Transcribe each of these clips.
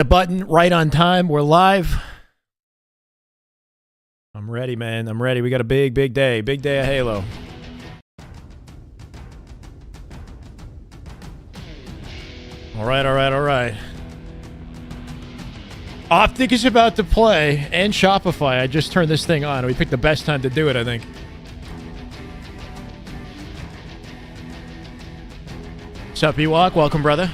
The button right on time. We're live. I'm ready, man. I'm ready. We got a big day. Big day of Halo. All right. Optic is about to play, and Shopify. I just turned this thing on. We picked the best time to do it, I think. What's up, Ewok? Welcome, brother.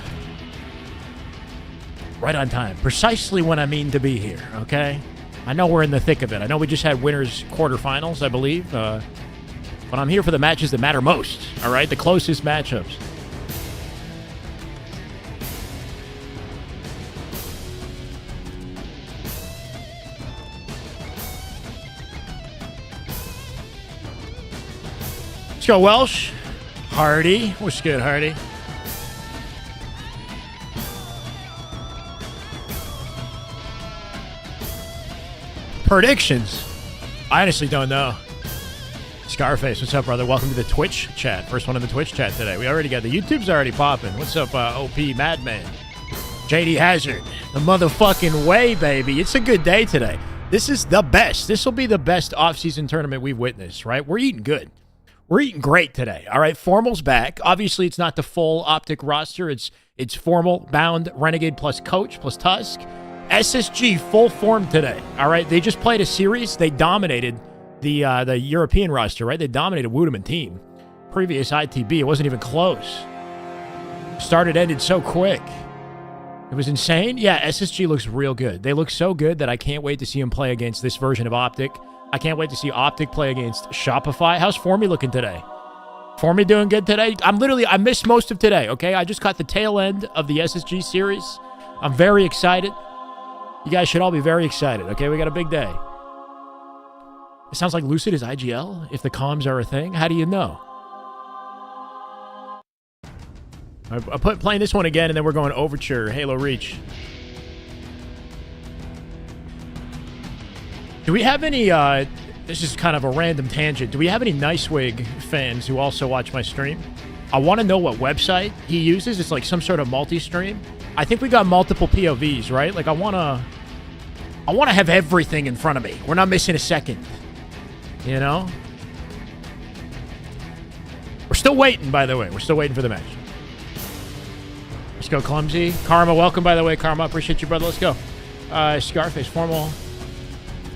Right on time. Precisely when I mean to be here, okay? I know we're in the thick of it. I know we just had winners quarterfinals, I believe. But I'm here for the matches that matter most, all right? The closest matchups. Let's go, Welsh. Hardy. What's good, Hardy? Predictions? I honestly don't know. Scarface, what's up, brother? Welcome to the Twitch chat. First one in the Twitch chat today. We already got the YouTube's already popping. What's up, OP Madman? JD Hazard. The motherfucking way, baby. It's a good day today. This is the best. This will be the best off-season tournament we've witnessed, right? We're eating good. We're eating great today, all right? FormaL's back. Obviously, it's not the full Optic roster. It's FormaL, Bound, Renegade plus Coach plus Tusk. SSG full form today, all right? They just played a series. They dominated the European roster, right? They dominated Woodeman team. Previous ITB, it wasn't even close. Started, ended so quick. It was insane. Yeah, SSG looks real good. They look so good that I can't wait to see them play against this version of Optic. I can't wait to see Optic play against Shopify. How's Formy looking today? Formy doing good today? I missed most of today, okay? I just caught the tail end of the SSG series. I'm very excited. You guys should all be very excited, okay? We got a big day. It sounds like Lucid is IGL, if the comms are a thing. How do you know? I put playing this one again, and then we're going Overture, Halo Reach. Do we have any, this is kind of a random tangent. Do we have any Nicewig fans who also watch my stream? I want to know what website he uses. It's like some sort of multi-stream. I think we got multiple POVs, right? Like I want to have everything in front of me. We're not missing a second. You know? We're still waiting, by the way. We're still waiting for the match. Let's go, Clumsy. Karma, welcome, by the way. Karma, appreciate you, brother. Let's go. Scarface, FormaL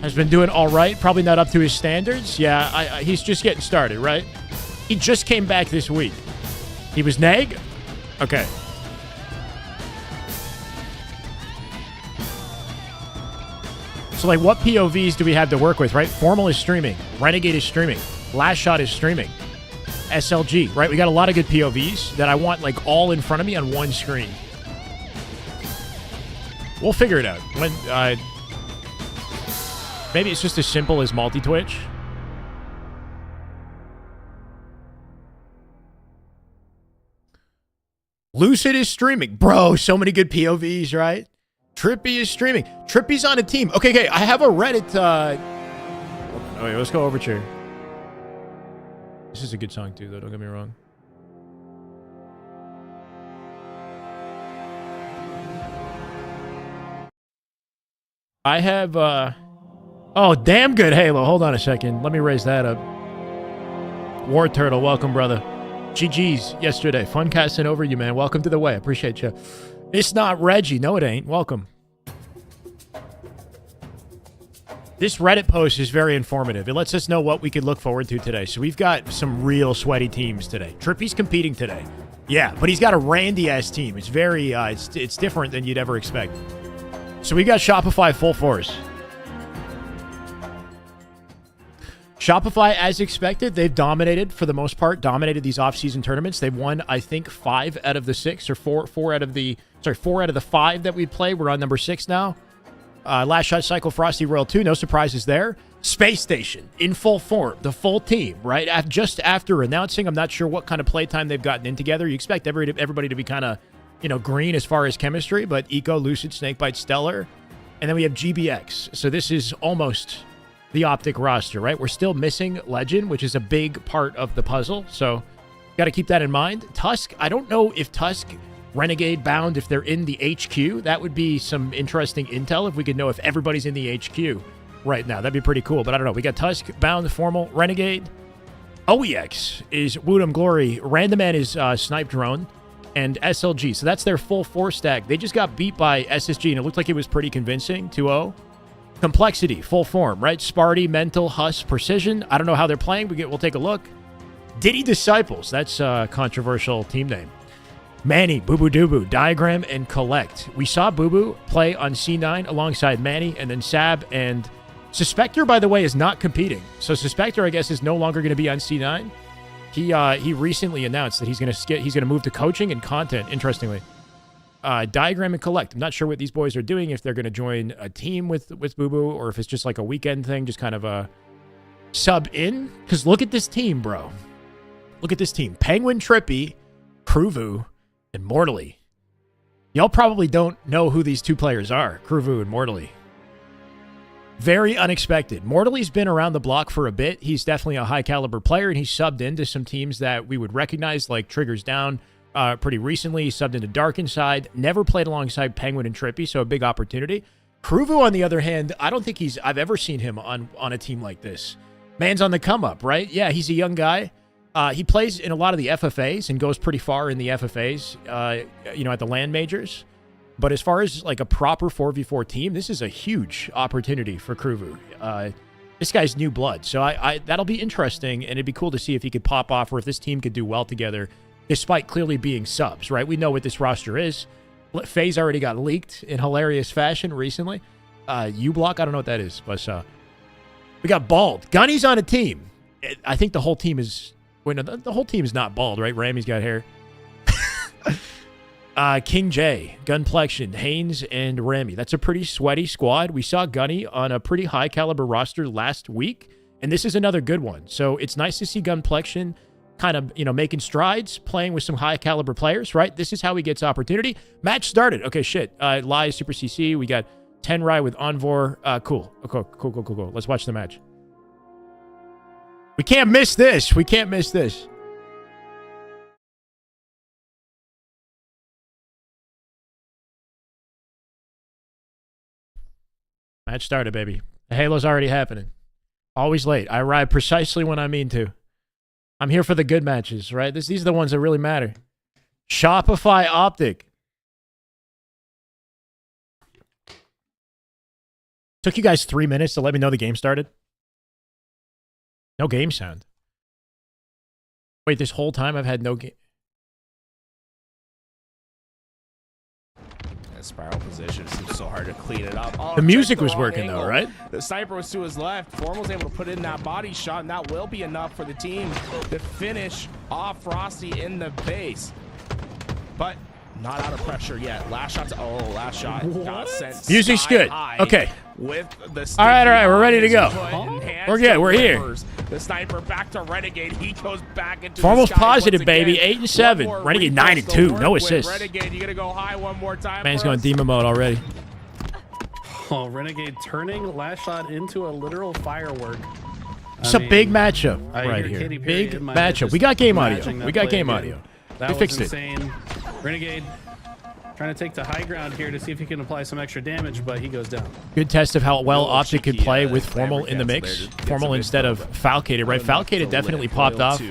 has been doing all right. Probably not up to his standards. Yeah, he's just getting started, right? He just came back this week. He was neg? Okay. So, like, what POVs do we have to work with, right? FormaL is streaming. Renegade is streaming. Last Shot is streaming. SLG, right? We got a lot of good POVs that I want, like, all in front of me on one screen. We'll figure it out. When, maybe it's just as simple as multi-Twitch. Lucid is streaming. Bro, so many good POVs, right? Trippy is streaming. Trippy's on a team. Okay. I have a Reddit. Okay, let's go Overture. This is a good song, too, though. Don't get me wrong. I have, oh, damn good Halo. Hold on a second. Let me raise that up. War Turtle, welcome, brother. GG's yesterday. Fun casting over you, man. Welcome to the way. Appreciate you. It's not Reggie. No, it ain't. Welcome. This Reddit post is very informative. It lets us know what we could look forward to today. So we've got some real sweaty teams today. Trippy's competing today. Yeah, but he's got a Randy-ass team. It's very, it's different than you'd ever expect. So we got Shopify full force. Shopify, as expected, they've dominated, for the most part, dominated these off-season tournaments. They've won, I think, 5 out of the 6, or 4 out of the 5 that we played. We're on number 6 now. Last Shot, Cycle, Frosty, Royal 2, no surprises there. Space Station, in full form, the full team, right? Just after announcing, I'm not sure what kind of playtime they've gotten in together. You expect everybody to be kind of, green as far as chemistry, but Eco, Lucid, Snakebite, Stellar. And then we have GBX. So this is almost the Optic roster, right? We're still missing Legend, which is a big part of the puzzle. So got to keep that in mind. Tusk, I don't know if Tusk Renegade bound if they're in the HQ. That would be some interesting intel if we could know if everybody's in the HQ right now. That'd be pretty cool, but I don't know. We got Tusk bound, FormaL, Renegade. OEX is Woodham Glory. Random Man is Snipe Drone. And SLG. So that's their full 4 stack. They just got beat by SSG, and it looked like it was pretty convincing. 2-0. Complexity, full form, right? Sparty, Mental, Huss, Precision. I don't know how they're playing. We'll take a look. Diddy Disciples. That's a controversial team name. Manny, Boo Boo Doo Diagram, and Collect. We saw Boo Boo play on C9 alongside Manny, and then Sab and Suspector, by the way, is not competing. So Suspector, I guess, is no longer going to be on C9. He recently announced that he's gonna move to coaching and content. Interestingly, Diagram and Collect. I'm not sure what these boys are doing. If they're gonna join a team with Boo Boo, or if it's just like a weekend thing, just kind of a sub in. Because look at this team, bro. Look at this team: Penguin, Trippy, Kruvu, and Mortally. Y'all probably don't know who these 2 players are: Kruvu and Mortally. Very unexpected. Mortally's been around the block for a bit. He's definitely a high-caliber player, and he's subbed into some teams that we would recognize, like Triggers Down pretty recently. He subbed into Dark Inside. Never played alongside Penguin and Trippy, so a big opportunity. Kruvu, on the other hand, I don't think I've ever seen him on a team like this. Man's on the come-up, right? Yeah, he's a young guy. He plays in a lot of the FFAs and goes pretty far in the FFAs, at the LAN majors. But as far as like a proper 4v4 team, this is a huge opportunity for Kruvu. This guy's new blood. So that'll be interesting, and it'd be cool to see if he could pop off or if this team could do well together, despite clearly being subs, right? We know what this roster is. FaZe already got leaked in hilarious fashion recently. U-Block, I don't know what that is. But we got Bald. Gunny's on a team. I think the whole team is... Wait, no, the whole team is not bald, right? Rammy's got hair. King J, Gunplexion, Haynes, and Ramy. That's a pretty sweaty squad. We saw Gunny on a pretty high-caliber roster last week, and this is another good one. So it's nice to see Gunplexion kind of, making strides, playing with some high-caliber players, right? This is how he gets opportunity. Match started. Okay, shit. Lies, Super CC. We got Tenrai with Envor. Cool. Cool. Let's watch the match. We can't miss this. We can't miss this. Match started, baby. The Halo's already happening. Always late. I arrive precisely when I mean to. I'm here for the good matches, right? These are the ones that really matter. Shopify Optic. Took you guys 3 minutes to let me know the game started? No game sound. Wait, this whole time I've had no game... Spiral position. It seems so hard to clean it up. The music was working though, right? The sniper was to his left. FormaL was able to put in that body shot, and that will be enough for the team to finish off Frosty in the base. But not out of pressure yet. Last shot. Last shot. Got sent. Music's good. Okay. With the all right. We're ready to go. We're good. We're here. The sniper back to Renegade. He goes back into FormaL's positive, baby. 8-7. Renegade 9-2. No assists. Renegade, you gotta go high one more time. Man's going demon mode already. Oh, Renegade turning last shot into a literal firework. It's a big matchup right here. Big matchup. We got game audio. We got game audio. We fixed it. Renegade trying to take the high ground here to see if he can apply some extra damage, but he goes down. Good test of how well Optic could play with FormaL in the mix. FormaL instead of Falcated, right? Falcated definitely popped off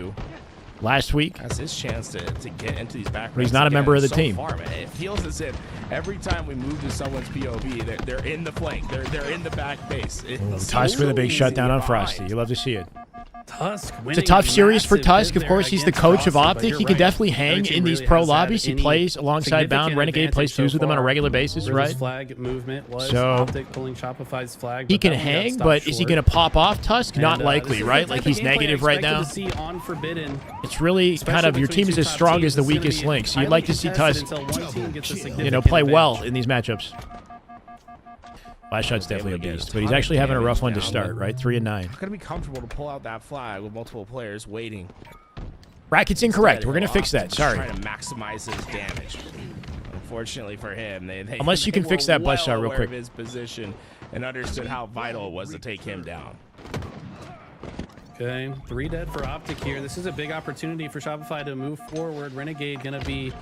last week. That's his chance to get into these back. But he's not a member of the team. It feels as if every time we move to someone's POV, they're in the flank. They're in the back base. Tusk with a big shutdown on Frosty. You love to see it. Tusk it's a tough series for Tusk. Of course, he's the coach of Optic. He can definitely hang in these pro lobbies. He plays alongside Bound. Renegade plays twos with him on a regular basis, right? Flag movement was so Optic pulling Shopify's flag. He can hang, but is he going to pop off Tusk? Not likely, right? Like he's negative right now. It's really kind of your team is as strong as the weakest link. So you'd like to see Tusk, play well in these matchups. Last shot's definitely a beast, but he's actually having a rough one to start, right? 3-9. Not gonna be comfortable to pull out that flag with multiple players waiting. Bracket's incorrect. We're gonna fix that. Sorry. Trying to maximize his damage. Unfortunately for him, unless you can fix that butt shot real quick. His position and understood how vital it was to take him down. Okay, 3 dead for Optic here. This is a big opportunity for Shopify to move forward. Renegade gonna be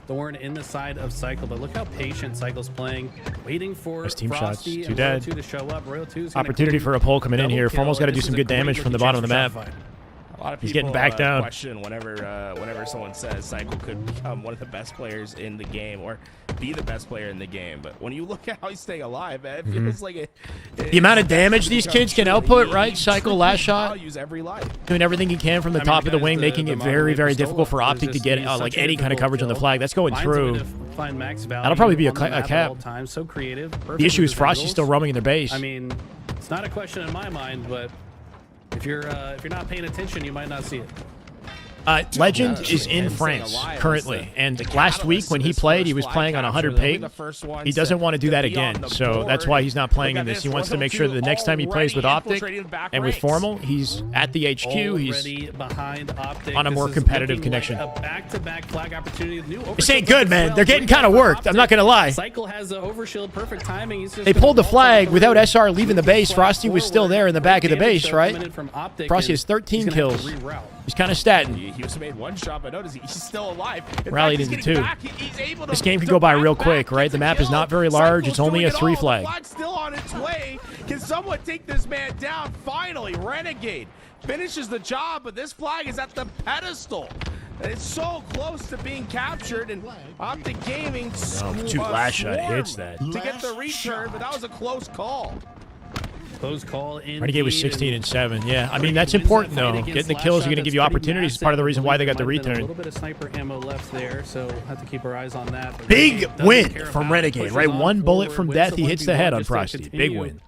thorn in the side of Cycle, but look how patient Cycle's playing, waiting for Nice team Frosty shots. and Two Royal dead. 2 to show up. Royal 2's Opportunity for a pull coming in here. FormaL's got to do some good damage from the bottom of the map. A lot of people He's getting back down. question whenever someone says Cycle could become one of the best players in the game or be the best player in the game. But when you look at how he's staying alive, man, it feels like The amount of damage these kids can output, right? Cycle last shot, values every life. doing everything he can from the top of the wing, making it very, very difficult for Optic to get like any kind of coverage on the flag. That's going through. That'll probably be a cap. So creative. The issue is Frosty's still roaming in their base. I mean, it's not a question in my mind, but if you're not paying attention, you might not see it. Legend is in France currently, and last week when he played, he was playing on 100 ping. He doesn't want to do that again, so that's why he's not playing in this. He wants to make sure that the next time he plays with Optic and with FormaL, he's at the HQ. He's behind Optic on a more competitive connection. Like a back-to-back flag opportunity. This ain't good, man. They're getting kind of worked. I'm not gonna lie. Cycle has the overshield, perfect timing. They pulled the flag without SR leaving the base. Frosty was still there in the back of the base, right? Frosty has 13 kills. He's kind of statting. He was made one shot, but notice he's still alive. Rallied into 2. This game could go by real quick, right? The map is not very large. It's only a 3 flag. The flag's still on its way. Can someone take this man down? Finally, Renegade finishes the job, but this flag is at the pedestal. It's so close to being captured, and Optic Gaming 2 last shot hits that. to get the return, but that was a close call. Close call in. Renegade was 16 and 7. Yeah, I mean that's important though. Getting the kills are going to give you opportunities. It's part of the reason why they got the A return. little bit of sniper ammo left there, so have to keep our eyes on that. But Big Renegade doesn't win care from about it, Renegade, pushes right? on 1 bullet forward, from wins death. the He hits the 1v1 head on just to Frosty. Big continue win.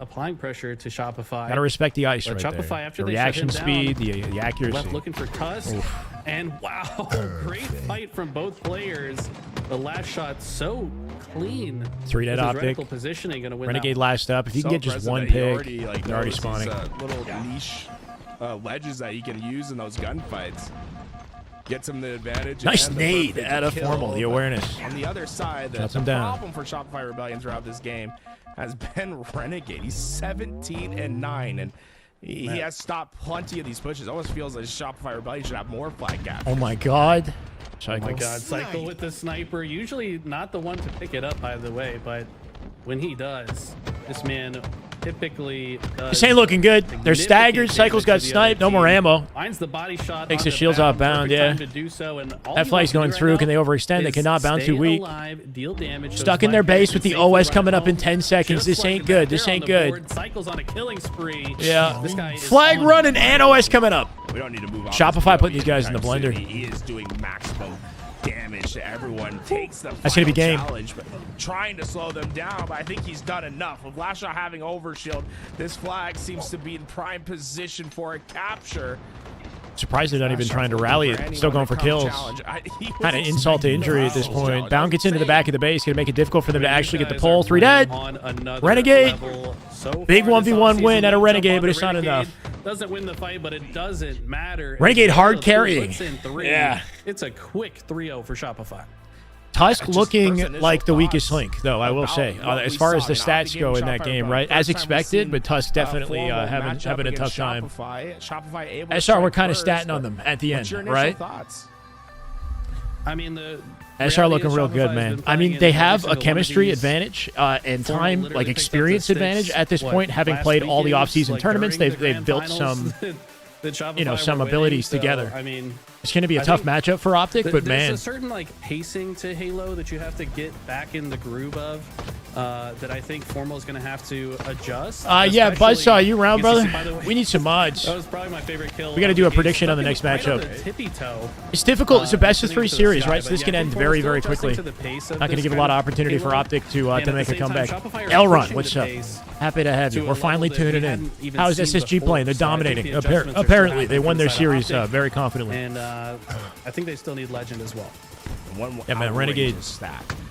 Applying pressure to Shopify. Gotta respect the ice right Shopify, there. after The they shut reaction him speed, down, the accuracy. Left looking for Tusk, and wow, great fight from both players. The last shot so clean. 3 dead This is Optic. reticle positioning gonna win Renegade that last up. If you can get just one pick, they're already spawning. Little niche ledges that you can use in those gunfights. Gets him the advantage. Nice and the nade perfect out of kill. FormaL, the awareness. On the other side, the Shuts him down. problem for Shopify Rebellion throughout this game has been Renegade. He's 17 and 9, and he has stopped plenty of these pushes. Almost feels like Shopify Rebellion should have more flag captures. Oh my god. Oh my god, Cycle with the sniper. Usually not the one to pick it up, by the way, but when he does, this man typically does. This ain't looking good. They're staggered. Cycle's got sniped. No more ammo. Finds the body shot. Takes the shields off bound, yeah. That flag's going through. Can they overextend? They cannot. Bound too weak. Deal damage. Stuck in their base with the OS coming up in 10 seconds. This ain't good. This ain't good. Cycle's on a killing spree. Yeah. This guy is Flag on running and OS coming up. We don't need to move on. Shopify putting these guys in the blender. He is doing maximum damage to everyone. Takes the That's gonna be game. challenge, but trying to slow them down. But I think he's done enough. With last shot having overshield, this flag seems to be in prime position for a capture. Surprised they're not even trying to rally it. Still going for kills. Kind of insult to injury at this point. Bound gets into the back of the base. Going to make it difficult for them to actually get the pull. 3 dead. Renegade. Big 1v1 win at a Renegade, but it's not enough. Doesn't win the fight, but it doesn't matter. Renegade hard carrying. Yeah. It's a quick 3-0 for Shopify. Tusk looking like the weakest link, though, I will say, as far as the stats go in that game, right? As expected, but Tusk definitely having a tough time. SR, we're kind of statting on them at the end, right? I mean, the SR looking real good, man. I mean, they have a chemistry advantage and time, like experience advantage at this point, having played all the off-season tournaments. They've built some, some abilities together. I mean, it's going to be a tough matchup for Optic, but man, there's a certain like pacing to Halo that you have to get back in the groove of. That I think FormaL is going to have to adjust. Yeah, Buzzsaw, you round, brother? We need some mods. That was probably my favorite kill. We got to do a prediction on the next matchup. It's difficult. It's a best-of-3 series, right? So this can end very, very quickly. Not going to give a lot of opportunity for Optic to make a comeback. Elron, what's up? Happy to have you. We're finally tuning in. How is SSG playing? They're dominating. Apparently, they won their series very confidently. And I think they still need Legend as well. Yeah, man, Renegade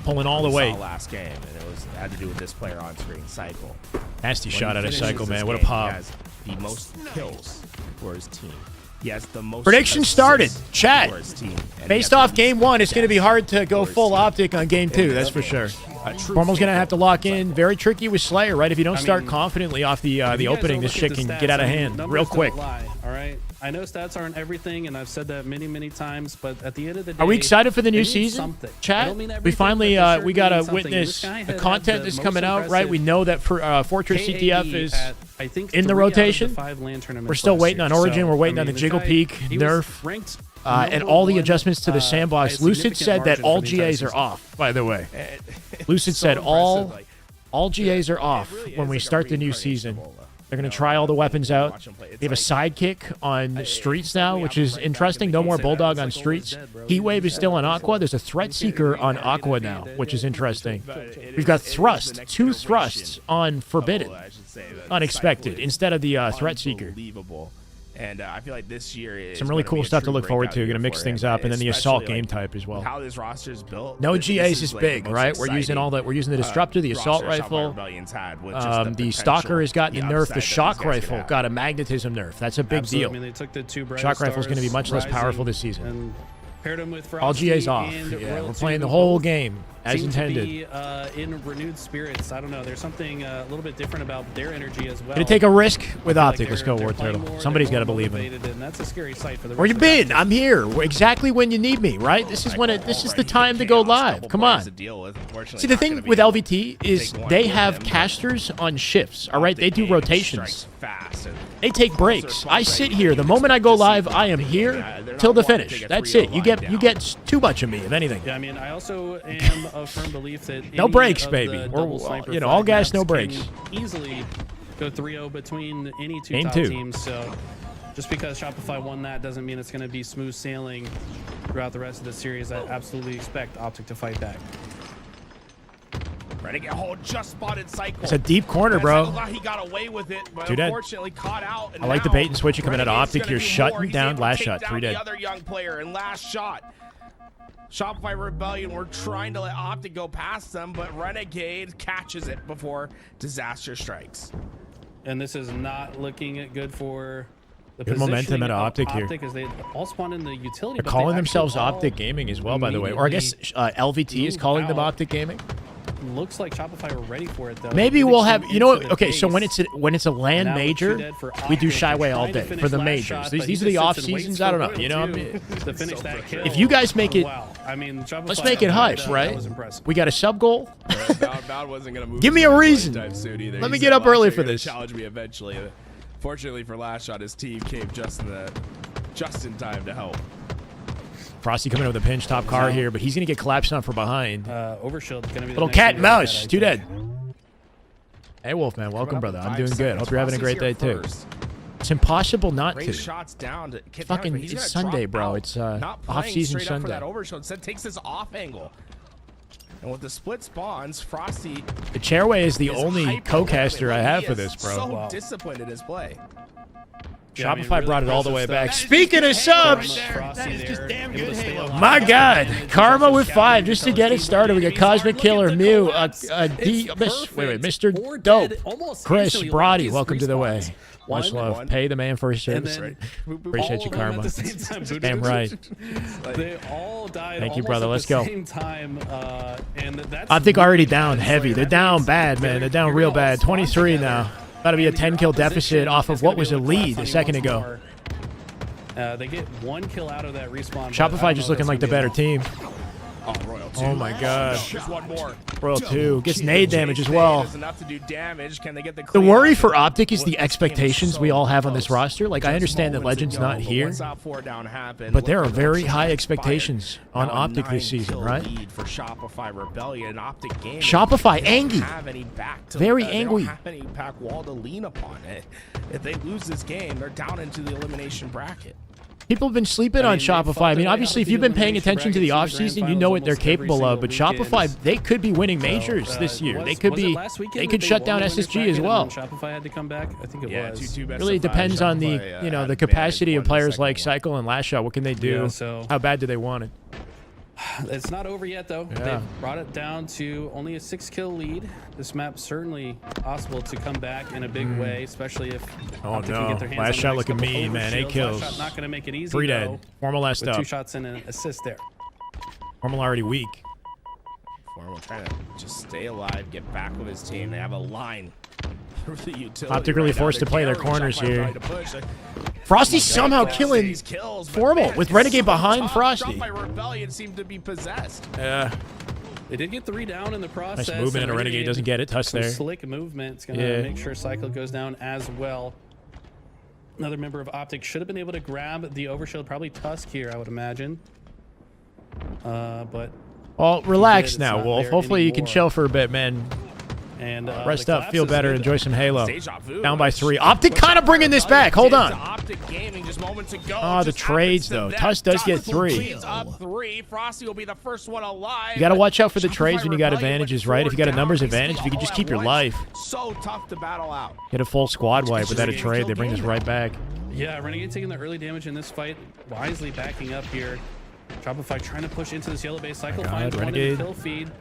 pulling all the way. Last game, and it had to do with this player on screen, Cycle. Nasty shot out of Cycle, man. What a pop. He has the most kills for his team. He has the most prediction started. Chat. For his team, based off game 1, it's going to be hard to go full Optic on game 2. That's for sure. FormaL's going to have to lock in. Very tricky with Slayer, right? If you don't start confidently off the opening, this shit can get out of hand real quick. Lie, all right? I know stats aren't everything, and I've said that many, many times, but at the end of the day... Are we excited for the new season, chat? We finally, we got to witness the content that's coming out, right? We know that for Fortress CTF is in the rotation. We're still waiting on Origin. We're waiting on the Jiggle Peak nerf. And all the adjustments to the sandbox. Lucid said that all GAs are off, by the way. Lucid said all GAs are off when we start the new season. They're going to try all the weapons out. They have a sidekick on Streets now, which is interesting. No more Bulldog on Streets. Heatwave is still on Aqua. There's a Threat Seeker on Aqua now, which is interesting. We've got Thrust, 2 Thrusts on Forbidden. Unexpected, instead of the Threat Seeker. And I feel like this year is some really cool stuff to look forward to. Going to mix things up, and then the assault game type as well. How this roster is built. No GAs is big, right? We're using all that. We're using the disruptor, the assault rifle. The stalker has gotten the nerf. The shock rifle got a magnetism nerf. That's a big deal. Shock rifle is going to be much less powerful this season. All GAs off. Yeah, we're playing the whole game as intended. In renewed spirits. I don't know. There's something a little bit different about their energy as well. Gonna take a risk with Optic. Let's go, War Turtle. Somebody's got to believe him. That's a scary sight for the Where you been? I'm here. Exactly when you need me, right? This is when this is the time to go live. Come on. See, the thing with LVT is they have casters on shifts. All right, they do rotations. They take breaks. I sit here. The moment I go live, I am here till the finish. That's it. You get too much of me, if anything. Yeah, I mean, I also am of firm belief that no breaks, baby. Or, all gas, no breaks. Easily go 3-0 between any two top teams. So just because Shopify won that doesn't mean it's going to be smooth sailing throughout the rest of the series. I absolutely expect Optic to fight back. Renegade hold just spotted Cycle. It's a deep corner, bro. He got away with it, but Two dead. Unfortunately caught out. I like the bait and switch coming out of Optic. You're shutting down last shot. 3 dead. The other young player and last shot. Shopify Rebellion were trying to let Optic go past them, but Renegade catches it before disaster strikes. And this is not looking good for the good momentum at Optic here. As they all spawn in the utility. They're calling themselves Optic Gaming as well, by the way. Or I guess LVT is calling them Optic Gaming. Looks like Shopify are ready for it though. Maybe we'll have, you know, okay, so when it's a land major, we do Shyway all day for the majors. These are the off seasons. I don't know, you know. I mean, to finish that kill. If you guys make it, I mean, let's make it hype, right? We got a sub goal. Bound wasn't gonna move. Give me a reason. Let me get up early for this. Challenge me eventually. Fortunately for last shot, his team came just in time to help. Frosty coming in with a pinch top car here, but he's going to get collapsed on from behind. Overshield gonna be little cat and mouse. 2 dead. Hey, Wolfman. Welcome, brother. I'm doing good. Hope you're having a great day, too. It's impossible not to. It's Sunday, bro. It's off-season Sunday. That overshield. Instead, takes this off angle. And with the split spawns, Frosty... The Chairway is the only co-caster I have for this, bro. So disciplined in his play. Yeah, Shopify really brought it all the way back. Speaking of subs, that is just damn good Halo. My God, Karma with 5 just to get it started. We got Cosmic Killer, Mew, Mr. Dope, Chris, Brody. Welcome to the way. Much love. Pay the man for his service. Appreciate you, Karma. Damn right. They all died. Thank you, brother. Let's go. I think already down heavy. They're down bad, man. They're down real bad. 23 now. About to be a 10-kill deficit off of what was a lead a second ago. They get 1 kill out of that respawn. Shopify just looking like the better team. Oh, Royal 2. Oh my God. Just one more. Royal 2 gets nade damage as well. Enough to do damage. Can they get the worry for Optic is the expectations we all have on this roster. Like, I understand that Legend's not here, but there are very high expectations on Optic this season, right? For Shopify Rebellion, Optic Gaming. Shopify angry. Very angry. They don't have any pack wall to lean upon it. If they lose this game, they're down into the elimination bracket. People have been sleeping on Shopify. I mean, obviously, if you've been paying attention to the offseason, you know what they're capable of. But Shopify, they could be winning majors this year. They could be. They could shut down SSG as well. Shopify had to come back. I think it was. Really depends on the the capacity of players like Cycle and Last Shot. What can they do? How bad do they want it? It's not over yet, though. Yeah. They've brought it down to only a 6-kill lead. This map's certainly possible to come back in a big way, especially if Optic can get their hands Last on Shot the looking mean, man. 8 kills. Last Shot not going to make it easy. 3 dead. FormaL last with up. 2 shots and an assist there. FormaL already weak. FormaL trying to just stay alive, get back with his team. They have a line through the utility. Optic really right now. forced to They're play their carrying corners Shopify here. trying to push. Frosty somehow killing These kills, but FormaL man, with it's Renegade so behind tough. Frosty. Shopify Rebellion seemed to be possessed. Yeah. They did get 3 down in the process. Nice movement, and a Renegade doesn't get it. Touch Some there. slick movement. It's going to make sure Cycle goes down as well. Another member of Optic should have been able to grab the overshield. Probably Tusk here, I would imagine. But Well, relax it's now, not Wolf. there Hopefully you can anymore. chill for a bit, man. And Rest the up, feel collapse is better, good. enjoy some Halo. Deja vu. Down by 3. Optic kind of bringing this back. Hold on. Optic Gaming just moments ago. Oh, the Just trades, happens to though. them. Tusk does get Tusk 3. leads up 3. Frosty will be the first one alive. You got to watch out for the Shopify trades when you got Rebellion advantages, with right? If you got a 4 numbers down, advantage, if you can just keep your life. So tough to battle out. Get a full squad wipe without a trade. They bring this right back. Yeah, Renegade taking the early damage in this fight. Wisely backing up here. Shopify trying to push into this yellow base. Cycle finds one in Renegade. the kill feed.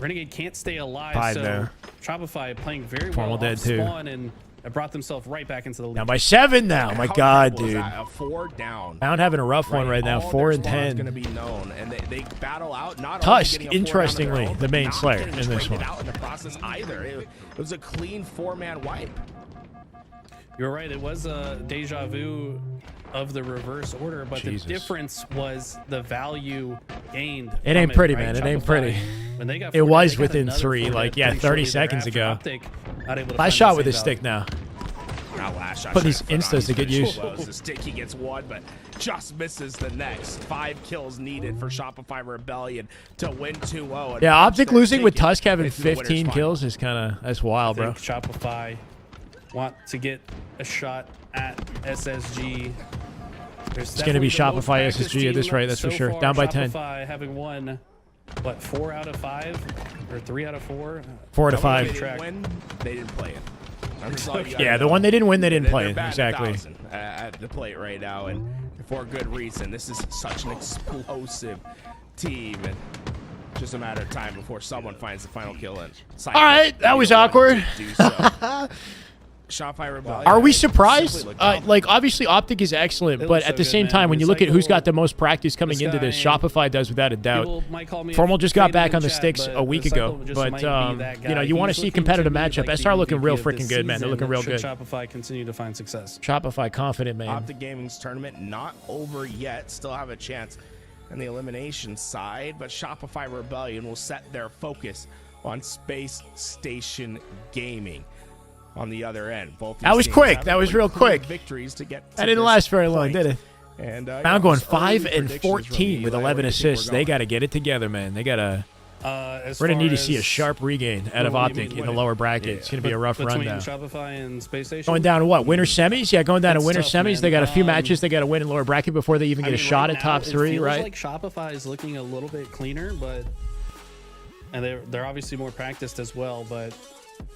Renegade can't stay alive, 5 so there. Shopify playing very FormaL well dead off too. spawn and brought themselves right back into the lead. Down by 7 now. My How God, incredible is dude. that? A 4 down. Bound having a rough one right now. All 4 their and spawn is 10. going to be known, and they battle out. Not Tusk, only getting a 4 down on their interestingly, own, the but main not Slayer getting in this traded one. out in the process either. It was a clean 4-man wipe. You're right. It was a deja vu of the reverse order, but Jesus. the difference was the value gained. It ain't from pretty, right? man. It ain't Shopify, pretty. When they got It 4 was they got within another 3, 4 like, yeah, pretty 30 shortly seconds thereafter. ago. Optic not able to Last find shot the with same his stick value. now. Now last shot Put these trying to put on instas to get his used. clothes. The stick, he gets 1, but just misses the next. 5 kills needed for Shopify Rebellion to win 2-0. and Yeah, punch Optic their losing with ticket Tusk having into the winners' 15 final. kills is kind of, that's wild, I bro. think Shopify want to get a shot at SSG. It's going to be Shopify SSG at this rate, that's for sure. Down by 10. Shopify having won, what, 4 out of 5 or 3 out of 4? 4 out of They 5. didn't win, they didn't play it. That's all you gotta Yeah, the know. one they didn't win, they didn't They're play it. batting Exactly. 1,000 at the plate right now, and for good reason. This is such an explosive team, and just a matter of time before someone finds the final kill. And All right, that was awkward. Shopify Rebellion. Are we simply surprised? looked dominant. Like, obviously, Optic is excellent, It but looks at so the good, same man. time, when you look at who's Recycle- got the most practice coming This into this, guy- Shopify does without a doubt. People might call me FormaL just got faded back in on the chat, sticks but a week Recycle ago, just but might be that you know, guy. you want to He's see looking competitive to be matchup. like SR the looking MVP real of the freaking good, man. They're looking season real should good. Shopify continue to find success. Shopify confident, man. Optic Gaming's tournament not over yet. Still have a chance on the elimination side, but Shopify Rebellion will set their focus on Space Station Gaming. On the other end, both That was these teams quick. have That was pretty real clean quick. Victories to get. That didn't last very long, did it? And Now going those 5 early and predictions 14 from with Eli, 11 where do you think assists. we're They going? got to get it together, man. They got to. As We're gonna far need to see a as sharp regain out of Well, you Optic mean in the winning. lower bracket. It's gonna be a rough run between now. Shopify and Space Station. Going down to what? Winter semis? Yeah, going down to That's winter tough, semis. man. They got a few matches they got to win in lower bracket before they even I get a mean, shot right at top now, 3, it feels right? like Shopify is looking a little bit cleaner, but and they're obviously more practiced as well, but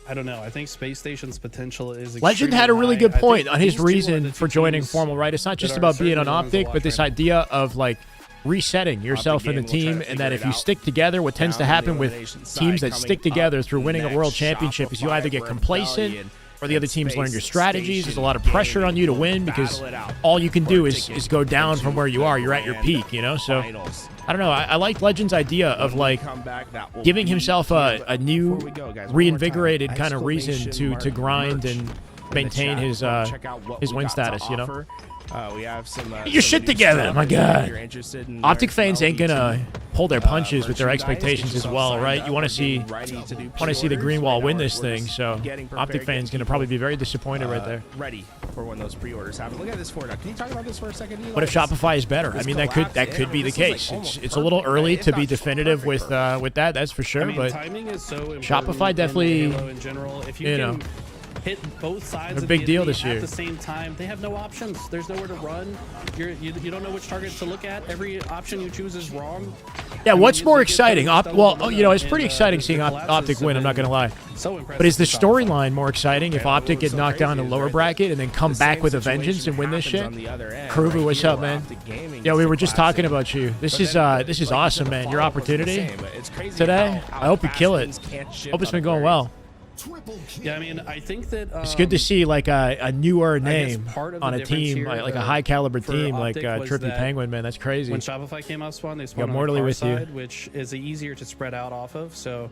I don't know. I think Space Station's potential is Legend extremely had a really high. good I think point on his these two are the reason two for joining teams FormaL, right? It's not just that are about being certainly on the ones to Optic, watch but this right now. idea of like resetting yourself in the Optic Gaming will team, try to and that figure if it you out. stick together, what tends to Down on the happen with elimination side, teams that coming stick together up through winning a next, world championship is you either get Shopify complacent Rebellion or the other and teams learn your Space strategies. There's a lot of Station pressure on you to win Gaming because battle it out all you can for do a is ticket go down into from where you are. You're at your grand peak, you know? So finals. I don't know. I like Legend's idea of When we like come back, that will giving be himself here. a new Before we go, guys, one more reinvigorated time, kind of reason exclamation to mark grind merch and in the maintain chat. his Go check out what we win got to status, you know? offer. We have some. Get your some shit new together, stuff my if God. you're interested in Optic learning fans ain't LDT, gonna pull their punches with their merchandise. expectations Get as yourself well, signed right? up. You want We're to see getting ready to do the pre-orders. Green Wall Right now win we're this thing, just so getting prepared, Optic fans getting gonna probably people, be very disappointed right there. Ready for when those pre-orders happen. Look at this for now. Can you talk about this for a second? Eli? What if Shopify is better? I This mean, that collapse, could be the this is, like, case. almost It's a little perfect, early right? to If be not definitive perfect with that. That's for sure. I mean, But timing is so important. Shopify in definitely, Halo in general. If you you can know, hit both sides they're a of big the deal enemy this year. at the same time, they have no options. There's nowhere to run. You don't know which target to look at. Every option you choose is wrong. yeah. What's they more get exciting? those double Well, momentum you know, it's pretty and, exciting the seeing collapses Optic win. I'm not gonna lie. So impressive. But is the for Shopify. storyline more exciting if Optic get so knocked down in the crazy is, lower right, bracket and then come the back same with a situation vengeance and win this shit? happens on the other end, Kruvu, right what's here, up, where man? Optic Gaming Yeah, is we the were just classic. talking about you. This But is then, this is like, awesome, the man. Your follow-up was the opportunity same, but it's crazy today. how I hope you fast kill it. things can't shift Hope it's on been a going query. well. Yeah, I mean, I think that it's good to see like a newer name part of on the a team, difference here, like a high caliber for team like Optic was Trippy that Penguin, man. That's crazy. when Shopify came out spawn, they spawned on mortally the car with you. side, which is easier to spread out off of. So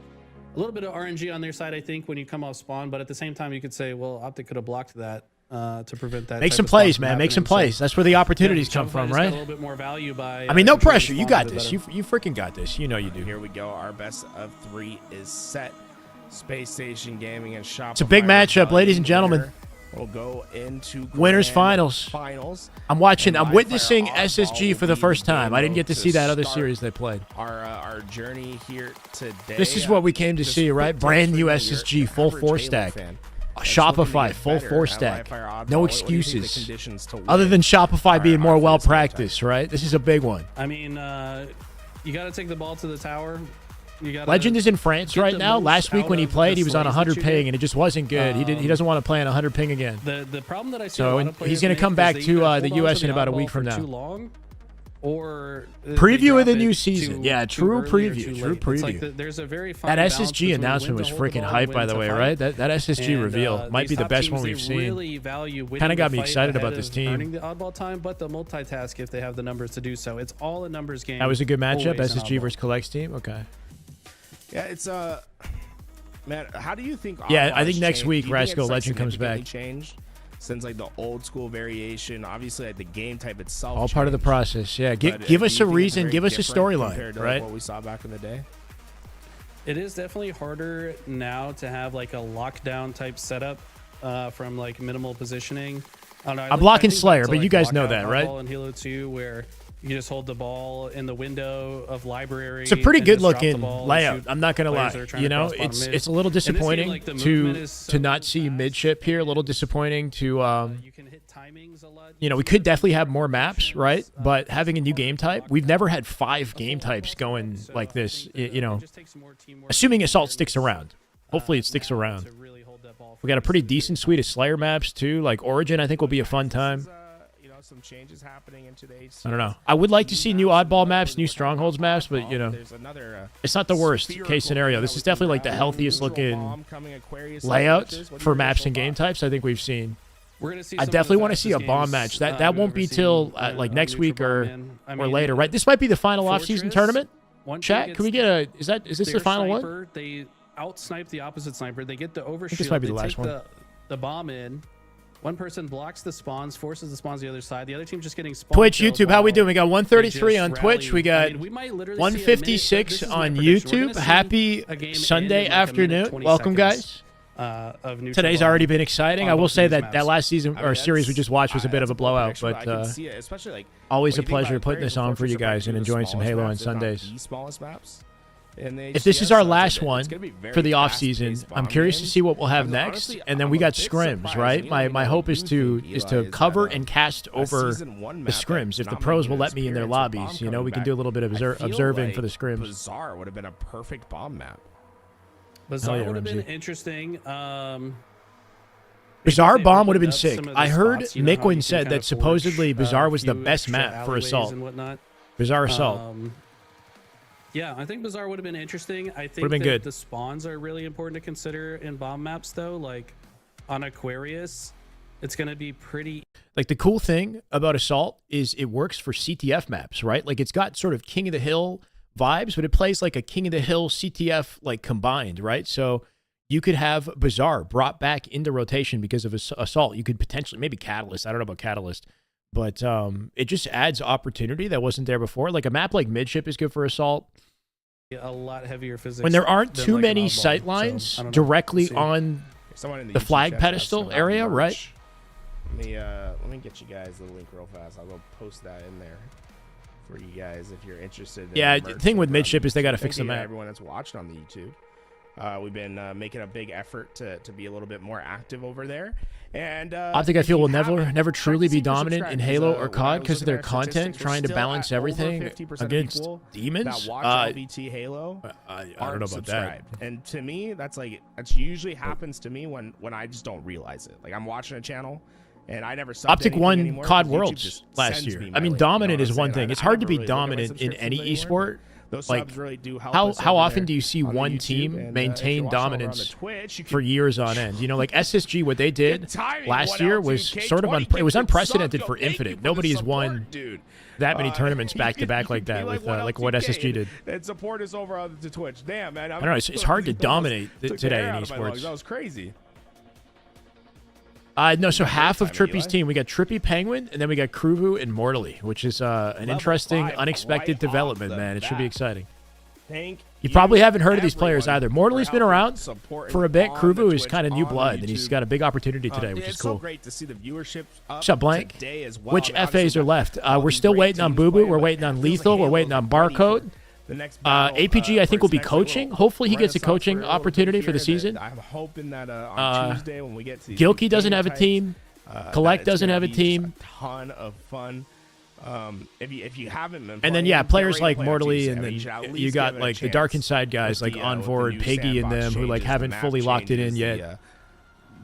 a little bit of RNG on their side, I think, when you come off spawn. But at the same time, you could say, well, Optic could have blocked that to prevent that. Make some plays, man. Make some plays. That's where the opportunities come from, right? A little bit more value by. I mean, no pressure. You got this. You freaking got this. You know you do. Here we go. Our best of 3 is set. Space Station Gaming and Shopify. It's a big matchup, ladies and gentlemen. We'll go into winners finals. I'm witnessing SSG for the first time. I didn't get to see that other series they played. Our journey here today. This is what we came to see, right? Brand new SSG, full 4-stack. Shopify, full 4-stack. No excuses. Other than Shopify being more well-practiced, right? This is a big one. I mean, you got to take the ball to the tower. Legend is in France right now. Last week when he played, he was on 100 ping, and it just wasn't good. He doesn't want to play on 100 ping again. The problem that I see so he's going to come back to the U.S. in about a week from now. Or preview of the new season. Yeah, true preview. True preview. Like there's a very fine that SSG announcement was freaking hype, by the way, right? That SSG reveal might be the best one we've seen. Really kind of got me excited about this team. Earning the oddball time, but the multitask if they have the numbers to do so. It's all a numbers game. That was a good matchup. SSG versus Collect's team. Okay. Yeah, it's man. How do you think? Yeah, I think next week Rascal Legend comes back. Changed since like the old school variation, obviously like the game type itself. All part of the process. Yeah, give us a reason, give us a storyline, right? What we saw back in the day. It is definitely harder now to have like a lockdown type setup from like minimal positioning. I'm blocking Slayer, but you guys know that, right? In Halo 2, where you just hold the ball in the window of library. It's a pretty good looking layout. I'm not gonna lie. You know, it's a little disappointing like to not see midship here. A little disappointing to you can hit timings a lot. You know, we could definitely have more maps, right? But having a new game type, we've never had 5 game types going like this. You know, assuming Assault sticks around. Hopefully, it sticks around. We got a pretty decent suite of Slayer maps too. Like Origin, I think will be a fun time. Some changes happening into the HCS. I don't know. I would like to see new oddball maps, new strongholds maps, but you know, it's not the worst case scenario. This is definitely like the healthiest looking layout for maps and game types I think we've seen. I definitely want to see a bomb match. That won't be till like next week or later, right? This might be the final off-season tournament. Chat, can we get a? Is this the final one? They out-snipe the opposite sniper. They get the overshield. This might be the last one. The bomb in. One person blocks the spawns, forces the spawns to the other side. The other team just getting spawned. Twitch, YouTube, how we doing? We got 133 on Twitch. We got 156 on YouTube. Happy Sunday afternoon. Welcome, guys. Today's already been exciting. I will say that last season or series we just watched was a bit of a blowout, but always a pleasure putting this on for you guys and enjoying some Halo on Sundays. If this is our last one for the off season, I'm curious to see what we'll have next. And then we got scrims, right? My hope is to cover and cast over the scrims. If the pros will let me in their lobbies, you know, we can do a little bit of observing for the scrims. Bazaar would have been a perfect bomb map. Bazaar would have been interesting. Bazaar bomb would have been sick. I heard Miquin said that supposedly Bazaar was the best map for Assault. Bazaar Assault. Yeah, I think Bazaar would have been interesting. I think that the spawns are really important to consider in bomb maps, though. Like on Aquarius, it's going to be pretty. Like the cool thing about Assault is it works for CTF maps, right? Like it's got sort of King of the Hill vibes, but it plays like a King of the Hill CTF like combined, right? So you could have Bazaar brought back into rotation because of Assault. You could potentially, maybe Catalyst. I don't know about Catalyst. But it just adds opportunity that wasn't there before. Like a map like Midship is good for Assault. A lot heavier physics. When there aren't too many sight lines directly on the flag pedestal area, right? Let me get you guys the link real fast. I'll go post that in there for you guys if you're interested. Yeah, the thing with Midship is they got to fix the map. Everyone that's watching on the YouTube. We've been making a big effort to be a little bit more active over there. And Optic, I feel, will never truly be dominant in Halo or COD because of their content, trying to balance everything against demons. Halo I don't know about that. And to me, that's usually happens to me when I just don't realize it. Like I'm watching a channel and I never saw Optic won COD Worlds last year. I mean, dominant is one thing. It's hard to be dominant in any esport. Those Like, subs really do help how us how over often there do you see on the one YouTube. team And, if maintain you're watching over on the dominance Twitch, you for can- years on end? You know, like SSG, what they did Good timing. last 1L2, year was sort of K20 it was gifted unprecedented sub. for Thank you Infinite. for Nobody the has won support, dude. that many tournaments back to back like that with like what SSG did. And support us over on the Twitch. Damn, man. I don't know. It's hard to dominate today in esports. That was crazy. No, so half of Trippy's team, we got Trippy Penguin, and then we got Kruvu and Mortally, which is an interesting, unexpected development, man. It should be exciting. You probably haven't heard of these players either. Mortally's been around for a bit. Kruvu is kind of new blood, and he's got a big opportunity today, which is cool. So great to see the viewership What's up, Blank? as well. Which FAs are left? We're still waiting on Boo Boo. We're waiting on Lethal. We're waiting on Barcode. The next APG, I think, will be coaching. Hopefully, he gets a coaching opportunity for the season. I'm hoping that on Tuesday when we get to Gilkey doesn't have a team. Collect doesn't have a team. A ton of fun. If you haven't been, And then players like Mortally, and then you got like the Dark Inside guys like Onboard, Piggy, and them who like haven't fully locked it in yet.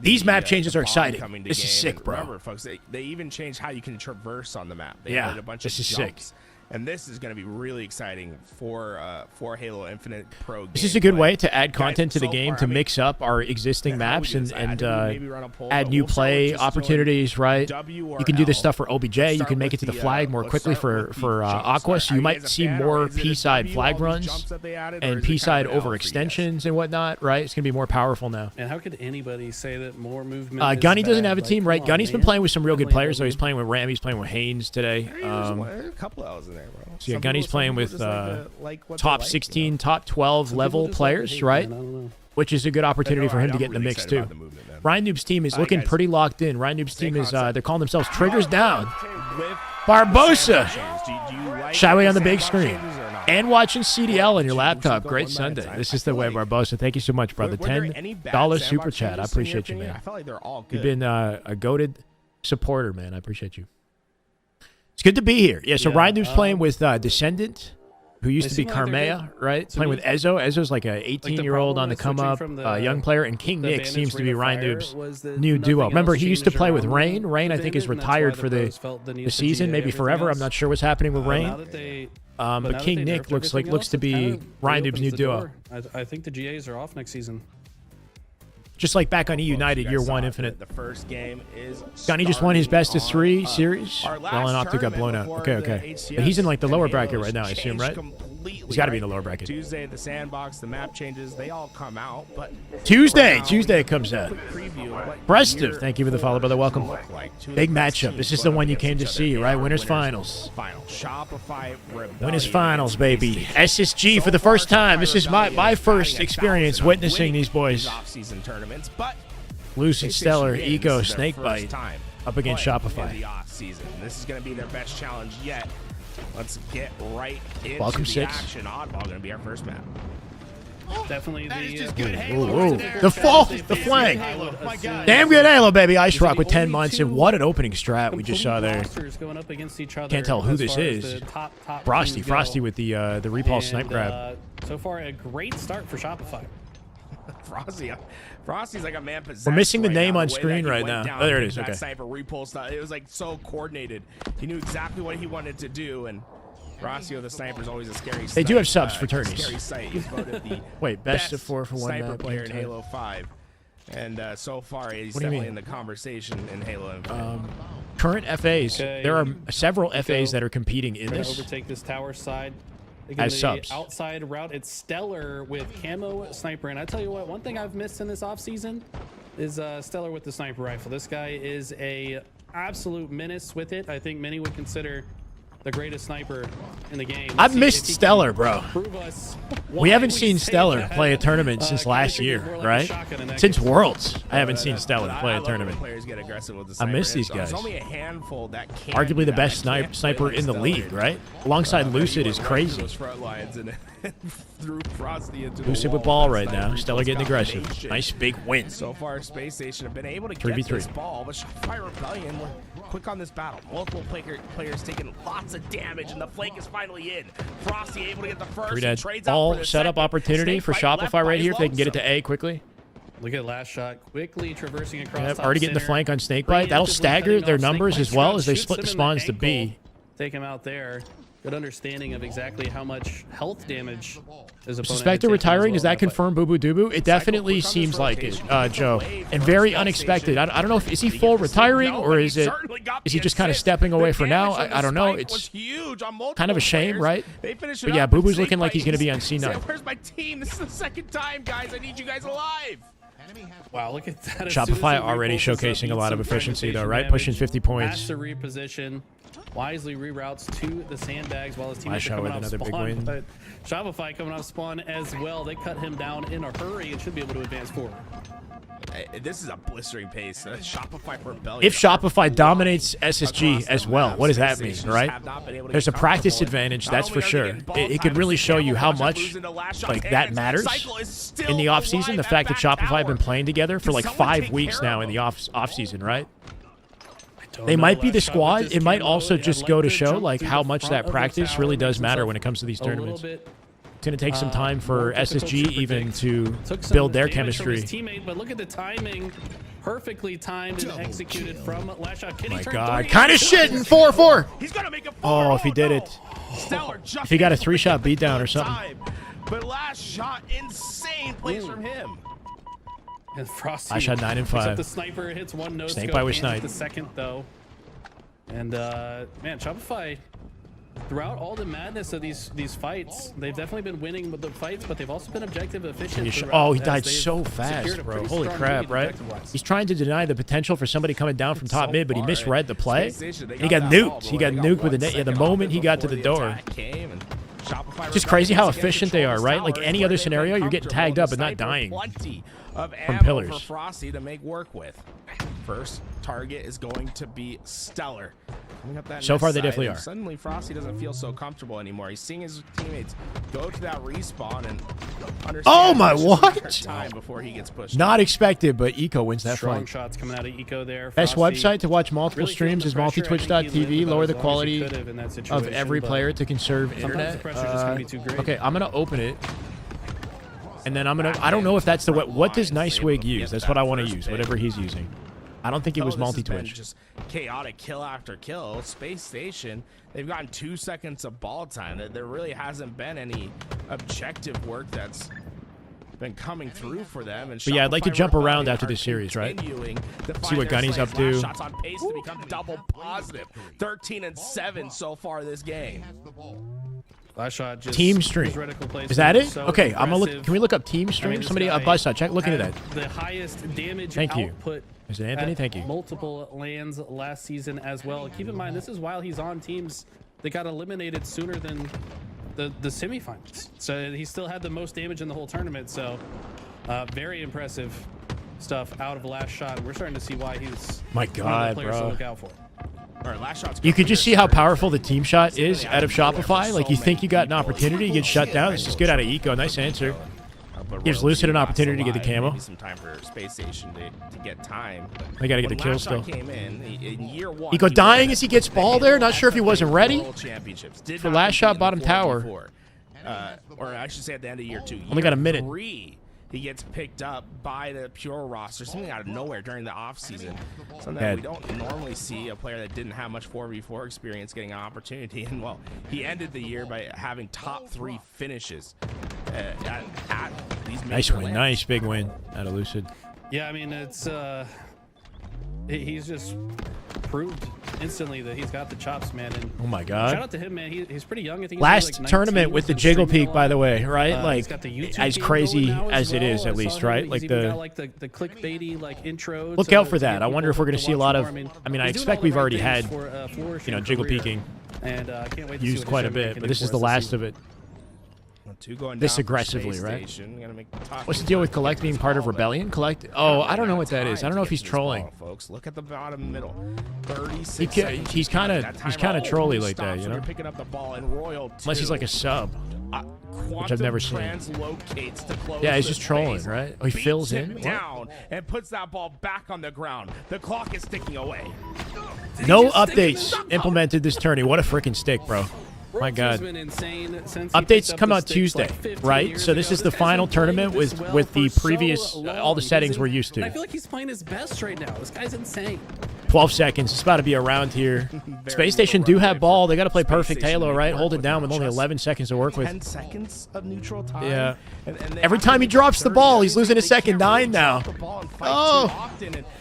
These map changes are exciting. This is sick, bro. Remember, folks, they even changed how you can traverse on the map. They Yeah, added a bunch this of is jumps. sick. And this is going to be really exciting for Halo Infinite Pro. This is a good way to add content to the game to mix up our existing maps and add new play opportunities, right? You can do this stuff for OBJ. You can make it to the flag more quickly for Aqua, so you might see more P-side flag runs and P-side overextensions and whatnot, right? It's going to be more powerful now. And how could anybody say that more movement is Gunny doesn't bad? have a team, right? Gunny's been playing with some real good players, so he's playing with Ram, he's playing with Haynes today. A couple hours in there, bro. So yeah, Gunny's playing with top 16, top 12 level players, right? Which is a good opportunity for him to get in the mix, too. Ryan Noob's team is looking pretty locked in. Ryan Noob's team is, they're calling themselves Triggers Down. Barbosa! Shyway on the big screen. And watching CDL on your laptop. Great Sunday. This is the way, Barbosa. Thank you so much, brother. $10 super chat. I appreciate you, man. You've been a goated supporter, man. I appreciate you. It's good to be here. Yeah, so Ryan Noob's playing with Descendant, who used to be Carmea, right? Playing with Ezo. Ezo's like an 18-year-old on the come-up, young player. And King Nick seems to be Ryan Noob's new duo. Remember, he used to play with Rain. Rain, I think, is retired for the season, maybe forever. I'm not sure what's happening with Rain. But King Nick looks to be Ryan Noob's new duo. I think the GAs are off next season. Just like back on E United Year 1 Infinite. The first game is Gunny just won his best of 3 series. Well, and Optic got blown out. Okay. But he's in like the lower bracket right now, I assume, right? He's got to be in the lower bracket. Tuesday, the sandbox, the map changes, they all come out. But Tuesday it comes out. Brestive, thank you for the follow, brother. Welcome. Big matchup. This is the one you came to see, right? Winners Finals. Winners Finals, baby. SSG for the first time. This is my first experience witnessing these boys. Lucid, Stellar, Eco, Snakebite up against Shopify. This is going to be their best challenge yet. Let's get right into Welcome, the 6. action. Oddball going to be our first map. Definitely the The fall, the flank. Damn good Halo, baby. Ice Rock with 10 months, and what an opening strat we just saw there. Can't tell who this is. Frosty with the repulse snipe grab. So far, a great start for Shopify. Frosty's like a man possessed. We're missing the right name now, on the way screen that he right went now. down Oh, there it and is. that Okay. Sniper repulse style. It was like so coordinated. He knew exactly what he wanted to do, and Frosty the sniper is always a scary. They do have subs for tourneys. Scary sight. He's voted the Wait, best of 4 for one sniper map. player in Halo 5, and so far he's What do you definitely mean? in the conversation in Halo Infinite. Current FAs. Okay. There are several FAs that are competing in Trying to this. overtake this tower side. Again, As the subs. outside route, it's Stellar with camo sniper. And I tell you what, one thing I've missed in this offseason is Stellar with the sniper rifle. This guy is a absolute menace with it. I think many would consider the greatest sniper in the game. I've missed Stellar, bro. We haven't seen say Stellar that. play a tournament since last Kinda year, more like a right? shotgun in that Since case. Worlds, I haven't seen Stellar play I a love tournament. when players get aggressive with the I sniper. miss these There's guys. only a handful that can Arguably do the that. best I can't play sniper like in the Stellar. league, right? Alongside Lucid is crazy. Those front lines and threw Frosty into the Lucid with wall. ball That right now. sniper Stellar getting repulse aggressive. combination. Nice big win. So far, Space Station have been able to 3v3. get this ball, but Shopify Rebellion were quick on this battle. Multiple players taking lots of damage, and the flank is finally in. Frosty able to get the first. 3 dead. Trades out All for the setup second. opportunity for Snakebite left Shopify by right here if they can get it to Lonesome. A quickly. Look at last shot, quickly traversing across. Yep, top already getting the center. flank on Snakebite. That'll Preemptively stagger cutting their off numbers Snakebite's as well route, as they shoots split him the in spawns to ankle. B. Take him out there. good understanding of exactly how much health damage his opponent Suspected retiring, does that confirm Boo Boo Doo? It definitely seems like it, Joe. And very unexpected. I don't know if is he full retiring or is he just kind of stepping away for now? I don't know. It's kind of a shame, right? But yeah, Boo Boo's looking like he's going to be on C9. Where's my team? This is the second time, guys. I need you guys alive. Wow, look at that. Shopify already showcasing a lot of efficiency, though, right? Pushing 50 points. Has to reposition. Wisely reroutes to the sandbags while his teammates are with coming off another spawn. big win. But Shopify coming off spawn as well. They cut him down in a hurry and should be able to advance forward. This is a blistering pace. Shopify for Rebellion. If Shopify dominates SSG as well, what does that mean, right? There's a practice advantage, that's for sure. It could really show you how much like that matters in the offseason. The fact that Shopify have been playing together for like 5 weeks now in the offseason, right? They might be the squad. It might also just go to show like how much that practice really does matter when it comes to these tournaments. It's going to take some time for SSG even to build their chemistry. Teammate, but look at the timing. Perfectly timed and executed from Lashot. My God. Kind of shitting. 4-4. He's gonna make a 4. Oh, if he did it. If he got a 3-shot beatdown or something. But last shot, insane plays from him. And Frosty. I shot 9 and 5. The sniper hits one no Snake by with snipe. The second though. And man, Shopify, throughout all the madness of these fights, they've definitely been winning with the fights, but they've also been objective efficient. Oh, he died so fast, bro. Holy crap, right? He's trying to deny the potential for somebody coming down from top mid, but he misread the play. And he got nuked. He got nuked with the net. Yeah, the moment he got to the door. Just crazy how efficient they are, right? Like any other scenario, you're getting tagged up and not dying from pillars. For Frosty to make work with. First target is going to be Stellar. So far, they definitely are. Suddenly, Frosty doesn't feel so comfortable anymore. He's seeing his teammates go to that respawn and understand. Oh my, what? Time before he gets pushed. Not expected, but Eco wins that Strong fight. shots coming out of Eco there. Best Frosty website to watch multiple streams is multitwitch.tv. Lower the quality of every player to conserve internet. Okay, I'm gonna open it. And then I don't know if that's the what does Nicewig use? That's what I want to use, whatever he's using. I don't think it was multi-twitch. Just chaotic kill after kill. Space Station, they've gotten 2 seconds of ball time. There really hasn't been any objective work that's been coming through for them. And but yeah, I'd like to jump around after this series, right? See what Gunny's up to. Shots on pace to become double positive. 13 and 7 so far this game. Last shot just team stream. Is that it? So okay, I'm gonna look. Can we look up team stream? I mean, somebody up Buzzshot. Check. Look into that. The highest damage Thank you. output. Is it Anthony? Thank you. Multiple lands last season as well. Keep in mind, this is while he's on teams that got eliminated sooner than the semifinals. So he still had the most damage in the whole tournament. So very impressive stuff out of Last Shot. We're starting to see why he's my God, one of the players to look out for. All right, last shot's you could just see how powerful the team shot is out of Shopify. Like you think you got an opportunity, you get shut down. This is good out of Eco. Nice answer. Gives Lucid an opportunity to get the camo. Maybe some time for Space Station to get time. They got to get the kill still. In year one, Eco dying as he gets ball there. Not sure if he wasn't ready. For Last Shot, bottom tower. Or I should say at the end of year 2. Only got a minute. 3, he gets picked up by the Pure roster, something out of nowhere during the offseason. Something that we don't normally see, a player that didn't have much 4v4 experience getting an opportunity. And, well, he ended the year by having top 3 finishes at these nice win. lands. Nice big win out of Lucid. Yeah, I mean, it's he's just proved instantly that he's got the chops, man. And oh my God, shout out to him, man. He's pretty young. I think last like tournament with the Jiggle Peak, by the way, right? Like as crazy as it is, at least, right? Like the clickbaity like intro. Look out for that. I wonder if we're going to see a lot of. I mean, I expect we've already had, Jiggle Peaking used quite a bit, but this is the last of it. This aggressively, right? What's the deal with Collect being part of Rebellion? Collect? Oh, I don't know what that is. I don't know if he's trolling. Folks, look at the bottom middle. He's kind of trolly like that, you know. Picking up the ball in Royal Unless he's like a sub, which I've never seen. Yeah, he's just trolling, right? Oh, he fills in down and puts that ball back on the ground. The clock is ticking away. No updates implemented this tourney. What a freaking stick, bro. My God. Updates come out Tuesday, right? So this is the final tournament with the previous, all the settings we're used to. I feel like he's playing his best right now. This guy's insane. 12 seconds. It's about to be around here. Space Station do have ball. They got to play perfect Halo, right? Hold it down with only 11 seconds to work with. 10 seconds of neutral time. Yeah. Every time he drops the ball, he's losing a second 9 now. Oh.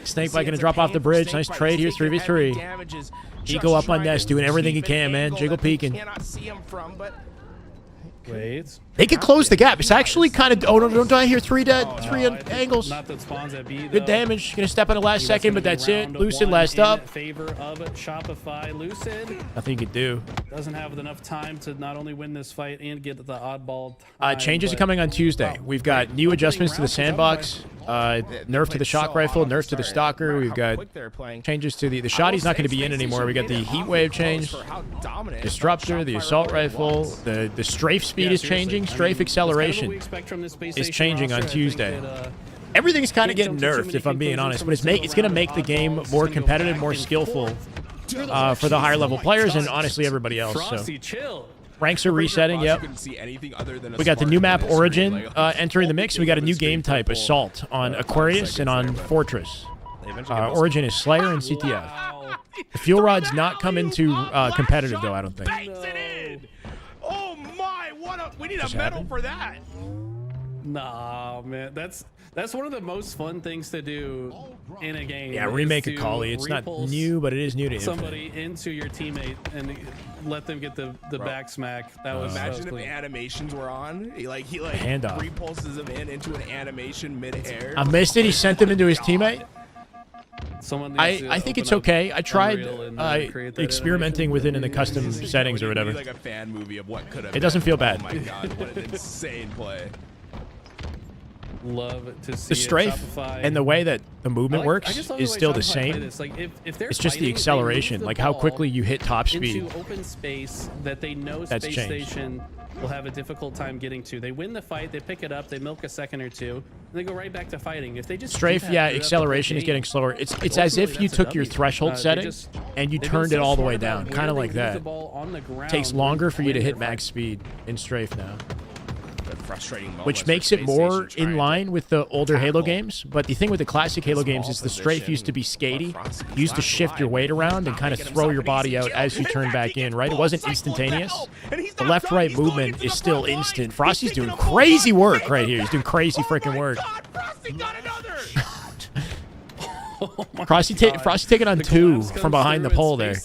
Snakebite going to drop off the bridge. Nice trade here, 3v3. Eagle up on Nest, doing everything he can, man. Jiggle peeking. Wait. They could close the gap. It's actually kind of... Oh, don't die here. Three angles. Not that spawns at B, Good damage. Going to step in the last second, but that's it. Lucid last up. Favor of Shopify. Lucid. Nothing you could do. Doesn't have enough time to not only win this fight and get the oddball time, changes are coming on Tuesday. We've got new adjustments to the sandbox. Nerf to the shock rifle, nerf to the stalker. We've got changes to the shotty's not going to be in anymore. We got the heat wave change, disruptor, the assault rifle, the strafe speed is changing, strafe acceleration is changing on Tuesday. Everything's kind of getting nerfed, if I'm being honest, but it's going to make the game more competitive, more skillful for the higher level players and honestly everybody else. So. Ranks are resetting, yep. We got the new map Origin entering the mix. We got a new game type, Assault, on Aquarius and on Fortress. Origin is Slayer and CTF. The fuel rod's not come into competitive, though, I don't think. Oh my, we need a medal for that. Nah, man, that's one of the most fun things to do in a game. Yeah, remake a Kali. It's not new, but it is new to somebody into your teammate and let them get the back smack. That was imagine if the animations were on. He handoff repulses him into an animation mid-air. I missed it. He sent him into his teammate. I think it's okay. I tried experimenting with it in the custom settings or whatever. Like a fan movie of what could have it doesn't feel bad. Oh my god, what an insane play. Love to see the strafe and the way that the movement works is still the same. It's just the acceleration, like how quickly you hit top speed. Into open space that they know Space Station will have a difficult time getting to. They win the fight, they pick it up, they milk a second or two, and they go right back to fighting. If they just strafe, yeah, acceleration is getting slower. It's as if you took your threshold setting and you turned it all the way down, kind of like that. Takes longer for you to hit max speed in strafe now. Which makes it more in line with the older Halo games. But the thing with the classic Halo games is the strafe used to be skatey. You used to shift your weight around and kind of throw your body out as you turn back in, right? It wasn't instantaneous. The left-right movement is still instant. Frosty's doing crazy work right here. He's doing crazy freaking work. Frosty taking on 2 from behind the pole there.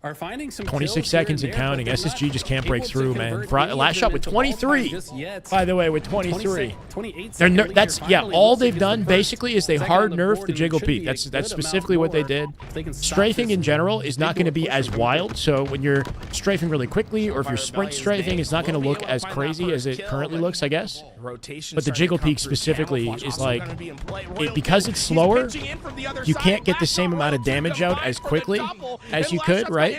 Are finding some 26 seconds and counting. SSG just can't break through, man. Last shot with 23. By the way, with 23. That's all they've done basically is they hard nerfed the jiggle peek. That's specifically what they did. Strafing in general is not going to be as wild. So when you're strafing really quickly, or if you're sprint strafing, it's not going to look as crazy as it currently looks, I guess. But the jiggle peek specifically is like, because it's slower, you can't get the same amount of damage out as quickly as you could, right?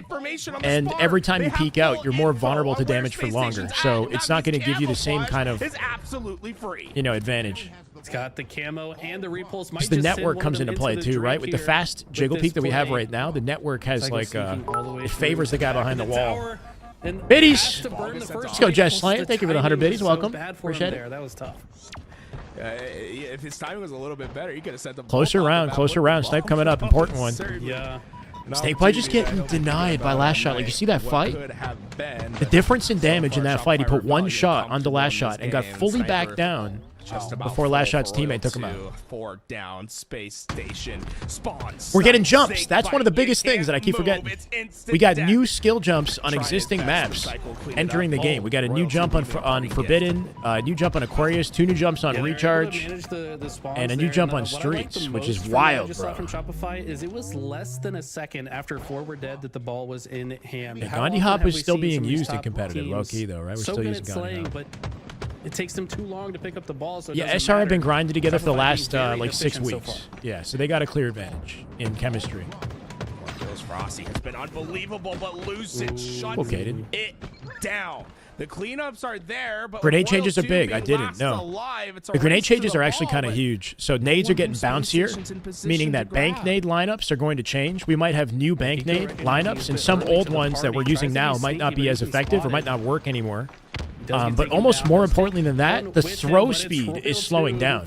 And every time you peek out, you're more vulnerable to damage for longer. So it's not going to give you the same kind of, advantage. It's got the camo and the repulse. Because the network comes into play too, right? With the fast jiggle peek that we have right now, the network has it favors the guy behind the wall. Biddies! Let's go, Jess Slant. Thank you for the 100 biddies. Welcome. Appreciate it. That was tough. If his timing was a little bit better, he could have sent the closer round. Snipe coming up. Important one. Yeah. Snakebite just getting denied by last shot. Like, you see that fight? The difference in damage in that fight, he put one shot on the last shot and got fully back down before last shot's teammate took him out. 4 down, Space Station spawns. We're getting jumps. That's one of the biggest things that I keep forgetting. We got new skill jumps on existing maps entering the game. We got a new jump on Forbidden, a new jump on Aquarius, 2 new jumps on Recharge, and a new jump on Streets, which is wild, bro. From Shopify is it was less than a second after 4 were dead that the ball was in hand. Yeah, Gandhi Hop is still being used in competitive, low-key, though, right? We're still using Gandhi Hop. But it takes them too long to pick up the ball. So yeah, SR have been grinding together for the last like 6 weeks. Yeah, so they got a clear advantage in chemistry. Frosty has been unbelievable, but Lucid shut it down. The cleanups are there, but grenade changes are big. I didn't know. The grenade changes are actually kind of huge. So nades are getting bouncier, meaning that bank nade lineups are going to change. We might have new bank nade lineups, and some old ones that we're using now might not be as effective or might not work anymore. But almost more importantly than that, the throw speed is slowing down.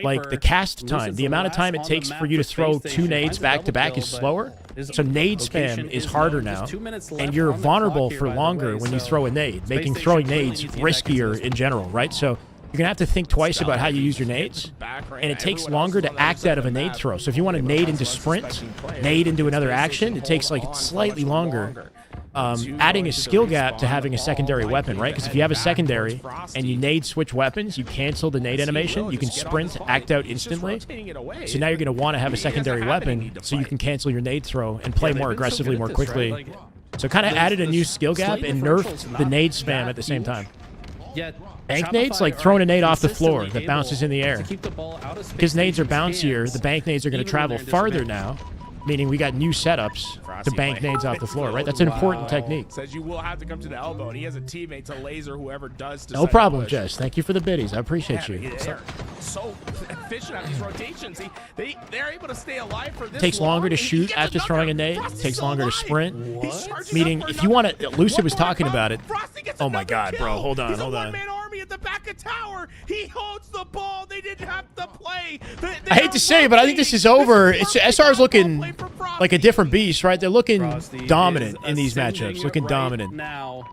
Like the cast time, the amount of time it takes for you to throw 2 nades back to back is slower. So nade spam is harder now, and you're vulnerable for longer when you throw a nade, making throwing nades riskier in general, right? So you're gonna have to think twice about how you use your nades, and it takes longer to act out of a nade throw. So if you want to nade into sprint, nade into another action, it takes like slightly longer. Adding a skill gap to having a secondary weapon, right? Because if you have a secondary and you nade switch weapons, you cancel the nade animation, you can sprint, act out instantly. So now you're going to want to have a secondary weapon so you can cancel your nade throw and play more aggressively, more quickly. So kind of added a new skill gap and nerfed the nade spam at the same time. Bank nades, like throwing a nade off the floor that bounces in the air. Because nades are bouncier, the bank nades are going to travel farther now. Meaning we got new setups to bank nades off the floor, right? That's an important technique. Says you will have to come to the elbow, and he has a teammate to laser whoever does. No problem, Jess. Thank you for the biddies. I appreciate you. They're so efficient at these rotations. They're able to stay alive for this. Takes longer to shoot after throwing a nade. Takes longer to sprint. Meaning, if you want to, Lucid was talking about it. Oh my God, bro! Hold on, hold on. At the back of tower, he holds the ball. They didn't have to play. I hate to say it, but I think this is over. SR's looking like a different beast, right? They're looking dominant in these matchups. Looking dominant. Now,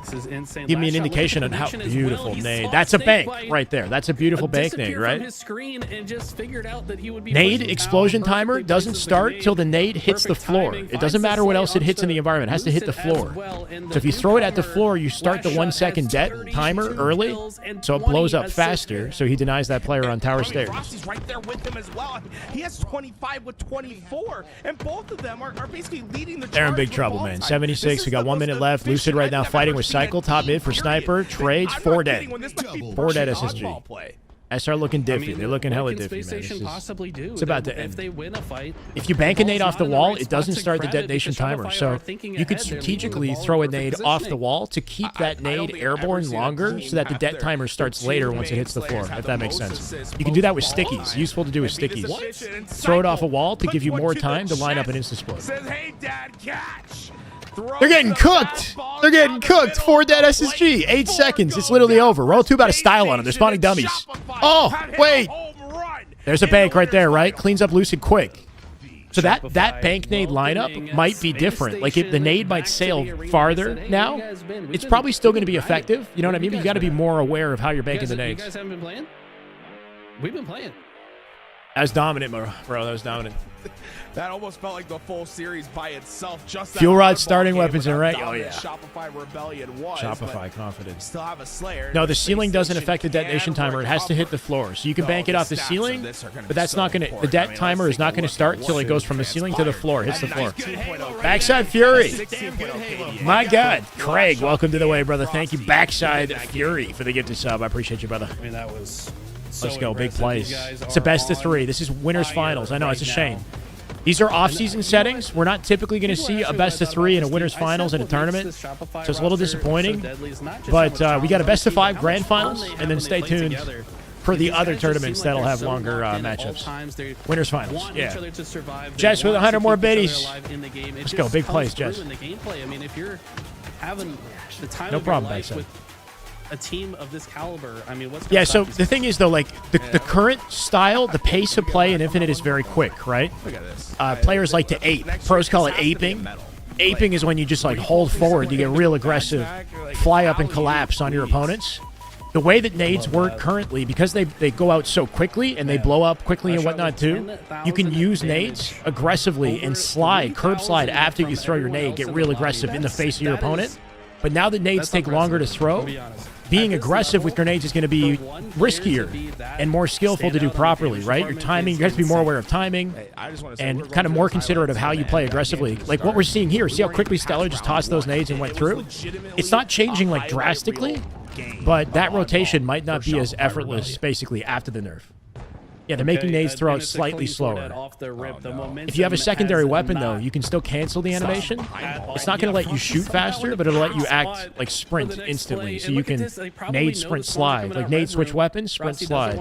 this is insane. Give me an indication on how beautiful nade. That's a bank right there. That's a beautiful bank nade, right? Nade explosion timer doesn't start till the nade hits the floor. It doesn't matter what else it hits in the environment. It has to hit the floor. So if you throw it at the floor, you start the 1 second det timer early, so it blows up faster. So he denies that player on tower stairs. Rossi's right there with him as well. He has 25 with 24, and both of them are basically leading the. They're in big trouble, man. 76. We got 1 minute left. Lucid right now fighting with Cycle, top mid for sniper, trades, 4 dead. 4 dead SSG. SR looking diffy. They're looking hella diffy, man. It's about to end. If you bank a nade off the wall, it doesn't start the detonation timer. So you could strategically throw a nade off the wall to keep that nade airborne longer so that the det timer starts later once it hits the floor, if that makes sense. You can do that with stickies. Useful to do with stickies. Throw it off a wall to give you more time to line up an insta-split. They're getting cooked. They're getting cooked. 4 dead SSG. 8 seconds. It's literally over. Roll 2 about a style on them. They're spawning dummies. Oh, wait. There's a bank right there, right? Cleans up Lucid quick. So that bank nade lineup might be different. Like, if the nade might sail farther now, it's probably still going to be effective. You know what I mean? But you got to be more aware of how you're banking the nades. You guys haven't been playing? We've been playing. That was dominant, bro. That was dominant. That almost felt like the full series by itself. Just Fuel rod starting weapons in rank. Oh yeah. Shopify Rebellion was. Shopify confidence. Still have a Slayer. No, the ceiling doesn't affect the detonation timer. It has to hit the floor. So you can bank it off the ceiling, but that's not going to. The det timer is not going to start until it goes from the ceiling to the floor. Hits the floor. Backside Fury. My God, Craig, welcome to the way, brother. Thank you, Backside Fury, for the gifted sub. I appreciate you, brother. I mean, that was. Let's go, big plays. It's a best of 3. This is winners finals. I know, it's a shame. These are off-season settings. We're not typically going to see a best of 3 and a winners finals in a tournament, so it's a little disappointing. But we got a best of 5 grand finals, and then stay tuned for the other tournaments that'll have longer matchups. Winners finals, yeah. Jess with 100 more biddies. Let's go, big plays, Jess. No problem, Backside. A team of this caliber, I mean, what's so the thing is, though, like, the current style, the pace of play in Infinite is very quick, right? Look at this. Players like to ape. Pros call it aping. Aping is when you just, like, hold forward, you get real aggressive, fly up and collapse on your opponents. The way that nades work currently, because they go out so quickly and they blow up quickly and whatnot too, you can use nades aggressively and slide, curb slide after you throw your nade, get real aggressive in the face of your opponent. But now that nades take longer to throw, being aggressive with grenades is going to be riskier and more skillful to do properly, right? Your timing, you have to be more aware of timing and kind of more considerate of how you play aggressively. Like what we're seeing here, see how quickly Stellar just tossed those nades and went through? It's not changing like drastically, but that rotation might not be as effortless basically after the nerf. Yeah, they're making nades throw out It's a slightly clean slower. off the rip. The If you have a momentum secondary has weapon, though, not you can still cancel the animation. all. It's not going to let you shoot faster, but it'll let you act like sprint instantly. So you can nade, sprint, slide. Like nade, switch weapons, sprint, slide.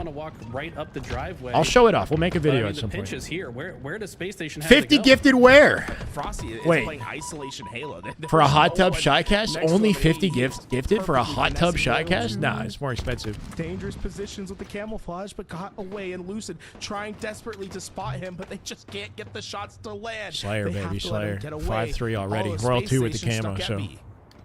Right up the driveway. I'll show it off. We'll make a video at some The point. pinch is here. Where does Space Station have 50 to go? gifted where? Frosty is Wait. playing Isolation Halo. For a hot tub SHYCAST? Next Only to 50 me, gifted for a hot tub finessing SHYCAST? Nah, it's more expensive. dangerous positions with the camouflage, but got away, and Lucid trying desperately to spot him, but they just can't get the shots to land. Slayer, They have baby, to let him Slayer. get away. 5-3 already. All of Royal Space 2 with the Station camo, stuck so at me.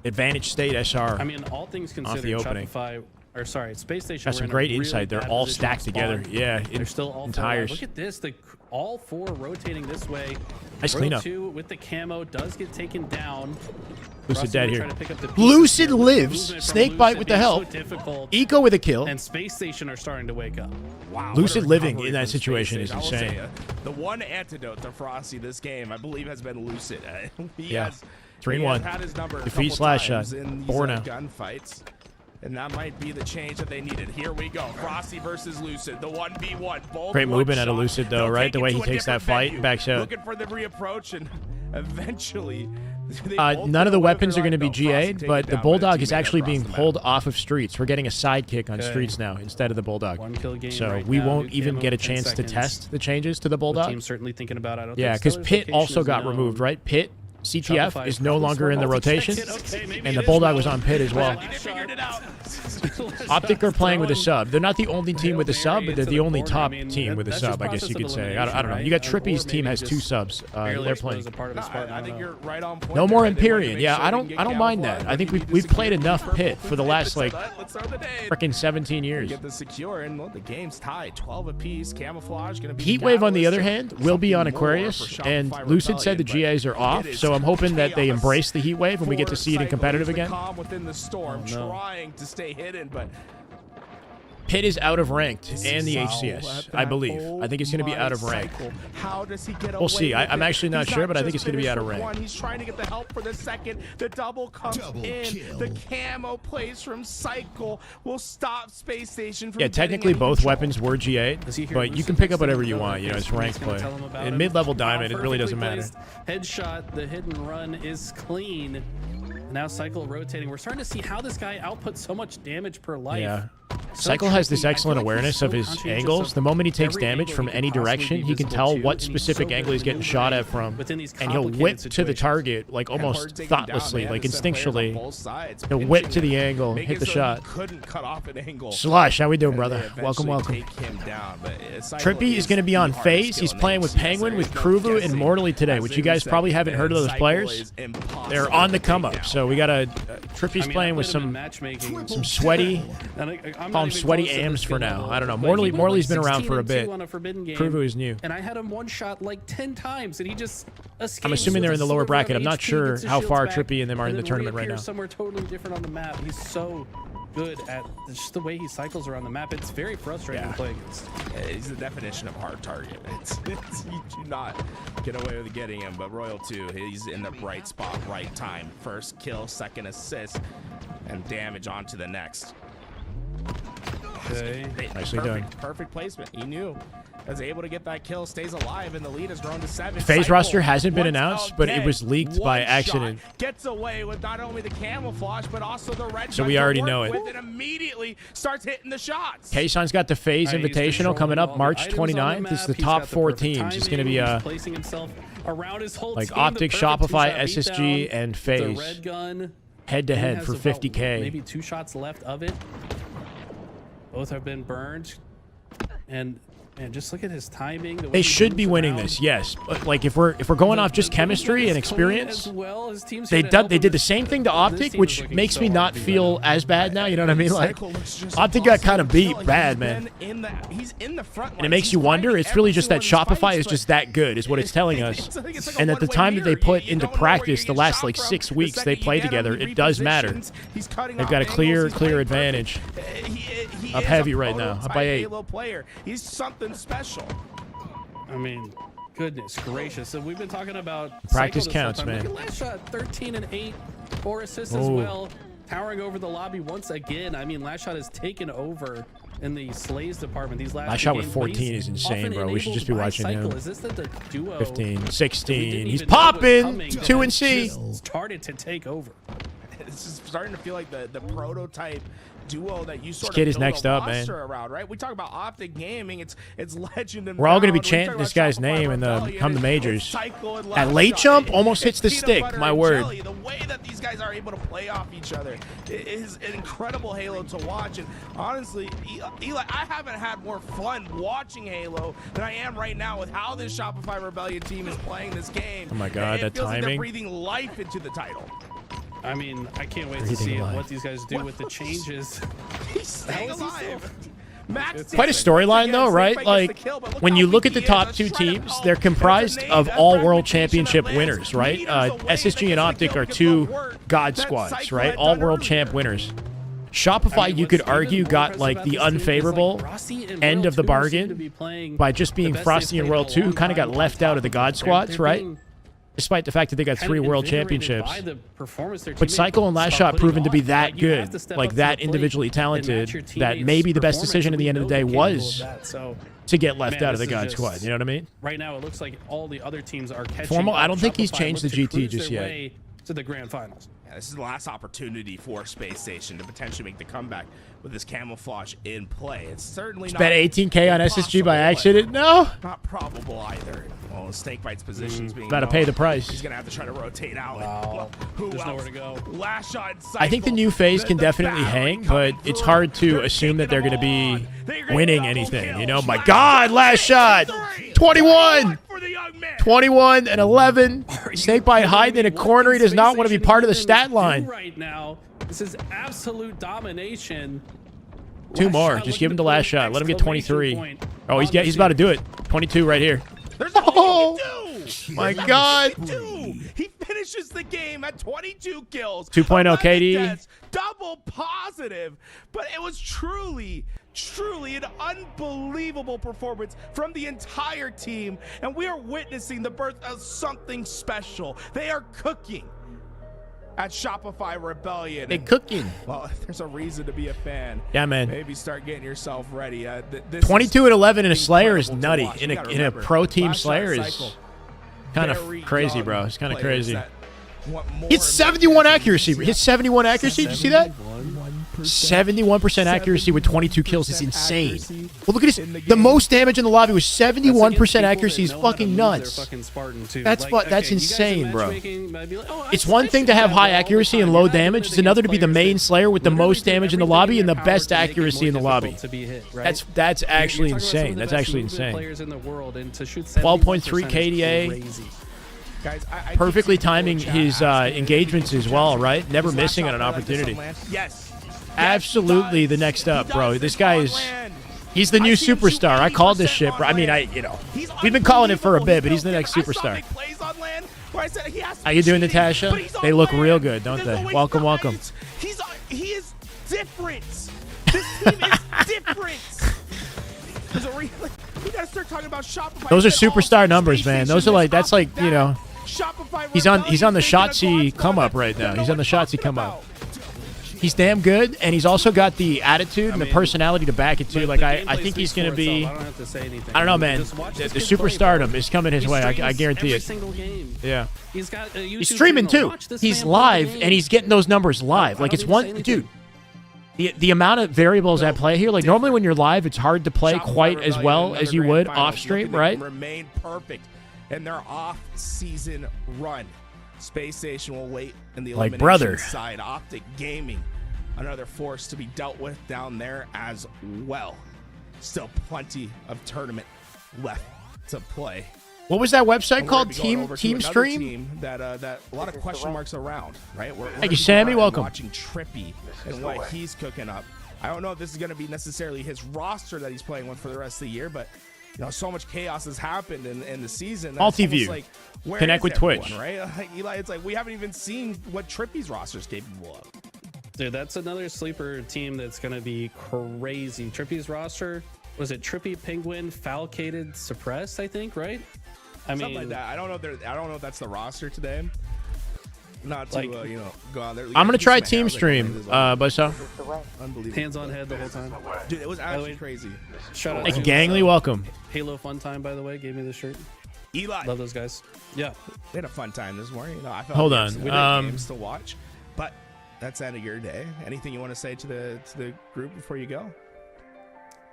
advantage state SR. I mean, all things considered, the opening. Shopify, or sorry, Space Station. Got were some in a great really insight. They're bad all position stacked to together. spawn. Yeah, They're still all in four alive. tires. Look at this. All four rotating this way. Nice Royal cleanup. 2 with the camo does get taken down. Lucid Frosty dead will here. try to pick up the pieces Lucid here. lives. Movement from Snakebite Lucid with the being so help. difficult. Eco with a kill. And Space Station are starting to wake up. Wow, Lucid what a living recovery in that from Space situation is Station. I will insane. say, the one antidote to Frosty this game, I believe, has been Lucid. He Yeah. has, 3-1. he has had his number a Defeat couple slash times shot. in these Borna. gunfights. And that might be the change that they needed. Here we go. Frosty versus Lucid. The 1v1. Both Great one movement out of shot. Lucid, though, They'll right? take The it way to he a takes that different fight venue. and backs out. Looking for the reapproach, and eventually... None of the weapons are going to be Frosty GA'd, taken but the down by Bulldog is teammate actually across being the map. pulled off of streets. We're getting a sidekick on Okay. streets now instead of the Bulldog. One kill game So right we now. won't New even camo, get a 10 chance to seconds. test the changes to the The Bulldog. team's certainly thinking about it. I don't Yeah, think because Stellar's Pitt location also is got known. removed, right? Pitt, CTF, Shopify is no probably longer in the smart rotation, multi-checked it. Okay, maybe and it the is Bulldog was known. on Pitt as well. They figured it out. Optic are playing with a sub. They're not the only team with a Hail sub, Mary but they're into the the only corner. top I mean, team with a that's sub, just I guess you could process say. of I don't know. You got elimination, Trippy's right? team Or has maybe 2 just subs. barely They're exposed playing. as a part of No, the Spartan. I think you're right on point. No more there. They wanted to Empyrean. make Yeah, sure I they don't can I get don't mind camouflage, that. but I think he needed we've to played secure enough purple Pitt for the last like Let's throw the nade. freaking 17 years. Get the secure, and well, the game's tied. 12 apiece. Camouflage going to be Heatwave, on the other catalyst hand, will be on something more Aquarius, for and Shopify Lucid said the Rebellion, GAs are but off, it is so I'm hoping that they chaos embrace the Heatwave and we get to for see it in Cycle. competitive He's the again. calm within the storm, Oh, no. trying to stay hidden, but Pitt is out of ranked and the Wow, HCS, at I that. believe. I think it's going to be Oh out of my rank. Cycle. How does he get We'll away see. with I'm it? actually not He's sure, but I think just it's gonna be out of finished with rank. one. He's trying to get the help for the second. The double comes in. The camo plays from Cycle will stop Space Station from Yeah, getting technically any both control. weapons were GA'd, Does he hear but you Lucid can pick next up to whatever him? you No, want. You know, okay, it's so ranked he's gonna play. tell him about In him. mid-level Wow, diamond, it really doesn't perfectly matter. placed. Headshot, the hit and run is clean. Now Cycle rotating. We're starting to see how this guy outputs so much damage per life. Yeah. So Cycle has this tricky. I feel excellent like he's awareness so of his conscientious angles. of The moment he takes every damage angle from he could any possibly direction, be he can visible tell to, what and he's specific so angle he's good getting shot at from, within these and he'll complicated whip to the situations. target like And almost hard taking down. thoughtlessly, They like had the set players on instinctually. both sides, He'll whip pinching to the him, angle, making hit the so shot. He couldn't cut off an angle. Slush, how we doing, And brother? they Welcome, eventually welcome. take him down, but Cycle Trippy is going to be on the hardest FaZe. kill He's in the playing with HCS. Penguin, with There's no Kruvu, and guessing. Mortally today, As which in you guys said, probably haven't heard of those Cycle players. is impossible They're on the to come take up, down. so we got a Trippy's I mean, playing I with played him in some matchmaking. sweaty. And I'm Call not him even sweaty close to AMs this for skill now. level, I don't know. but Morley- he went Morley's been like around for a 16-2 bit. on a Forbidden game, Kruvu is new. and I had him one shot like 10 times, and he just escaped. I'm assuming they're in the lower bracket. I'm not sure gets his how shields far back, Trippy and them are in and the then tournament right reappears now. somewhere totally different on the map. He's so good at just the way he cycles around the map. It's very frustrating to play against. He's the definition of hard target. You do not get away with getting him, but Royal 2, he's in the right spot, right time. First kill, second assist, and damage on to the next. Okay. Nicely done. Perfect placement. He knew. Was able to get that kill, stays alive, and the lead has grown to 7. FaZe Cycle, roster hasn't been once announced, but it again, was leaked by one accident. shot, gets away with not only the camouflage, but also the red. So gun we to already work know it. with, and immediately starts hitting the shots. Kayson's got the FaZe He's Invitational controlling coming all up the March items on the 29th. It's the map. He's top got the 4 perfect teams. It's going to be timing. He's placing himself around his whole like team, the Optic, perfect Shopify, two-shot SSG, beatdown, and the FaZe red gun head to head has for about 50K. Maybe 2 shots left of it. Both have been burned, and just look at his timing. The way They he should be moves winning around. this, yes. But like if we're going off just chemistry and experience, they did the same thing to Optic, which makes me not feel as bad now. You know what I mean? Like Optic got kind of beat bad, man. He's in the front. And it makes you wonder. It's really just that Shopify is just that good, is what it's telling us. And at the time that they put into practice, the last like 6 weeks they play together, it does matter. They've got a clear advantage. Up heavy right now, up by 8. He's something special. I mean, goodness gracious. So we've been talking about Practice Cycle this whole counts, time. man. Look at last shot, 13 and 8, 4 assists as Ooh. well. Towering over the lobby once again. I mean, last shot has taken over in the slays department these last My two shot with games, but 14 he's is insane, often bro. We should just be enabled by watching Cycle. him. Is this the duo 15, that 16. we didn't He's even know was popping. coming 2 and that C. just started to take over? It's just starting to feel like the prototype duo that you sort This kid of is build next a up, man. roster around, right? We talk about Optic Gaming. It's legend. And We're all going to be Bound. We chanting talk this about guy's Shopify name in the Rebellion. come the It's majors. Cycle and At Last late Shot. jump, almost hits the Peanut stick. butter My and word. jelly. The way that these guys are able to play off each other is an incredible Halo to watch. And honestly, Eli, I haven't had more fun watching Halo than I am right now with how this Shopify Rebellion team is playing this game. Oh my God, It that feels like they're timing. breathing life into the title. I mean, I can't wait to Breathing see alive. what these guys do with the changes. He's staying How is he alive. Max Quite a storyline, though, right? Like, when you look at the top two teams, they're comprised of all World Championship winners, right? SSG and Optic are two God squads, right? All World Champ winners. Shopify, you could argue, got like the unfavorable end of the bargain by just being Frosty and World 2, who kind of got left out of the God squads, right? Despite the fact that they got 3 World Championships. But Cycle and Last Shot proven to be that good, like that individually talented, that maybe the best decision at the end of the day was to get left out of the God squad. You know what I mean? Right now, it looks like all the other teams are catching FormaL, I up. don't think he's Shopify changed the look to GT cruise just their yet. way to the grand finals. Yeah, this is the last opportunity for Space Station to potentially make the comeback with this camouflage in play. It's certainly not Bet 18K on SSG by impossible, accident? No. but not probable either. Well, Snakebite's position's being Gotta pay the known. price. He's gonna have to try to rotate out. Wow. Who There's else? nowhere to go. Last shot. I think the new phase can definitely hang, but it's hard to assume that they're going to be winning anything. You know, my God, Last Shot, 21, 21 and 11. Snakebite hiding in a corner. He does not want to be part of the stat line. Right now, this is absolute domination. 2 more. Just give him the Last Shot. Let him get 23. Oh, he's about to do it. 22 right here. There's nothing Oh, you can do. my There's God. nothing you can do. He finishes the game at 22 kills. 2.0 11 KD. deaths, double positive. But it was truly an unbelievable performance from the entire team. And we are witnessing the birth of something special. They are cooking at Shopify Rebellion. They cooking. Well, if there's a reason to be a fan, Yeah, man. maybe start getting yourself ready. This 22 and 11 in a Slayer is incredible to nutty. watch. In You gotta a remember, pro team Last Shot Slayer is Cycle, kind very of crazy, young bro. It's kind of players crazy. that want more It's 71 accuracy. His 71 accuracy. Did you see that? 71% accuracy with 22 kills is insane. Well, look at this. The most damage in the lobby was 71% accuracy. Is fucking nuts. That's insane, bro. It's one thing to have high accuracy and low damage. It's another to be the main Slayer with the most damage in the lobby and the best accuracy in the lobby. That's actually insane. That's actually insane. 12.3 KDA. Guys, I Perfectly keep seeing timing chat his asking engagements as well, right? Never Last missing shot on an for like this opportunity. land. Yes. Absolutely Yes, the next up, he bro. does This guy is... land. He's the I new see him shoot superstar. I called this 80% shit, bro. I on mean, land. He's we've been calling it for a unbelievable. bit, but he's the next I saw superstar. big plays on land where I said he has to How you doing, cheating, Natasha? but he's They on look land. real good, don't There's they? no way Welcome, he's welcome. not. He is different. This team is different. There's a we gotta start talking about Shopify. Those are All superstar numbers, Space man. Station Those are like is that's up like, you know, Shopify he's on the Rebellion Shotzi taking a come quad up right squad. now. Don't He's know on the what Shotzi talking come up. about. He's damn good, and he's also got the attitude and the mean, personality to back it too. Like I think he's gonna be. I don't have to say anything. I don't know, man. Just watch The this kid play, superstardom bro. is coming his He way. I streams guarantee every it. single game. Yeah. He's got a YouTube He's streaming channel. too. Watch this He's man play the live, game. and he's getting those numbers live. I Like don't it's need to say one, anything. dude. The amount of variables at play here, like normally when you're live, it's hard to play Shopify quite as Rebellion well in as another you grand would finals, off stream, looking to right? Remain perfect in their off-season run. Space Station will wait in the Like elimination brother. side. Optic Gaming, another force to be dealt with down there as well. Still plenty of tournament left to play. What was that website And we're called? gonna be going over to Team another Stream? team that a lot of question marks around, right? We're Thank you, Sammy. Welcome. Watching Trippy and what he's cooking up. I don't know if this is going to be necessarily his roster that he's playing with for the rest of the year, but you know, so much chaos has happened in the season. that it's Multiview. almost like, where Connect is with everyone, Twitch. right? Like, Eli, it's like we haven't even seen what Trippy's roster is capable of. Dude, that's another sleeper team that's going to be crazy. Trippy's roster, was it Trippy, Penguin, Falcated, Suppressed, I think, right? I Something mean, like that. I don't know if that's the roster today. not to go out there. I'm gonna try team stream, Buzzsaw. Unbelievable. Hands on head the whole time. Dude, it was actually crazy. Shout out Hey, to Gangly, welcome. Halo Fun Time, by the way, gave me this shirt. Eli, Love those guys. Yeah. we had a fun time this morning. I felt Hold we on, had games to watch, but that's the end of your day. Anything you want to say to the group before you go?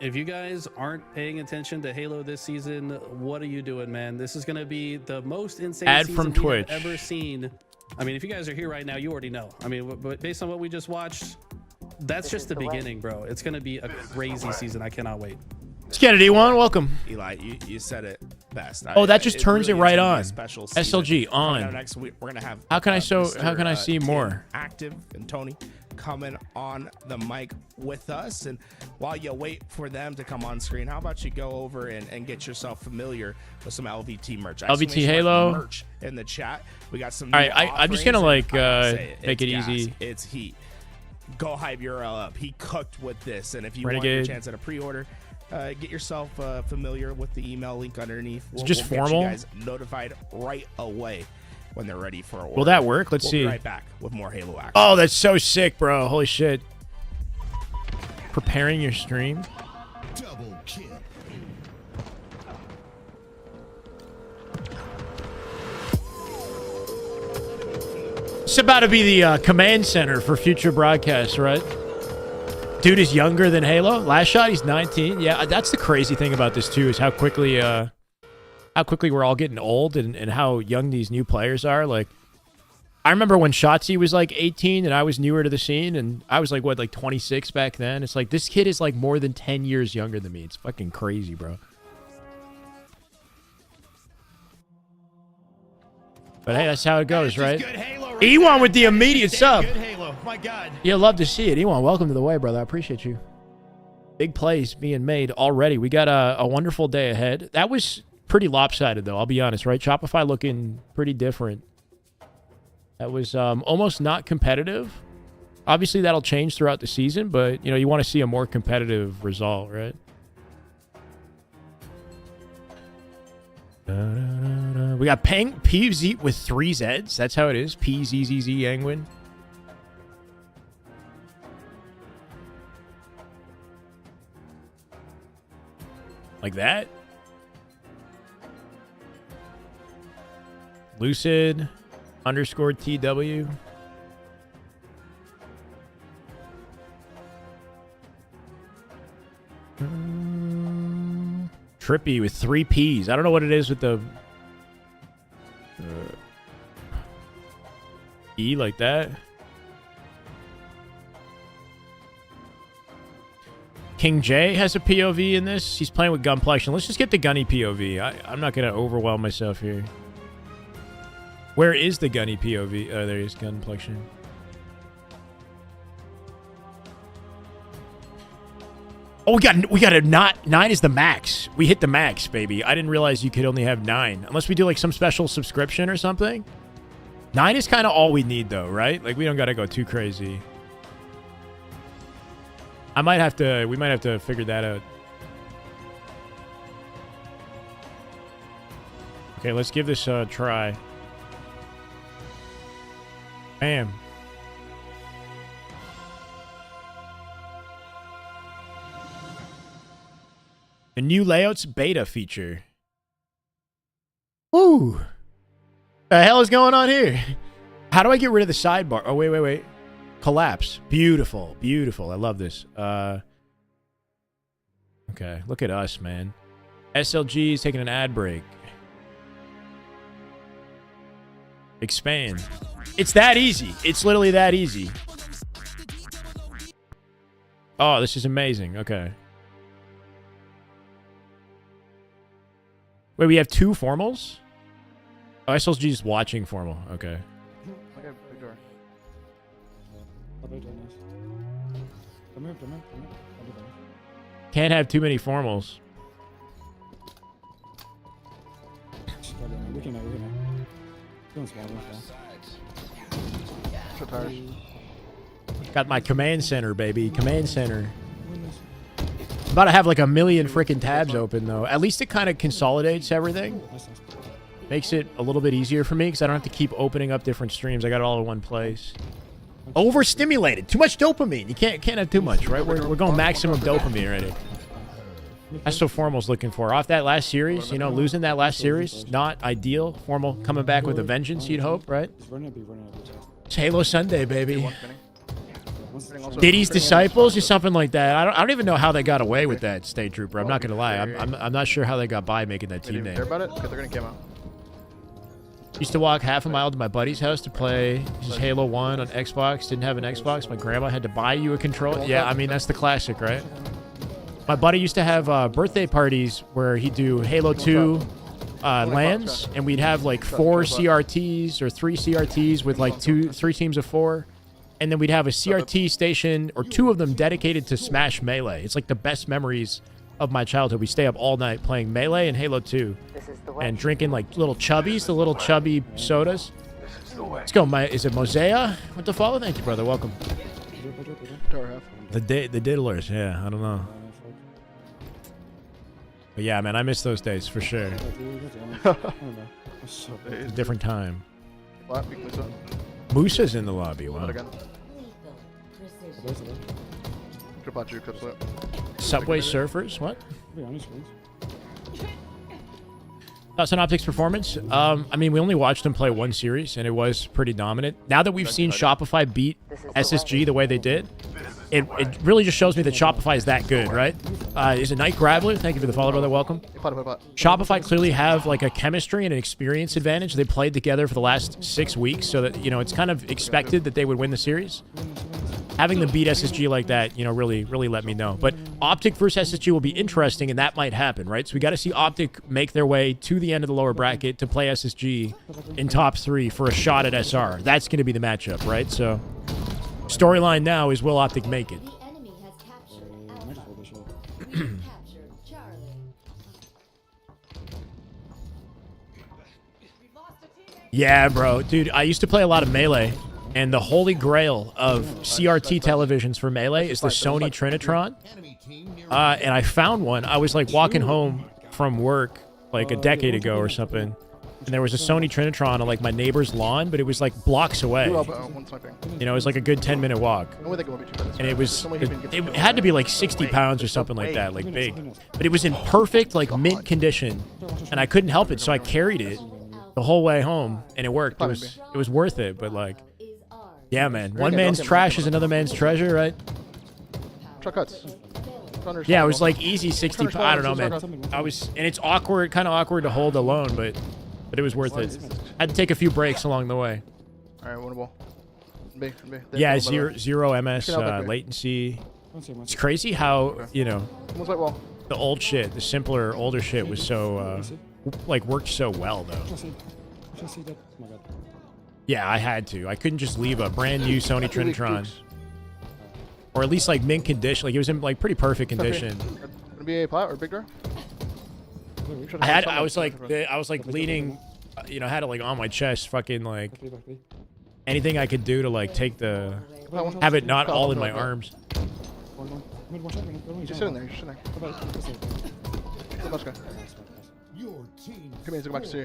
If you guys aren't paying attention to Halo this season, what are you doing, man? This is going to be the most insane Ad season from we Twitch. have ever seen. I mean, if you guys are here right now, you already know. I mean, but based on what we just watched, that's just the beginning, bro. It's going to be a crazy season. I cannot wait. Let's get it, E1. Welcome. Eli, you said it best. Oh, that just turns really it right is gonna be on. a special season. SLG Coming on. up next week, we're gonna have. How can I Mr. see Tim more? Active and Tony coming on the mic with us, and while you wait for them to come on screen, how about you go over and get yourself familiar with some LVT merch? LVT Halo merch in the chat. We got some. All right, I'm just gonna offerings, like and I gotta say make it it's easy. gas, It's heat. Go hype your up. He cooked with this, and if you Renegade. want your chance at a pre-order. Get yourself familiar with the email link underneath. It's just formal. Get you guys notified right away when they're ready for a order. Will that work? Let's We'll see. Be right back with more Halo action. Oh, that's so sick, bro. Holy shit. Preparing your stream. Double kill. It's about to be the command center for future broadcasts, right? Dude is younger than Halo. Last shot, he's 19. Yeah, that's the crazy thing about this too, is how quickly we're all getting old and how young these new players are. Like, I remember when Shotzi was like 18 and I was newer to the scene, and I was like 26 back then. It's like this kid is like more than 10 years younger than me. It's fucking crazy, bro. But hey, that's how it goes, right? E1 with the immediate sub. Good Halo. My God. You'll love to see it. E1, welcome to the way, brother. I appreciate you. Big plays being made already. We got a wonderful day ahead. That was pretty lopsided, though. I'll be honest, right? Shopify looking pretty different. That was almost not competitive. Obviously, that'll change throughout the season, but, you want to see a more competitive result, right? We got Peng PZ with 3 Zs. That's how it is. PZZZ Angwin. Like that. Lucid _TW. Trippy with 3 Ps. I don't know what it is with the E like that. King J has a POV in this. He's playing with Gunplexion. Let's just get the Gunny POV. I'm not going to overwhelm myself here. Where is the Gunny POV? Oh, there he is, Gunplexion. Oh, we got a 9 is the max. We hit the max, baby. I didn't realize you could only have 9. Unless we do like some special subscription or something. 9 is kind of all we need though, right? Like we don't got to go too crazy. We might have to figure that out. Okay, let's give this a try. Bam. The new layouts beta feature. Woo! The hell is going on here? How do I get rid of the sidebar? Oh, wait. Collapse. Beautiful. I love this. Okay, look at us, man. SLG is taking an ad break. Expand. It's that easy. It's literally that easy. Oh, this is amazing. Okay. Wait, we have 2 formals? Oh, SLG is watching formal. Okay. Okay, big door. Can't have too many formals. Got my command center, baby. Command center. About to have like a million freaking tabs open, though. At least it kind of consolidates everything. Makes it a little bit easier for me because I don't have to keep opening up different streams. I got it all in one place. Overstimulated. Too much dopamine. You can't have too much, right? We're going maximum dopamine already. That's what FormaL's looking for. Off that last series, you know, losing that last series, not ideal. FormaL coming back with a vengeance, you'd hope, right? It's Halo Sunday, baby. Diddy's Disciples or something like that. I don't even know how they got away with that, State Trooper. I'm not gonna lie. I'm not sure how they got by making that team name. Care about it? Because they're gonna come out. Used to walk half a mile to my buddy's house to play Halo 1 on Xbox. Didn't have an Xbox. My grandma had to buy you a controller. Yeah, I mean, that's the classic, right? My buddy used to have birthday parties where he'd do Halo 2 LANs, and we'd have like 4 CRTs or 3 CRTs with like 3 teams of 4. And then we'd have a CRT station or 2 of them dedicated to Smash Melee. It's like the best memories of my childhood. We stay up all night playing Melee and Halo 2 and drinking like little chubbies, the little chubby sodas. Let's go. Is it Mosea with the follow? Thank you, brother. Welcome. The diddlers. Yeah, I don't know. But yeah, man, I miss those days for sure. It's a different time. Musa's in the lobby. Wow. Subway Surfers? What? Thoughts on Optic's performance? I mean, we only watched him play 1 series, and it was pretty dominant. Now that we've seen Shopify beat SSG the way they did, it really just shows me that Shopify is that good, right? Is it Night Graveler? Thank you for the follow, brother. Welcome. Shopify clearly have like a chemistry and an experience advantage. They played together for the last 6 weeks, so that, you know, it's kind of expected that they would win the series. Having them beat SSG like that, you know, really let me know. But Optic versus SSG will be interesting, and that might happen, right? So we got to see Optic make their way to the end of the lower bracket to play SSG in top 3 for a shot at SR. That's going to be the matchup, right? So storyline now is, will Optic make it? Yeah, bro. Dude, I used to play a lot of Melee. And the holy grail of CRT televisions for Melee is the Sony Trinitron. And I found one. I was like walking home from work like a decade ago or something. And there was a Sony Trinitron on like my neighbor's lawn, but it was like blocks away. You know, it was like a good 10-minute walk. And it had to be like 60 pounds or something like that, like big. But it was in perfect like mint condition. And I couldn't help it, so I carried it the whole way home, and it worked. It was worth it, but like, yeah, man. One man's trash is another man's treasure, right? Yeah, it was like easy 60. I don't know, man. And it's awkward, kind of awkward to hold alone, but it was worth it. I had to take a few breaks along the way. All right, winnable. B. Yeah, zero MS latency. It's crazy how, you know, the old shit, the simpler, older shit was so, like, worked so well, though. Yeah, I had to. I couldn't just leave a brand new Sony Trinitron. Or at least like mint condition. Like it was in like pretty perfect condition. Gonna be a plat or big door? I was like leaning, you know, had it like on my chest, fucking like anything I could do to like take the, have it not all in my arms. Just sitting there, just sitting there.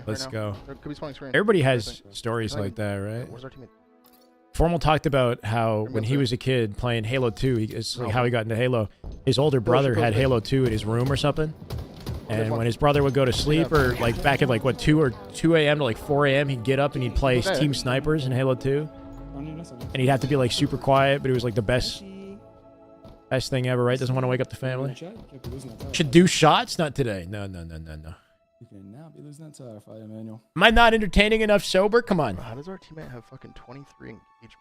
Let's go. Everybody has stories like that, right? FormaL talked about how when he was a kid playing Halo 2, it's like how he got into Halo. His older brother had Halo 2 in his room or something. And when his brother would go to sleep, or like back at like what 2 a.m. to like 4 a.m., he'd get up and he'd play Team Snipers in Halo 2. And he'd have to be like super quiet, but it was like the best thing ever, right? Doesn't want to wake up the family. Should do shots? Not today. No. You cannot be losing that tire fire, Emmanuel. Am I not entertaining enough sober? Come on. How does our teammate have fucking 23 engagements?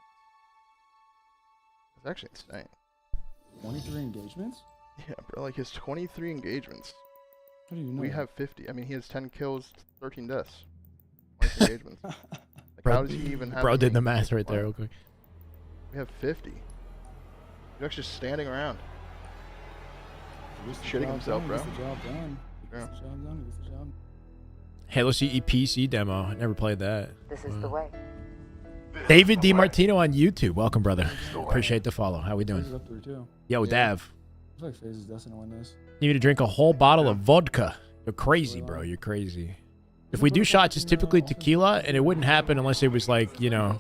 It's actually insane. 23 engagements? Yeah, bro. Like, his 23 engagements. How do you know? We have 50. I mean, he has 10 kills, 13 deaths. 20 engagements. Like, bro, how does he even have... Bro did the math right there real quick. We have 50. He's actually standing around. Shitting himself, bro. Yeah. Halo CE PC demo. I never played that. This is the way. David DiMartino on YouTube. Welcome, brother. Appreciate the follow. How we doing? Yo, Dav. I feel like FaZe is destined to win this. You need to drink a whole bottle of vodka. You're crazy, bro. You're crazy. If we do shots, it's typically tequila, and it wouldn't happen unless it was like, you know,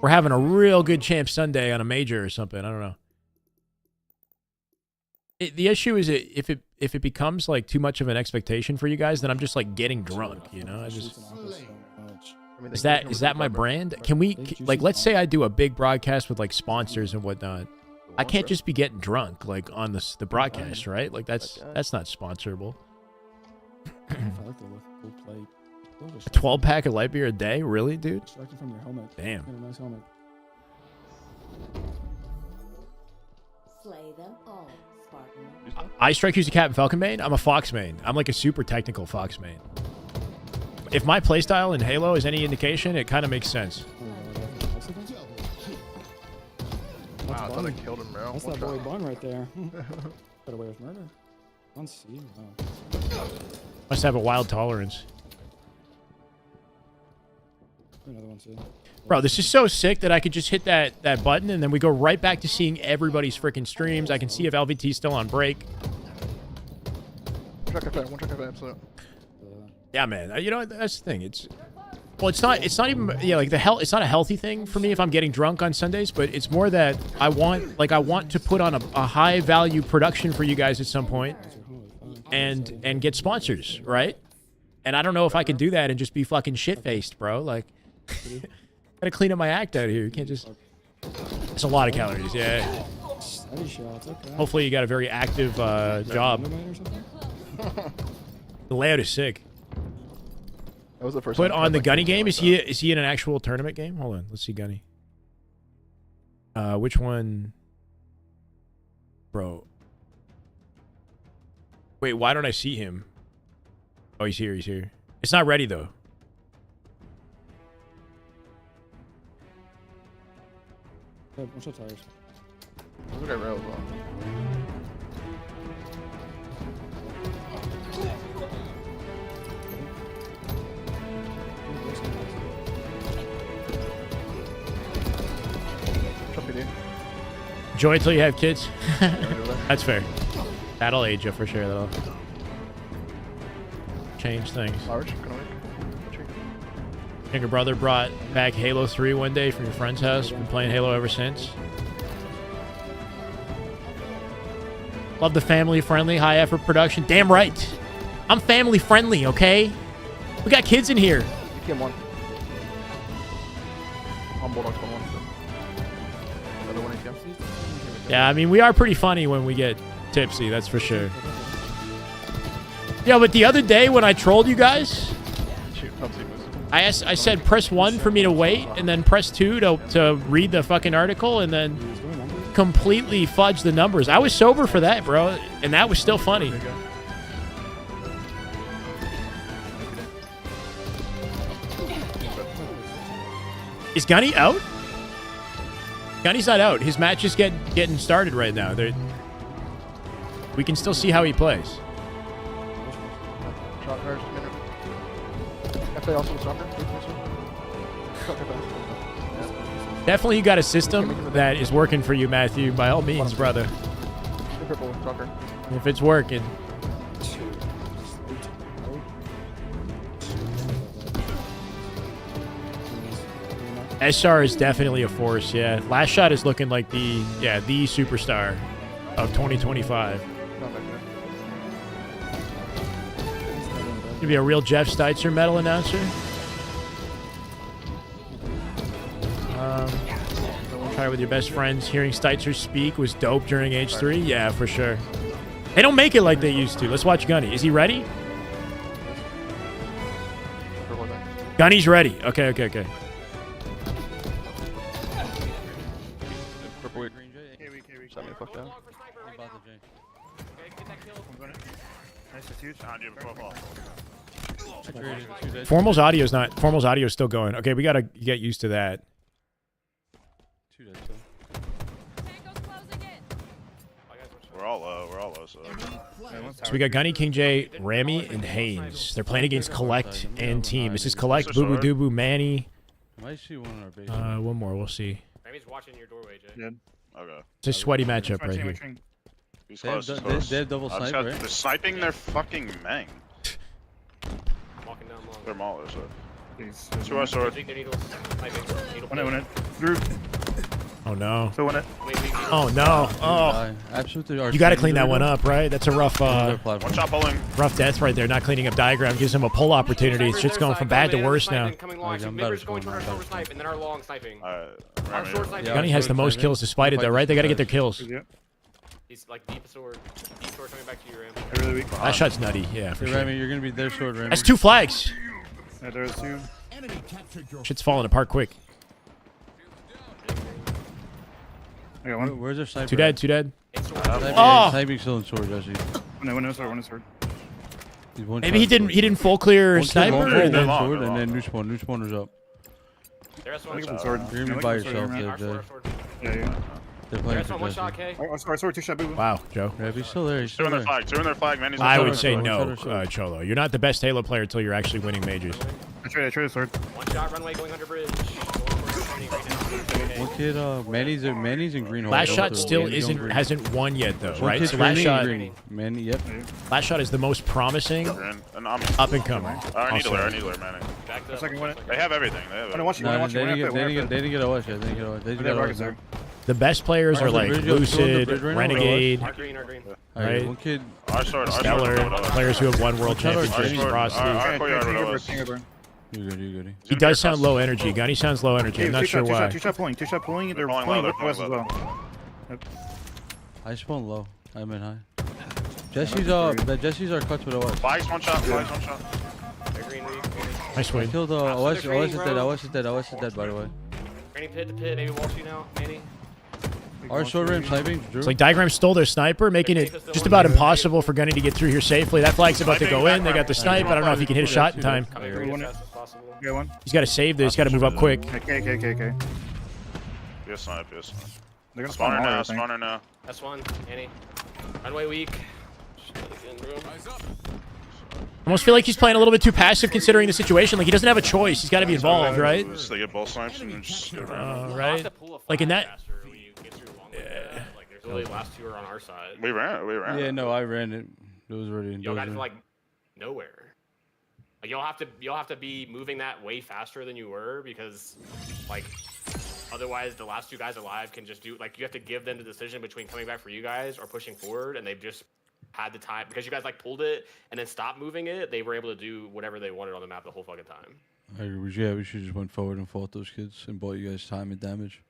we're having a real good champ Sunday on a major or something. I don't know. The issue is if it becomes like too much of an expectation for you guys, then I'm just like getting drunk, you know. Is that my brand? Can we like, let's say I do a big broadcast with like sponsors and whatnot. I can't just be getting drunk like on the broadcast, right? Like that's not sponsorable. A 12-pack of light beer a day, really, dude? Damn. Slay them all, Spartan. I strike use a Captain Falcon main. I'm a Fox main. I'm like a super technical Fox main. If my playstyle in Halo is any indication, it kind of makes sense. Wow, I thought I killed him, bro. That's that boy Bun right there. Got away with murder. On C. Wow. Must have a wild tolerance. Another one too. Bro, this is so sick that I could just hit that button and then we go right back to seeing everybody's freaking streams. I can see if LVT's still on break. One track of absolute. Yeah, man. You know, that's the thing. It's not even, yeah, like it's not a healthy thing for me if I'm getting drunk on Sundays, but it's more that I want to put on a high value production for you guys at some point and get sponsors, right? And I don't know if I can do that and just be fucking shit-faced, bro. Like, gotta clean up my act out here. You can't just... It's a lot of calories, yeah. Hopefully you got a very active job. The layout is sick. That was the first Put time on the like Gunny game? like Is he in an actual tournament game? Hold on, let's see Gunny. Which one? Bro. Wait, why don't I see him? Oh, he's here, he's here. It's not ready, though. What's your tires? Look at rails, bro. Enjoy till you have kids. That's fair. That'll age you for sure. That'll change things. Younger brother brought back Halo 3 one day from your friend's house. Been playing Halo ever since. Love the family-friendly, high-effort production. Damn right. I'm family-friendly, okay? We got kids in here. TM1. On Bulldogs 1-1. Another one ATM. Yeah, I mean, we are pretty funny when we get tipsy, that's for sure. Yeah, but the other day when I trolled you guys, I said press 1 for me to wait, and then press 2 to read the fucking article, and then completely fudge the numbers. I was sober for that, bro, and that was still funny. Is Gunny out? Gunny's not out. His match is getting started right now. We can still see how he plays. Definitely you got a system that is working for you, Matthew, by all means, brother. If it's working. SR is definitely a force, yeah. Last shot is looking like the superstar of 2025. Gonna be a real Jeff Steitzer medal announcer. Try it with your best friends. Hearing Steitzer speak was dope during H3. Yeah, for sure. They don't make it like they used to. Let's watch Gunny. Is he ready? Gunny's ready. Okay. Formal's audio is still going. Okay, we gotta get used to that. We're all low, so we got Gunny, King J, Rami, and Haynes. They're playing against Collect and Team. This is Collect, Boo Boo Doo Manny. One more, we'll see. Rami's watching your doorway, Jay. Yeah. Okay. It's a sweaty matchup right here. He's close, They have double snipe, right? They're sniping their fucking Meng. walking down long. They're maulers. So. Please. Two our sword. Their needles. Needle Win it. Through. Oh no. So win it. Oh no. Oh. Absolutely. You got to clean that one up, right? That's a rough, One shot pulling. rough death right there. Not cleaning up diagram gives him a pull opportunity. It's just going from bad to worse now. Members going to our short snipe and then our long sniping. Our short sniping. Gunny has the most kills despite it though, right? They got to get their kills. He's like deep sword coming back to you, Ram. Really weak. That shot's nutty. Yeah, for Hey, sure. Remy, you're gonna be their sword, Remy. That's 2 flags. Yeah, there's 2. Shit's falling apart quick. I got one. Where's their sniper? 2 dead. 2 dead. Oh! Sniping still in sword, Jesse. One sword. Maybe he didn't full clear sniper. And then long, sword, they're and then long. new spawn. New spawners up. There's I one. think it's sword. You're gonna be by yourself there, Our Jay. sword. Yeah. They're playing There's for one Jesse. shot, K. Our sword, 2 shot, boo. Wow, Joe. Yeah, if he's still there, he's Two still in their there. flag. Two in their flag. Manny's I on would top. say One no, shot. Cholo. You're not the best Halo player until you're actually winning majors. I tried the sword. One shot runway going under bridge. One kid, Manny's in green hole. Last Both shot of still them. Manny's on green. hasn't won yet though, One right? kid's So last green, shot, green. Manny, yep. last shot is the most promising And I'm up and coming. I need to learn. Manny. Back to Second one. They have everything. They have I everything. watch you. No, Watch they you. didn't get OS yet. They didn't get OS. They just got OS there. The best players are Are the like bridge- are the Lucid, bridge right now? Renegade, our green. Alright, Right. one kid. Our sword. Stellar, players who have won world championships, Frosty. Our courtyard with OS. You're good, you're good. He does sound low energy. Gunny sounds low energy. I'm not sure why. 2 shot pulling. 2 shot pulling. They're pulling pulling low, with they're us as pulling well. I spawned low. I'm in high. Jesse's our cuts with OS. Flags one shot. Flags one shot. Their green weak. Nice I win. killed OS is dead. OS is dead. OS is dead, by the way. Granny pit to pit. Maybe Walsh you now, Manny. Our sword rim sniping. Drew. It's like Diagram stole their sniper, making it just about impossible for Gunny to get through here safely. That flag's about to go in. They got the snipe. I don't know if he can hit a shot in time. Coming right as fast as possible. Get one. He's got to save this. He's got to move up quick. Okay. Be a snipe. Be a snipe. They're gonna spawn Spawner all, now. I think. Spawner now. That's one, Manny. Runway weak. Almost feel like he's playing a little bit too passive considering the situation. Like he doesn't have a choice. He's got to be involved, right? They get both snipes and then just get around. Right. Like in that. Like there's really the last two are on our side. We ran. Yeah, no, I ran it. It was already. Y'all guys are like nowhere. Like you'll have to be moving that way faster than you were because like otherwise the last two guys alive can just do like you have to give them the decision between coming back for you guys or pushing forward, and they've just had the time because you guys like pulled it and then stopped moving it. They were able to do whatever they wanted on the map the whole fucking time. I agree. Yeah, we should just went forward and fought those kids and bought you guys time and damage.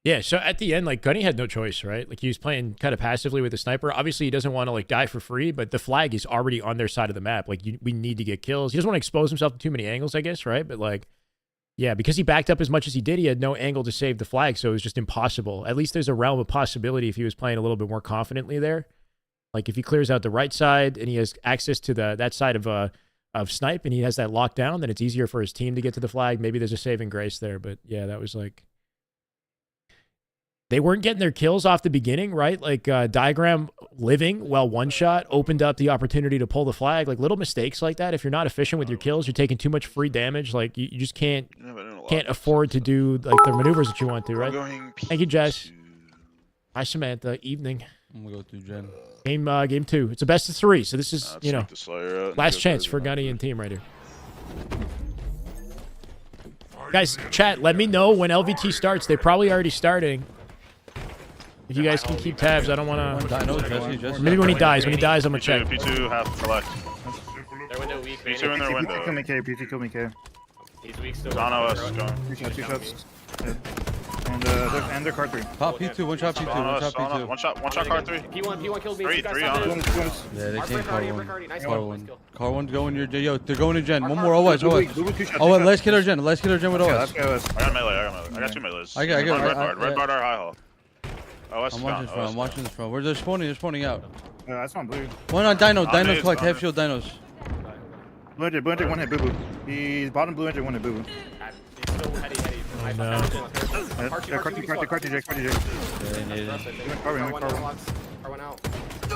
Yeah, so at the end, like, Gunny had no choice, right? Like, he was playing kind of passively with the sniper. Obviously, he doesn't want to, like, die for free, but the flag is already on their side of the map. Like, we need to get kills. He doesn't want to expose himself to too many angles, I guess, right? But, like, yeah, because he backed up as much as he did, he had no angle to save the flag, so it was just impossible. At least there's a realm of possibility if he was playing a little bit more confidently there. Like, if he clears out the right side and he has access to that side of snipe and he has that locked down, then it's easier for his team to get to the flag. Maybe there's a saving grace there, but, yeah, that was, like... They weren't getting their kills off the beginning, right? Like, Diagram living while one shot opened up the opportunity to pull the flag. Like, little mistakes like that. If you're not efficient with your kills, you're taking too much free damage. Like, you just can't afford to do, like, the maneuvers that you want to, right? Thank you, Jess. Hi, Samantha. Evening. I'm going to go through Jen. Game 2. It's a best of 3, so this is, you know, last chance for Gunny and team right here. Guys, chat, let me know when LVT starts. They're probably already starting. If you guys can keep tabs, I don't want to... Maybe when he dies. When he dies, I'm going to check. P2 half collect. Their window weak. P2 in their window. Kill me, K. PT, kill me, K. He's weak still. It's on OS. Going. 2 shots. And their card 3. Pop P2, one shot P2, one shot P2. One shot card 3. P1 killed me. Three on. Yeah, they came car one. Nice Car one. one. Car one's going your yo, they're going to Jen. One more OS. Oh, let's get our Jen. Let's get our Jen with OS. I got melee. I got 2 melees. I got Red bar our high hole. OS I'm watching this from. Where they're spawning out. That's not blue. One on Dino. Dinos collect. Half shield Dinos. Blue enter, one hit, boo boo. He's bottom blue enter, one hit, boo boo. He's still heady. Oh, no. Carty, Car went out.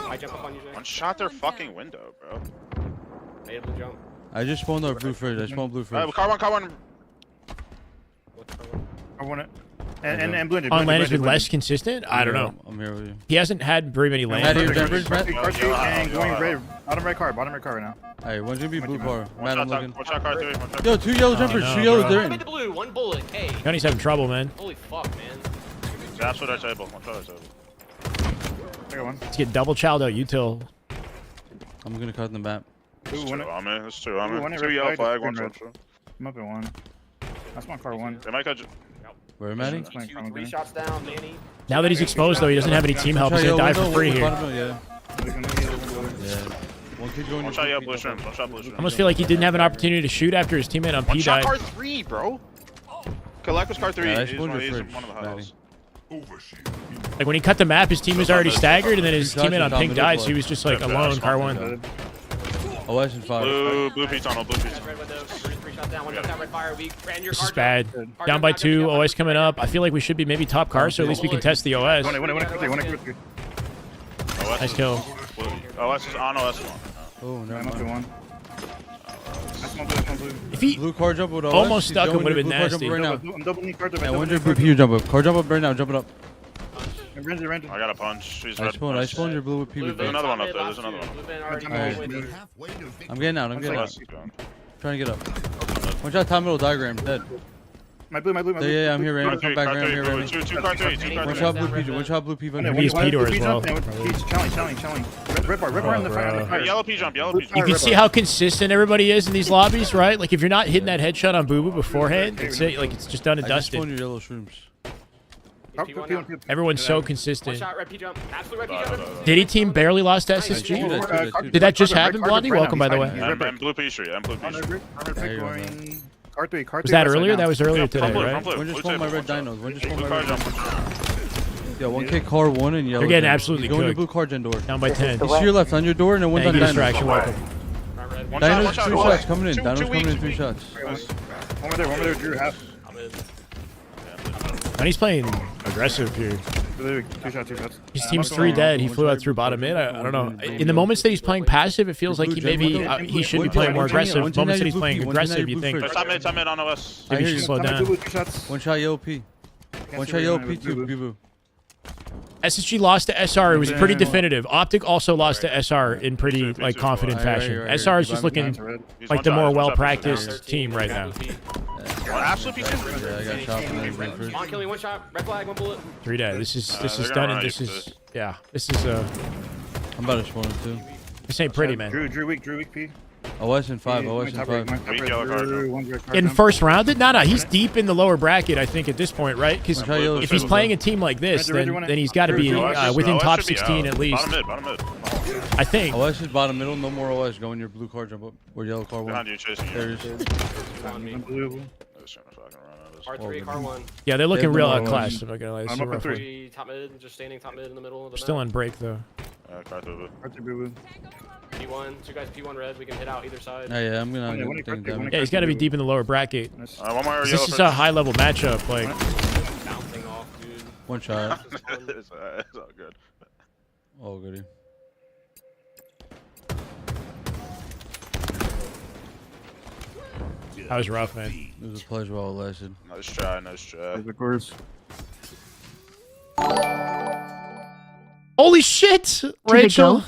I jump up on you, Jay. One shot their fucking window, bro. They able to jump. I just spawned our blue fridge. I spawned blue fridge. Car one. I want it. And Blue Engine. On land has been less consistent? I don't know. I'm here with you. He hasn't had very many Had lands. your jumpers, Matt? Car 2 and going red. Bottom right car right now. Hey, one's gonna be blue car. Matt, I'm looking. Watch out, car 3. Watch out. Yo, 2 yellow jumpers. no, 2 yellows bro. there. I'm in the blue. One bullet. Hey. Johnny's having trouble, man. Holy fuck, man. That's what I table. Watch out, I table. I got one. Let's get double chowed out util. I'm gonna cut the map. There's one 2 on me. There's 2 on one me. at 2 red yellow flag, flag, one 1 red. short. I'm up at 1. That's my car 1. They might catch. Where, Matty? That's my car 1. 3 shots down, Manny. Now that he's exposed, though, he doesn't have any team help. He's gonna die for free here. Yeah. One kid going. Watch out, yeah, blue shrimp. Watch out, blue I shrimp. almost feel like he didn't have an opportunity to shoot after his teammate on P One shot died. car 3, bro. Collect was car 3. Yeah, I He's spawned one your of fridge, the high Matty. house. Like when he cut the map, his team was already staggered, and then his Two shots teammate on and pink top died, middle so he was just like alone, car 1. OS and 5. Blue P tunnel, blue P tunnel. Red window. 3 shots down. 1 shot down. Red fire. We ran your This car is bad. Down by 2, OS coming up. I feel like we should be maybe top car, so at least we can test the OS. Nice kill. OS is on OS 1. Oh, never I'm up at mind. 1. That's my blue. That's my blue. If he Blue car jump with OS. almost He's stuck him, going would have to been blue car jump nasty. right now. I'm doubling card to And one your blue P jump up. Car jump up right now. Jump it up. Render. I got a punch. She's I red. spawned your blue with P. There's another one up there. There's another one. Blue van already Alright. all the way through. I'm getting out. I'm getting out. Let's keep going. Trying to get up. One shot top middle diagram. Dead. My blue. Yeah, I'm here, Car Randall. 3, Come back, car Randall. 3, Here, blue. Randall. 2 car 3, 2 car One 3. shot blue P. One shot blue P. He's P-door as well. Challenge. Red bar in the fire. Yellow P jump, yellow P jump. You can see how consistent everybody is in these lobbies, right? Like if you're not hitting that headshot on Boo Boo beforehand, it's it. Like it's just done and I just spawned dusted. your yellow shrooms. Everyone's so 1 consistent. shot. Red P jump. Absolute red P jump. Did he team barely lost to SSG? Did that just happen, Blondie? Welcome, by the way. I'm blue P street. I'm blue P street. Car 3. Was that earlier? That was earlier today, right? One just spawned my red dinos. One just spawned Blue my car red jump. dinos. Yeah, 1K car 1 and yellow. They're getting gen. absolutely He's going to cooked. blue car gen door. Down by 10. He's to your left on your door and then one's Thank on you, dinos. distraction. Welcome. Dinos, 2 shots coming in. Dinos coming in, 3 shots. One more there. Drew half. And he's playing aggressive here. 2 shots. His team's 3 dead. He flew out through bottom mid. I don't know. In the moments that he's playing passive, it feels like he maybe he should be playing more aggressive. Moments that he's playing aggressive, you think Top mid on OS. maybe he should slow down. One shot yellow P. One shot yellow P too. Boo. SSG lost to SR. It was pretty definitive. Optic also lost to SR in pretty like confident fashion. SR is just looking like the more well-practiced team right now. Absolute P Yeah, I got shot from that first. On killing 1 shot. Red flag. 1 bullet. 3 dead. This is they're done, gonna and run this you is for yeah. This is I'm about to spawn it too. this ain't pretty, man. Drew weak P. OS and 5. OS and 5. Weak yellow card. In first round, no, he's deep in the lower bracket. I think at this point, right? Because if he's playing a team like this, then he's got to be within top 16 at least. Bottom mid. I think. OS is bottom middle. No more OS. Go in your blue car jump up. Or yellow car 1. Behind you, chasing you. There it is. On me. Car 3. Car 1. Yeah, they're looking real They've been outclassed. I'm not gonna lie. This is I'm up rough at one. 3 top mid. Just standing top mid in the middle of the We're still map. on break though. Car 3. P1. 2 guys. P1 red. We can hit out either side. Yeah, I'm gonna One take damage. Yeah, he's got to be deep in the lower bracket. One more This yellow. is a high-level matchup. Like Bouncing off, dude. One shot. It's all good. Oh, goody. that was rough, man. It was a pleasure while it lasted. Nice try. Of course. Holy shit, Rachel!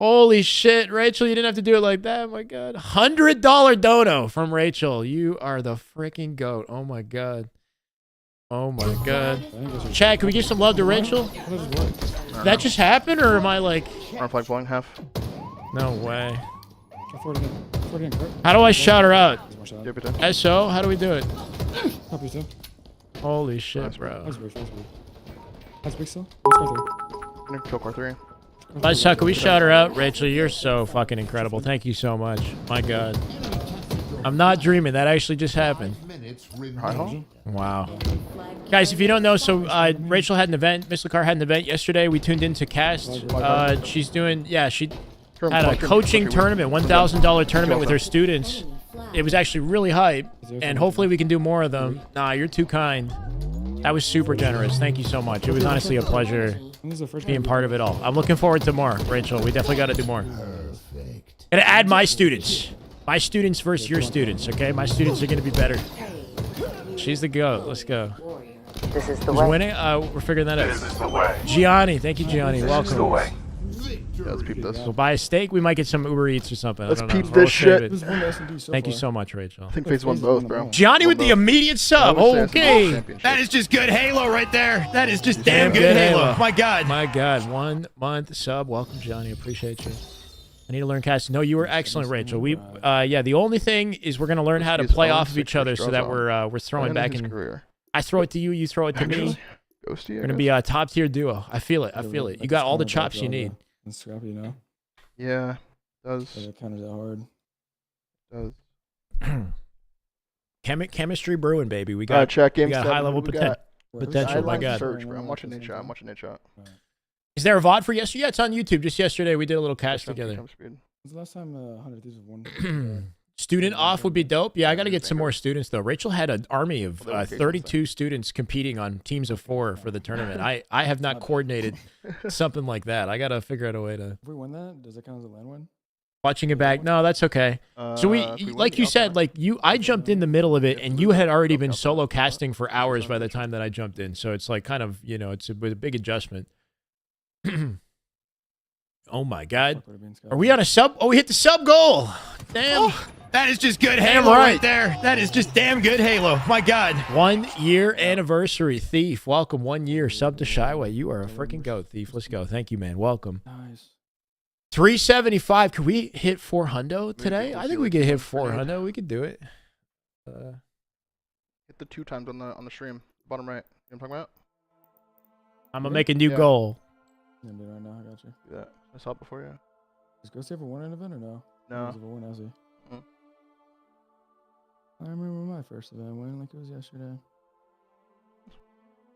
Holy shit, Rachel! You didn't have to do it like that. Oh my God, $100 dono from Rachel. You are the freaking goat. Oh my God. Oh my God. Chad, can we give some love to Rachel? Did that just happen, or am I like? Arm flag blowing half. No way. How do I shout her out? SO? How do we do it? Holy shit, bro. Kill car 3. Let's talk. Can we shout her out? Rachel, you're so fucking incredible. Thank you so much. My God. I'm not dreaming. That actually just happened. Wow. Guys, if you don't know, so Rachel had an event. Miss Lacar had an event yesterday. We tuned into Cast. She's doing, yeah, she had a coaching tournament, $1,000 tournament with her students. It was actually really hype, and hopefully we can do more of them. Nah, you're too kind. That was super generous. Thank you so much. It was honestly a pleasure being part of it all. I'm looking forward to more, Rachel. We definitely got to do more. Gonna add my students. My students versus your students, okay? My students are gonna be better. She's the GOAT. Let's go. This is the Who's way. winning? We're figuring that out. Gianni, thank you, Gianni. Welcome. Yeah, let's peep this. We'll buy a steak. We might get some Uber Eats or something. Let's I don't know. peep We'll this save shit. it. Who's won the S&D so Thank you far? so much, Rachel. I think phase one's both, bro. Gianni with the immediate sub. I would say it's Okay. the championship. That is just good Halo right there. That is just Damn damn good good Halo. Halo. My God. My God, 1 month sub. Welcome, Johnny. Appreciate you. I need to learn casting. No, you were excellent, Rachel. We, yeah. The only thing is we're gonna learn how to play off of each other so that we're throwing back in. I throw it to you, you throw it to me. Ghosty, We're gonna be a top tier duo. I feel it. I feel it. You got all the chops you need. It's scrappy, you know? Yeah, does. But it kind of that Does. Chemistry brewing, baby. We got check game we got 7. high level Who we got? potential. My God. Search, bro. I'm watching Nate shot. I'm watching Nate shot. Is there a VOD for yesterday? Yeah, it's on YouTube. Just yesterday, we did a little cast Jump together. speed. When's the last time 100 Thieves have won? Student off would be dope. Yeah, I got to get some more students, though. Rachel had an army of 32 students competing on teams of 4 for the tournament. I have not coordinated something like that. I got to figure out a way to... If we win that, does that count as a land win? Watching it back, no, that's okay. So we like you said, like I jumped in the middle of it, and you had already been solo casting for hours by the time that I jumped in. So it's like kind of, you know, it's a big adjustment. Oh my God, are we on a sub? Oh, we hit the sub goal. Damn, That is just good Damn Halo right. right there. That is just damn good Halo. My God. 1 year anniversary, Thief. Welcome, 1 year sub to Shyway. You are a freaking goat, Thief. Let's go. Thank you, man. Welcome. Nice. 375. Could we hit 4 hundo today? I think we could hit 4 hundo. We could do it. Hit the 2 times on the stream, bottom right. You know what I'm talking about? I'm gonna make a new goal. Yeah, but right now, I got you. Yeah, I saw it before. Yeah. Is Ghosty ever won an event or no? No. He's ever won, has he? I remember my first event winning like it was yesterday.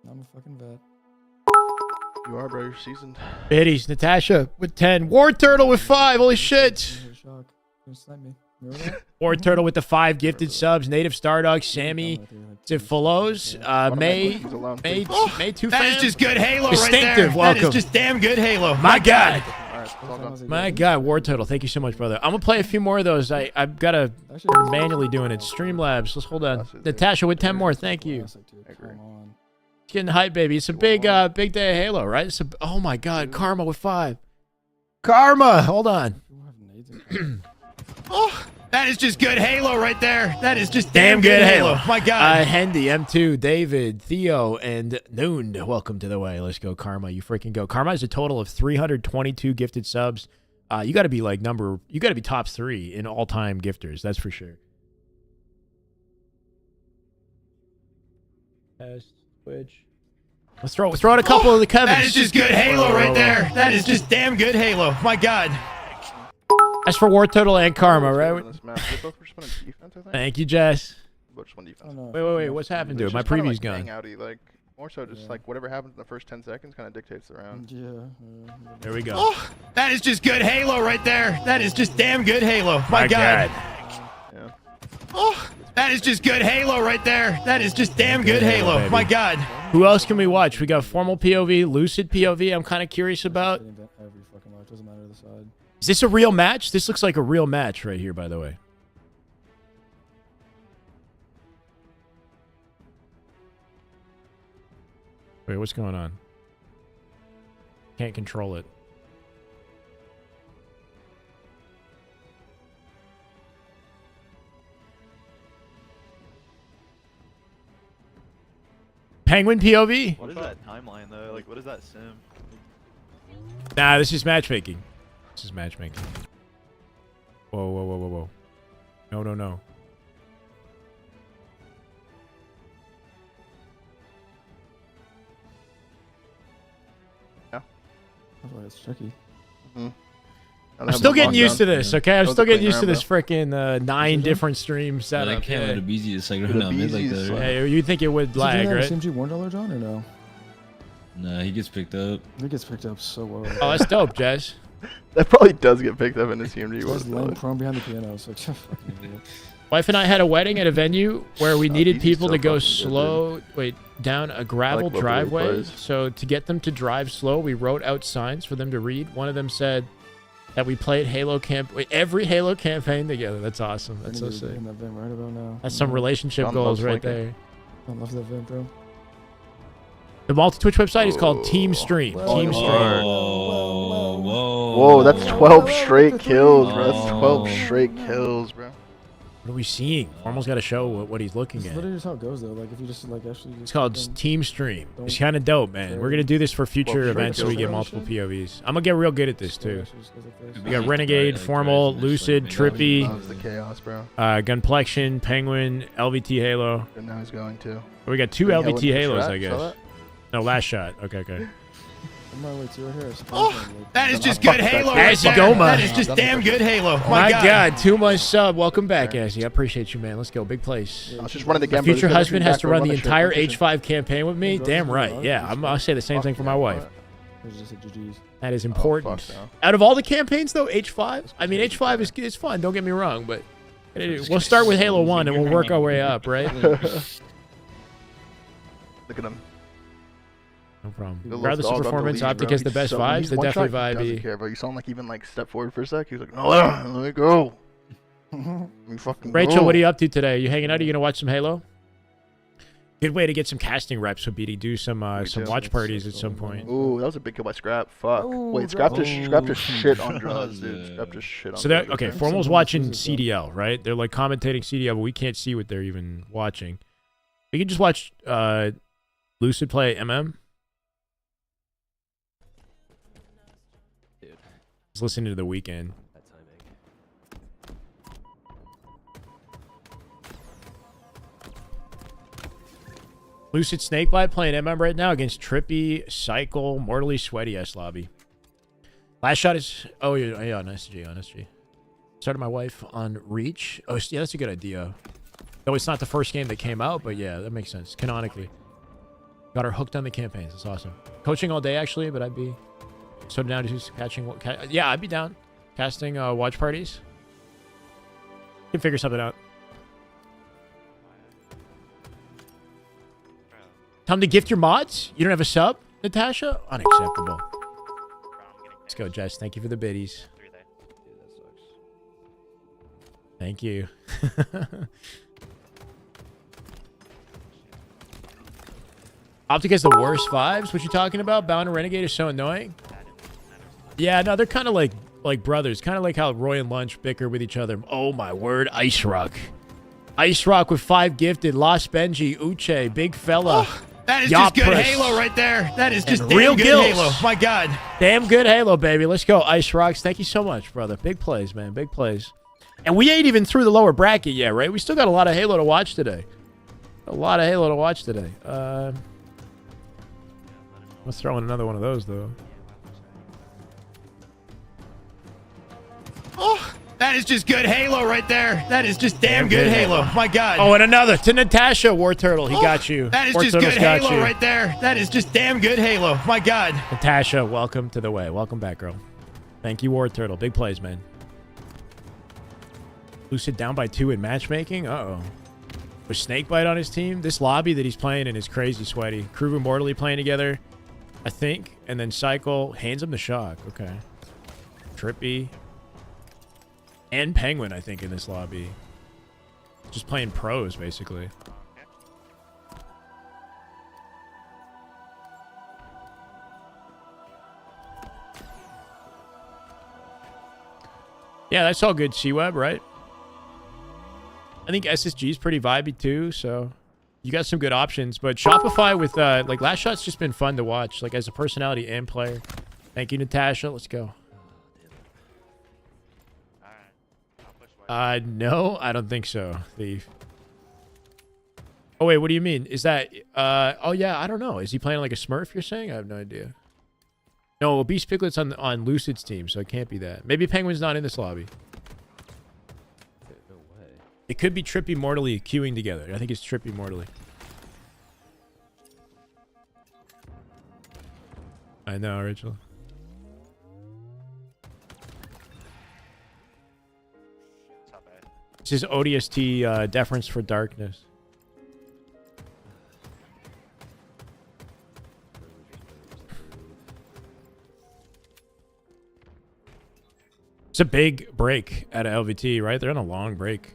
I'm a fucking vet. You are, bro. You're seasoned. Biddies, Natasha with 10. War Turtle with 5. Holy shit. Shock. You snipe me. Remember that? War Turtle with the 5 gifted subs. Native Stardog, Sammy, Tiffolos, May 2 That is just good Halo right there. Distinctive, welcome. That is just damn good Halo. My God. All right, it's all done. My God, War Turtle. Thank you so much, brother. I'm going to play a few more of those. I've got to manually doing it. Streamlabs. Let's hold on. Natasha with 10 more. Thank you. Come on. It's getting hype, baby. It's a big day of Halo, right? It's oh, my God. Karma with 5. Karma. Hold on. Oh, that is just good Halo right there. That is just damn good Halo. My God. Hendy, M2, David, Theo, and Noon. Welcome to the way. Let's go, Karma. You freaking go. Karma has a total of 322 gifted subs. You got to be like you got to be top 3 in all-time gifters. That's for sure. Twitch. Let's throw out a couple of the Kevins. That is just good Halo right there. That is just damn good Halo. My God. That's for War Turtle and Karma, right? Thank you, Jess. Wait. What's happened to it? My preview's gone. Like, more so just like whatever happens in the first 10 seconds kind of dictates the round. Yeah. There we go. Oh, that is just good Halo right there. That is just damn good Halo. My God. Yeah. Oh, that is just good Halo right there. That is just damn good Halo. Baby. My God. Who else can we watch? We got Formal POV, Lucid POV. I'm kind of curious about. Every fucking match doesn't matter the side. Is this a real match? This looks like a real match right here, by the way. Wait, what's going on? Can't control it. Penguin POV? What is that timeline though? Like, what is that sim? Nah, this is matchmaking. This is matchmaking. Whoa. No. Yeah. Oh, it's tricky. I'm still getting used to this, okay? I'm still getting used to this freaking 9 different stream setup. I can't let a BZ just like run out mid like that. Right? Hey, you'd think it would lag, right? SMG $1 John or no? Nah, he gets picked up. He gets picked up so well. Oh, that's dope, Jess. That probably does get picked up in the CMG. He's laying prone behind the piano, so fucking idiot. Wife and I had a wedding at a venue where we needed people to go slow, down a gravel driveway. So to get them to drive slow, we wrote out signs for them to read. One of them said that we played every Halo campaign together. That's awesome. That's so sick. That vent right about now. That's some relationship goals right there. I love that vent, bro. The multi-Twitch website is called Team Stream. Team Stream. Whoa, that's 12 straight kills, bro. That's 12 straight kills, bro. What are we seeing? Formal's got to show what he's looking It's at. literally just how it goes, though. Like, if you just, like, actually... It's called Team Stream. It's kind of dope, man. We're going to do this for future events so we get multiple POVs. I'm going to get real good at this, too. We got Renegade, FormaL, Lucid, Trippy, Loves the chaos, bro. Gunplexion, Penguin, LVT Halo. And now he's going to. We got 2 Halo LVT for Halos, strat, I guess. saw that? No, last shot. Okay. I'm on my way to right here. Oh, that is just good Halo. As you go, man. That is just damn good Halo. My God, 2 months sub. Welcome back, Azzy. I appreciate you, man. Let's go. Big place. I was just running the My game. future husband has to run the entire H5 campaign with me? Damn right. Yeah, I'll say the same thing for my wife. That is important. Out of all the campaigns, though, H5? I mean, H5 is fun. Don't get me wrong, but we'll start with Halo 1 and we'll work our way up, right? Look at him. No problem. Regardless of performance, Optic has the best vibes. They're definitely vibey. Doesn't care, bro. You saw him like even like step forward for a sec. He was like, "No, let me go." We fucking Rachel, go. what are you up to today? You hanging out? Are you gonna watch some Halo? Good way to get some casting reps would be to do some watch parties at some point. Ooh, that was a big kill by Scrap. Fuck. Wait, Scrap just shit on drugs, dude. Scrap just shit on. So that okay, Formal's watching CDL, right? They're like commentating CDL, but we can't see what they're even watching. We can just watch Lucid play MM. Just listening to The Weeknd. Lucid Snakebite playing MM right now against Trippy, Cycle, Mortally Sweaty S Lobby. Last shot is on SSG. Started my wife on Reach. Oh yeah, that's a good idea. Though it's not the first game that came out, but yeah, that makes sense canonically. Got her hooked on the campaigns. That's awesome. Coaching all day actually, but I'd be so down to just catching. Yeah, I'd be down casting watch parties. Can figure something out. Time to gift your mods? You don't have a sub, Natasha? Unacceptable. Let's go, Jess. Thank you for the biddies. Thank you. Optic has the worst vibes. What you talking about? Bound and Renegade is so annoying. Yeah, no, they're kind of like brothers. Kind of like how Roy and Lunch bicker with each other. Oh, my word. Ice Rock. Ice Rock with 5 gifted. Lost Benji, Uche, Big Fella. Oh, that is just good Halo right there. That is just damn good Halo. My God. Damn good Halo, baby. Let's go, Ice Rocks. Thank you so much, brother. Big plays, man. Big plays. And we ain't even through the lower bracket yet, right? We still got a lot of Halo to watch today. Let's throw in another one of those, though. Oh, that is just good Halo right there. That is just damn good Halo. My God. Oh, and another to Natasha, War Turtle. He got you. That is War just Turtle's good got Halo you. right there. That is just damn good Halo. My God. Natasha, welcome to the way. Welcome back, girl. Thank you, War Turtle. Big plays, man. Lucid down by 2 in matchmaking. Uh-oh. With Snakebite on his team. This lobby that he's playing in is crazy sweaty. Crew and Mortally playing together, I think. And then Cycle hands him the shock. Okay. Trippy. And Penguin, I think, in this lobby. Just playing pros, basically. Yeah, that's all good, C-Web, right? I think SSG is pretty vibey, too, so you got some good options. But Shopify with, like, Last Shot's just been fun to watch, like, as a personality and player. Thank you, Natasha. Let's go. No, I don't think so. Thief. Oh, wait, what do you mean? Is that, oh, yeah, I don't know. Is he playing like a Smurf, you're saying? I have no idea. No, Beast Piglet's on Lucid's team, so it can't be that. Maybe Penguin's not in this lobby. No way. It could be Trippy Mortally queuing together. I think it's Trippy Mortally. I know, Rachel. This is ODST deference for darkness. It's a big break at LVT, right? They're on a long break.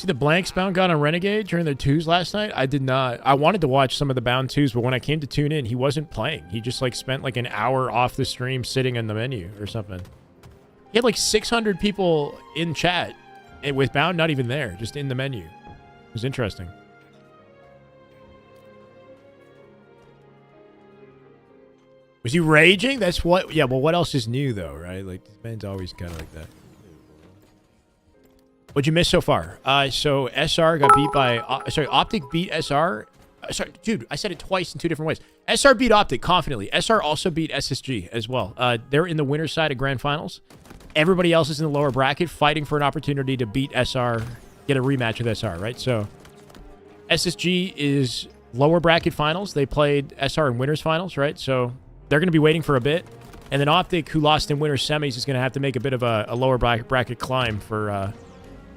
see the blanks Bound got on Renegade during their twos last night? I did not. I wanted to watch some of the Bound twos, but when I came to tune in, he wasn't playing. He just like spent like an hour off the stream sitting in the menu or something. He had like 600 people in chat, and with Bound not even there, just in the menu. It was interesting. Was he raging? That's what... Yeah, well, what else is new, though, right? Like, this man's always kind of like that. What'd you miss so far? So SR got beat by... sorry, Optic beat SR. Sorry, dude, I said it twice in two different ways. SR beat Optic confidently. SR also beat SSG as well. They're in the winner's side of Grand Finals. Everybody else is in the lower bracket fighting for an opportunity to beat SR, get a rematch with SR, right? So SSG is lower bracket finals. They played SR in winners finals, right? So they're going to be waiting for a bit. And then Optic, who lost in winners semis, is going to have to make a bit of a lower bracket climb for a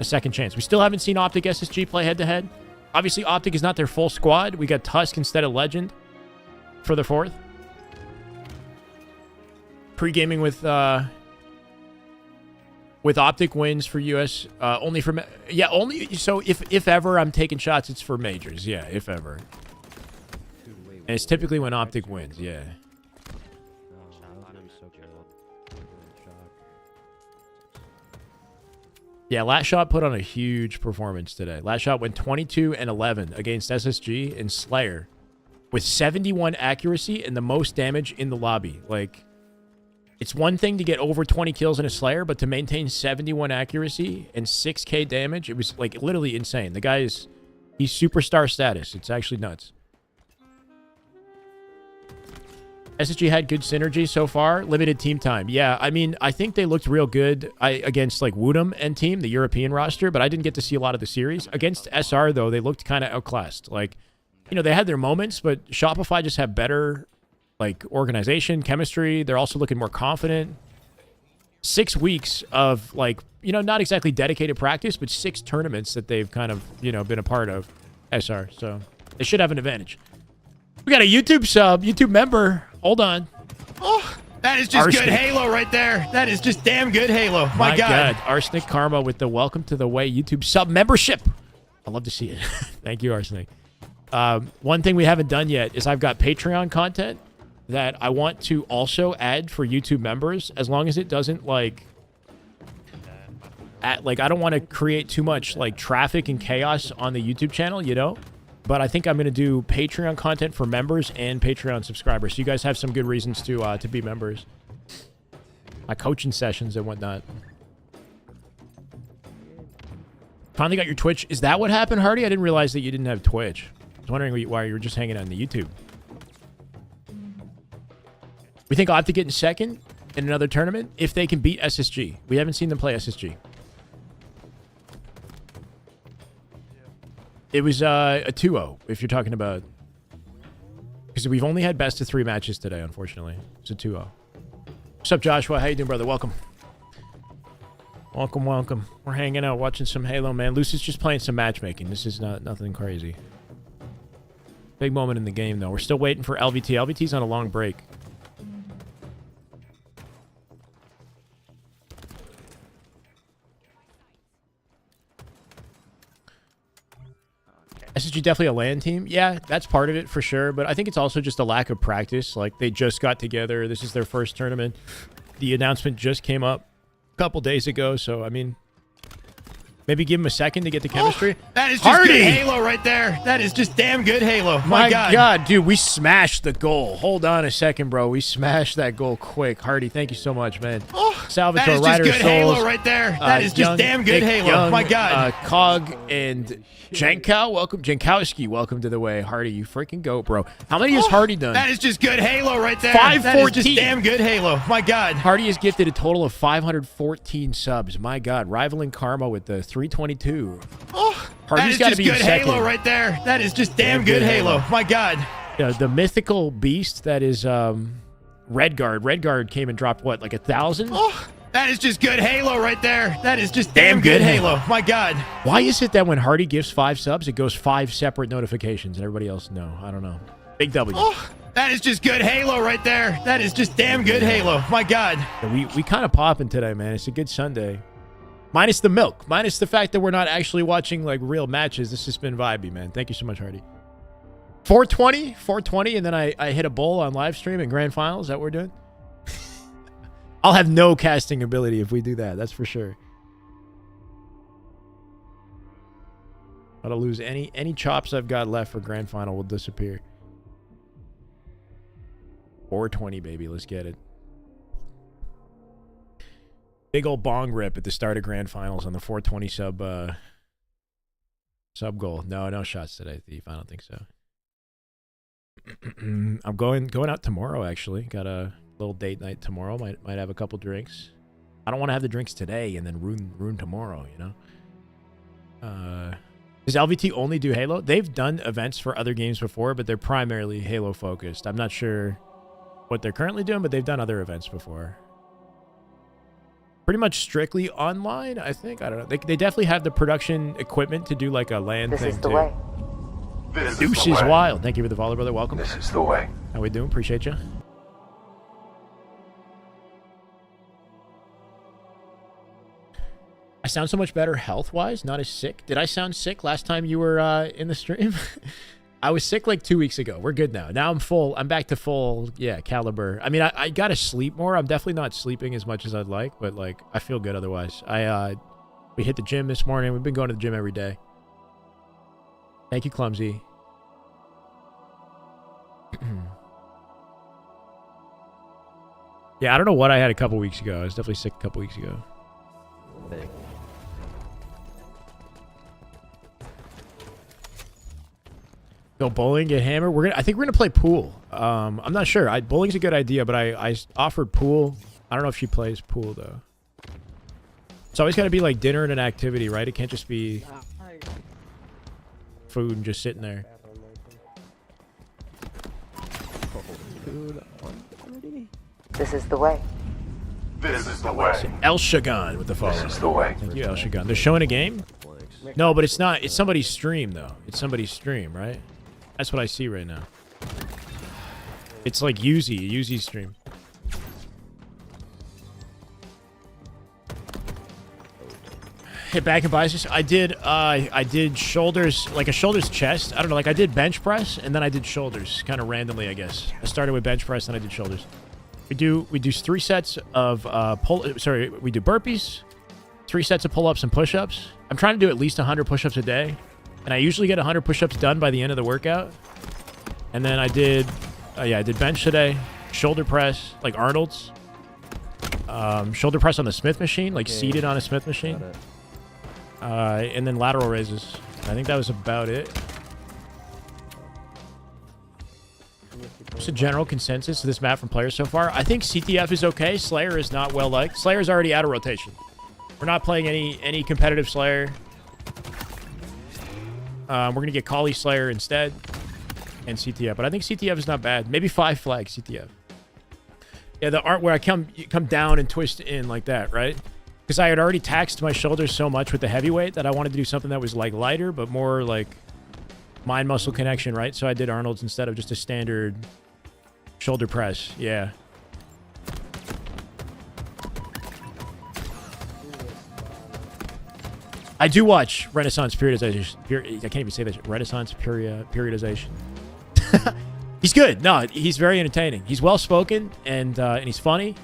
second chance. We still haven't seen Optic SSG play head-to-head. Obviously, Optic is not their full squad. We got Tusk instead of Legend for the fourth. Pre-gaming with Optic wins for US. Only for... Yeah, only... So if ever I'm taking shots, it's for majors. Yeah, if ever. And it's typically when Optic wins. Yeah. Yeah, Last Shot put on a huge performance today. Last Shot went 22-11 against SSG and Slayer with 71 accuracy and the most damage in the lobby. Like, it's one thing to get over 20 kills in a Slayer, but to maintain 71 accuracy and 6k damage, it was, like, literally insane. The guy is... He's superstar status. It's actually nuts. SSG had good synergy so far. Limited team time. Yeah, I mean, I think they looked real good against, like, Woodham and team, the European roster, but I didn't get to see a lot of the series. Against SR, though, they looked kind of outclassed. Like, you know, they had their moments, but Shopify just had better, like, organization, chemistry. They're also looking more confident. 6 weeks of, like, you know, not exactly dedicated practice, but 6 tournaments that they've kind of, you know, been a part of, SR. So they should have an advantage. We got a YouTube sub, YouTube member. Hold on. Oh, that is just Arsenic. Good Halo right there. That is just damn good Halo. My God. Arsenic Karma with the Welcome to the Way YouTube sub membership. I love to see it. Thank you, Arsenic. One thing we haven't done yet is I've got Patreon content that I want to also add for YouTube members, as long as it doesn't, like... I don't want to create too much, like, traffic and chaos on the YouTube channel, you know? But I think I'm going to do Patreon content for members and Patreon subscribers. So you guys have some good reasons to be members. My coaching sessions and whatnot. Finally got your Twitch. Is that what happened, Hardy? I didn't realize that you didn't have Twitch. I was wondering why you were just hanging on the YouTube. We think Optic getting second in another tournament if they can beat SSG. We haven't seen them play SSG. It was a 2-0, if you're talking about... Because we've only had best of 3 matches today, unfortunately. It's a 2-0. What's up, Joshua? How you doing, brother? Welcome. Welcome, welcome. We're hanging out, watching some Halo, man. Lucy's just playing some matchmaking. This is nothing crazy. Big moment in the game, though. We're still waiting for LVT. LVT's on a long break. SSG definitely a LAN team. Yeah, that's part of it for sure. But I think it's also just a lack of practice. Like, they just got together. This is their first tournament. The announcement just came up a couple days ago. So, I mean, maybe give him a second to get the chemistry. Oh, that is just good Halo right there. That is just damn good Halo. My God, dude, we smashed the goal. Hold on a second, bro. We smashed that goal quick. Hardy, thank you so much, man. Oh, Salvatore, that is just Rider good Souls, Halo right there. That is just damn good Halo. Young, my God. Cog and Jankow, welcome. Jankowski, welcome to the way. Hardy, you freaking goat, bro. How many has Hardy done? That is just good Halo right there. 514. That is just damn good Halo. My God. Hardy has gifted a total of 514 subs. My God, rivaling Karma with the 322. Oh, Hardy's got to be good second. Halo right there. That is just damn good Halo. My God. Yeah, the mythical beast that is Redguard. Redguard came and dropped what, like 1,000? Oh, that is just good Halo right there. That is just damn good Halo. My God. Why is it that when Hardy gives 5 subs, it goes 5 separate notifications and everybody else no? I don't know. Big W. Oh, that is just good Halo right there. That is just damn good Halo. My God. Yeah, we kind of popping today, man. It's a good Sunday. Minus the milk. Minus the fact that we're not actually watching like real matches. This has been vibey, man. Thank you so much, Hardy. 420, and then I hit a bowl on live stream in grand finals. Is that what we're doing? I'll have no casting ability if we do that. That's for sure. I'll lose any chops I've got left for grand final will disappear. 420, baby. Let's get it. Big old bong rip at the start of grand finals on the 420 sub goal. No shots today, Thief. I don't think so. I'm going out tomorrow, actually. Got a little date night tomorrow. Might have a couple drinks. I don't want to have the drinks today and then ruin tomorrow, you know? Does LVT only do Halo? They've done events for other games before, but they're primarily Halo focused. I'm not sure what they're currently doing, but they've done other events before. Pretty much strictly online, I think. I don't know. They definitely have the production equipment to do like a LAN thing too. Douche is wild. Thank you for the follow, brother. Welcome. This is the way. How we doing? Appreciate you. I sound so much better health-wise, not as sick. Did I sound sick last time you were in the stream? I was sick like 2 weeks ago. We're good now. Now I'm full. I'm back to full, caliber. I mean, I got to sleep more. I'm definitely not sleeping as much as I'd like, but like I feel good otherwise. We hit the gym this morning. We've been going to the gym every day. Thank you, Clumsy. Yeah, I don't know what I had a couple weeks ago. I was definitely sick a couple weeks ago. Go bowling, get hammered. I think we're gonna play pool. I'm not sure. Bowling's a good idea, but I offered pool. I don't know if she plays pool though. It's always got to be like dinner and an activity, right? It can't just be food and just sitting there. This is the way. This is the way. El Shagan with the follow. This is the way. Thank you, El Shagan. They're showing a game? No, but it's not. It's somebody's stream, though. It's somebody's stream, right? That's what I see right now. It's like Yuzi's stream. Hit back and biceps. I did shoulders, like a shoulders chest. I don't know, like I did bench press and then I did shoulders, kind of randomly, I guess. I started with bench press and I did shoulders. We do 3 sets of we do burpees, 3 sets of pull-ups and push-ups. I'm trying to do at least 100 push-ups a day, and I usually get 100 push-ups done by the end of the workout. And then I did bench today, shoulder press, like Arnold's, shoulder press on the Smith machine, like seated on a Smith machine, and then lateral raises. I think that was about it. What's the general consensus of this map from players so far? I think CTF is okay. Slayer is not well liked. Slayer's already out of rotation. We're not playing any competitive Slayer. We're going to get Kali Slayer instead and CTF. But I think CTF is not bad. Maybe 5 flag CTF. Yeah, the art where I come down and twist in like that, right? Because I had already taxed my shoulders so much with the heavyweight that I wanted to do something that was like lighter, but more like mind muscle connection, right? So I did Arnold's instead of just a standard shoulder press. Yeah. I do watch Renaissance periodization. I can't even say that. Renaissance periodization. He's good. No, he's very entertaining. He's well spoken and he's funny.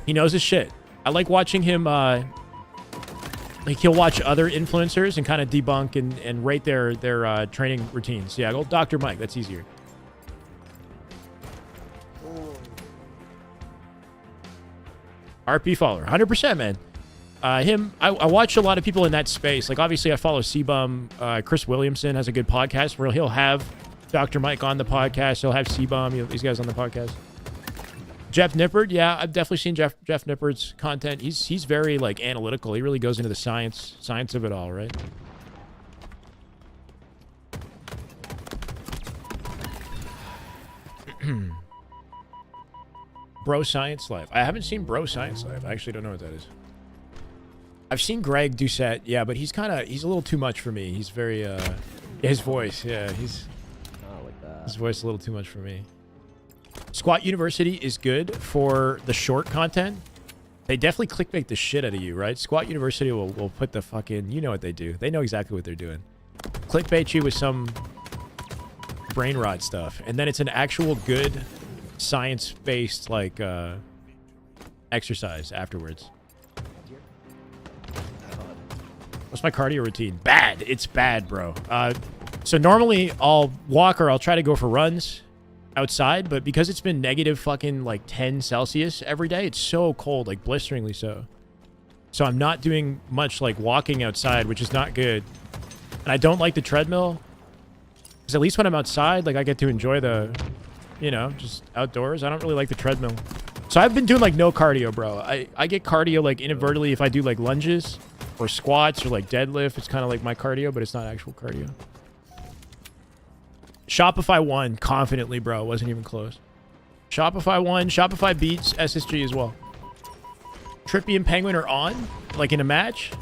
He knows his shit. I like watching him. Like he'll watch other influencers and kind of debunk and rate their training routines. Yeah, go Dr. Mike. That's easier. RP follower, 100%, man. I watch a lot of people in that space. Like, obviously, I follow C-Bum. Chris Williamson has a good podcast where he'll have Dr. Mike on the podcast. He'll have C-Bum, these guys on the podcast. Jeff Nippard, yeah, I've definitely seen Jeff Nippard's content. He's very, like, analytical. He really goes into the science of it all, right? Bro Science Live. I haven't seen Bro Science Live. I actually don't know what that is. I've seen Greg Doucette, yeah, but he's a little too much for me. He's very, his voice, yeah, his voice a little too much for me. Squat University is good for the short content. They definitely clickbait the shit out of you, right? Squat University will put the fucking... You know what they do. They know exactly what they're doing. Clickbait you with some brain rot stuff. And then it's an actual good science-based, like, exercise afterwards. What's my cardio routine? Bad. It's bad, bro. So normally I'll walk or I'll try to go for runs outside, but because it's been negative fucking like 10 Celsius every day, it's so cold, like blisteringly so. So I'm not doing much like walking outside, which is not good. And I don't like the treadmill because at least when I'm outside, like I get to enjoy the, you know, just outdoors. I don't really like the treadmill. So I've been doing like no cardio, bro. I get cardio like inadvertently if I do like lunges or squats or like deadlift. It's kind of like my cardio, but it's not actual cardio. Shopify won confidently, bro. It wasn't even close. Shopify won. Shopify beats SSG as well. Trippy and Penguin are on, like in a match.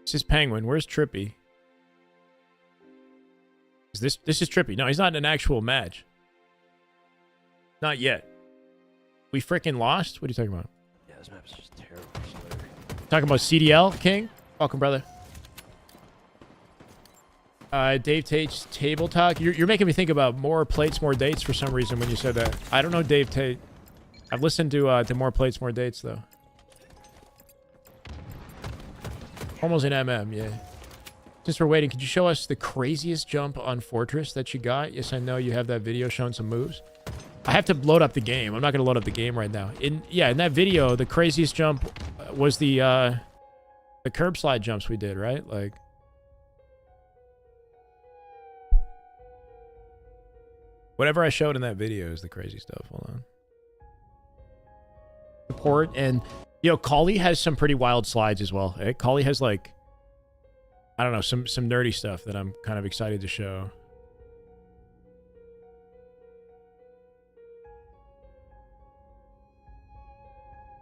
This is Penguin. Where's Trippy? This is Trippy. No, he's not in an actual match. Not yet. We freaking lost? What are you talking about? Yeah, this map is just terrible. Talking about CDL, King? Welcome, brother. Dave Tate's table talk. You're making me think about more plates, more dates for some reason when you said that. I don't know Dave Tate. I've listened to more plates, more dates, though. Almost an MM, yeah. Since we're waiting, could you show us the craziest jump on Fortress that you got? Yes, I know you have that video showing some moves. I have to load up the game. I'm not going to load up the game right now. In that video, the craziest jump was the curb slide jumps we did, right? Like, whatever I showed in that video is the crazy stuff. Hold on. Support and, yo, Kali has some pretty wild slides as well. Eh? Kali has like, I don't know, some nerdy stuff that I'm kind of excited to show.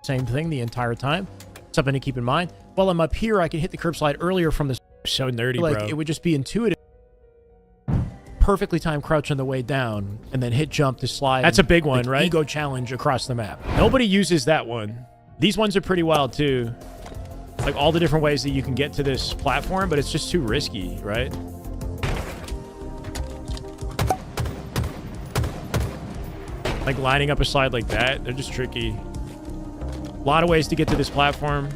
Same thing the entire time. Something to keep in mind. While I'm up here, I can hit the curb slide earlier from this. So nerdy, like, bro. It would just be intuitive. Perfectly timed crouch on the way down, and then hit jump to slide. That's a big one, right? Ego challenge across the map. Nobody uses that one. These ones are pretty wild too. Like all the different ways that you can get to this platform, but it's just too risky, right? Like lining up a slide like that, they're just tricky. A lot of ways to get to this platform.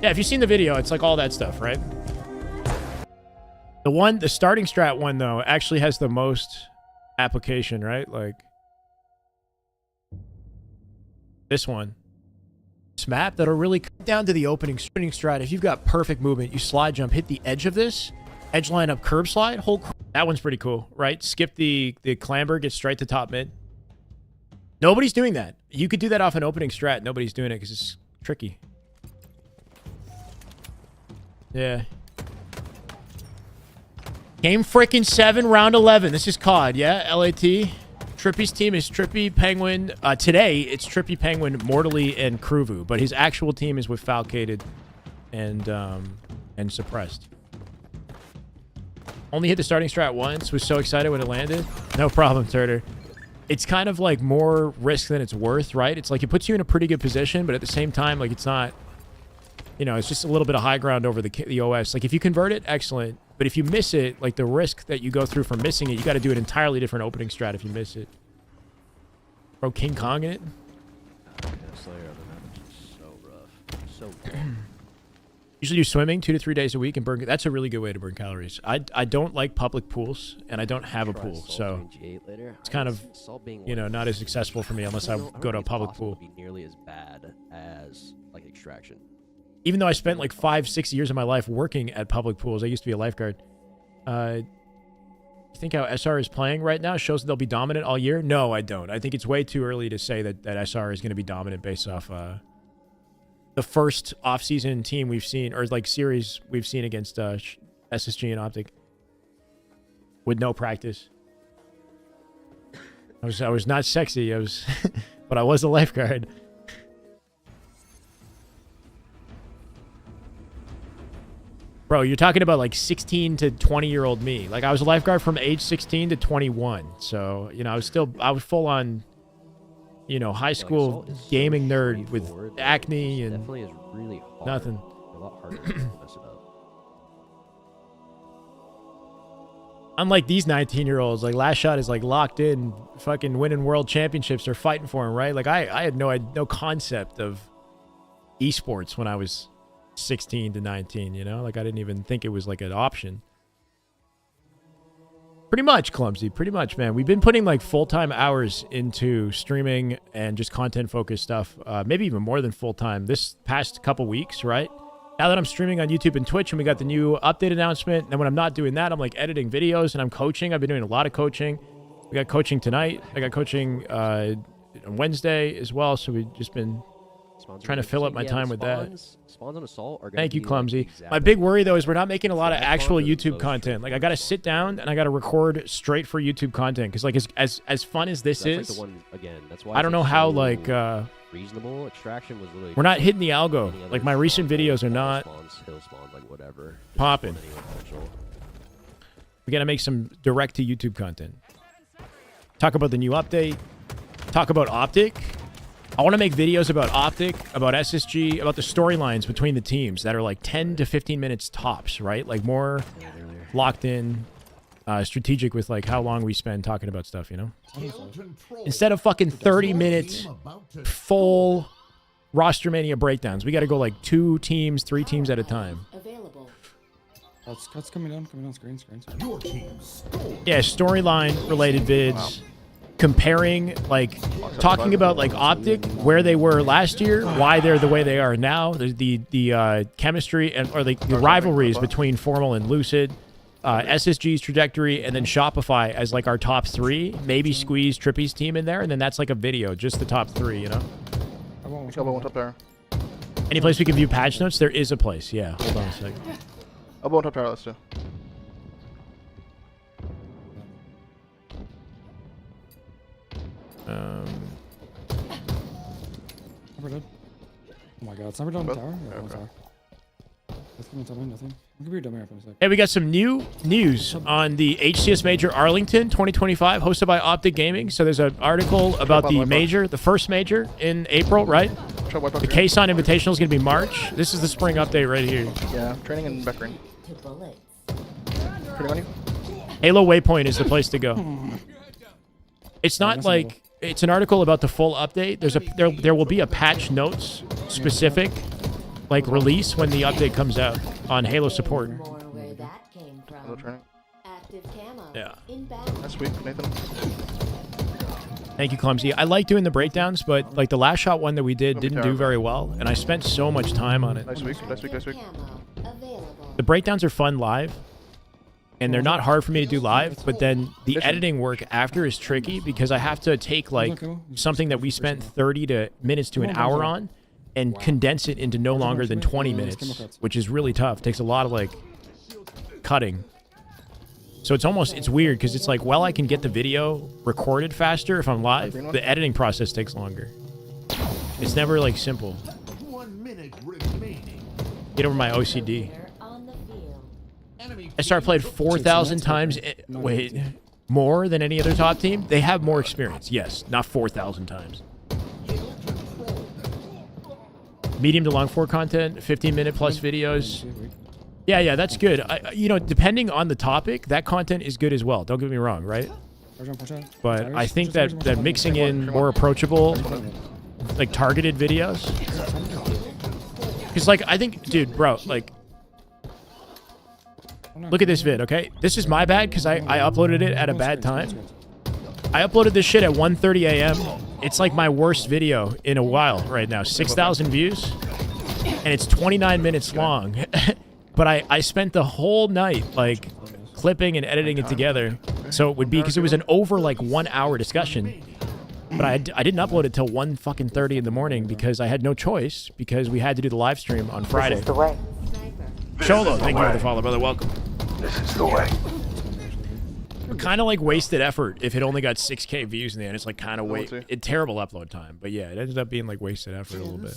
Yeah, if you've seen the video, it's like all that stuff, right? The starting strat one, though, actually has the most application, right? Like, this one. This map that'll really cut down to the opening strat. If you've got perfect movement, you slide jump, hit the edge of this, edge line up curb slide, that one's pretty cool, right? Skip the clamber, get straight to top mid. Nobody's doing that. You could do that off an opening strat. Nobody's doing it because it's tricky. Yeah. Game freaking 7, round 11. This is COD, yeah? LAT. Trippy's team is Trippy, Penguin. Today, it's Trippy, Penguin, Mortally, and Kruvu. But his actual team is with Falcated and Suppressed. Only hit the starting strat once. Was so excited when it landed. No problem, Turter. It's kind of like more risk than it's worth, right? It's like it puts you in a pretty good position, but at the same time, like it's not, you know, it's just a little bit of high ground over the OS. Like if you convert it, excellent. But if you miss it, like the risk that you go through for missing it, you got to do an entirely different opening strat if you miss it. Bro, King Kong in it? Slayer of the map is so rough. So rough. Usually do swimming 2 to 3 days a week and burn. That's a really good way to burn calories. I don't like public pools, and I don't have a pool, so it's kind of, you know, not as accessible for me unless I go to a public pool. Be nearly as bad as like Extraction. Even though I spent like 5-6 years of my life working at public pools, I used to be a lifeguard. You think how SR is playing right now shows that they'll be dominant all year? No, I don't. I think it's way too early to say that SR is going to be dominant based off the first off-season team we've seen, or like series we've seen against SSG and Optic with no practice. I was not sexy. But I was a lifeguard. Bro, you're talking about like 16 to 20-year-old me. Like I was a lifeguard from age 16 to 21. So, you know, I was full on, you know, high school gaming nerd with acne and definitely is really hard. nothing. A lot harder to mess it up. Unlike these 19-year-olds, like Last Shot is like locked in, fucking winning world championships or fighting for him, right? Like I had no concept of esports when I was 16 to 19, you know? Like I didn't even think it was like an option. Pretty much, Clumsy. Pretty much, man. We've been putting like full-time hours into streaming and just content-focused stuff. Maybe even more than full-time this past couple weeks, right? Now that I'm streaming on YouTube and Twitch and we got the new update announcement, and when I'm not doing that, I'm like editing videos and I'm coaching. I've been doing a lot of coaching. We got coaching tonight. I got coaching on Wednesday as well, so we've just been trying to fill up my time with that. Spawns on Assault are Thank you, be, Clumsy. Like, my big worry, though, is we're not making a lot of actual YouTube content. Like, I got to sit down and I got to record straight for YouTube content. Because, like, as fun as this is, like the one, again, that's why I don't know how, like, reasonable extraction was literally we're not hitting the algo. Like, my recent videos are not hill spawns, like whatever, popping. We got to make some direct-to-YouTube content. Talk about the new update. Talk about Optic. I want to make videos about Optic, about SSG, about the storylines between the teams that are like 10 to 15 minutes tops, right? Like more locked in, strategic with like how long we spend talking about stuff, you know? Instead of fucking 30-minute full roster mania breakdowns, we got to go like 2 teams, 3 teams at a time. It's coming down screen. Yeah, storyline related vids. Wow. Comparing, like, talking about, like, Optic, where they were last year, why they're the way they are now, the chemistry, and or the rivalries between FormaL and Lucid, SSG's trajectory, and then Shopify as, like, our top 3. Maybe squeeze Trippy's team in there, and then that's, like, a video, just the top 3, you know? Elbow up there. Any place we can view patch notes? There is a place, yeah. Hold on a second. Elbow up there, let's do. Sniper dead. Oh my god, sniper down the tower? Yeah, okay. Tower. Nothing. I'll give you a dummy for a sec. Hey, we got some new news on the HCS Major Arlington 2025, hosted by Optic Gaming. So there's an article about the major, the first major in April, right? The K-Son Invitational is going to be March. This is the spring update right here. Yeah, training in Beckering. Training on you? Halo Waypoint is the place to go. It's not like... It's an article about the full update. There will be a patch notes specific, like, release when the update comes out on Halo support. Halo training. Yeah. That's sweet, Nathan. Thank you, Clumsy. I like doing the breakdowns, but like the last shot one that we did didn't do very well, and I spent so much time on it. Nice week. The breakdowns are fun live. And they're not hard for me to do live, but then the editing work after is tricky because I have to take like something that we spent 30 minutes to an hour on and condense it into no longer than 20 minutes, which is really tough. It takes a lot of like cutting. So it's weird because it's like, well, I can get the video recorded faster if I'm live. The editing process takes longer. It's never like simple. Get over my OCD. SR played 4,000 times. Wait, more than any other top team? They have more experience. Yes, not 4,000 times. Medium to long form content, 15-minute plus videos. Yeah, that's good. You know, depending on the topic, that content is good as well. Don't get me wrong, right? But I think that mixing in more approachable, like targeted videos. Because, like, I think, dude, bro, like, look at this vid, okay? This is my bad because I uploaded it at a bad time. I uploaded this shit at 1:30 a.m. It's like my worst video in a while right now. 6,000 views. And it's 29 minutes long. But I spent the whole night, like, clipping and editing it together. So it would be, because it was an over, like, 1 hour discussion. But I didn't upload it till 1:30 in the morning because I had no choice because we had to do the live stream on Friday. This is the way. Cholo, thank you for the follow, brother. Welcome. This is the way. Kind of like wasted effort if it only got 6K views in the end. It's like kind of terrible upload time. But yeah, it ended up being like wasted effort a little bit.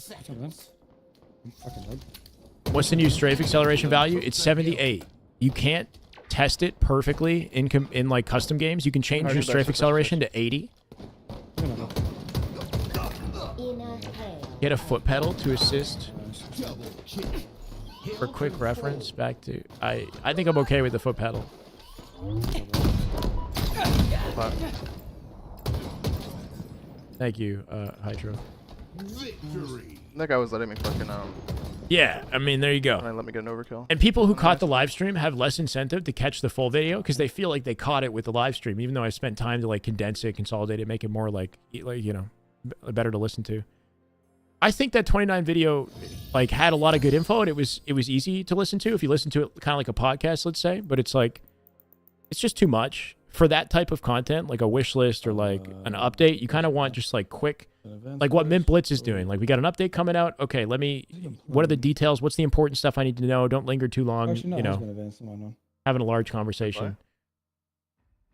What's the new strafe acceleration value? It's 78. You can't test it perfectly in like custom games. You can change your strafe acceleration to 80. Get a foot pedal to assist. For quick reference, back to I think I'm okay with the foot pedal. Thank you, Hydro. That guy was letting me fucking Yeah, I mean, there you go. Let me get an overkill. And people who caught the live stream have less incentive to catch the full video because they feel like they caught it with the live stream, even though I spent time to like condense it, consolidate it, make it more like you know, better to listen to. I think that 29 video like had a lot of good info and it was easy to listen to if you listen to it kind of like a podcast, let's say, but it's like it's just too much for that type of content, like a wish list or like an update. You kind of want just like quick, like what Mint Blitz is doing. Like we got an update coming out. Okay, what are the details? What's the important stuff I need to know? Don't linger too long. Actually, no, you know, having a large conversation.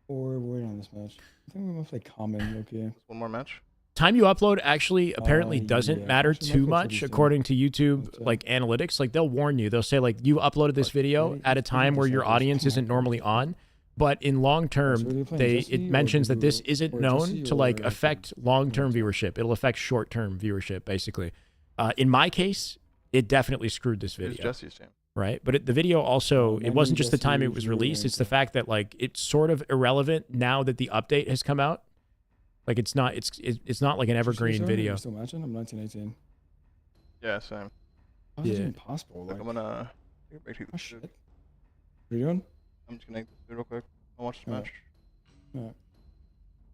Or we're on this match. I think we must play common. Okay. One more match. Time you upload actually apparently doesn't matter too much according to YouTube like analytics. Like they'll warn you. They'll say like you uploaded this video at a time where your audience isn't normally on. But in long term, it mentions that this isn't known to like affect long-term viewership. It'll affect short-term viewership, basically. In my case, it definitely screwed this video. Jesse's team. Right? But the video also, it wasn't just the time it was released. It's the fact that like it's sort of irrelevant now that the update has come out. Like it's not like an evergreen video. Still matching? I'm 1918. Yeah, same. How is this even possible? Like, I'm gonna. Oh shit. What are you doing? I'm just gonna do it real quick. I'll watch this match.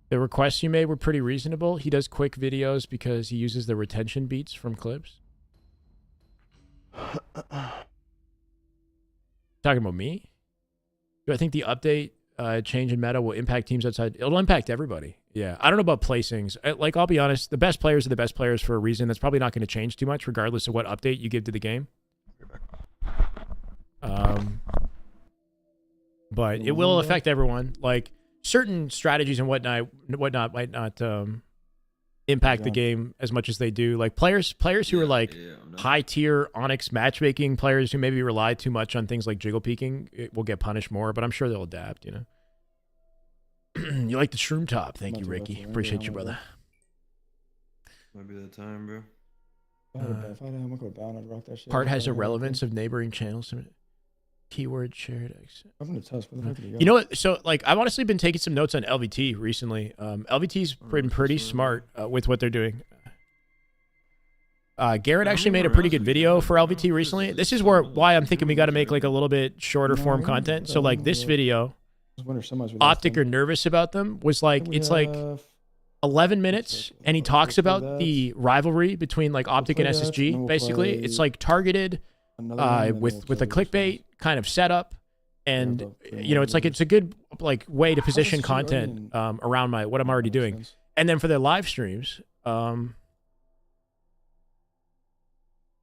The requests you made were pretty reasonable. He does quick videos because he uses the retention beats from clips. Talking about me? Do I think the update change in meta will impact teams outside? It'll impact everybody. Yeah, I don't know about placings. Like, I'll be honest, the best players are the best players for a reason. That's probably not going to change too much, regardless of what update you give to the game. But it will affect everyone. Like, certain strategies and whatnot might not impact the game as much as they do. Like, players who are like high-tier Onyx matchmaking players who maybe rely too much on things like jiggle peeking, it will get punished more, but I'm sure they'll adapt, you know? You like the shroom top. Thank you, Ricky. Appreciate you, brother. Might be that time, bro. Part has a relevance of neighboring channels. Keyword shared. I'm gonna test. You know what? So, like, I've honestly been taking some notes on LVT recently. LVT's been pretty smart with what they're doing. Garrett actually made a pretty good video for LVT recently. This is why I'm thinking we got to make like a little bit shorter form content. So, like, this video, Optic or Nervous About Them, was like, it's like 11 minutes, and he talks about the rivalry between like Optic and SSG. Basically, it's like targeted with a clickbait kind of setup, and you know, it's a good like way to position content around what I'm already doing. And then for their live streams,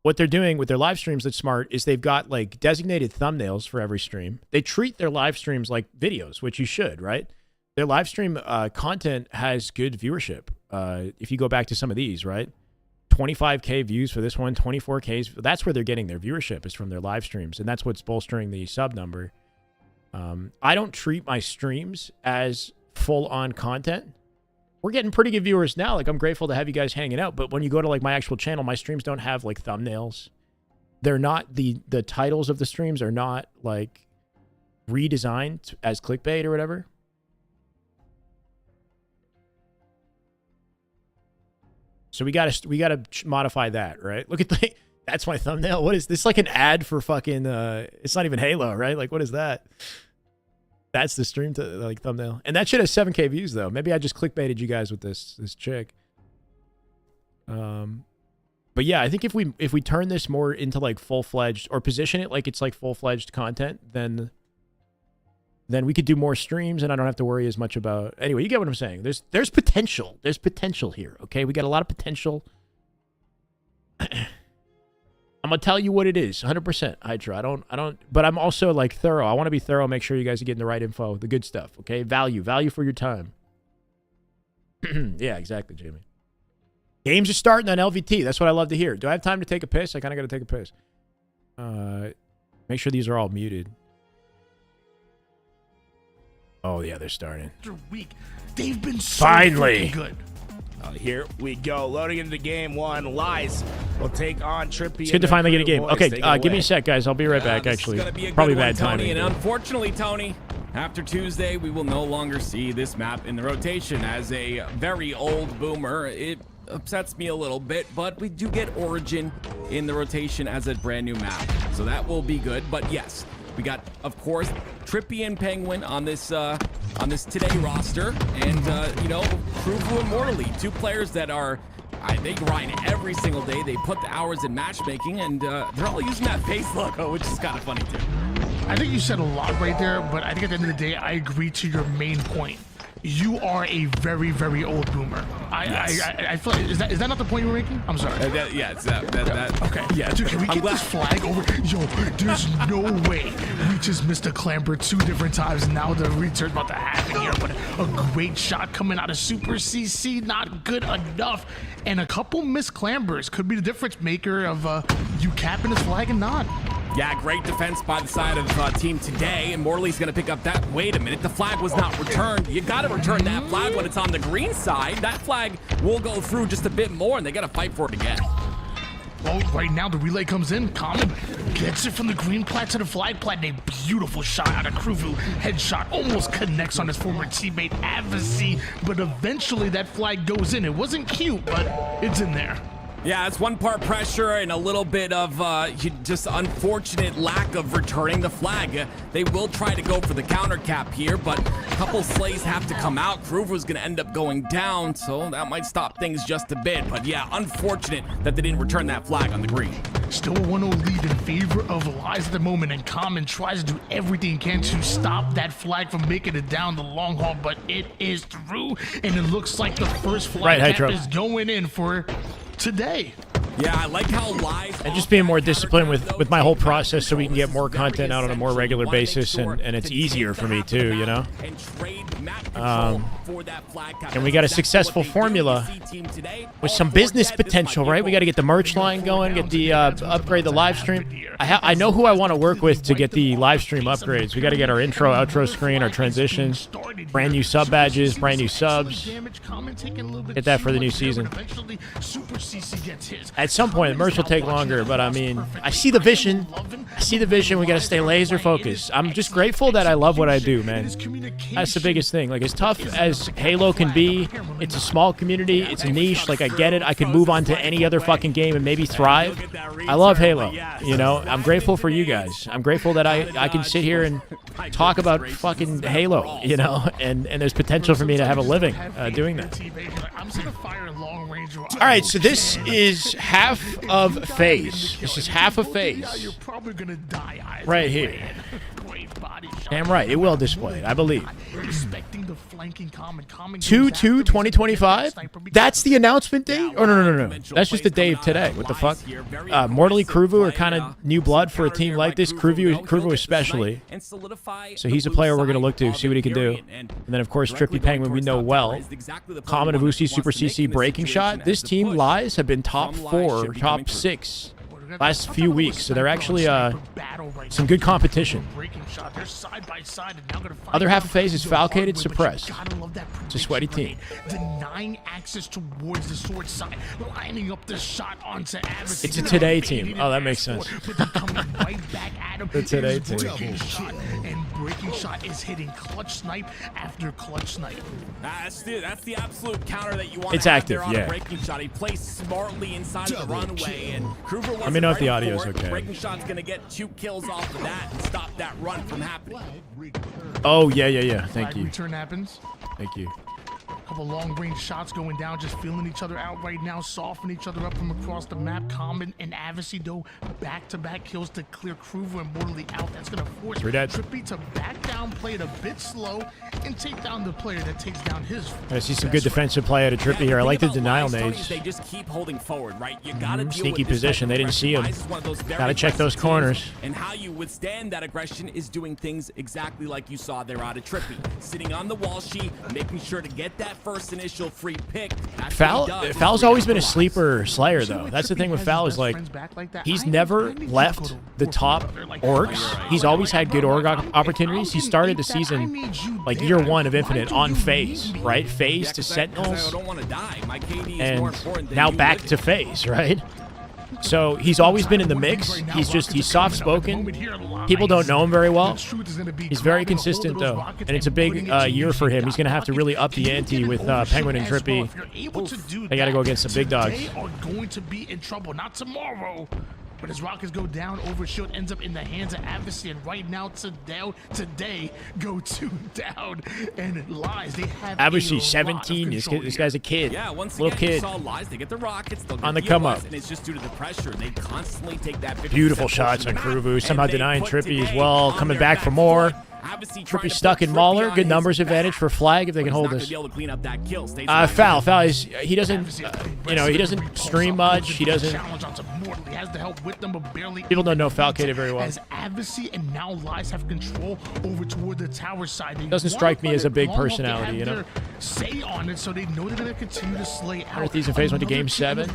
what they're doing with their live streams that's smart is they've got like designated thumbnails for every stream. They treat their live streams like videos, which you should, right? Their live stream content has good viewership. If you go back to some of these, right? 25K views for this one, 24K. That's where they're getting their viewership, is from their live streams. And that's what's bolstering the sub number. I don't treat my streams as full-on content. We're getting pretty good viewers now. Like, I'm grateful to have you guys hanging out. But when you go to like my actual channel, my streams don't have like thumbnails. They're not, the titles of the streams are not like redesigned as clickbait or whatever. So we gotta modify that, right? Look at that's my thumbnail. What is this? Like an ad for fucking it's not even Halo, right? Like, what is that? That's the stream thumbnail. And that shit has 7K views though. Maybe I just clickbaited you guys with this chick. But yeah, I think if we turn this more into like full-fledged, or position it like it's like full-fledged content, then we could do more streams and I don't have to worry as much about... Anyway, you get what I'm saying. There's potential. There's potential here, okay? We got a lot of potential. I'm going to tell you what it is, 100%, Hydra. I don't... But I'm also, like, thorough. I want to be thorough, make sure you guys are getting the right info, the good stuff, okay? Value for your time. Yeah, exactly, Jamie. Games are starting on LVT. That's what I love to hear. Do I have time to take a piss? I kind of got to take a piss. Make sure these are all muted. Oh yeah, they're starting. Week. They've been so finally good. Here we go. Loading into game one. Lies will take on Trippy. It's good to finally get a game. Okay, give me a sec, guys. I'll be right back, actually. Probably bad timing. And unfortunately, Tony, after Tuesday, we will no longer see this map in the rotation. As a very old boomer, it upsets me a little bit, but we do get Origin in the rotation as a brand new map. So that will be good. But yes, we got, of course, Trippy and Penguin on this today roster, and you know, Kruvu and Morley, two players that are they grind every single day. They put the hours in matchmaking, and they're all using that face logo, which is kind of funny too. I think you said a lot right there, but I think at the end of the day, I agree to your main point. You are a very, very old boomer. I feel like, is that not the point you were making? I'm sorry. Yeah, it's that. Okay. Yeah. Dude, can we get this flag over? Yo, there's no way we just missed a clamber 2 different times. Now the return's about to happen here. But a great shot coming out of Super CC, not good enough. And a couple missed clambers could be the difference maker of you capping this flag and not. Yeah, great defense by the side of Team Today, and Morley's going to pick up that. Wait a minute, the flag was not returned. You got to return that flag when it's on the green side. That flag will go through just a bit more, and they got to fight for it again. Well, right now the relay comes in. Common gets it from the green plat to the flag plat. A beautiful shot out of Kruvu. Headshot almost connects on his former teammate Avasi, but eventually that flag goes in. It wasn't cute, but it's in there. Yeah, it's one part pressure and a little bit of just unfortunate lack of returning the flag. They will try to go for the counter cap here, but a couple slays have to come out. Kruvu's going to end up going down, so that might stop things just a bit. But yeah, unfortunate that they didn't return that flag on the green. Still a 1-0 lead in favor of Lies at the moment, and Common tries to do everything he can to stop that flag from making it down the long haul, but it is through, and it looks like the first flag cap is going in for today. Yeah, I like how Lies and just being more disciplined with my whole process so we can get more content out on a more regular basis, and it's easier for me too, you know. And we got a successful formula with some business potential, right? We got to get the merch line going, get the upgrade the live stream. I know who I want to work with to get the live stream upgrades. We got to get our intro, outro screen, our transitions, brand new sub badges, brand new subs. Get that for the new season. At some point, the merch will take longer, but I mean, I see the vision. I see the vision. We got to stay laser focused. I'm just grateful that I love what I do, man. That's the biggest thing. Like, as tough as Halo can be, it's a small community. It's a niche. Like, I get it. I could move on to any other fucking game and maybe thrive. I love Halo. You know, I'm grateful for you guys. I'm grateful that I can sit here and talk about fucking Halo, you know, and there's potential for me to have a living doing that. All right, so this is half of phase. This is half of phase. Right here. Damn right, it will display it, I believe. 2/2/2025? That's the announcement date? Oh, no. That's just the day of today. What the fuck? Mortally Kruvu are kind of new blood for a team like this. Kruvu especially. So he's a player we're going to look to, see what he can do. And then, of course, Trippy Penguin we know well. Common Avusi Super CC breaking shot. This team, Lies, have been top 4, top 6 last few weeks, so they're actually some good competition. Other half of phase is falcated, suppressed. It's a sweaty team. Denying access towards the sword side, lining up the shot onto Avasi. It's a today team. Oh, that makes sense. The today team. And breaking shot is hitting clutch snipe after clutch snipe. That's the absolute counter that you want. It's to have active, there on yeah. A breaking shot. He plays smartly inside of the runway, and Kruger Let me know if the audio's okay. Breaking shot's gonna get 2 kills off of that and stop that run from happening. Oh, yeah. Thank you. Return happens. Thank you. A couple long-range shots going down, just feeling each other out right now, softening each other up from across the map. Common and Avasi, though, back-to-back kills to clear Kruvu and Mortally out. That's going to force Trippy to back down, play it a bit slow, and take down the player that takes down his. I see some good defensive play out of Trippy here. I like the denial nades. They just keep holding forward, right? You gotta deal sneaky with this position. They didn't see him. Gotta check those corners. And how you withstand that aggression is doing things exactly like you saw there out of Trippy. Sitting on the wall sheet, making sure to get that first initial free pick. Foul's always been a sleeper Slayer, though. That's the thing with Foul is, like, he's never left the top orgs. He's always had good org opportunities. He started the season, like, year 1 of Infinite on FaZe, right? FaZe to Sentinels, and now back to FaZe, right? So he's always been in the mix. He's soft-spoken. People don't know him very well. He's very consistent, though, and it's a big year for him. He's going to have to really up the ante with Penguin and Trippy. They got to go against some big dogs. They are going to be in trouble. Not tomorrow. But as Rockets go down, Overshield ends up in the hands of Advocacy, and right now, today, go 2 down, and Lies, they have Advocacy 17, this guy's a kid, yeah, once little again, kid. Saw Lies, they get the Rockets, On the come up. And it's just due to the pressure. They constantly take that Beautiful shots on Kruvu, somehow denying Trippy as well, coming back for more. Trippy stuck in Mauler, good numbers advantage for Flag if they can hold this. Foul is, he doesn't, he doesn't stream much, he doesn't. People don't know Falcated very well. As Advocacy and now Lies have control over toward the tower side. Doesn't strike me as a big personality, you know. Say on it, so they know they're going to continue to slay out. These in FaZe went to game 7,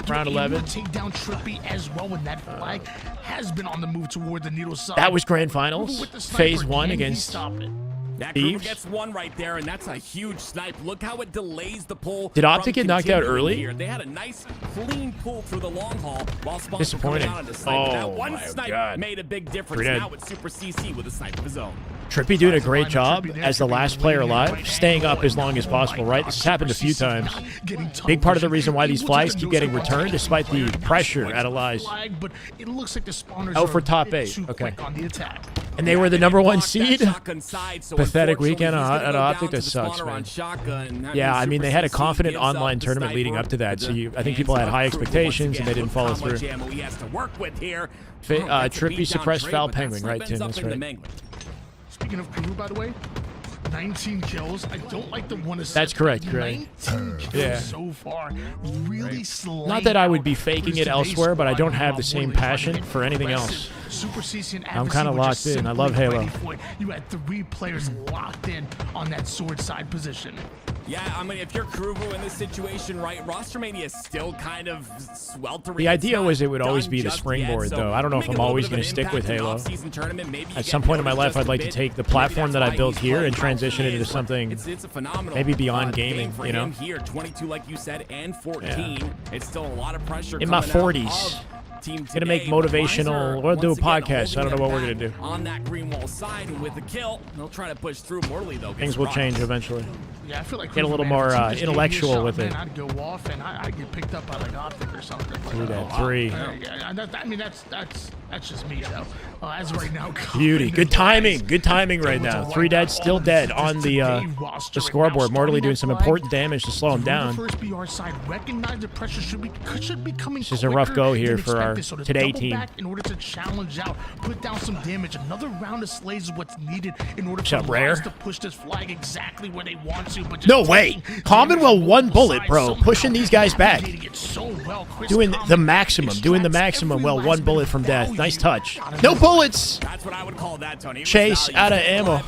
round 11. Take down Trippy as well when that Flag has been on the move toward the needle side. That was grand finals. FaZe 1 against That Kruvu gets one right there, and that's a huge snipe. Look how it delays the pull. Did Optic get knocked out early? Here. They had a nice, clean pull through the long haul while Spawn disappointing. That one snipe made a big difference. Now it's Super CC with a snipe of his own. Trippy doing a great job as the last player alive, staying up as long as possible, right? This has happened a few times. Big part of the reason why these flags keep getting returned, despite the pressure at Elias. Oh, for top 8. Okay. And they were the #1 seed? Pathetic weekend at Optic. That sucks, man. Yeah, I mean, they had a confident online tournament leading up to that, so I think people had high expectations, and they didn't follow through. Trippy suppressed Foul Penguin, right, Tim? That's right. Speaking of Kruvu, by the way, 19 kills. I don't like the one assist. That's correct, right? 19 kills so far. Really slaying. Not that I would be faking it elsewhere, but I don't have the same passion for anything else. Super CC and I'm kind of locked in. I love Halo. You had 3 players locked in on that sword side position. Yeah, I mean, if you're Kruvu in this situation, right, Roster Mania is still kind of sweltering. The idea was it would always be the springboard, though. I don't know if I'm always going to stick with Halo. At some point in my life, I'd like to take the platform that I built here and transition it into something maybe beyond gaming, you know? Here, 22, like you said, and 14. Yeah. It's still a lot of pressure. In my 40s. Gonna make motivational. We'll do a podcast. I don't know what we're gonna do. On that green wall side with the kill, they'll try to push through. Mortally though, things will change eventually. Yeah, I feel like get a little more intellectual with it. I'd go off and I'd get picked up by like Optic or something. Three. I mean that's just me though. As right now, beauty. Good timing. Good timing right now. 3 dead, still dead on the scoreboard. Mortally doing some important damage to slow him down. This is a rough go here for our today team. In order to challenge out, put down some damage. Another round of slays is what's needed in order for Lies to push this flag exactly where they want to. But no way. Commonwealth 1 bullet, bro. Pushing these guys back. Doing the maximum. Doing the maximum. Well, 1 bullet from death. Nice touch. No bullets. That's what I would call that, Tony. Chase out of ammo.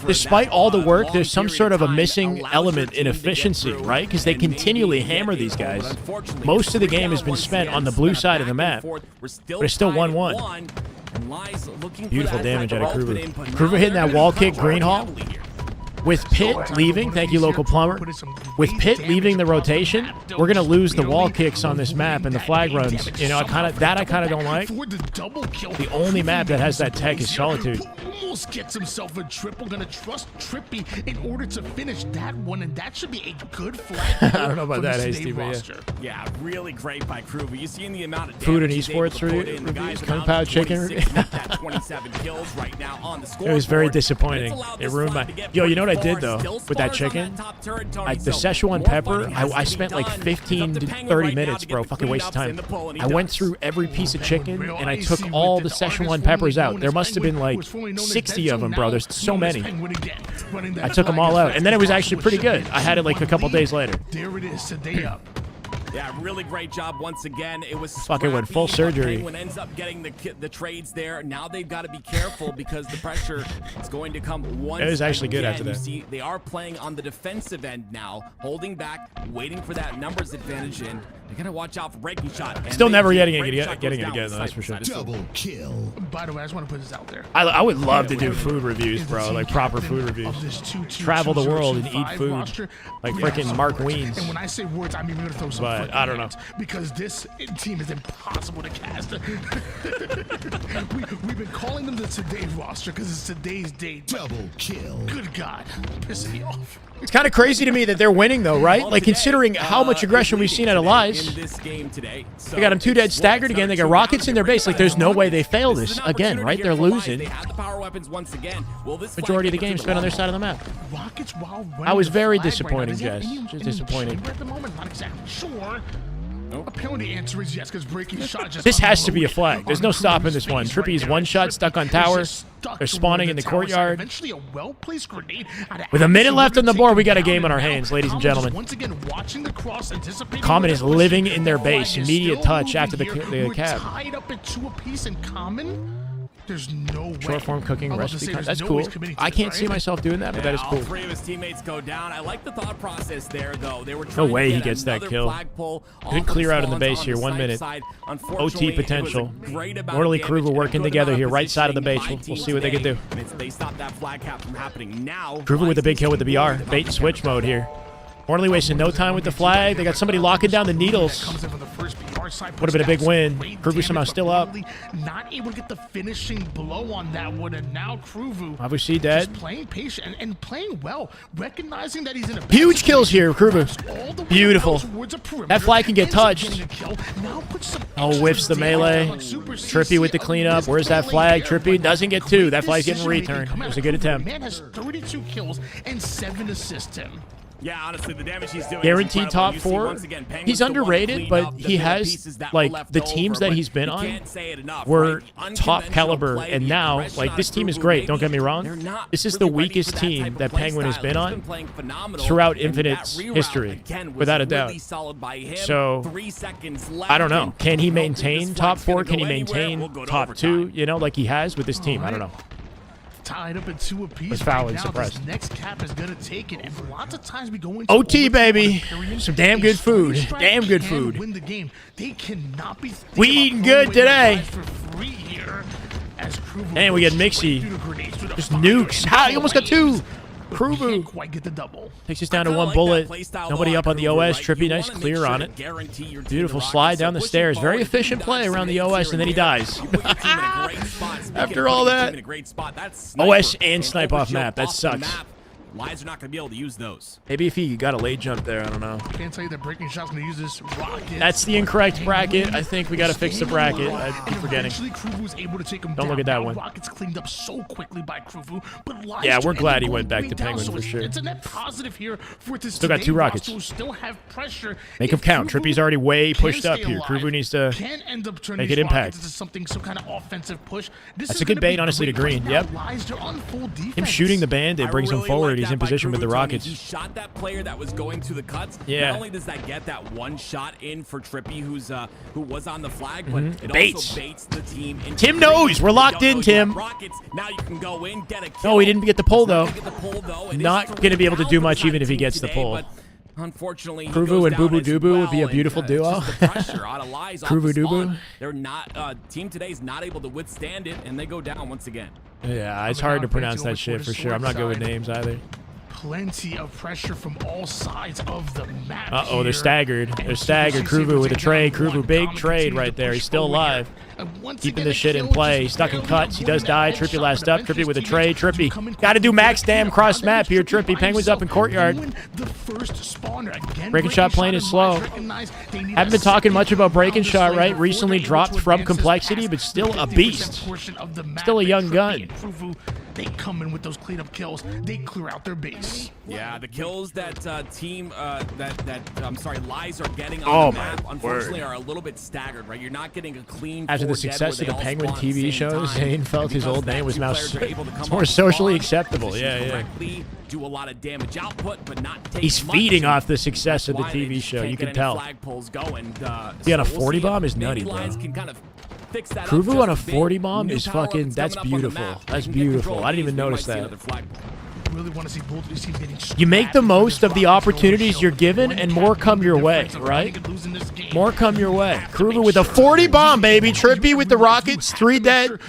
Despite all the work, there's some sort of a missing element in efficiency, right? Because they continually hammer these guys. Most of the game has been spent on the blue side of the map, but it's still 1-1. Beautiful damage out of Kruvu. Kruvu hitting that wall kick, green hall. With Pitt leaving, thank you, local plumber. With Pitt leaving the rotation, we're gonna lose the wall kicks on this map and the flag runs. You know, I kind of don't like. The only map that has that tech is Solitude. Almost gets himself a triple. Gonna trust Trippy in order to finish that one, and that should be a good flag. I don't know about that, Hasty, but yeah, really great by Kruvu. You see in the amount of food and esports reviews, Kung Pao chicken. It was very disappointing. It ruined my. Yo, you know what I did though with that chicken? Like the Szechuan pepper, I spent like 15 to 30 minutes, bro. Fucking waste of time. I went through every piece of chicken and I took all the Szechuan peppers out. There must have been like 60 of them, bro. There's so many. I took them all out, and then it was actually pretty good. I had it like a couple days later. There it is, today up. Yeah, really great job once again. It was Fucking went full surgery. Penguin ends up getting the trades there. Now they've got to be careful because the pressure is going to come once. It was actually good again. after that. You see, they are playing on the defensive end now, holding back, waiting for that numbers advantage, and they gotta watch out for breaking shot. And Still never getting it breaking shot again, goes though, down that's for sure. Double kill. By the way, I just want to put this out there. I would love to do food reviews, bro. Like proper food reviews. Travel the world and eat food. Like freaking Mark Weens. And when I say words, I'm even going to throw some. But I don't know. Because this team is impossible to cast. We've been calling them the today's roster because it's today's day. Double kill. Good God. Pissing me off. It's kind of crazy to me that they're winning, though, right? Like, considering how much aggression we've seen out of Lies. They got them 2 dead staggered again. They got rockets in their base. Like, there's no way they fail this again, right? They're losing. Majority of the game spent on their side of the map. I was very disappointing, Jess. Just disappointing. At the moment, not exactly sure. Apparently the answer is yes, because breaking shot just. This has to be a flag. There's no stopping this one. Trippy's one shot stuck on tower. They're spawning in the courtyard. Eventually, a well-placed grenade. With a minute left on the board, we got a game on our hands, ladies and gentlemen. Once again, watching the cross, anticipating. Common is living in their base. Immediate touch after the cab. Tied up at 2 apiece in Common. There's no way. Short form cooking recipe. That's cool. I can't see myself doing that, but that is cool. All 3 of his teammates go down. I like the thought process there, though. They were no way he gets that kill. Good clear out in the base here. 1 minute. OT potential. Morley Kruger working together here, right side of the base. We'll see what they can do. They stopped that flag cap from happening now. Kruger with a big kill with the BR. Bait and switch mode here. Morley wasting no time with the flag. They got somebody locking down the needles. Would have been a big win. Kruger somehow still up. Not able to get the finishing blow on that one, and now Kruger obviously dead. Just playing patient and playing well, recognizing that he's in a huge kills here, Kruger. Beautiful. That flag can get touched. Oh, whiffs the melee. Trippy with the cleanup. Where's that flag? Trippy doesn't get 2. That flag's getting returned. It was a good attempt. Man has 32 kills and 7 assists him. Yeah, honestly, the damage he's doing. Guaranteed top 4. He's underrated, but he has, like, the teams that he's been on were top caliber, and now, like, this team is great. Don't get me wrong. This is the weakest team that Penguin has been on throughout Infinite's history, without a doubt. So, I don't know. Can he maintain top 4? Can he maintain top 2? You know, like he has with this team? I don't know. Tied up at 2 apiece. Was foul and now, suppressed. This next cap is gonna take it, and lots of times we go into OT, baby. Some damn good food. Damn good food. Win the game. They cannot be. We eating good today. For free here, as and we get Mixie. Just nukes. How? He almost got 2. Kruger quite get the double. Takes us down to 1 bullet. Nobody up on the OS. Trippy, nice clear on it. Beautiful slide down the stairs. Very efficient play around the OS, and then he dies. After all that. OS and snipe off map. That sucks. Lies are not going to be able to use those. Maybe if he got a late jump there, I don't know. I can't tell you that breaking shot's going to use this rocket. That's the incorrect bracket. I think we got to fix the bracket. I keep forgetting. Don't look at that one. Rockets cleaned up so quickly by Kruger, but yeah, we're glad he went back to Penguin for sure. It's a net positive here for this. Still got 2 rockets. Still have pressure. Make him count. Trippy's already way pushed up here. Kruger needs to make it impact. Some kind of offensive push. That's a good bait, honestly, to green. Yep. Him shooting the bandit brings him forward. He's in position with the rockets. He shot that player that was going to the cuts. Yeah. Not only does that get that 1 shot in for Trippy, who was on the flag, but it baits. also baits the team. Tim knows. We're locked in, Tim. Rockets. Now you can go in, get a kill. No, he didn't get the pull, though. Not going to be able to do much even if he gets the pull. Unfortunately, Kruvu and Boo Boo Doo Boo would be a beautiful duo. Kruvu Doo Boo. They're not. Team today's not able to withstand it, and they go down once again. Yeah, it's hard to pronounce that shit for sure. I'm not good with names either. Plenty of pressure from all sides of the map. Uh-oh, they're staggered. They're staggered. Kruvu with a trade. Kruvu, big trade right there. He's still alive. Keeping this shit in play. Stuck in cuts. He does die. Trippy last up. Trippy with a trade. Trippy. Got to do max damn cross map here. Trippy. Penguins up in courtyard. Breaking shot playing is slow. Haven't been talking much about breaking shot, right? Recently dropped from complexity, but still a beast. Still a young gun. They come in with those cleanup kills. They clear out their base. Yeah, the kills that Lies are getting on the map, unfortunately, are a little bit staggered, right? You're not getting a clean. After the success of the Penguin TV show, Zane felt his old name was now more socially acceptable. Yeah. Do a lot of damage output, but not take He's feeding off the success of the TV show. You can tell. He on a 40 bomb is nutty, bro. Kruvu on a 40 bomb is fucking. That's beautiful. That's beautiful. I didn't even notice that. Really want to see both of these teams getting You make the most of the opportunities you're given, and more come your way, right? More come your way. Kruvu with a 40 bomb, baby. Trippy with the Rockets, 3 dead.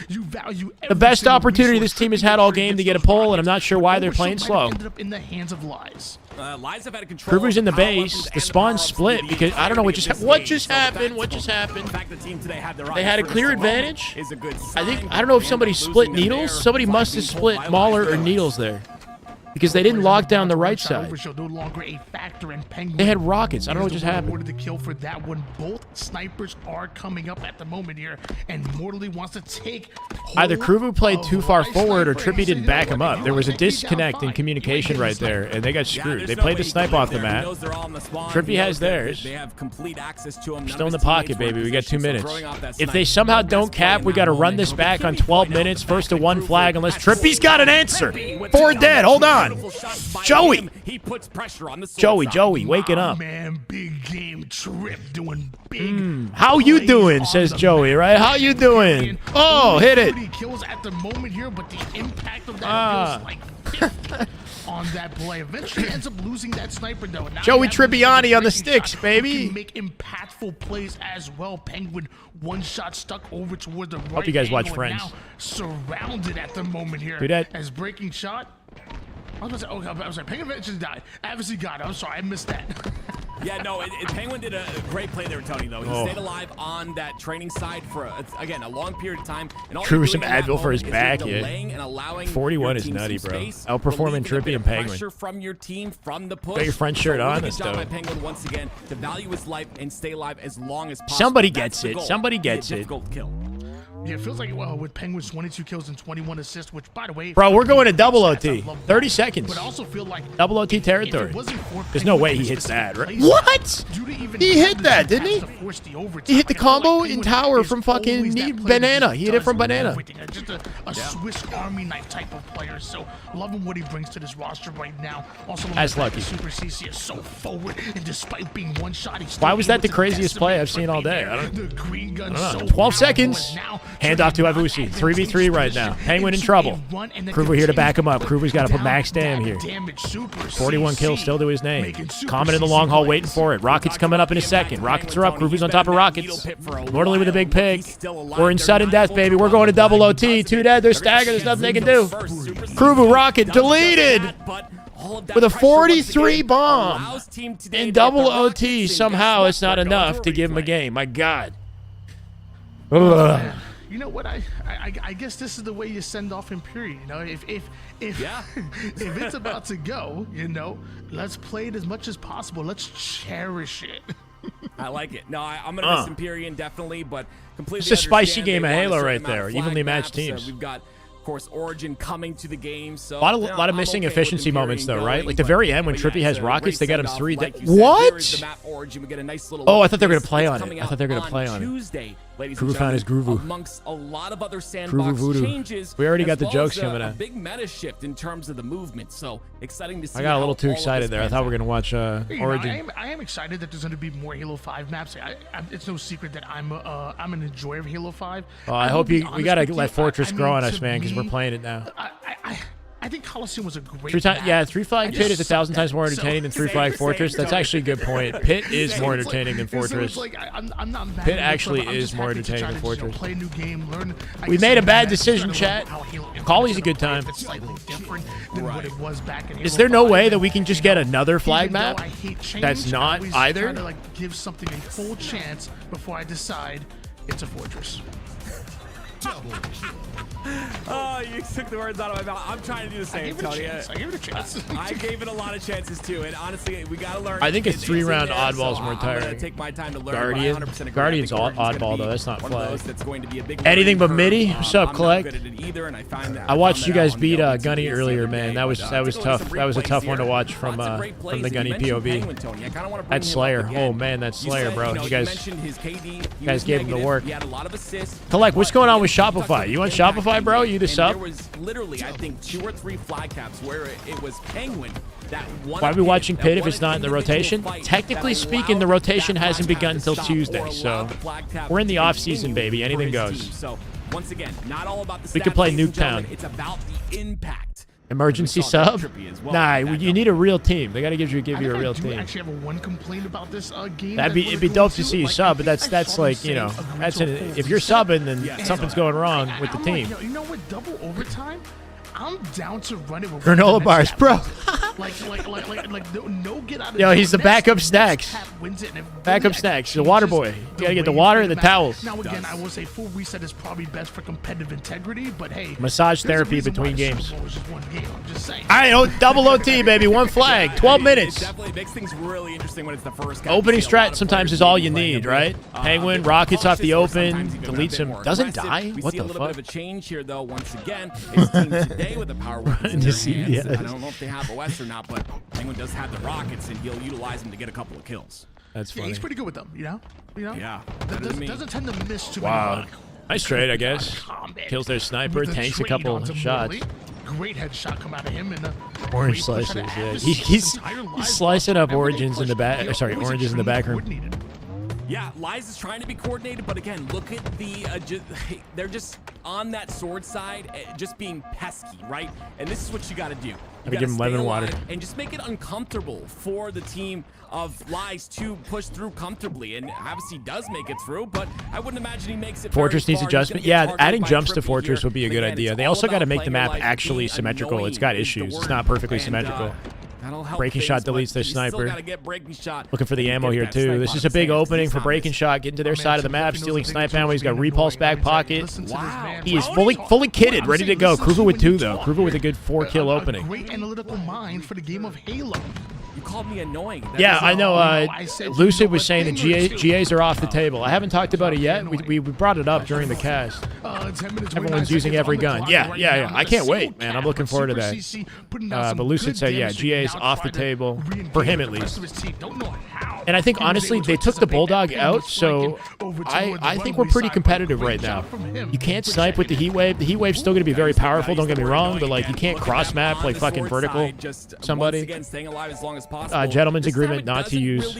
The best opportunity this team has had all game to get a pull, and I'm not sure why they're playing slow. In the hands of Lies. Lies have had control. Kruvu's in the base. The spawn split because I don't know what just happened. What just happened? What just happened? They had a clear advantage. I don't know if somebody split Needles. Somebody must have split Mauler or Needles there. Because they didn't lock down the right side. They had rockets. I don't know what just happened. The kill for that one. Both snipers are coming up at the moment here, and Mortally wants to take. Either Kruvu played too far forward or Trippy didn't back him up. There was a disconnect in communication right there, and they got screwed. They played the snipe off the map. Trippy has theirs. They have complete access to him. Still in the pocket, baby. We got 2 minutes. If they somehow don't cap, we got to run this back on 12 minutes. First to 1 flag, unless Trippy's got an answer. 4 dead. Hold on. Joey. He puts pressure on the Joey, waking up. Man, big game Trip doing big. How you doing? Says Joey, right? How you doing? Oh, hit it. Kills at the moment here, but the impact of that feels like on that play. Eventually ends up losing that sniper though. Now Joey Tribbiani on the sticks, baby. Can make impactful plays as well. Penguin 1 shot stuck over toward the right. Hope you guys watch Friends. Now surrounded at the moment here. Do that. As breaking shot. I was going to say, I was like, Penguin eventually died. Advocacy got it. I'm sorry, I missed that. Yeah, no, Penguin did a great play there, Tony, though. He stayed alive on that training side for, again, a long period of time. Drew some Advil for his back, yeah. 41 is nutty, bro. Outperforming Trippy and Penguin. Pressure from your team, from the push. Got your front shirt on, that's though. by Penguin once again to value his life and stay alive as long as possible. Somebody gets it. Somebody gets it. Difficult kill. Yeah, it feels like, well, with Penguins 22 kills and 21 assists, which, by the way... Bro, we're going to double OT. 30 seconds. But I also feel like... Double OT territory. There's no way he hits that, right? What? He hit that, didn't he? He hit the combo in tower from fucking Banana. He hit it from Banana. Just a Swiss Army knife type of player. So, loving what he brings to this roster right now. Also, that's lucky. Super CC is so forward, and despite being one shot, he's why was that the craziest play I've seen all day? I don't know. 12 seconds. Hand off to Avusi. 3v3 right now. Penguin in trouble. Kruvu here to back him up. Kruvu's got to put max damn here. 41 kills still to his name. Common in the long haul waiting for it. Rockets coming up in a second. Rockets are up. Kruvu's on top of Rockets. Mortally with a big pig. We're in sudden death, baby. We're going to double OT. 2 dead. They're staggered. There's nothing they can do. Kruvu Rocket deleted with a 43 bomb. In double OT, somehow it's not enough to give him a game. My God. Ugh. You know what? I guess this is the way you send off Imperial. You know, if if it's about to go, you know, let's play it as much as possible. Let's cherish it. I like it. No, I'm gonna miss Empyrean definitely, but completely. It's a spicy game of Halo right there. Evenly matched teams. We've got, of course, Origin coming to the game. So a lot of missing efficiency moments though, right? Like the very end when Trippy has Rockets, they got him 3 dead. What? Oh, I thought they were gonna play on it. I thought they were gonna play on it. Kruvu found his Groovoo. Amongst a lot of other sandbox changes, we already got the jokes coming out. A big meta shift in terms of the movement, so exciting to see. I got a little too excited there. I thought we were gonna watch Origin. I am excited that there's gonna be more Halo 5 maps. It's no secret that I'm an enjoyer of Halo 5. I hope we gotta let Fortress grow on us, man, because we're playing it now. I think Coliseum was a great map. 3 flag Pit is 1,000 times more entertaining than 3 flag Fortress. That's actually a good point. Pit is more entertaining than Fortress. Pit actually is more entertaining than Fortress. We made a bad decision, chat. Collie's a good time. Is there no way that we can just get another flag map that's not either? To give something a full chance before I decide it's a Fortress. you took the words out of my mouth. I'm trying to do the same, Tony. I gave it a chance. I gave it a lot of chances too, and honestly, we gotta learn. I think a it's 3-round in there, oddball is so more I'm gonna tiring. take my time to learn. Guardian's oddball though. That's not flag. That's going to be a big Anything but learning MIDI. curve. What's up, I'm Collect? not good at it either, and I watched you guys beat Gunny OFFSEASON earlier, the other man. day, That was but, tough. That was a tough one to here. watch from Lots of great plays, the and Gunny you mentioned POV. Penguin, Tony. I kinda wanna bring That's him Slayer. up again. Oh man, that's You Slayer, said, bro. you know, You you guys mentioned his KD. He guys was gave him the negative. work. He had a lot of assists. Collect, what's but going on he with talked about Shopify? the You want impact Shopify, bro? You the and sub? There was literally, I think, 2 or 3 flag caps where it was Penguin that won. Why are we watching Pit if it's not in the individual rotation? fight Technically that speaking, the allowed rotation that hasn't flag begun cap to until stop Tuesday, or so allowed the flag cap we're in the to off-season, continue baby. for Anything his goes. team. So once again, not all about the We stats, could play ladies and Nuketown. gentlemen. It's about the impact. Emergency We saw that sub? Trippy as well. Nah, That you need a real team. They got to give you I a real do team. actually have one complaint about this game. It'd be dope to see you sub, but that's like, you know, if you're subbing, then something's going wrong with the team. You know what? Double overtime. I'm down to run it with Granola bars, bro. like no get out of Yo, he's the next- backup next snacks. tap wins it, and if Backup Billy snacks. actually The water changes boy. You gotta get the way water you and the play match. towels. Now again, I will say full reset is probably best for competitive integrity, but hey, Massage there's a therapy reason why between the Super games. Bowl is just one game. I'm just saying. All right, double OT, baby. One flag. 12 It minutes. definitely makes things really interesting when it's the first guy. Opening You see a lot strat of sometimes players is all maybe you playing a need, bit, right? Penguin, bit rockets off the cautious or open, sometimes even a deletes bit him. more Doesn't aggressive. die? We What see the a little bit fuck? of a change here, though. Once again, it's team today with the power weapons in To their see, hands. yes. I don't know if they have OS or not, but Penguin does have the rockets, and he'll utilize them to get a couple of kills. That's Yeah, funny. he's pretty good with them. You know. Yeah, better than me. Doesn't tend to miss too Wow. many. Nice trade, I guess. Kills their sniper, With the tanks a trade couple onto shots. Morley. Great headshot come out of him and Orange slices, yeah. He's slicing up oranges in the back. Sorry, oranges in the back room. Yeah, Lies is trying to be coordinated, but again, look at the they're just on that sword side, just being pesky, right? And this is what you got to do. You Gotta give him stay lemon water. alive and just make it uncomfortable for the team of Lies to push through comfortably. And obviously does make it through, but I wouldn't imagine he makes it. Fortress very needs far. He's adjustment. gonna get Yeah, targeted adding by jumps to Trippy Fortress here. would be a But good again, idea. it's They all also got to about make the playing map your life, actually being symmetrical. It's got annoying is the issues. It's word. not perfectly And, symmetrical. that'll help Breaking things, shot but deletes their you still sniper. gotta get breaking shot. Looking for the and ammo get here that too. snipe This on is a his big hands. opening He's for on breaking this. shot, getting to their side of the map, stealing snipe ammo. He's got repulse back pocket. Wow. He is fully kitted, ready to go. Kruger with 2 though. Kruger with a good 4-kill opening. Great analytical mind for the game of Halo. You called me annoying. That Yeah, is I know. I said, Lucid you know was what, saying that Penguin too. GAs are off the table. I haven't talked about it yet. We brought it up during the cast. 10 minutes, Everyone's 29 using seconds every on the gun. clock Yeah. right now. I can't The wait, single man. cap I'm looking with forward to Super that. CC putting down some But Lucid good said, yeah, damage GA's to off the try to table re-engage for him with at the rest least. of his team. Don't know how And I think he was honestly able to they took the anticipate Bulldog that out, Penguin so striking over I toward the think we're runway pretty side. competitive Great right shot now. from him. You can't snipe with the heat wave. The heat wave's still going to be very powerful. Don't get me wrong, but like you can't cross map like fucking vertical somebody. Gentleman's agreement not to use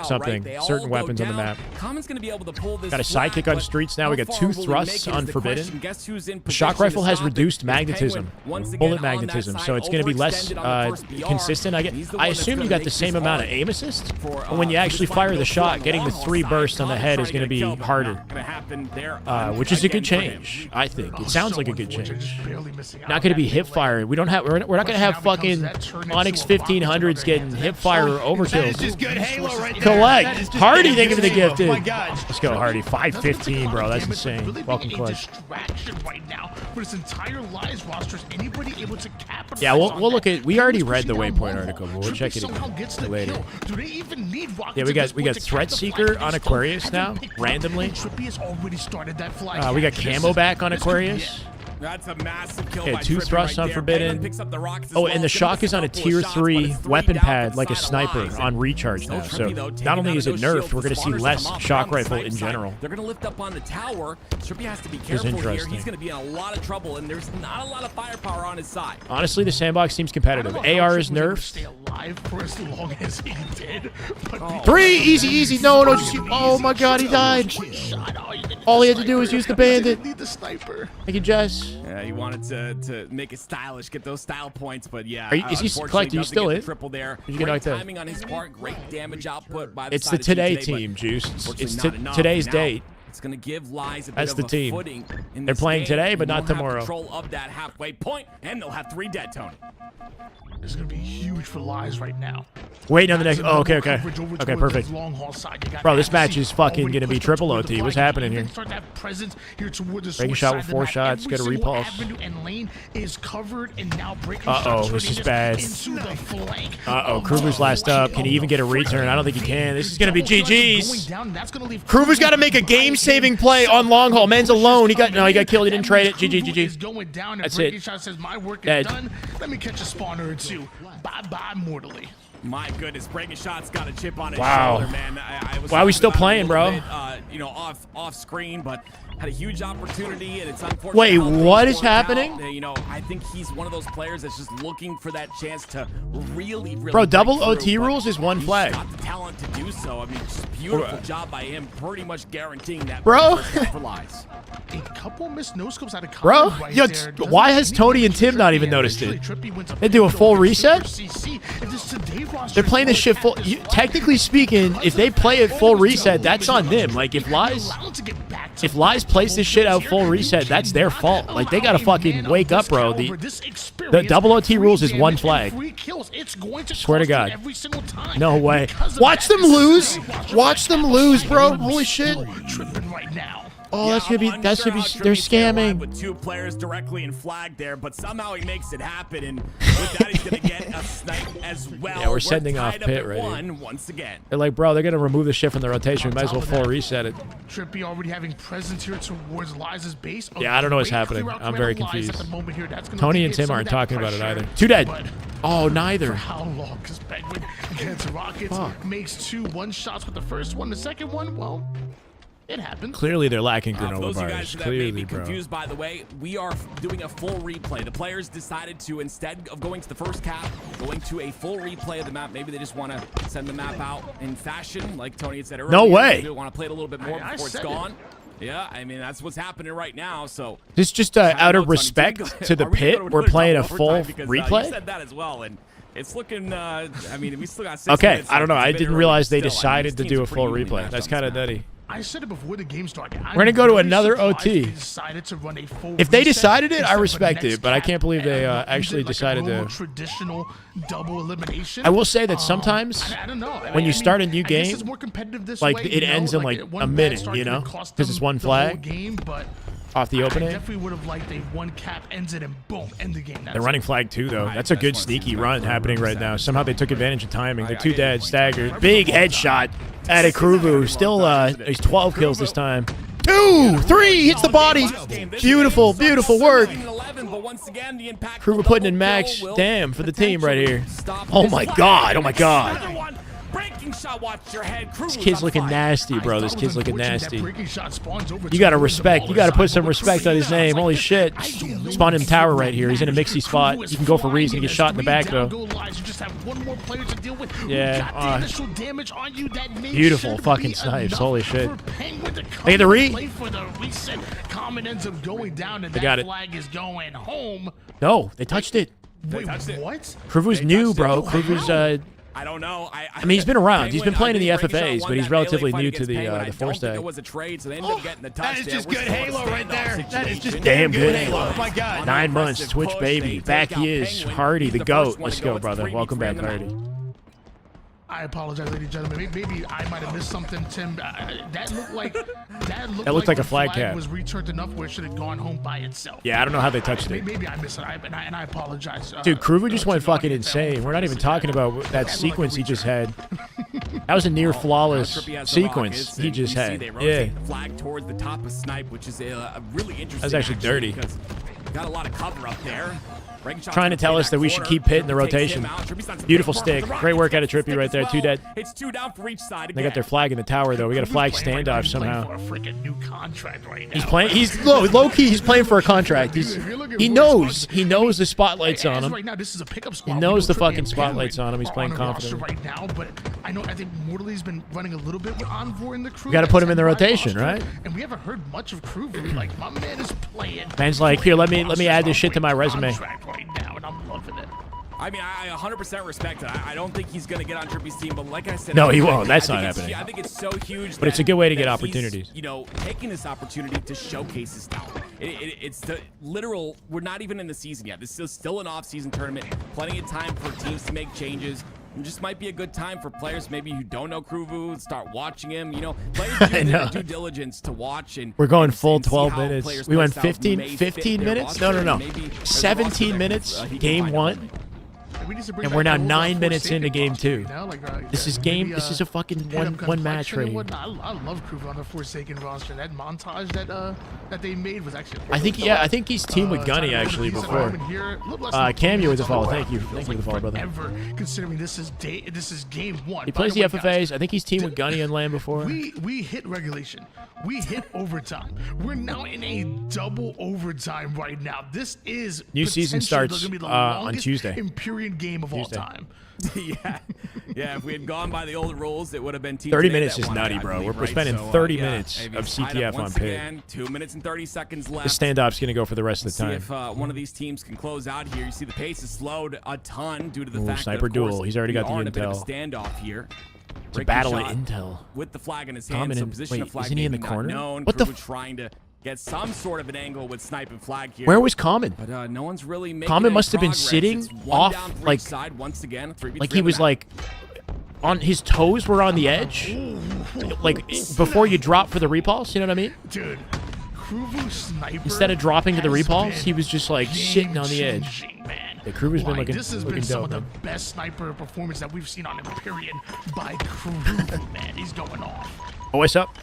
something, certain weapons on the map. Common's gonna be able to pull this Got a flag, sidekick on but streets now. how We got far 2 will he thrusts make it on is the Forbidden. question. Guess who's in The shock position rifle to has stop it? reduced It's magnetism, Penguin once again bullet on that magnetism, side, so it's going to be less overextended on the first BR. consistent. He's the I one that's assume gonna you got make the same this amount of hard aim assist, for, but when you this actually fight fire to the go shot, through getting the long 3 side. bursts on the head is going to be Kill, but harder, not gonna happen there, which is a good again for him. change. I think it sounds like a good change. Barely missing out. Not going to be hip fire. We're not going to have fucking Onyx 1500s getting hip fire overkills. That is just good Halo right there. Collect. That is just Hardy, good thank you for the Halo. gifted. Oh my God. Let's go, Hardy. 515, bro. That's insane. Really Welcome, being a Collect. distraction right now for this entire Lies roster. Is anybody able to capitalize Yeah, on we'll look that? at. We already Penguin's read the pushing down Waypoint Volvo. article, but we'll Trippy check it somehow gets the later. kill. Do they even need rockets Yeah, at we this got point to cap Threat the Seeker flag? on They Aquarius still now, haven't picked randomly. And Trippy has already started that flag. We got capture. Camo back on This could be Aquarius. it. That's a massive kill Okay, by 2 Trippy thrusts right on there. Forbidden. Penguin picks up the rocks as Oh, well. and the Gonna shock miss is a on a couple of tier shots, 3 but it's 3 weapon down pad, like a inside sniper, Lies. on recharge now. Trippy, So though, taking not only out is it those nerfed, shields, we're going to the see spawners less come up. shock On the rifle snipe in side, general. They're going to lift up on the tower. Trippy has to be careful here. interesting. He's going to be in a lot of trouble, and there's not a lot of firepower on his side. Honestly, the sandbox seems competitive. I don't know how AR is Trippy was able to nerfed. stay alive for as long as he did. But 3, easy. No, just oh my God, he died. All he had to do was use the bandit. Need the sniper. Thank you, Jess. Yeah, he wanted to make it stylish, get those style points, but yeah. Is he unfortunately Collect? Are you doesn't still get the in? triple there. Did you get Great knocked out? timing on his part, great damage output by the It's side the of Team today but team, Juice. It's unfortunately not enough. today's Now, date. It's going to give Lies a bit That's of the a team. footing in They're this playing game. today, but They not won't have tomorrow. Control of that halfway point, and they'll have 3 dead, Tony. It's going to be huge for Lies right now. Waiting on the next. Oh, okay. Okay, perfect. Bro, this match is fucking going to be triple OT. What's happening here? Breaking shot with 4 shots. Get a repulse. Uh-oh, this is bad. Uh-oh, Kruger's last up. Can he even get a return? I don't think he can. This is going to be GG's. Kruger's got to make a game-saving play on long haul. Men's alone. He got killed. He didn't trade it. GG. That's it. Dead. Let me catch a spawner or two. Bye-bye, Mortally. My goodness, Breaking Shot's got a chip on his Wow. shoulder, man. I was Why are we still talking about playing, it a little bit, off screen, but had a huge opportunity, and it's unfortunate. Wait, how things what is worked out. happening? I think he's one of those players that's just looking for that chance to really Bro, double break OT through, rules is one he's flag. got the talent to do so. I mean, just beautiful job by him, pretty much guaranteeing that. Bro. for Lies. A couple missed no scopes out of Bro, right yo, there. why has Tony and Tim not even noticed it? They do a full reset? They're playing this shit full. Technically speaking, if they play it full reset, that's on them. Like, if Lies plays this shit out full reset, that's their fault. Like, they gotta fucking wake up, bro. The double OT rules is one flag. Swear to God. No way. Watch them lose. Watch them lose, bro. Holy shit. Oh, that's gonna be. They're scamming. With 2 players directly in flag there, but somehow he makes it happen, and with that he's gonna get a snipe as well. Yeah, we're sending off tied up pit at right 1 here. once again. They're like, bro, they're gonna remove the shit from the rotation. We might as well full reset it. Trippy already having presence here towards Liza's base. Yeah, I don't know what's happening. I'm very confused. Tony and Tim aren't talking about it either. 2 dead. Oh, neither. For how long? Because Penguin gets Rockets, makes 2 1-shots with the first one. The second one, well, it happened. Clearly, they're lacking For granola those of you bars. guys that may be Clearly, bro. confused, by the way, we are doing a full replay. The players decided to, instead of going to the first cap, going to a full replay of the map. Maybe they just want to send the map out in fashion, like Tony had said earlier. No way. Maybe they want to play it a little bit more before it's gone. Yeah, I mean, that's what's happening right now. So This is just out of respect to the pit. We're playing a full You replay. said that as well, and it's looking. I mean, we still got 6 Okay, minutes I don't know. left. I It's a bit didn't early, realize they still. I mean, decided to these do a teams are full pretty evenly replay. matched That's on kind this of map. nutty. I said it before the game started. We're gonna go to another OT. Decided to run a full If they reset decided it, I instead of the respect next it, but I cap can't believe they and actually use it decided like a normal to. traditional double elimination. I will say that sometimes I don't know. when you start a new I guess game, it's more competitive this like way, it you know? ends in Like, like one a bad minute, start you could know, cost because it's them one the whole flag game, but off the I opening. definitely would have liked a 1 cap ends it and boom, end the game. That's They're running flag 2 though. That's a good sneaky run happening right now. Somehow they took advantage of timing. They're 2 dead, staggered. Big headshot at a Kruvu. Still, he's 12 kills this time. 2, 3, hits the body. Beautiful, beautiful work. Kruvu putting in max. Damn, for the team right here. Oh my god, oh my god. This kid's looking nasty, bro. This kid's looking nasty. You gotta respect. You gotta put some respect on his name. Holy shit. Spawn him tower right here. He's in a mixy spot. You can go for reason. He gets shot in the back, though. Yeah. Beautiful fucking snipes. Holy shit. Hey, the re. They got it. Flag is going home. No, they touched it. Wait, what? Kruvu's new, bro. Kruvu's, I don't know. I mean, he's been around. He's been playing in the Penguin, I FFAs, think but he's Breaking Shot relatively won new that to the fight against force Penguin. I don't think tag. it was a trade, so they ended up getting the touch. That is just good Halo right there. That is just Damn good Halo. Halo. Oh my god. 9 months, Twitch baby. Back he is. Hardy, the GOAT. Let's go, brother. Welcome back, Hardy. I apologize, ladies and gentlemen. Maybe I might have missed something, Tim. That looked like like a the flag cap. was returned enough where it should have gone home by itself. Yeah, I don't know how they touched it. Maybe I missed it, and I apologize. Dude, Kruvu just went fucking insane. We're not even talking about that sequence he just had. That was a near flawless sequence he just had. Yeah. The flag towards the top of Snipe, which is a really interesting. That's actually dirty. Because got a lot of cover up there. Trying to tell us that we should keep hitting the rotation. Beautiful stick. Great work out of Trippy right there. 2 dead. It's 2 down for each side. They got their flag in the tower, though. We got a flag standoff somehow. He's playing. He's low key. He's playing for a contract. He knows the spotlight's on him. He knows the fucking spotlight's on him. He's playing confident. right now, but I think Mortally's been running a little bit with Envoy in the crew. We got to put him in the rotation, right? And we haven't heard much of crew. Like, my man is playing. Man's like, here, let me add this shit to my resume. Right now, and I'm loving it. I mean, I 100% respect it. I don't think he's going to get on Trippy's team, but like I said, No, he won't. That's not happening. I think it's so huge. But it's a good way to get that opportunities. He's, you know, taking this opportunity to showcase his talent. It's the literal. We're not even in the season yet. This is still an off-season tournament. Plenty of time for teams to make changes. It just might be a good time for players maybe who don't know Kruvu start watching him. You know, players do their due diligence to watch. And we're going full and 12 minutes. We went 15 minutes? No. 17 minutes, game 1. And we're now 9 minutes into game 2. This is a fucking one match right here. I love Kruvu on the Forsaken roster. That montage that they made was actually. I think he's teamed with Gunny actually before. Cameo with the follow. Thank you for the follow, brother. Considering this is game 1. He plays the FFAs. I think he's teamed with Gunny and Lamb before. We hit regulation. We hit overtime. We're now in a double overtime right now. This is new season starts on Tuesday. Empyrean game of all time. yeah. If we had gone by the old rules, it would have been 30 minutes is nutty, bro. We're spending 30 minutes of CTF on pit. 2 minutes and 30 seconds left. The standoff's gonna go for the rest of the time. See if one of these teams can close out here. You see the pace is slowed a ton due to the fact sniper that, of course, duel. He's already got the we are in a bit of a intel. standoff here. It's a battle of intel. With the flag in his hand, so position of flag isn't he in the maybe corner? not known. What the? Trying to get some sort of an angle with snipe and flag here. Where was Common? But no one's really making Common any must have been progress. sitting It's one off, down, three like, side once again, 3v3 like he was like on his toes were on the edge, like before you drop for the repulse. You know what I mean? Dude, Kruvu sniper. Instead of dropping to the repulse, he was just like sitting on the edge. The Kruvu's been looking, this has been some of the best sniper performance that we've seen on Empyrean by Kruvu, man. He's going off. Oh, what's up?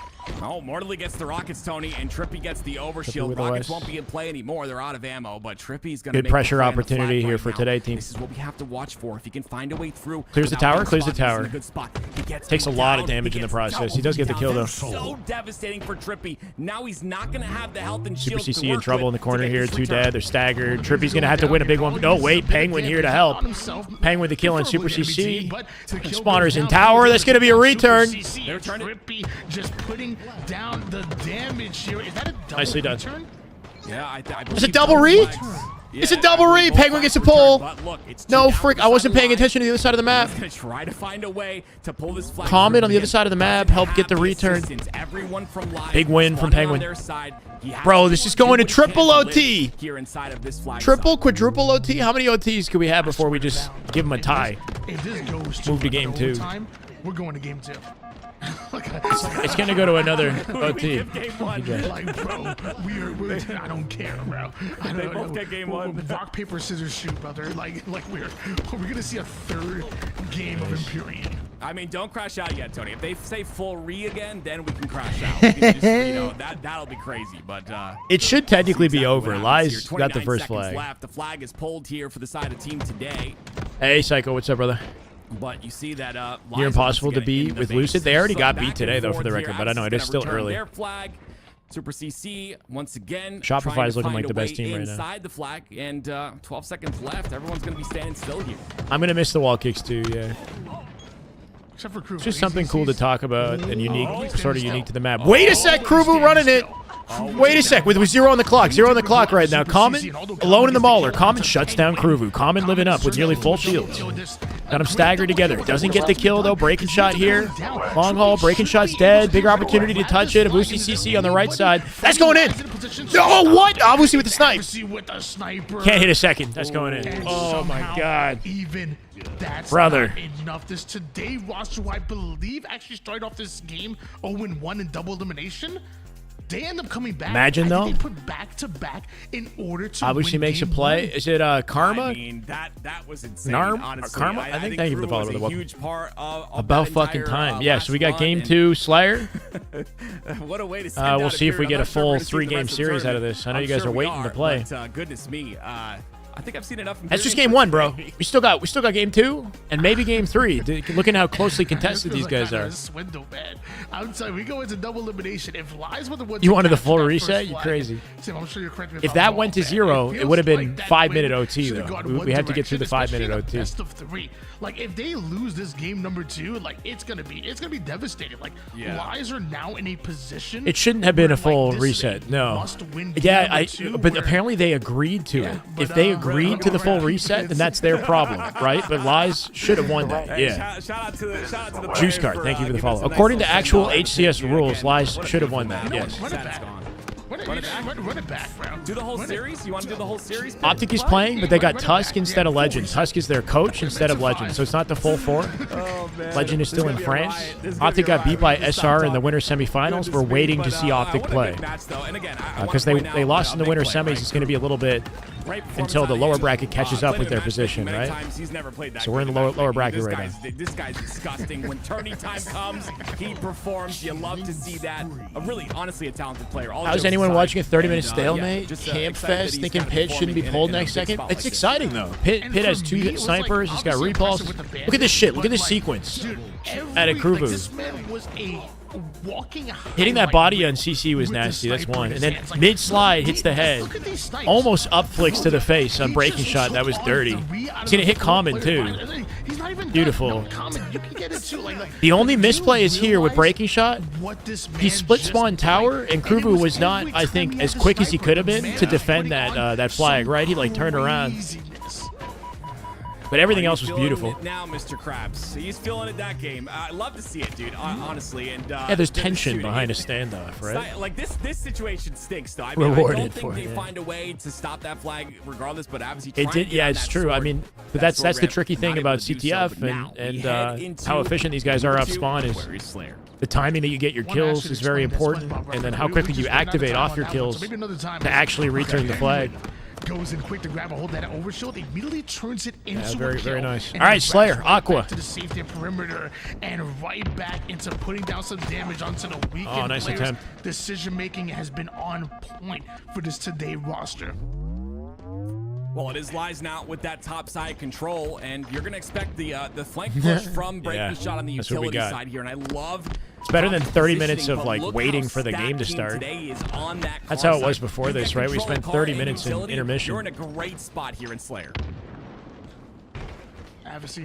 Oh, Mortally gets the rockets, Tony, and Trippy gets the overshield. Rockets won't be in play anymore. They're out of ammo, but Trippy's going to good pressure opportunity here for today, team. This is what we have to watch for. If he can find a way through. Clears the tower, clears the tower. Good spot. He takes a lot of damage in the process. He does get the kill, though. So devastating for Trippy. Now he's not going to have the health and shield. Super CC in trouble in the corner here. 2 dead. They're staggered. Trippy's going to have to win a big one. No, wait. Penguin here to help. Penguin with the kill on Super CC. Spawners in tower. That's going to be a return. Trippy just putting down the damage here. Is that a double nicely done. return? Yeah, it's a double read. It's a double read. Penguin gets a pull. No, frick. I wasn't paying attention to the other side of the map. He's gonna try to find a way to pull this flag. Comment on the other side of the map. Help get the return. Big win from Penguin. Bro, this is going to triple OT. Triple, quadruple OT. How many OTs can we have before we just give them a tie? If this goes move to game 2. We're going to game 2. It's gonna go to another OT. Like, bro, I don't care, bro. They both get game 1. Rock, paper, scissors, shoot, brother. Like we're gonna see a 3rd game of Empyrean. I mean, don't crash out yet, Tony. If they say full re again, then we can crash out. We can just, you know, that'll be crazy. But it should technically be over. Lies got the first flag. Left. The flag is pulled here for the side of team today. Hey, Psycho, what's up, brother? But you see that near impossible to beat with Lucid. They already got beat today, though, for the record. But I know it is still early. Their flag, Super CC once again. Shopify is looking like the best team right now. Inside the flag, and 12 seconds left. Everyone's going to be standing still here. I'm going to miss the wall kicks too. Yeah. Except for Kruvu. It's just something cool to talk about and unique, sort of unique to the map. Wait a sec, Kruvu running it. Wait a sec, with 0 on the clock. 0 on the clock right now. Common alone in the mauler. Common shuts down Kruvu. Common living up with nearly full shields. Got him staggered together. Doesn't get the kill though. Breaking shot here. Long haul. Breaking shot's dead. Bigger opportunity to touch it. Abusi CC on the right side. That's going in. Oh, what? Abusi with the snipe. Can't hit a second. That's going in. Oh my god. Even that's brother. Not enough. This today roster, who I believe actually started off this game 0-1 in double elimination. They end up coming back. Imagine though. They put back to back in order to obviously win makes a play. 1. Is it Karma? I mean, that was insane. Honestly. Karma? I think thank you for the follow. A huge part of about fucking time. Yeah, so we got game 2 Slayer. What a way to we'll see if we get a full 3-game series out of this. I know you guys are waiting to play. But, goodness me. I think I've seen enough. That's just game 1, bro. We still got game 2 and maybe game 3. Looking how closely contested these guys are. Swindle, man. I'm sorry, we go into double elimination. If Lies were the one you wanted the full reset, you're crazy. Tim, I'm sure you're correct me if that went to 0, it would have been 5-minute OT though. We had to get through the 5-minute OT. Best of 3. Like if they lose this game number 2, like it's gonna be devastating. Like Lies are now in a position. It shouldn't have been a full reset. No. Yeah, but apparently they agreed to it. If they agreed agreed to the full reset, then that's their problem, right? But Lies should have won that. Yeah. Shout out to the Juice Card, thank you for the follow. According to actual HCS rules, Lies should have won that. Yes. Run it back, bro. Do the whole series? You want to do the whole series? Optic is playing, but they got Tusk instead of Legend. Tusk is their coach instead of Legend, so it's not the full 4. Oh, man. Legend is still in France. Optic got beat by SR in the winter semifinals. We're waiting to see Optic play. Because they lost in the winter semis, it's going to be a little bit until the lower bracket catches up with their position, right? So we're in the lower bracket right now. This guy's disgusting. When tourney time comes, he performs. You love to see that. Really, honestly, a talented player. How's anyone watching a 30-minute stalemate? Camp Fest thinking Pit shouldn't be pulled next second? It's exciting, though. Pit has 2 snipers. He's got repulse. Look at this shit. Look at this sequence at a Kruvu. Hitting that body on CC was nasty. That's one. And then mid-slide hits the head. Almost up flicks to the face on breaking shot. That was dirty. He's going to hit common, too. Beautiful. The only misplay is here with breaking shot. He split spawn tower, and Kruvu was not, I think, as quick as he could have been to defend that flag, right? He, like, turned around. But everything else was beautiful. Now, Mr. Krabs, he's feeling it that game. I love to see it, dude. Honestly, and yeah, there's tension behind a standoff, right? Like this situation stinks, though. I mean, Rewarded I don't think for they it, find a way to stop that flag, regardless. But obviously, it did. Yeah, it's true. I mean, but that's the tricky thing about CTF and how efficient these guys are off spawn is the timing that you get your kills is very important, and then how quickly you activate off your kills to actually return the flag. Goes in quick to grab a hold of that overshield, immediately turns it into very, a kill. very nice. All right, Slayer, Aqua. To the safety perimeter and right back into putting down some damage onto the weekend. Oh, nice attempt. Decision making has been on point for this today roster. Well, it is Lies now with that top side control, and you're going to expect the flank push from breaking shot on the utility side here, and I love. It's better than 30 minutes of like waiting for the game to start. That's how it was before this, right? We spent 30 minutes in intermission. You're in a great spot here in Slayer. Advocacy,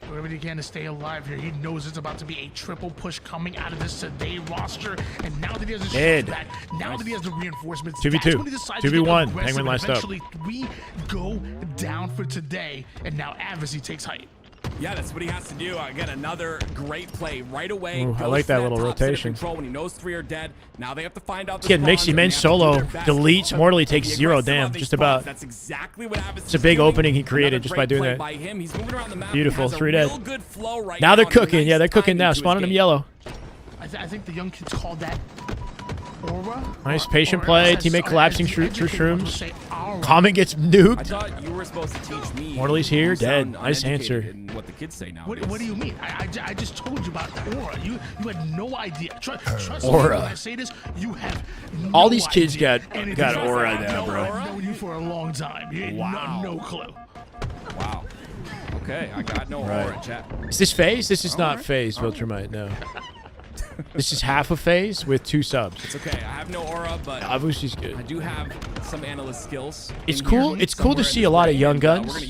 whatever he can to stay alive here. He knows it's about to be a triple push coming out of this today roster, and now that he has a shot back, now that he has the reinforcements, 2v2, 2v1. Penguin last up. Eventually, 3 go down for today, and now Advocacy takes height. Yeah, that's what he has to do. Again, another great play right away. Ooh, I like that little rotation. When he knows 3 are dead, now they have to find out. Kid Mixie Men solo deletes. Mortally takes 0 damn. Just about. That's exactly what happens. It's a big opening he created just by doing that. Beautiful, 3 dead. Now they're cooking. Yeah, they're cooking now. Spawning them yellow. I think the young kids call that aura. Nice patient play. Teammate collapsing through shrooms. Comet gets nuked. I thought you were supposed to teach me. Mortally's here, dead. Nice answer. What the kids say now. What do you mean? I just told you about aura. You had no idea. Trust aura. me when I say this. You have no all these kids idea. got aura now, bro. I've known you for a long time. You had no clue. Wow. Okay, I got no aura, chat. Is this phase? This is not phase, Viltrumite, no. This is half a phase with 2 subs. It's okay. I have no aura, but Avusi's good. I do have some analyst skills. It's cool. It's cool to see a lot of young guns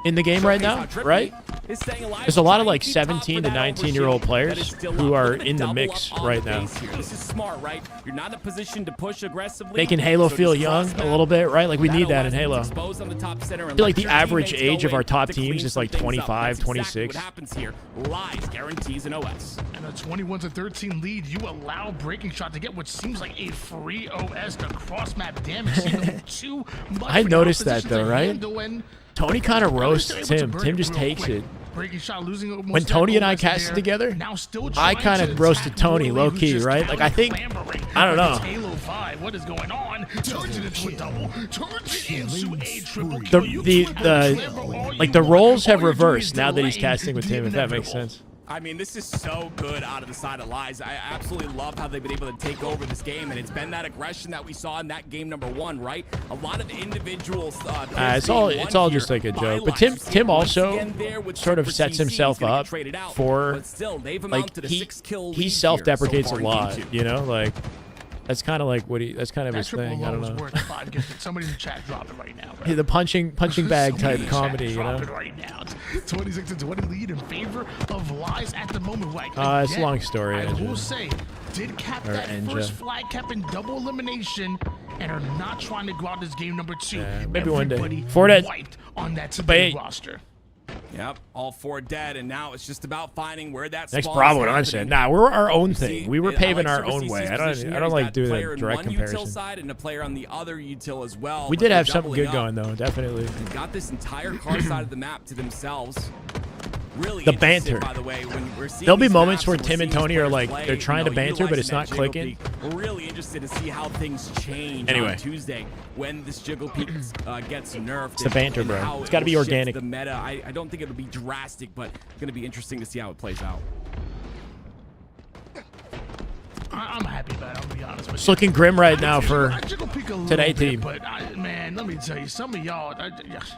in the game right now, right? There's a lot of like 17 to 19-year-old players who are in the mix right now. This is smart, right? You're not in a position to push aggressively. Making Halo feel young a little bit, right? Like we need that in Halo. I feel like the average age of our top teams is like 25, 26. What happens here? Lies guarantees an OS. And a 21-13 lead, you allow breaking shot to get what seems like a free OS to cross map damage. Too much. I noticed that though, right? Tony kind of roasts Tim. Tim just takes it. When Tony and I casted together, I kind of roasted Tony low key, right? Like I think, I don't know. Halo 5, what is going on? Turns it into a double. Turns it into a triple. Like the roles have reversed now that he's casting with Tim, if that makes sense. I mean, this is so good out of the side of Lies. I absolutely love how they've been able to take over this game, and it's been that aggression that we saw in that game number 1, right? A lot of individuals. It's all just like a joke. But Tim also sort of sets himself up for like he self-deprecates a lot, you know, like. That's kind of like what that's kind of his thing. I don't know. Somebody in the chat drop it right now. The punching bag type comedy, you know. It right now. 26-20 lead in favor of Lies at the moment. Like, it's a long story. I will say, did cap that first flag cap in double elimination, and are not trying to go out this game number 2. Maybe one day. Everybody Fortnite. wiped on that today Bait. roster. Yep, all 4 dead, and now it's just about finding where that Next spawn problem, is what I'm saying. Nah, we're our own thing. We were paving our own way. I don't like doing a direct comparison. Side and a player on the other util as well. We did have something good going though, definitely. And got this entire car side of the map to themselves. Really the banter. By the way, when we're seeing there'll be these moments maps where and we're Tim and seeing Tony these are players like play, they're trying to banter, but it's not utilizing that clicking. jiggle peak. We're really interested to see how things change Anyway. on Tuesday when this jiggle peak gets nerfed. It's the banter, and bro. how It's gotta it be will shift organic. The meta. I don't think it'll be drastic, but it's going to be interesting to see how it plays out. I'm happy about it, I'll be honest with It's you. looking grim right now for I jiggle peek a little today bit, team. But man, let me tell you, some of y'all,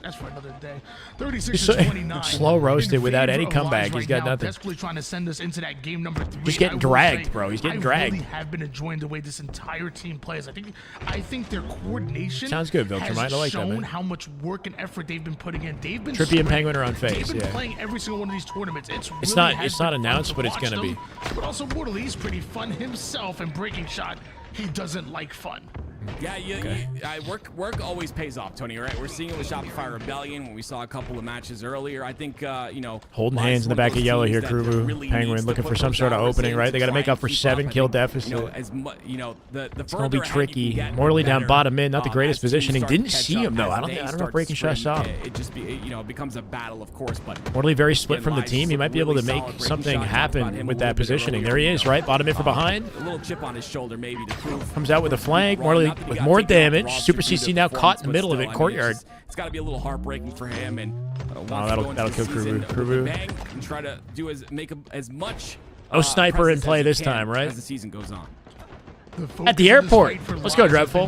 that's for another day. 36 He's so- to 29. slow roasted in without favor any of comeback. Lies He's right got now, nothing. Desperately trying to send us into that game number 3. He's getting I will dragged, say, bro. He's getting I dragged. really have been enjoying the way this entire team plays. I think their coordination Sounds good, Viltrum. has I like that, shown man. how much work and effort they've been putting in. They've been Trippy and sprint- Penguin are on phase, They've been yeah. playing every single one of these tournaments. It's It's not announced, but it's gonna be. But also, Mortal, he's pretty fun himself, and breaking shot, he doesn't like fun. Yeah, work always pays off, Tony. Right? We're seeing it with Shopify Rebellion when we saw a couple of matches earlier. I think Holding Lies hands in the one back of those yellow teams here, that Krubu. really Penguin needs to looking put for some those sort of hours opening, in right? to They got to try make and up for keep 7 up. kill And, deficit. the It's gonna further be ahead you tricky. can get, Morley the down better, bottom mid, not the greatest as teams positioning. start to Didn't catch see up, him though. as I don't they know start if breaking to shot sprint, saw. It just it becomes a battle, of course. But Morley very split from the Lies team. He might be able to make something happen with that positioning. There he is, right? Bottom mid for behind. A little chip on his shoulder, maybe to prove. Comes out with a flank. Morley with more damage. Super CC now caught in the middle of it. Courtyard. It's got to be a little heartbreaking for him, and that'll kill Krubu. Bang and try to do as much. No sniper in presence play as he this can time, right? As the season goes on. At the airport. Let's go, Dreadful.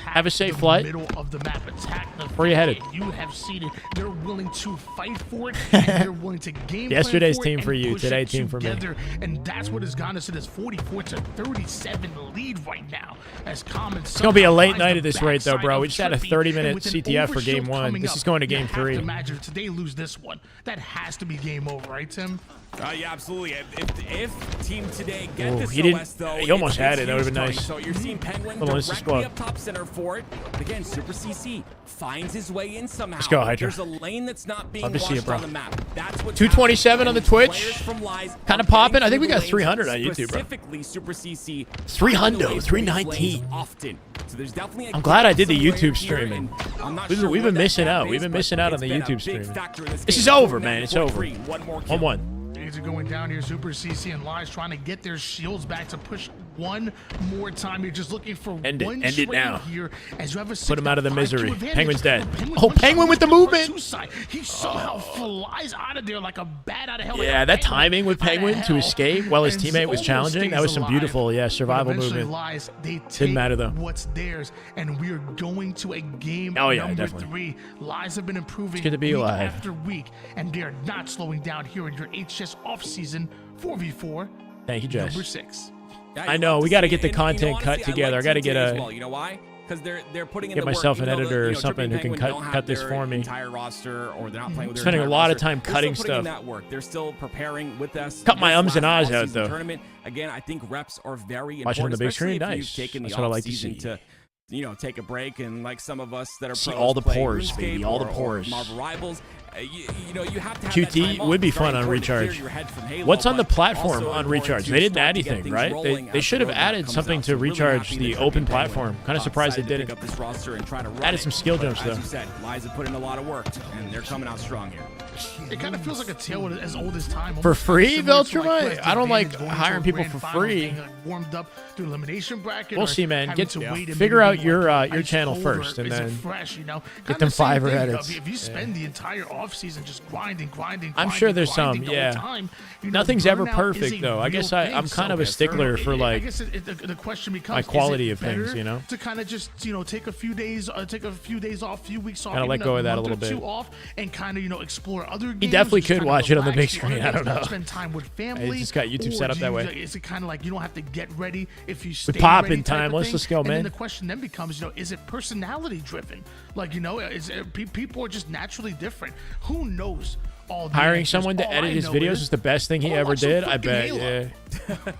Have a safe flight. Middle of the map, attack the Where you headed? You have seen it. They're willing to fight for it. And they're willing to game. Yesterday's plan team for it and you, push today it team for me. together. And that's what has gotten us to this 44 to 37 lead right now. As Common. It's going to be a late night at this rate, though, bro. We just had a 30-minute CTF for game 1. This is going to game 3. Imagine if they lose this one. That has to be game over, right, Tim? Yeah, absolutely. If team today get Ooh, this he didn't- OS, though, he almost had it. That huge, would've been Tony. nice. So you're seeing Penguin Little instant directly squad. up top center for it. Again, Super CC finds his way in somehow. Let's go, Hydra. There's a lane that's not being Love to see watched it, bro. on the map. That's what's 227 on the happening. Twitch. Players from Lies Kind of are popping. getting I think we through got the 300 on lanes, YouTube, bro. Specifically, Super CC. 300, 319. Often. So there's definitely a I'm glad I did the somewhere YouTube here, streaming. and I'm not We've sure been what that missing gap out. We've is, been but missing out on it's the been a YouTube big streaming. factor in this This game. is over, man. It's over. 49-43. One more kill. 1-1. Things are going down here. Super CC and Lies trying to get their shields back to push one more time. You're just looking for End it. one End it trade now. here as you have a Put him out of the 6-5-2 misery. advantage. Penguin's dead. Penguin Oh, one Penguin shot with the on movement. two side. He somehow flies out of there like a bat out of hell. like Yeah, a that penguin timing with out of Penguin to hell. escape while his And teammate was almost challenging, that was stays some alive. beautiful, survival But eventually movement. Lies, they take Didn't matter, though. what's theirs, and we are going to a game Oh, yeah, number definitely. 3. Lies have been improving It's good to be week alive. after week, and they are not slowing down here in your HCS off-season 4v4. Thank you, Jess. Number 6. I know. We got to get the content cut together. I got to get a. You know why? Because they're putting in Get the myself work, an even though editor or Trippy something and who can Penguin don't have cut this their for me. Entire roster, or they're not playing with their Spending a entire lot of roster. time They're cutting still putting in stuff. that work. They're still preparing with us. Cut my this ums and last ahs out, off-season though. Tournament. Again, I think reps are very important. Watching on the big especially screen? if Nice. You've taken the That's what I like to off-season see. to take a break, and like some of us that are See pros all the play pores, RuneScape baby, all the or pores. Marvel Rivals. You have to have QT that time off. would be It's very fun on important to clear Recharge. your head from Halo, What's on the but platform also on important Recharge? to They didn't start add to get anything, things right? rolling They as should the have roadmap added comes something out. to So really recharge happy the that open Trippy Penguin, platform. Kind of surprised they decided to didn't. pick up this roster and try to run Added it. some skill But jumps, as though. you said, Liza put in a lot of work, and they're coming out strong here. It kind of feels like a tale as old as time. For almost free, similar to, Viltrum? West I don't like Advantage going hiring to a people grand for finals, free. getting, warmed up through elimination bracket. We'll or see, man. having Get to wait and figure maybe out be your like your ice channel cold, or first, and is it then fresh, get Kinda them same Fiverr thing. edits. If you spend the entire off season just grinding, I'm sure there's some, the whole yeah. time, Nothing's ever burnout is perfect, a though. I real guess thing. I'm kind of a So, stickler for, I like, guess the question becomes, my quality is of it things, better you know? to kind of just take a few days off, a few weeks off, Gotta let even go of that a month or little two bit. off, and kind of explore other games. He definitely just could kinda watch it on the big relax, screen. I other don't games, know. Spend time with family. just got YouTube or set up do that you- way. Is it kind of like you don't have to get ready if you stay pop ready in type time. of Let's thing? just go, And man. then the question then becomes, is it personality driven? Like, is people are just naturally different. Who knows all the Hiring answers. someone to All edit I his know videos is the best thing he go ever watch some did. I fucking bet. Halo.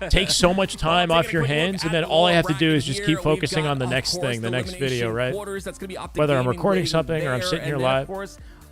Yeah. Takes so much time off your hands, and then all I have to do is just keep focusing on the next thing, the next video, right? Whether I'm recording something or I'm sitting here live.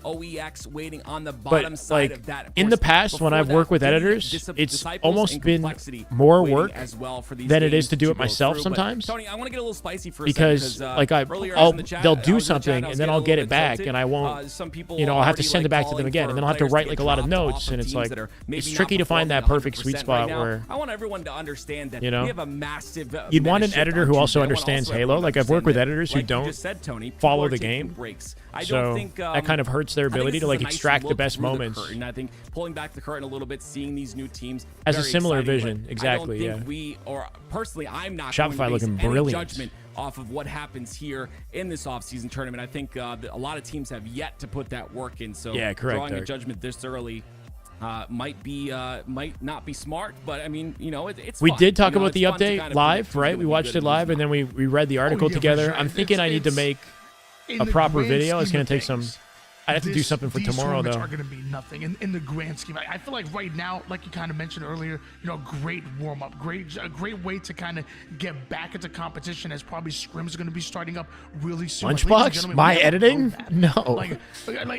OEX waiting on the bottom But side like of that. in the past, when I've worked with editors, it's almost been more work than it is to do it myself sometimes. Tony, I want to get a little spicy for a because second, like they'll do something and then I'll get it back and I won't, you know, I'll have to send it back to them again and then I'll have to write like a lot of notes and it's like it's tricky to find that perfect sweet spot where I want everyone to understand that you know we have a massive you'd want an editor who also understands Halo. Like I've worked with editors who don't follow the game, so that kind of hurts their ability to like extract the best moments. I think pulling back the curtain a little bit, seeing these new teams has a similar vision. Exactly. I don't think we, or personally, I'm not Shopify going to looking base any brilliant. judgment off of what happens here in this offseason tournament. I think a lot of teams have yet to put that work in. So yeah, correct, drawing Derek. a judgment this early might not be smart, but I mean, you know, it's we fun. did talk You know, about the it's fun to update kind of live, predict who's right? gonna We be watched good it and live who's and then we read the article yeah, for together. sure. I'm thinking I need to make in a the proper grand video. It's scheme gonna of take some. things, I have to do something for these tomorrow tournaments though. are going to be nothing in the grand scheme. I feel like right now, like you kind of mentioned earlier, you know, great warm up, a great way to kind of get back into competition. As probably scrims are going to be starting up really soon. Like, ladies and Lunchbox? gentlemen, My we have a editing? roadmap. No.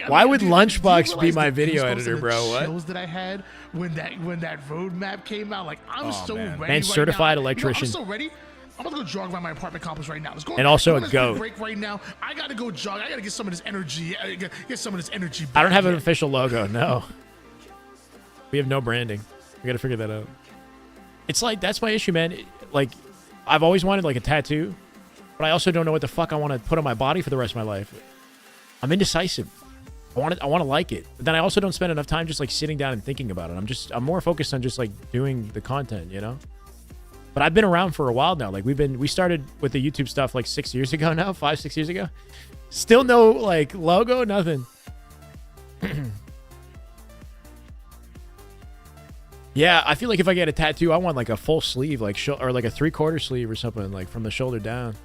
Why mean, would do you Lunchbox be realize my the video goosebumps editor, and the bro? What? chills that I had when that roadmap came out, like I'm so ready. Man, right certified now. electrician. You know, I'm so ready. I'm gonna go jog around my apartment complex right now. Let's go. And also a let's goat. Break right now. I gotta go jog. I gotta get some of this energy. Get some of this energy. I don't have an back. official logo. No. We have no branding. We got to figure that out. It's like that's my issue, man. Like I've always wanted like a tattoo, but I also don't know what the fuck I want to put on my body for the rest of my life. I'm indecisive. I want to like it, but then I also don't spend enough time just like sitting down and thinking about it. I'm more focused on just like doing the content, you know. But I've been around for a while now. Like we started with the YouTube stuff like 6 years ago now, 5-6 years ago. Still no like logo, nothing. Yeah, I feel like if I get a tattoo, I want like a full sleeve, like or like a 3/4 sleeve or something, like from the shoulder down.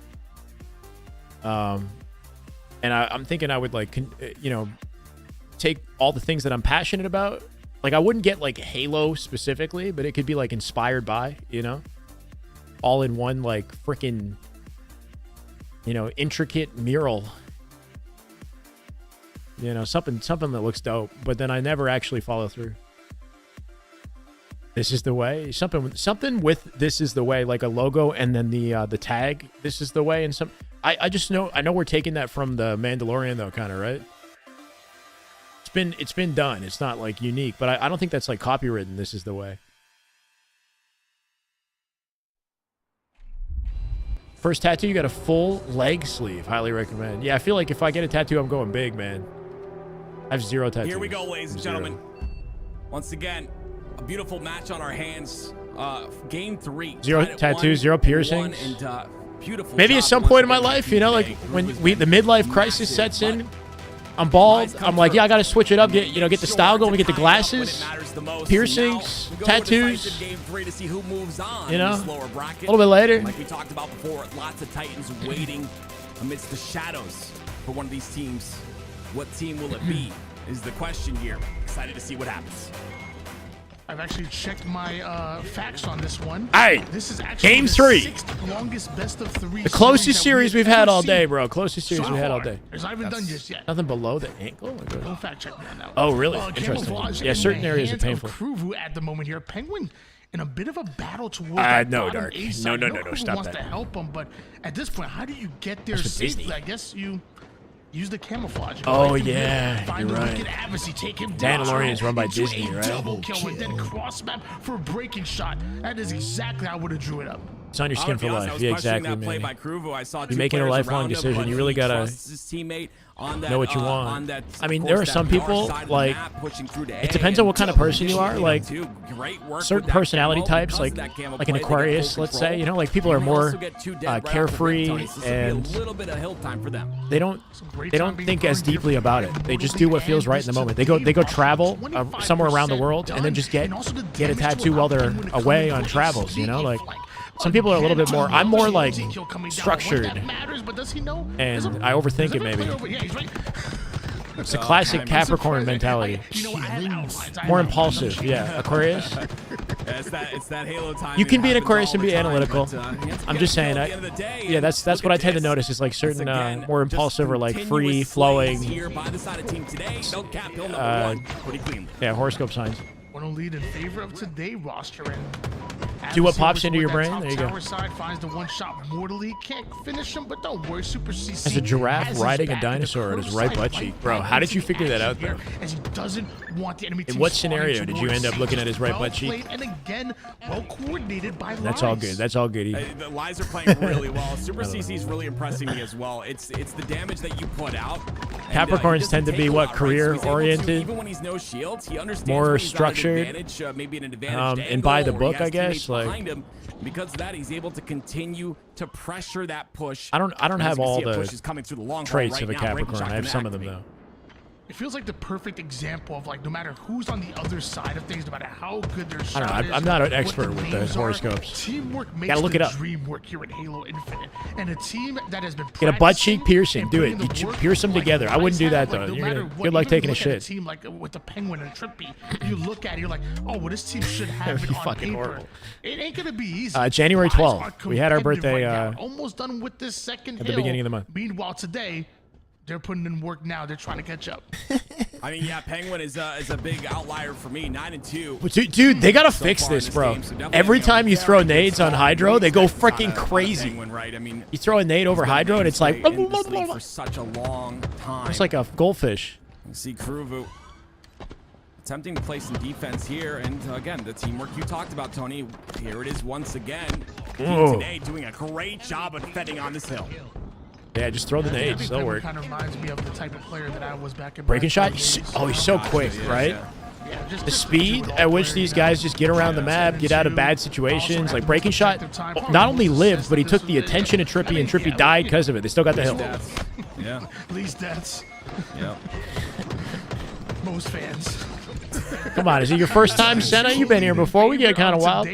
And I'm thinking I would like, you know, take all the things that I'm passionate about. Like I wouldn't get like Halo specifically, but it could be like inspired by, you know, all in one like freaking, you know, intricate mural. You know, something that looks dope, but then I never actually follow through. This is the way. Something with this is the way, like a logo and then the tag. This is the way, and some. I just know. I know we're taking that from the Mandalorian though, kind of right. It's been done. It's not like unique, but I don't think that's like copywritten. This is the way. First tattoo, you got a full leg sleeve. Highly recommend. Yeah, I feel like if I get a tattoo, I'm going big, man. I have 0 tattoos. Here we go, ladies and gentlemen. Once again, a beautiful match on our hands. Game 3. 0 tattoos, 0 piercings. And, beautiful. Maybe at some point in my life, you know, like when the midlife crisis sets in, I'm bald. I'm like, yeah, I got to switch it up. Get the style going. We get the glasses, piercings, tattoos. You know, a little bit later. Like we talked about before, lots of Titans waiting amidst the shadows for one of these teams. What team will it be? Is the question here. Excited to see what happens. I've actually checked my facts on this one. Hey, this is actually Game the 3. 6th longest best of 3. The closest series we've had all day, bro. Closest series we've had all day. It's not even done just yet. Nothing below the ankle? Don't fact check me on that one. Oh, really? Interesting. Yeah, certain areas are painful. Kruvu at the moment here. Penguin in a bit of a battle towards no, Dark. No, stop wants that. to help him, but at this point, how do you get there That's for safely? Disney. I guess you use the camouflage. Oh, yeah, Find you're the right. wicked adversary, take him down. Mandalorian is run by Into a Disney, right? Double kill and then cross map for a breaking shot. That is exactly how I would have drew it up. It's on your skin for life. Yeah, exactly, man. You're You're making a lifelong decision. You really gotta know what you want. I mean, there are some people like it depends on what kind of person you are. Like certain personality types, like an Aquarius, let's say. You know, like people are more carefree and they don't think as deeply about it. They just do what feels right in the moment. They go travel somewhere around the world and then just get a tattoo while they're away on travels. You know, like. Some people are a little bit more. I'm more like structured, and I overthink it maybe. It's a classic Capricorn mentality. More impulsive, yeah. Aquarius. It's that Halo time. You can be an Aquarius and be analytical. I'm just saying. Yeah, that's what I tend to notice is like certain more impulsive or like free flowing. Yeah, horoscope signs. Want to lead in favor of today roster and do what pops into your brain. There you go. Tower side finds the one shot mortally. Can't finish him, but don't worry. Super CC as a giraffe riding a dinosaur at his right butt cheek, bro. How did you figure that out, though? As he doesn't want the enemy. In what scenario did you end up looking at his right butt cheek? And again, well coordinated by That's all good. That's all good. The Lies are playing really well. Super CC is really impressing me as well. It's the damage that you put out. Capricorns tend to be what, career oriented, even when he's no shields, he understands more structured, maybe an advantage and by the book, I guess. Like him. Because of that, he's able to continue to pressure that push. I don't have all the traits right of a Capricorn. I have some of them though. It feels like the perfect example of like no matter who's on the other side of things, no matter how good their shot I don't know. I'm not an expert with the horoscopes. Teamwork makes Gotta look it up. Dream work here in Halo Infinite, and a team that has been get a butt cheek piercing. Do it. You pierce them together. I wouldn't do that though. Good luck taking a shit. Team like with the Penguin and Trippy, you look at it, you're like, oh, well, this team should have it on fucking paper. horrible. It ain't gonna be easy. January 12th. We had our birthday. Almost done with this second at the beginning of the month. Meanwhile, today. They're putting in work now. They're trying to catch up. I mean, yeah, Penguin is a big outlier for me. 9-2. Dude, they gotta fix this, bro. Every time you throw nades on Hydro, they go freaking crazy. Right? I mean, you throw a nade over Hydro, and it's like for such a long time. It's like a goldfish. You see Kruvu attempting to play some defense here, and again, the teamwork you talked about, Tony. Here it is once again. Today, doing a great job of defending on this hill. Yeah, just throw the nades. That'll work. Kind of reminds me of the type of player that I was back in. Breaking shot? Oh, he's so quick, right? The speed at which these guys just get around the map, get out of bad situations. Like breaking shot not only lived, but he took the attention of Trippy, and Trippy died because of it. They still got the hill. Yeah. Least deaths. Yeah. Most fans. Come on, is it your first time, Senna? You've been here before. We get kind of wild.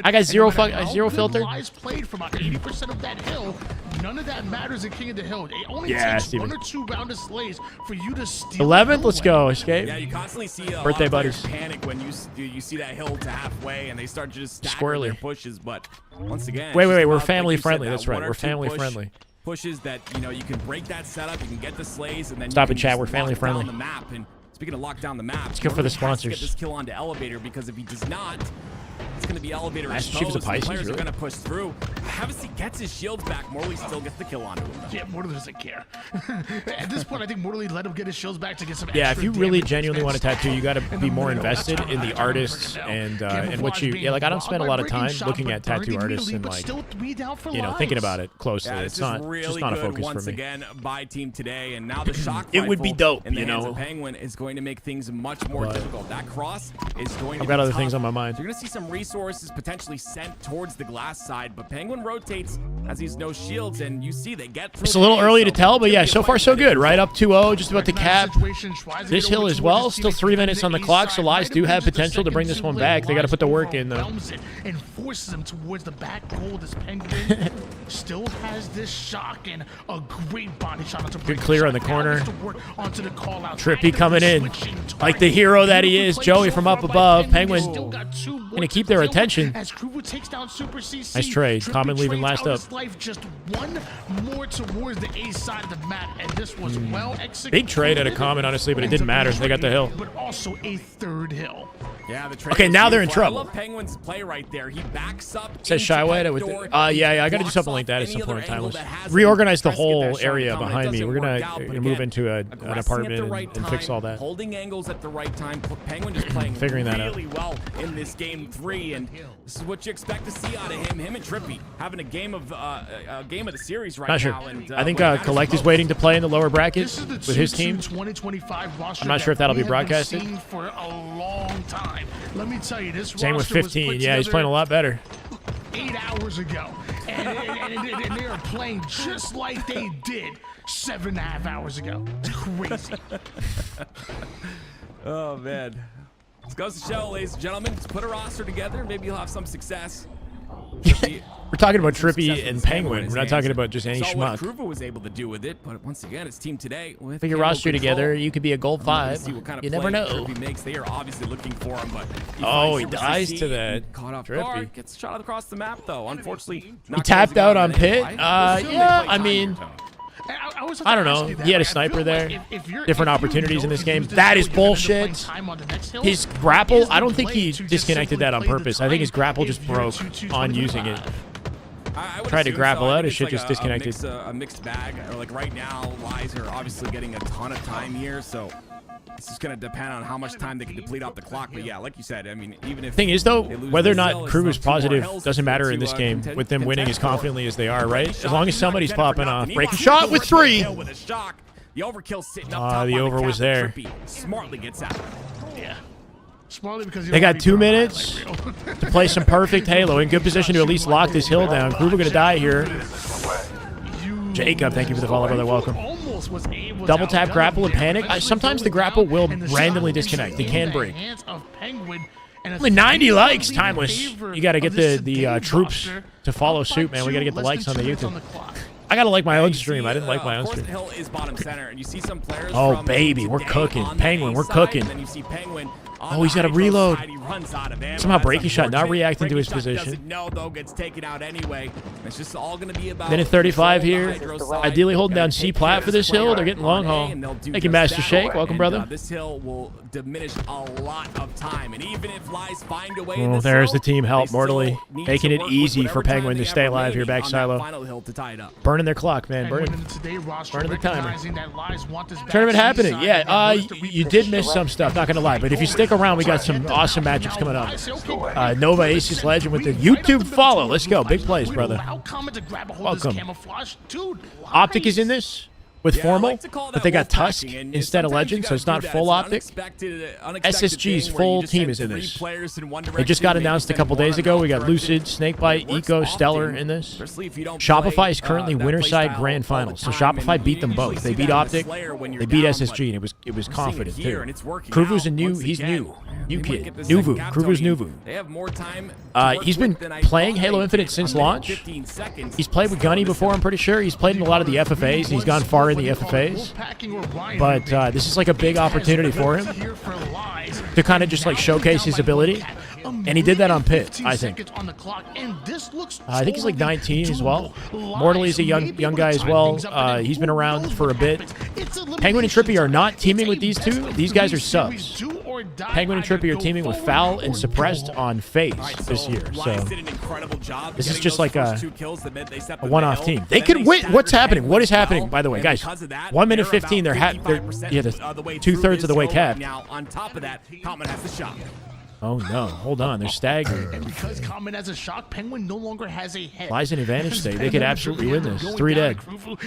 I got zero filter. Lies played from about 80% of that hill. None of that matters in King of the Hill. It only takes Steven. 1 or 2 rounds of slays for you to steal. 11th, let's go. Escape. Yeah, you constantly see birthday buddies panic when you see that hill to halfway, and they start to just stack their pushes. But once again, wait, we're family friendly. That's right. We're family friendly. Pushes that you can break that setup, you can get the slays, and then stop it, chat. We're family friendly. The map and speaking of lock down the map, it's good for the sponsors. Get this kill onto Elevator because if he does not, it's going to be Elevator exposed. Players are going to push through. Havasi gets his shields back. Morley still gets the kill onto him. Yeah, Morley doesn't care. At this point, I think Morley let him get his shields back to get some. Yeah, if you really genuinely want a tattoo, you got to be more invested in the artists and what you. Yeah, like I don't spend a lot of time looking at tattoo artists and like thinking about it closely. Yeah, it's not really just not a focus once for me. Again by team today, and now the shock. It would be dope, in the hands of Penguin is going to make things much more difficult. That cross is going to. I've got other tough. things on my mind. So you're going to see some resources potentially sent towards the glass side, but Penguin rotates as he's no shields, and you see they get through. It's a little early to tell, but yeah, so far so good, right? Up 2-0, just about to cap this hill as well. Still 3 minutes on the clock, so Lies do have potential to bring this one back. They got to put the work in, though. And forces him towards the back goal. This Penguin still has this shock and a great body shot onto good clear on the corner. Trippy coming in like the hero that he is. Joey from up above. Penguin gonna keep their attention. Nice trade. Common leaving last up. Just one more towards the A side of the map, and this was well executed. Big trade at a Common, honestly, but it didn't matter. They got the hill. But also a third hill. Yeah, the okay, now they're in trouble. I love Penguin's play right there. He backs up. Says Shyway with yeah, I gotta do something like that at some point in time. Reorganize the whole area behind me. We're gonna move into an apartment and fix all that. Holding angles at the right time. Penguin just playing figuring that really well in this game 3, and this is what you expect to see out of him. Him and Trippy having a game of the series right now. And I think Collect is waiting to play in the lower bracket with his team. 2025 roster I'm not sure if that'll be broadcasted. For a long time. Let me tell you, this same with 15. Yeah, he's playing a lot better. 8 hours ago, and they are playing just like they did 7.5 hours ago. It's crazy. Oh man, this goes to show, ladies and gentlemen. Let's put a roster together. Maybe you'll have some success. Trippy. We're talking about Trippy and Penguin. We're not talking about just any Saw what schmuck. Kruva was able to do with it, but once again, it's team today. With Put your camo roster control. together, you could be a gold I'm looking to 5. see what kind of You never play know. Trippy makes. They are obviously looking for him, but Oh, he finds dies Super to CC, that. Caught off Trippy. guard, gets shot across the map though. Unfortunately, He tapped out on Pit. Yeah, I mean, I don't know. He had a sniper there. Different opportunities in this game. That is bullshit. His grapple, I don't think he disconnected that on purpose. I think his grapple just broke on using it. Tried to grapple out, his shit just disconnected. A mixed bag. Or like right now, Lies are obviously getting a ton of time here, so it's just gonna depend on how much time they can deplete off the clock. But yeah, like you said, I mean, even if Thing is, though, they lose whether or this not hill, crew it's is not 2 more positive hills doesn't matter in to, this game. With them winning as contend for. confidently as they are, right? As long as somebody's Not better popping for off. nothing. Breaking He shot lost with the 3. hill with a shock. The overkill sitting up top The on over was cap, there. Trippy smartly gets out. Yeah. Smartly because They got 2 minutes to play some perfect Halo. In good position to at least lock this hill down. Crew are going to die here. Jacob, thank you for the follow, brother. Welcome. Double tap, grapple, and panic. Sometimes the grapple will randomly disconnect. They can break. Only 90 likes. Timeless. You got to get the troops to follow suit, man. We got to get the likes on the YouTube. I got to like my own stream. I didn't like my own stream. Hill is bottom center, and you see some players Oh, from baby. We're today cooking. on the Penguin, A we're side, cooking. then you see Penguin Oh, he's got a reload. Somehow Somehow breaking shot, not reacting to his position. Doesn't know though, gets taken out anyway. It's just all going to be about Minute 35 here. Hydro side. Ideally holding down Gotta C take plat care for of this hill. player They're getting on long A, haul. and they'll do Thank you, just Master that. Shake. Welcome, And, brother. This hill will diminish a lot of time, and even if Lies find a way. in Oh, this there's hill, the team help they still mortally. need Making to it work with easy for whatever time Penguin they to stay have alive here remaining back on that silo. final hill to tie it up. Burning their clock, man. Burning the timer. Tournament happening. Yeah, you did miss some stuff, not going to lie. But if you stick around, we got some awesome matchups coming up. Nova Aces Legend with the YouTube follow. Let's go. Big plays, brother. Welcome. Optic is in this with FormaL, but they got Tusk instead of Legend, so it's not full Optic. SSG's full team is in this. They just got announced a couple days ago. We got Lucid, Snakebite, Eco, Stellar in this. Shopify is currently Winterside Grand Finals, so Shopify beat them both. They beat Optic, they beat SSG, and it was confident too. Kruvu's a new, he's new. New kid. Nuvu. Kruvu's Nuvu. He's been playing Halo Infinite since launch. He's played with Gunny before, I'm pretty sure. He's played in a lot of the FFAs, and he's gone far in the FFAs. But this is like a big opportunity for him to kind of just like showcase his ability. And he did that on Pit, I think. I think he's like 19 as well. Mortally is a young guy as well. He's been around for a bit. Penguin and Trippy are not teaming with these two. These guys are subs. Penguin and Trippy are teaming with Foul and Suppressed on FaZe this year. So this is just like a one-off team. They could win. What's happening? What is happening? By the way, guys, 1 minute 15. They're 2/3 of the way capped. Now on top of that, Common has the shot. Oh no, hold on, they're staggering. And because Common has a shock, Penguin no longer has a head. Lies in advantage state. They could absolutely win this. 3 dead.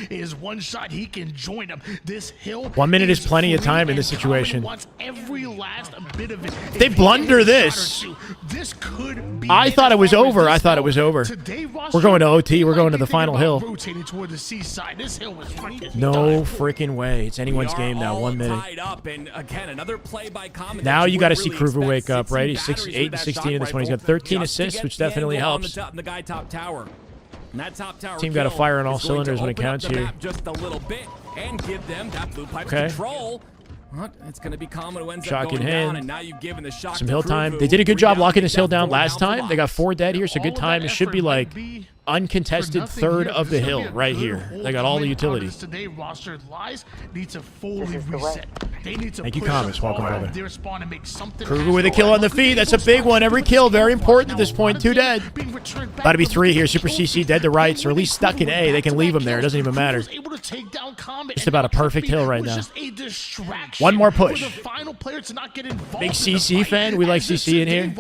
Is one shot, he can join him. This hill 1 minute is plenty of time in this situation. Wants every last bit of it. They blunder this. This could be I thought it was over. I thought it was over. We're going to OT. We're going to the final hill. Rotating toward the seaside. This hill was No freaking way. It's anyone's game now. 1 minute. Tied up, and again, another play by Common. Now you got to see Kruver wake up, right? He's 8 and 16 in this one. He's got 13 assists, which definitely helps. The guy top tower. And that top tower Team got to fire on all cylinders when it counts here. Just a little bit and give them that blue pipe control. But it's going to be Common who ends Shock up going in hand. down, and now you've given the shock Some to hill time. Kruvu. They did a good job locking this hill down last time. They got 4 dead here, so good time. It should be like uncontested third of the hill right here. They got all the utilities. Today roster Lies needs to fully reset. They need to Thank you, push Comments. Welcome, hard brother. their spawn and make something Kruger with a kill on the feed. That's a big one. Every kill, very important at this point. 2 dead. About to be 3 here. Super CC dead to rights, or at least stuck in A. They can leave him there. It doesn't even matter. Just about a perfect hill right now. 1 more push. Big CC fan. We like CC in here.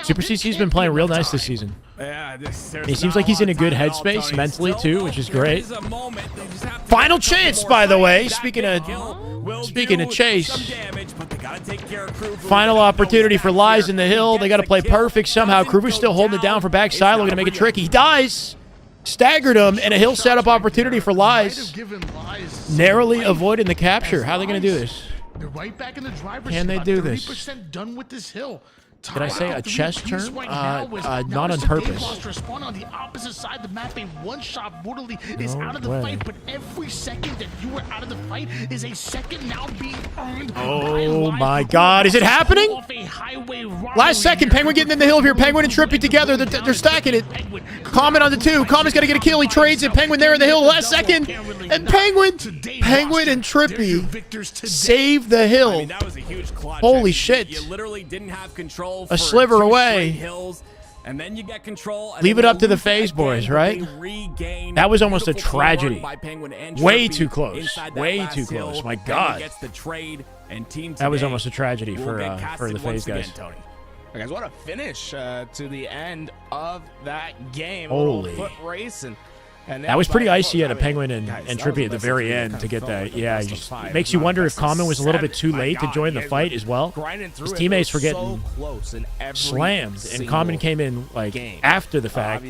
Super CC's been playing real nice this season. Yeah, He seems like he's in a good headspace mentally too, which is great. Final chance, by the way. Speaking of Chase, final opportunity for Lies in the hill. They got to play perfect somehow. Kruger's still holding it down for back silo. Going to make it tricky. He dies. Staggered him, and a hill setup opportunity for Lies. Narrowly avoiding the capture. How are they going to do this? They're right back in the driver's Can they seat, do about this? 30% done with this hill. Did I say a chess term? Not on purpose. Respond on the opposite side of the map. A one-shot mortally is out of the fight, but every second that you are out of the fight is a second now being earned. Oh my God, is it happening? Last second, Penguin getting in the hill here. Penguin and Trippy together. They're stacking it. Common on the 2. Common's got to get a kill. He trades it. Penguin there in the hill last second. And Penguin and Trippy save the hill. I mean, that was a huge clutch. Holy shit. You literally didn't have control. A sliver away. Hills, and then you get control. Leave it up to the FaZe boys, right? That was almost a tragedy. Way too close. Way too close. My God. That was almost a tragedy for the FaZe guys. Guys, what a finish to the end of that game. Holy. Foot race and that was pretty icy at a Penguin and Trippy at the very end to get that. Yeah, it makes you wonder if Common was a little bit too late to join the fight as well. His teammates were getting slammed, and Common came in like after the fact.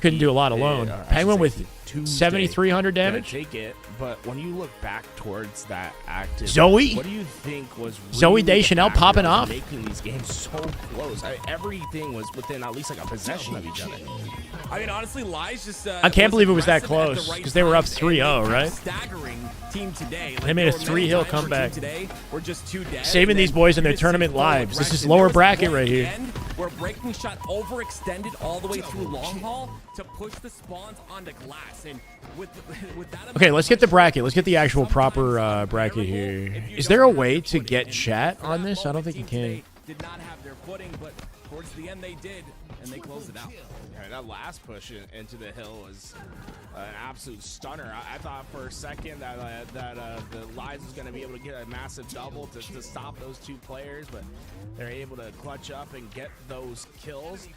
Couldn't do a lot alone. Penguin with 7,300 damage. Take it, but when you look back towards that active, Zoe, what do you think was really Zoe Deschanel popping off? Making these games so close. Everything was within at least like a possession of each other. I mean, honestly, Lies just. I can't believe it was that close because they were up 3-0, right? Staggering team today. They made a 3-hill comeback. Saving these boys in their tournament lives. This is lower bracket right here. Where Breaking Shot overextended all the way through long haul to push the spawns onto glass. And with that. Okay, let's get the bracket. Let's get the actual proper bracket here. Is there a way to get chat on this? I don't think you can. Did not have their footing, but towards the end they did, and they closed it out. Yeah, that last push into the hill was an absolute stunner. I thought for a second that the Lies was going to be able to get a massive double to stop those 2 players, but they're able to clutch up and get those kills.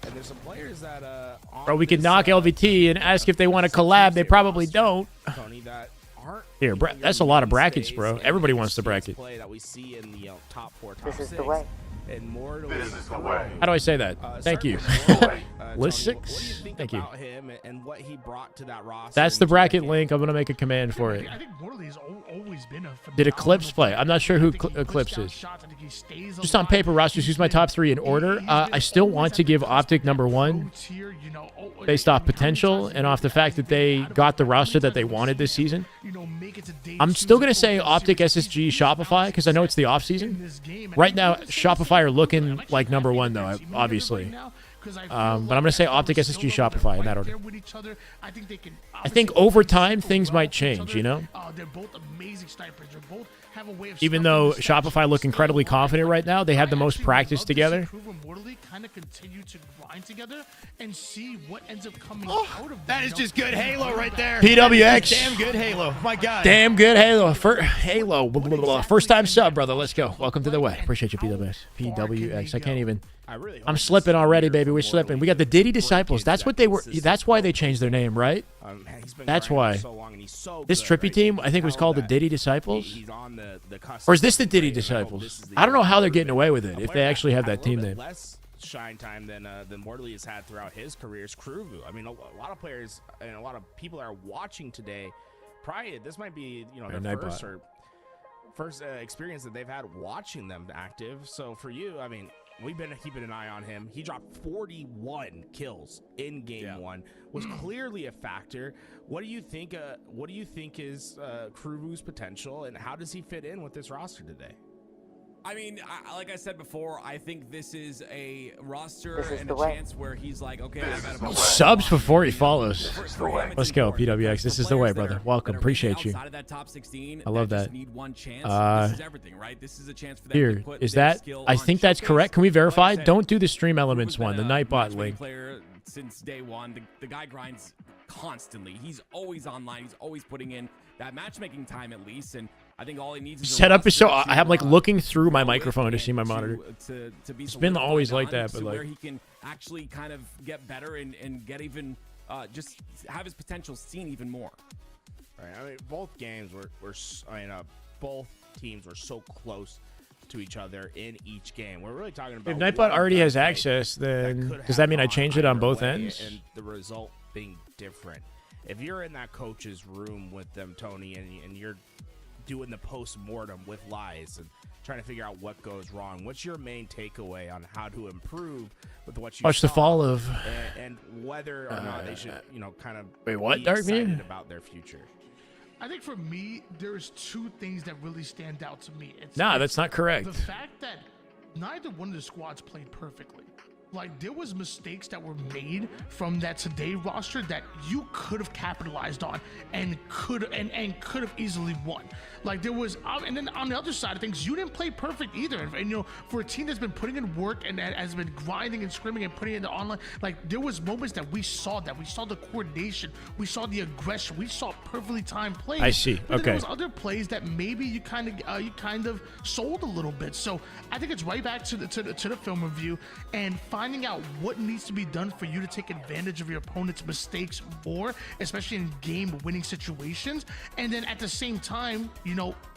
And there's some players that bro, we could knock LVT and ask if they want to collab. They probably don't. Tony, that aren't here, that's a lot of brackets, bro. Everybody wants the bracket. Play that we see in the top 4, top this is 6. the way. This is the way. How do I say that? Thank you. List 6. What do you think Thank you. about him and what he brought to that roster? That's the bracket link. I'm gonna make a command for it. I think Morley's always been a Did Eclipse play? I'm not sure who Eclipse is. Just on paper, rosters, who's my top 3 in order. I still want to give Optic number 1 based off potential and off the fact that they got the roster that they wanted this season. I'm still going to say Optic, SSG, Shopify because I know it's the off season. Right now, Shopify are looking like number 1, though, obviously. But I'm going to say Optic, SSG, Shopify in that order. I think over time, things might change, you know? They're both amazing snipers. They both have a way of even though Shopify look incredibly confident right now, they have the most practice together. Kind of continue to grind together and see what ends up coming out of that. Is just good Halo right there. PWX. Damn good Halo. My God. Damn good Halo. Halo. Blah, blah, blah. First time sub, brother. Let's go. Welcome to the way. Appreciate you, PWX. PWX. I can't even. I'm slipping already, baby. We're slipping. We got the Diddy Disciples. That's what they were. That's why they changed their name, right? That's why. This Trippy team, I think, was called the Diddy Disciples. Or is this the Diddy Disciples? I don't know how they're getting away with it if they actually have that team name. Shine time than Morley has had throughout his career is Kruvu. I mean, a lot of players and a lot of people are watching today. Probably this might be their first experience that they've had watching them active. So for you, I mean, we've been keeping an eye on him. He dropped 41 kills in game 1. Was clearly a factor. What do you think? What do you think is Kruvu's potential, and how does he fit in with this roster today? I mean, like I said before, I think this is a roster and a chance where he's like, okay, I gotta subs before he follows. Let's go, PWX. This is the way, brother. Welcome. Appreciate you. I love that. Here, is that? I think that's correct. Can we verify? Don't do the stream elements one, the Nightbot link. Since day 1, the guy grinds constantly. He's always online. He's always putting in that matchmaking time at least, and I think all he needs is setup is so. I'm like looking through my microphone to see my monitor. It's been always like that, but like where he can actually kind of get better and get even just have his potential seen even more. Right. I mean, both games were both teams were so close to each other in each game. We're really talking about if Nightbot already has access, then does that mean I change it on both ends? And the result being different. If you're in that coach's room with them, Tony, and you're doing the post-mortem with Lies and trying to figure out what goes wrong. What's your main takeaway on how to improve with what you Watch the saw fall of and whether or not they should, kind of wait, what, be Dark excited View? about their future? I think for me, there's two things that really stand out to me. That's not correct. The fact that neither one of the squads played perfectly. Like, there was mistakes that were made from that today roster that you could have capitalized on and could have easily won. Like, there was, and then on the other side of things, you didn't play perfect either. And for a team that's been putting in work and that has been grinding and scrimming and putting it in the online, like, there was moments that we saw the coordination, we saw the aggression, we saw perfectly timed plays. I see. But then Okay. there was other plays that maybe you kind of sold a little bit. So I think it's right back to the film review and finding out what needs to be done for you to take advantage of your opponent's mistakes more, especially in game-winning situations. And then at the same time,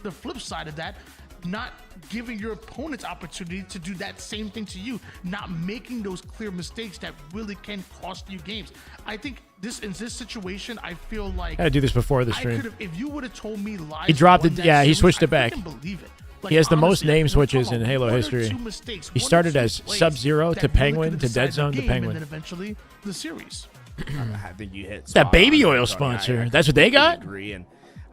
the flip side of that, not giving your opponents opportunity to do that same thing to you, not making those clear mistakes that really can cost you games. I think in this situation, I feel like I had to do this before the I stream. could've, if you would have told me Lies He dropped won it. that Yeah, he series, switched it I back. freaking believe it. He has the most honestly, name we're switches talking in about Halo one or history. two mistakes, He one or started two as plays Sub-Zero that to really Penguin could've to Dead decided Zone the to game Penguin. and then eventually the series. I think you hit That spot baby on, oil Tony. sponsor. I That's what they completely got? Agree. And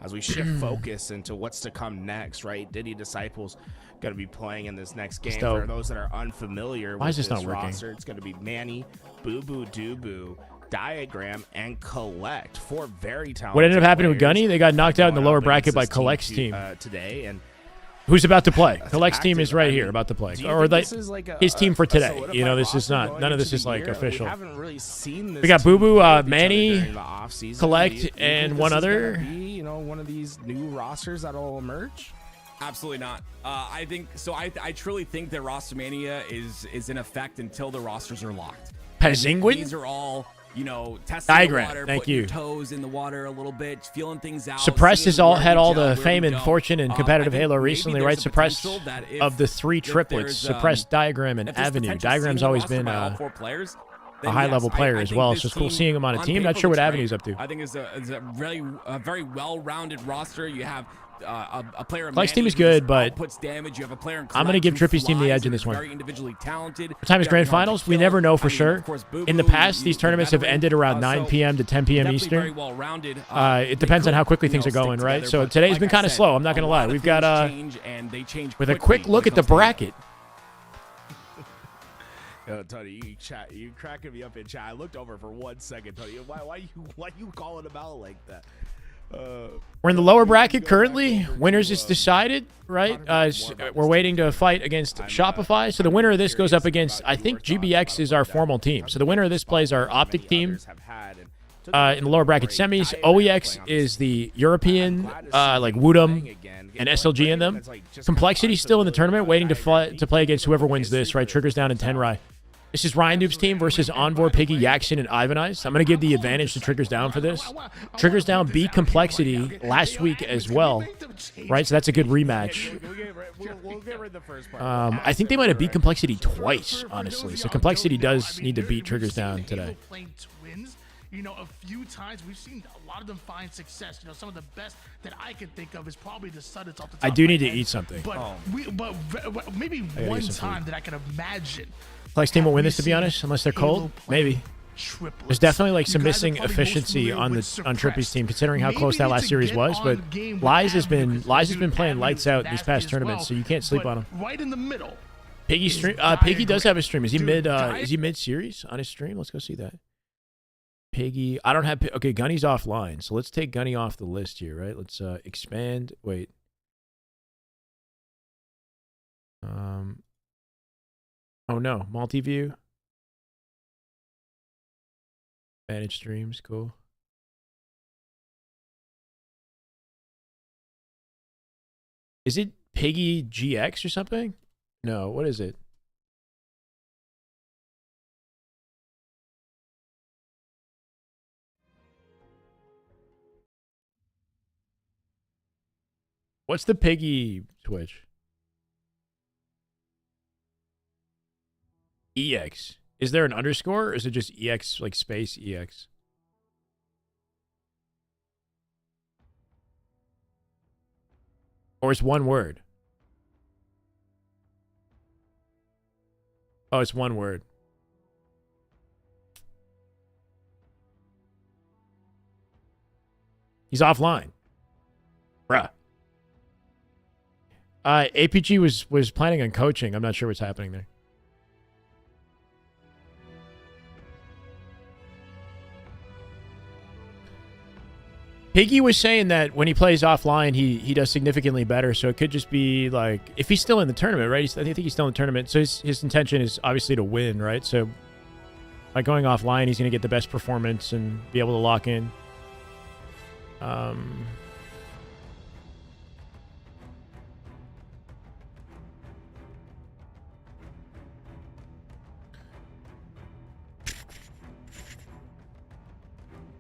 as we shift focus into what's to come next, right? Diddy Disciples going to be playing in this next game. Dope. For those that are unfamiliar Why with is this this not working? roster, it's going to be Manny, Boo Boo Doo Boo, Diagram, and Collect. 4 very talented What ended up happening with players Gunny? They got knocked out in the going lower up bracket by against this Collect's team. today. And Who's about to play? Collect's team is active. right I here, mean, about to play. do you Or think like this is like his team for today. solidified This is roster not. going None of into this is the like year? official. We haven't really seen this We got team Boo Boo, play with each other Manny, during the off-season. Collect, Do you think and this one is other. gonna be, one of these new rosters that'll emerge? Absolutely not. I think so. I truly think that roster mania is in effect until the rosters are locked. Penguin? These are all testing Diagram, the water, thank putting you. your toes in the water a little bit, feeling things out. Suppressed has seeing all where had we all gel, the where fame we and don't. fortune in I competitive think Halo maybe recently, there's right? a Suppressed potential that of the 3 triplets, there's, Suppressed, Diagram, and if there's Avenue. potential Diagram's seeing always roster been by all 4 players, a then high-level yes, player I as think well, this so it's cool team seeing him on a team. Not paper sure what looks Avenue's great. up to. I think it's a very well-rounded roster. You have a player in Collect's team Manny is good, who but puts damage. You have a player in I'm going to give Collect who Trippy's team the flies edge in and this is one. Very individually talented. What time is You grand have Mark finals? We Kill. never know for I mean, sure. of course, Boo In the Boo, past, these tournaments have veteran. ended around 9 So p.m. to 10 p.m. definitely very Eastern. well-rounded. It depends on how quickly things are going, right? So today's been kind of slow. I'm not going to lie. We've got with a quick look at the bracket. Yo, Tony, you cracking me up in chat. I looked over for 1 second, Tony. Why you calling him out like that? We're in the lower bracket currently. Winners is decided, right? We're waiting to fight against Shopify. So the winner of this goes up against, I think GBX is our formal team. So the winner of this plays our Optic team in the lower bracket semis. OEX is the European, like Woodham and SLG in them. Complexity's still in the tournament, waiting to play against whoever wins this, right? Triggers down in Tenrai. This is Ryan Noob's team versus Envor, Piggy, Yaxin, and Ivanize. I'm going to give the advantage to Triggers Down for this. Triggers Down beat Complexity last week as well, right? So that's a good rematch. We'll get rid of the first part. I think they might have beat Complexity twice, honestly. So Complexity does need to beat Triggers Down today. A few times we've seen a lot of them find success. Some of the best that I can think of is probably the Suddits off the top. I do need to of my head. eat something. But maybe gotta one get some time that I can imagine. Flex team will win this, to be honest, unless they're cold. Maybe. There's definitely like some missing efficiency on Trippy's team, considering how close that last series was. But Lies has been playing lights out in these past tournaments, so you can't sleep on him. Right in the middle. Piggy stream. Piggy does have a stream. Is he mid series on his stream? Let's go see that. Piggy. I don't have. Okay, Gunny's offline, so let's take Gunny off the list here, right? Let's expand. Wait. Oh no, multi-view. Manage streams, cool. Is it Piggy GX or something? No, what is it? What's the Piggy Twitch? EX. Is there an underscore or is it just EX, like space EX? Or it's one word? Oh, it's one word. He's offline. Bruh. APG was planning on coaching. I'm not sure what's happening there. Piggy was saying that when he plays offline, he does significantly better. So it could just be like, if he's still in the tournament, right? I think he's still in the tournament. So his intention is obviously to win, right? So by going offline, he's going to get the best performance and be able to lock in.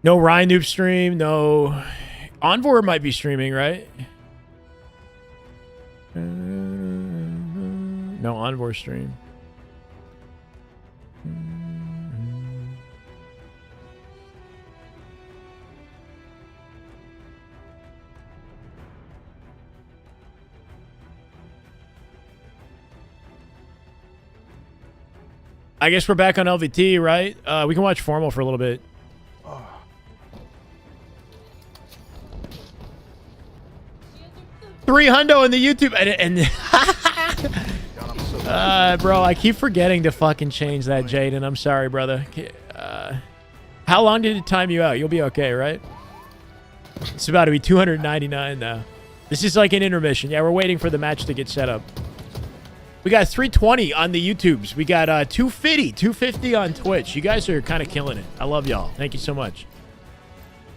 No Ryan Noob stream. No. Envor might be streaming, right? No Envor stream. I guess we're back on LVT, right? We can watch FormaL for a little bit. $300 in the YouTube and bro, I keep forgetting to fucking change that, Jaden. I'm sorry, brother. How long did it time you out? You'll be okay, right? It's about to be 299 now. This is like an intermission. Yeah, we're waiting for the match to get set up. We got 320 on the YouTubes. We got 250 on Twitch. You guys are kind of killing it. I love y'all. Thank you so much.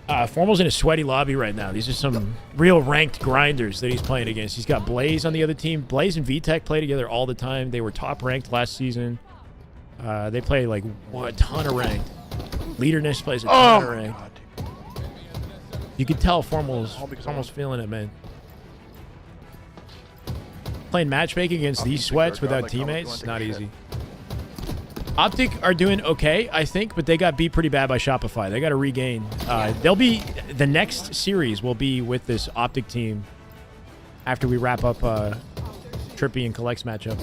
FormaL's in a sweaty lobby right now. These are some real ranked grinders that he's playing against. He's got Blaze on the other team. Blaze and VTech play together all the time. They were top ranked last season. They play like a ton of ranked. Leaderness plays a ton of ranked. You can tell FormaL's almost feeling it, man. Playing matchmaking against these sweats without teammates, not easy. Optic are doing okay, I think, but they got beat pretty bad by Shopify. They got to regain. They'll be the next series will be with this Optic team after we wrap up Trippy and Collect's matchup.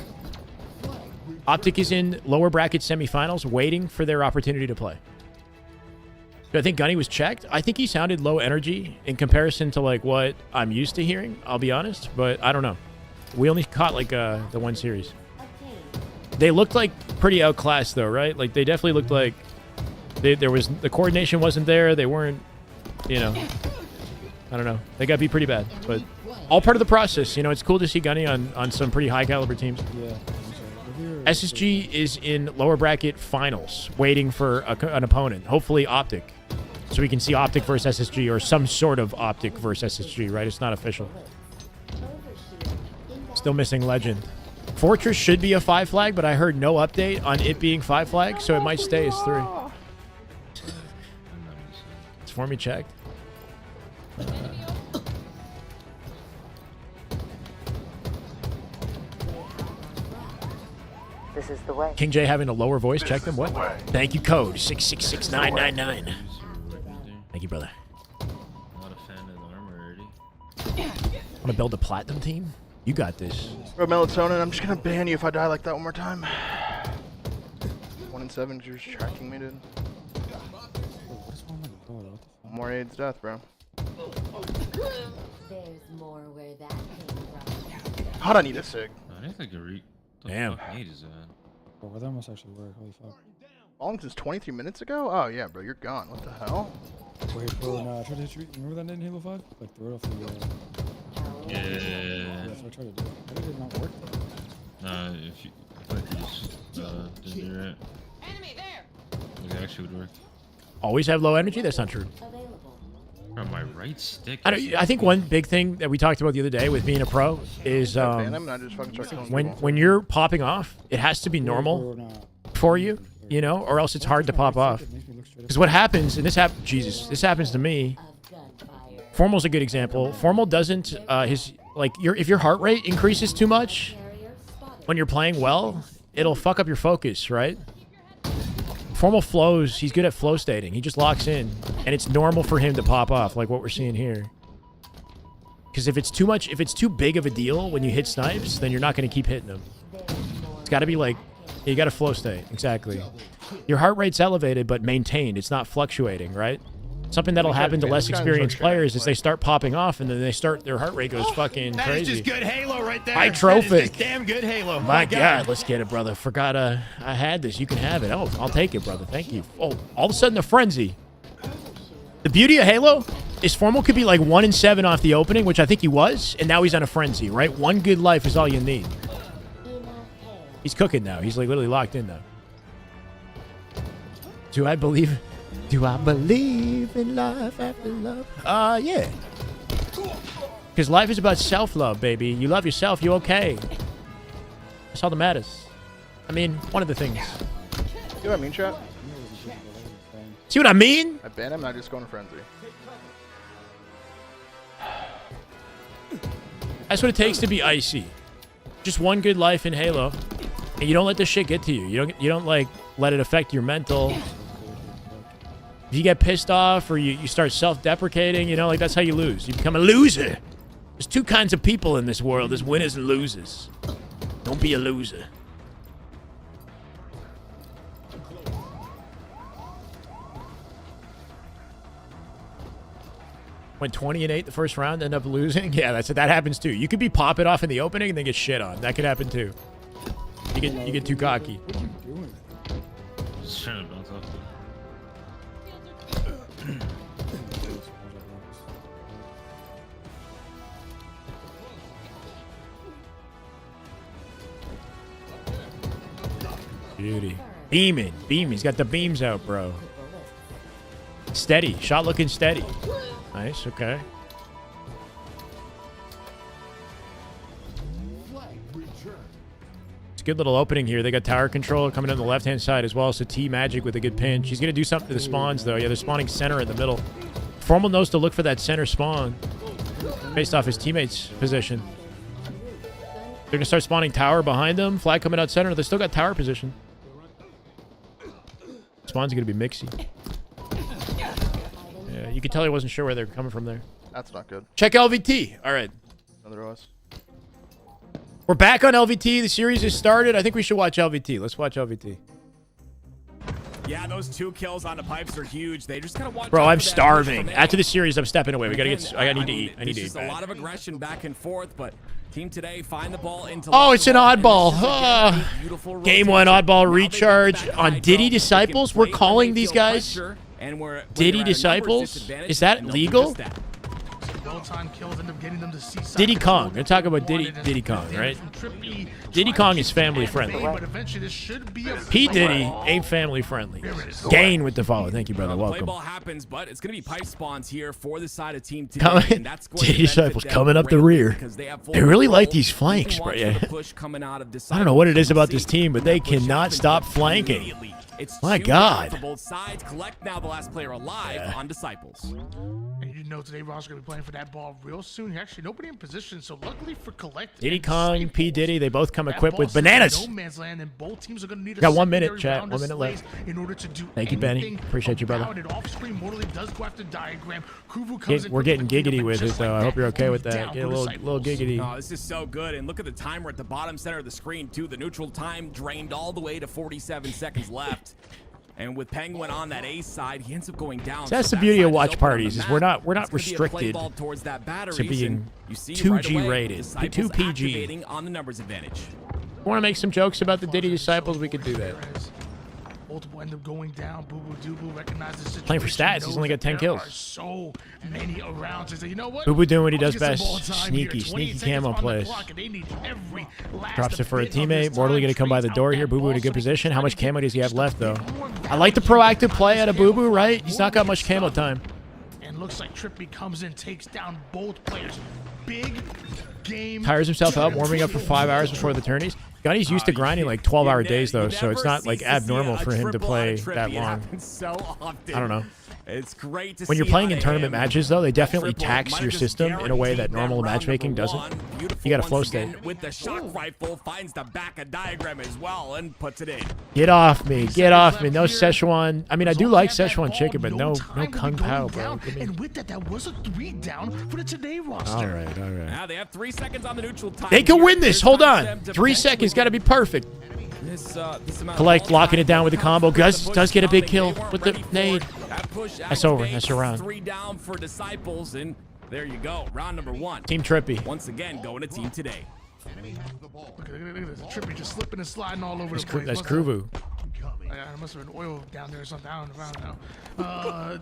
Optic is in lower bracket semifinals, waiting for their opportunity to play. I think Gunny was checked. I think he sounded low energy in comparison to like what I'm used to hearing. I'll be honest, but I don't know. We only caught like the one series. They looked like pretty outclassed though, right? Like they definitely looked like there was the coordination wasn't there. They weren't, you know, I don't know. They got beat pretty bad, but all part of the process. You know, it's cool to see Gunny on some pretty high caliber teams. Yeah. SSG is in lower bracket finals, waiting for an opponent. Hopefully Optic, so we can see Optic versus SSG or some sort of Optic versus SSG. Right? It's not official. Still missing Legend. Fortress should be a 5 flag, but I heard no update on it being 5 flag, so it might stay as 3. It's for me checked. This is the way. King J having a lower voice. Check them. What? Thank you. Code 666999. Thank you, brother. Not a fan of the armor already. I'm gonna build a platinum team. You got this. Bro, Melatonin, I'm just gonna ban you if I die like that one more time. 1 in 7, you're just tracking me, dude. More AIDS death, bro. There's more where that came from. How'd I need a sig? I think I can read. Damn. Is that? Bro, that must actually work. Holy fuck. Long since 23 minutes ago? Oh, yeah, bro, you're gone. What the hell? Wait, bro, nah, I tried to hit you. Remember that in Halo 5? Like, throw it off the, Yeah. That's what I tried to do. How did it not work? Nah, if you, I feel like you just didn't do it. Enemy there. It actually would work. Always have low energy? That's not true. Bro, my right stick. I think one big thing that we talked about the other day with being a pro is when you're popping off, it has to be normal for you, you know, or else it's hard to pop off. Because what happens, and this happens to me. FormaL's a good example. FormaL doesn't if your heart rate increases too much when you're playing well, it'll fuck up your focus, right? FormaL flows. He's good at flow stating. He just locks in, and it's normal for him to pop off, like what we're seeing here. Because if it's too much, if it's too big of a deal when you hit snipes, then you're not going to keep hitting them. It's got to be like, you got to flow state. Exactly. Your heart rate's elevated, but maintained. It's not fluctuating, right? Something that'll happen to less experienced players is they start popping off and then their heart rate goes fucking That crazy. is just good Halo right there. High trophic. That is just damn good Halo. My God, let's get it, brother. Forgot I had this. You can have it. Oh, I'll take it, brother. Thank you. Oh, all of a sudden a frenzy. The beauty of Halo is FormaL could be like 1-7 off the opening, which I think he was, and now he's on a frenzy, right? One good life is all you need. He's cooking now. He's like literally locked in now. Do I believe in life after love? Yeah. Because life is about self-love, baby. You love yourself, you okay. That's all that matters. I mean, one of the things. See what I mean, chat? See what I mean? I ban him and I just go in a frenzy. That's what it takes to be icy. Just one good life in Halo, and you don't let this shit get to you. You don't like let it affect your mental. If you get pissed off or you start self-deprecating, you know, like that's how you lose. You become a loser. There's two kinds of people in this world. There's winners and losers. Don't be a loser. Went 20-8 the first round, end up losing. Yeah, that happens too. You could be popping off in the opening and then get shit on. That could happen too. You get too cocky. Just trying to bounce off Beauty. Beaming. He's got the beams out, bro. Steady. Shot looking steady. Nice, okay. It's a good little opening here. They got tower control coming on the left-hand side as well, so T-Magic with a good pinch. He's going to do something to the spawns, though. Yeah, they're spawning center in the middle. FormaL knows to look for that center spawn based off his teammate's position. They're going to start spawning tower behind them. Flag coming out center. They still got tower position. Spawn's going to be mixy. Yeah, you could tell he wasn't sure where they're coming from there. That's not good. Check LVT. All right. Another OS. We're back on LVT. The series has started. I think we should watch LVT. Let's watch LVT. Yeah, those 2 kills on the pipes are huge. They just kind of watch. Bro, I'm starving. After the series, I'm stepping away. We gotta get. I need to eat. I need to eat. A lot of aggression back and forth, but Team Today find the ball into. Oh, it's an oddball. Game 1 oddball recharge on Diddy Disciples. We're calling these guys Diddy Disciples. Is that legal? Diddy Kong. They're talking about Diddy Kong, right? Diddy Kong is family friendly. P. Diddy ain't family friendly. Gain with the follow. Thank you, brother. Welcome. Play ball happens, but it's going to be pipe spawns here for the side of Team Today. Diddy Disciples coming up the rear. They really like these flanks, bro. Yeah. I don't know what it is about this team, but they cannot stop flanking. My God. For both sides, collect now the last player alive on Disciples. And you know today Ross going to be playing for that ball real soon. Actually, nobody in position, so luckily for Collect. Diddy Kong, P. Diddy, they both come equipped with bananas. No man's land, and both teams are going to need got 1 minute, chat. 1 minute left. In order to do Thank you, Benny. Appreciate you, brother. We're getting giggity with it, though. I hope you're okay with that. Get a little giggity. Oh, this is so good. And look at the timer at the bottom center of the screen, too. The neutral time drained all the way to 47 seconds left. And with Penguin on that A side, he ends up going down. So that's the beauty of watch parties is we're not restricted to being 2G rated, 2 PG. On the numbers advantage. Want to make some jokes about the Diddy Disciples? We could do that. Multiple end up going down. Boo Boo Doo Boo recognizes the situation. Playing for stats, he's only got 10 kills. So many around. You know what? Boo Boo doing what he does best. Sneaky camo plays. Drops it for a teammate. Mortally going to come by the door here. Boo Boo in a good position. How much camo does he have left, though? I like the proactive play out of Boo Boo, right? He's not got much camo time. And looks like Trippy comes in, takes down both players. Big game. Tires himself out, warming up for 5 hours before the tourneys. Gunny's used to grinding like 12-hour days, though, so it's not like abnormal for him to play that long. I don't know. It's great to when you're playing in tournament matches, though, they definitely tax your system in a way that normal matchmaking doesn't. beautiful. You got a flow once again state. with the shock rifle, finds the back of diagram as well and puts it in. Get off me. Get off me. No Szechuan. I mean, I do like Szechuan chicken, but no Kung Pao, bro. And with that, that was a 3 down for the Today roster. All right, all right. Now they have 3 seconds on the neutral time. They can here. win this. There's Hold time for on. them to 3 seconds. Got to be perfect. This amount Collect, of locking it down with the time. combo. Does get a big kill They weren't with the ready for nade. that push. That's over. Activates. That's a round. 3 down for Disciples, and there you go. Round number 1. Team Trippy. Once again, going to Team Today. Look at this. Trippy just slipping and sliding all over the place. That's Kruvu. There must have been oil down there or something. I don't know.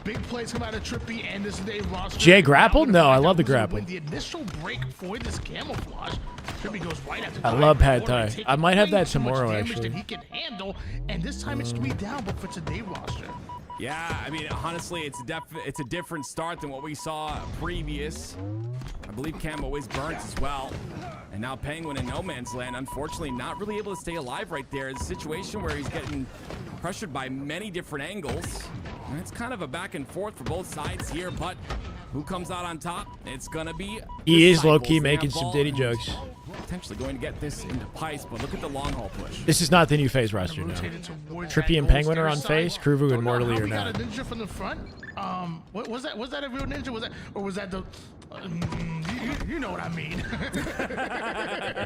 Big plays come out of Trippy and this Today roster. Jay grapple? No, I love the grapple. The initial break for this camouflage. Trippy goes right after I love Pad Thai. I might have that tomorrow, damage actually. that he can handle, and this time it's 3 down, but for Today roster. Yeah, I mean, honestly, it's a different start than what we saw previous. I believe Camo is burnt as well. And now Penguin in no man's land, unfortunately, not really able to stay alive right there. It's a situation where he's getting pressured by many different angles. And it's kind of a back and forth for both sides here, but who comes out on top? It's gonna be He is Disciples. low-key They making have some ball Diddy and jokes. Potentially going to get this into Pice, but look at the long haul push. This is not the new phase roster now. Trippy and Penguin are on phase. Kruvu and Mortally are We got a not. ninja from the front. What was that? Was that a real ninja? Was that, or was that the? You know what I mean.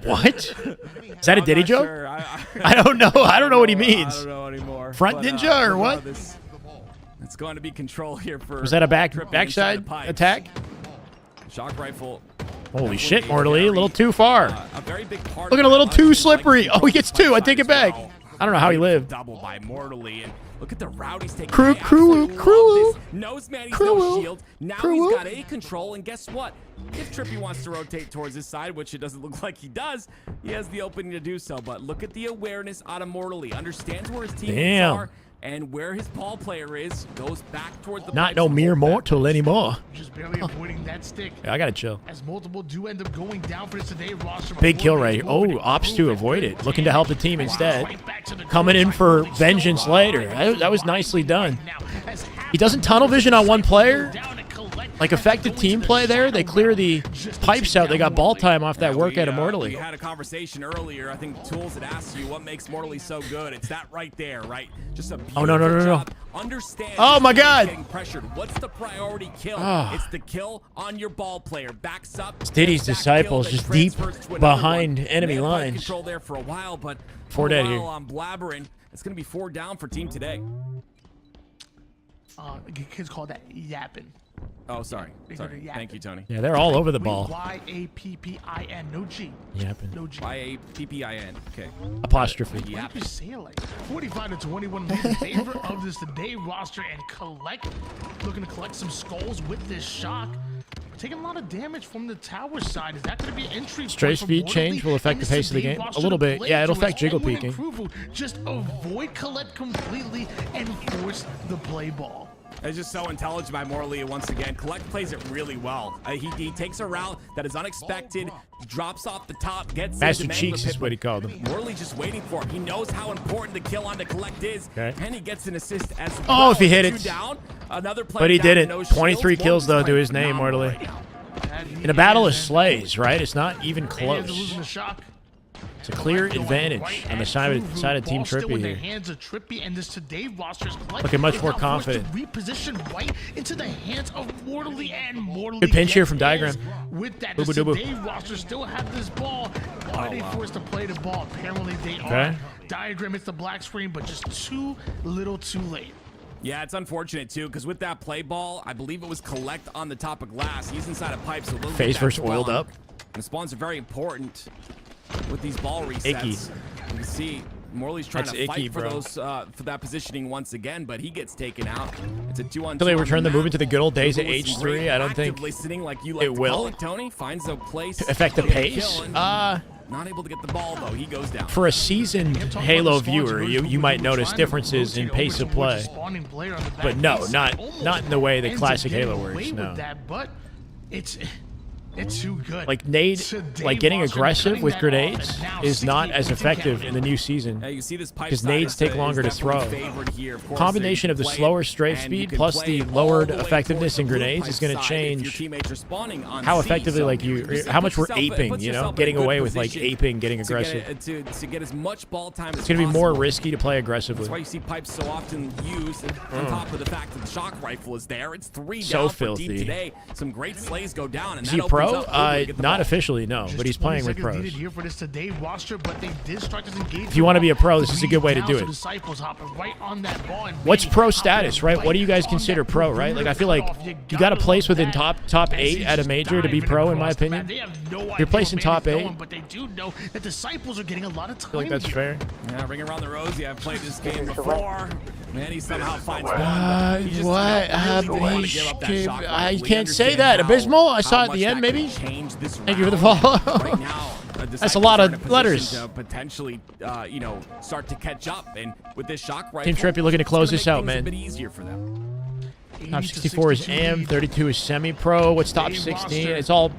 What? Is that a Diddy joke? Sure. I don't know. I don't know what he means. I don't know anymore. Front But, ninja or what? It's going to be control here for. Was that a Trippy backside inside the pipes. attack? Shock rifle. Holy shit, Mortally. A little too far. A very big part. Looking a little too slippery. Oh, he gets 2. I take it back. I don't know how he lived. Double by Mortally, and look at the route he's taking. Crew. Knows man, he's no shield. Now he's got A control, and guess what? If Trippy wants to rotate towards his side, which it doesn't look like he does, he has the opening to do so. But look at the awareness out of Mortally. Understands where his teammates are and where his ball player is. Goes back towards the. Not no mere mortal anymore. Just barely avoiding that stick. Yeah, I gotta chill. As multiple do end up going down for this Today roster. Big kill right here. Oh, opts to avoid it. Looking to help the team instead. Coming in for vengeance later. That was nicely done. He doesn't tunnel vision on one player. Like effective team play there. They clear the pipes out. They got ball time off that work out of Mortally. We had a conversation earlier. I think Tools had asked you what makes Mortally so good. It's that right there, right? Just a beautiful job. Understand. Oh my God. Getting pressured. What's the priority kill? It's the kill on your ball player. Backs up. Diddy's Disciples just deep behind enemy They had lines. control there for a while, but 4 dead here. I'm blabbering. It's going to be 4 down for Team Today. Kids call that yapping. Oh, sorry. Thank you, Tony. Yeah, they're all over the ball. Y-A-P-P-I-N, no G. Yapping. No G. Y-A-P-P-I-N. Okay. Apostrophe. Why do you say it like 45-21 in favor of this Today roster and looking to collect some skulls with this shock. Taking a lot of damage from the tower side. Is that going to be an entry? Stray speed change will affect the pace of the game a little bit. Yeah, it'll affect jiggle peeking. Just avoid Colette completely and force the play ball. It's just so intelligent by Morley once again. Collect plays it really well. He takes a route that is unexpected, drops off the top, gets Master into Cheeks is what he called him. Morley just waiting for him. He knows how important the kill on the Collect is, and he gets an assist as well. Oh, if he hit it. Down, another But he down, didn't. no 23 shields. kills, though, to his name, Mortally. In a battle of slays, right? It's not even close. It's a clear advantage on the side of Team Trippy here. Hands of Trippy and this Today roster's looking much more confident. Reposition right into the hands of Mortally and Mortally. Good pinch here from Diagram. With that, the Today roster still have this ball. Why are they forced to play the ball? Apparently they are. Diagram hits the black screen, but just too little too late. Yeah, it's unfortunate too, because with that play ball, I believe it was Collect on the top of glass. He's inside a pipe, so Phase versus oiled up. The spawns are very important with these ball resets. Icky. You can see Morley's trying That's to icky, fight for bro. those for that positioning once again, but he gets taken out. It's a 2-on-2. Until they return the movement to the good old days of With some H3, great I don't active think listening like you like it to will call it, Tony finds a place affect the to get a pace. kill and not able to get the ball though. He goes down. For a seasoned Halo viewer, you might notice differences in pace of play, but no, not in the way the classic Halo works. No. But it's It's too good. Like nade, Today, like getting Watson aggressive cutting with that grenades off, and now is not 68 as points effective counting. in the new season Yeah, you see this pipe because side nades is take is longer to definitely throw. favored here. Of course, Combination you of the can slower play strafe and you speed can plus play the all lowered the way effectiveness in towards the blue grenades is pipe going to side if your change teammates are spawning on how C. effectively, So like just how much we're put yourself- aping, put you know, yourself in a getting good away with like position aping, getting to aggressive. to get as much ball time as It's going to be more possible. risky to play aggressively. That's why you see pipes so often used. And on top of the fact that the shock rifle is there, it's 3 So down for filthy. deep today. Some great slays go down, and Is that he a opens pro? up Uber to get the Not ball. officially, no, Just but he's 20 playing with seconds pros. needed here for this today roster, but they did start this engagement. If you want to be a pro, this is a good way to Down, do so it. Disciples hopping right on that ball and What's maybe pro hopping status, right? What do you guys on consider that pro, right? Like I feel like cutoff. you got to place within love top that. 8 at a As major to be he's pro, in my diving opinion. across the map. They have no If idea you're placing where top Manny's 8, going, but they do know that Disciples are getting a lot of time. I feel like that's fair. Yeah, ring around the rosy. I've played this game before. Manny somehow finds one. but he just What? really didn't want to give up that shock I rifle. He can't say understands that. how- Abysmal? I how saw it at much the end, that could maybe? change this Thank you for the round. follow. Right now, That's a lot Disciples are of in a letters. position to potentially, you know, start to catch up. And with this shock rifle, Team Trip, you're looking to it's gonna close this make out, things man. A bit easier for them. Top 64 is AM, 32 is semi-pro. What's top 16? It's all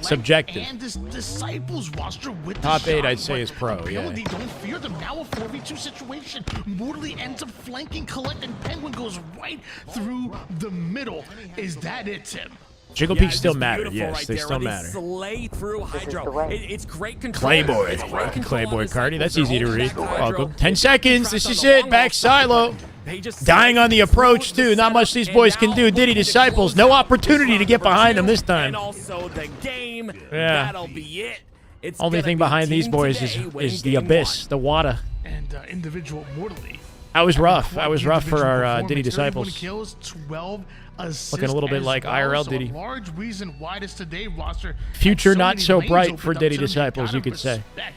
subjective. And this Disciples roster with Top the 8, I'd shot, say, but is pro, yeah. ability, don't fear them. Now a 4v2 situation. Mortally ends up flanking Collect, and Penguin goes right through the middle. Is that it, Tim? Jiggle Yeah, peaks it's still just matter. beautiful Yes, right they there, still and they matter. slay through Hydro. It's great control. Clayboy. It's great control Clayboy on the Cardi. That's cycles. easy to They're read. holding back Hydro. Welcome. 10 They seconds. crash This on is the it. long Back wall side, silo. They just Dying on the approach, through too. Not much these boys can do. Diddy Disciples. No opportunity to get behind them this And time. also the game. Yeah. That'll be it. It's Only gonna thing be behind these Team boys Today is winning the game abyss, the water. And individual mortally. I was rough. I was rough for our Individual Diddy performance, 31 Disciples. kills, 12 assists Looking a little bit as like well. IRL So Diddy. A large reason why this today roster had Future so not many so lanes bright opened for up Diddy to them. Disciples, you Gotta could say. respect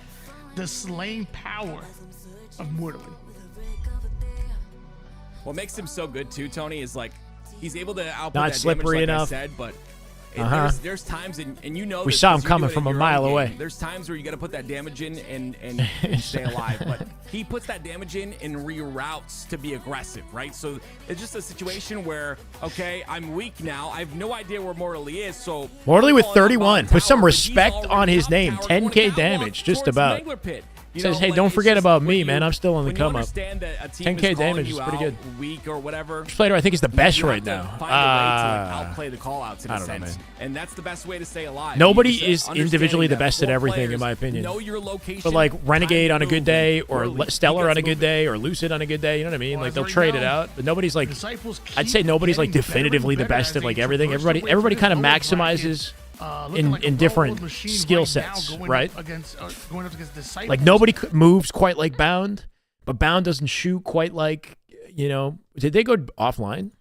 the slaying power of mortally. What makes him so good too, Tony, is like he's able to output Not that slippery damage, like enough. I said, but there's times, and you know We this saw him 'cause you coming do it from in a your mile own away. game. There's times where you got to put that damage in and stay alive, but he puts that damage in and reroutes to be aggressive, right? So it's just a situation where, okay, I'm weak now. I have no idea where Mortally is, so Mortally with I'm calling out 31. bottom Put some tower, but he's respect already on his top name. tower, 10K going damage, just towards the about. Mangler pit. You Says, know, hey, like, don't it's forget just about when me, you- man. I'm still on the when you come up. understand that a team 10K is calling damage you is pretty out good. weak or whatever. Which player I think is the best you have right to now? find a way to like outplay the call outs in I a don't know, sense. man. And that's the best way to stay alive. Nobody You just, is understanding individually the that best at four everything, in players my opinion. Know your location. But like Renegade time on a to good move, day, or early. Stellar He on a gets good day, or Lucid on a good day. You know what I mean? Well, Like as they'll right trade it now, out, but nobody's like. Disciples I'd say nobody's like keep getting better and definitively the better best as at they like everything. traverse the way Everybody through kind of the lower bracket. maximizes Looking like a in different well-oiled machine skill right now, sets, going up right? going up against Disciples. Like nobody moves quite like Bound, but Bound doesn't shoot quite like, you know. Did they go offline?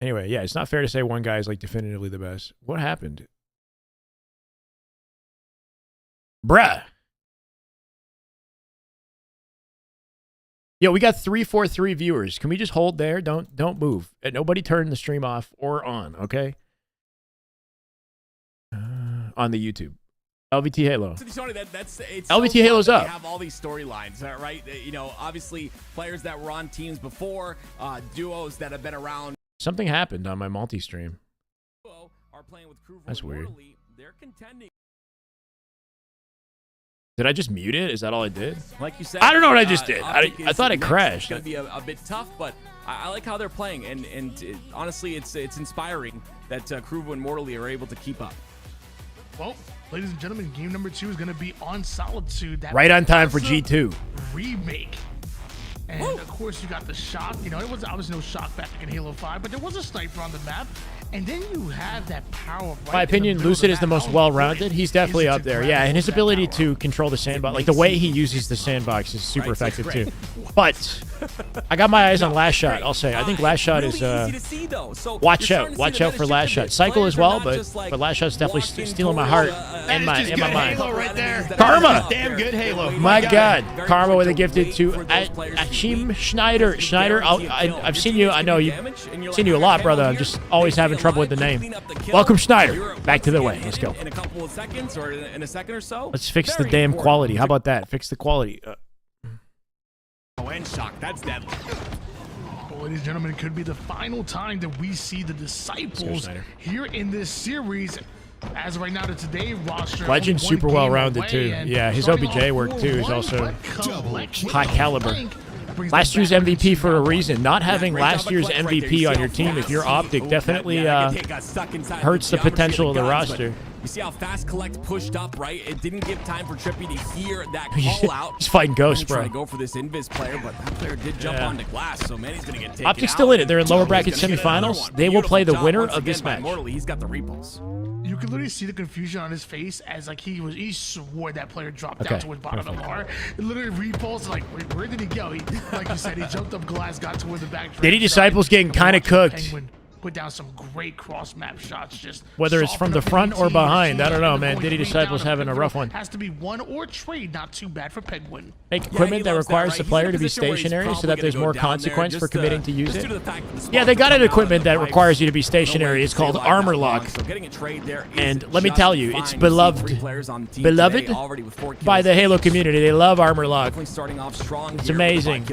Anyway, yeah, it's not fair to say one guy is like definitively the best. What happened? Bruh. Yo, we got 343 viewers. Can we just hold there? Don't move. And nobody turn the stream off or on, okay? On the YouTube. LVT Halo. Tony, it's LVT so Halo's fun that up. We have all these storylines, right? You know, obviously players that were on teams before, duos that have been around. Something happened on my multi-stream. Are playing with Crew That's weird. Mortally. They're contending. Did I just mute it? Is that all I did? Like you said, I don't know what I just did. I Optic thought is it next. crashed. It's going to be a bit tough, but I like how they're playing, and honestly, it's inspiring that Crew and Mortally are able to keep up. Well, ladies and gentlemen, game number 2 is going to be on Solitude. That Right on time for awesome G2. remake. And of course, you got the shock. You know, it was obviously no shock back in Halo 5, but there was a sniper on the map. And then you have that power. Right My opinion, Lucid is the most well-rounded. He's definitely up there. Yeah, and his ability to control the sandbox, like the way he uses the sandbox is super effective too. But I got my eyes on Last Shot, I'll say. I think Last Shot is watch out for Last Shot. Cycle as well, but Last Shot's definitely stealing my heart and my mind. Halo right there. Karma! Damn good Halo. My God, Karma with a gifted to Achim Schneider. Schneider, I've seen you. I know you've seen you a lot, brother. I'm just always having trouble with the name. Welcome, Schneider. Back to the way. Let's go. In a couple of seconds or in a second or so. Let's fix the damn quality. How about that? Fix the quality. And shock. That's deadly. ladies and gentlemen, it could be the final time that we see the Disciples here in this series. As of right now, to today roster, Legend super well rounded too. Yeah, his OBJ work too is also high caliber. Last year's MVP for a reason. Not having last year's MVP on your team, if you're Optic, definitely hurts the potential of the roster. You see how fast Collect pushed up, right? It didn't give time for Trippy to hear that call out. He's fighting Ghost, bro. Trying to go for this Invis player, but that player did jump onto glass, so Manny's gonna get taken Optic's still in it. They're in lower bracket semifinals. They will play the winner of this match. He's got the repulse. You can literally see the confusion on his face as like he swore that player dropped down towards bottom of the bar. It literally repulsed like, where did he go? He, like you said, he jumped up glass, got toward the back. Diddy Disciples getting kind of cooked. Penguin put down some great cross map shots. Just whether it's from the front or behind, I don't know, man. Diddy Disciples having a rough one. Has to be one or trade. Not too bad for Penguin. Make equipment that requires the player to be stationary so that there's more consequence for committing to use it. Yeah, they got an equipment that requires you to be stationary. It's called Armor Lock. And let me tell you, it's beloved by the Halo community. They love Armor Lock. It's amazing.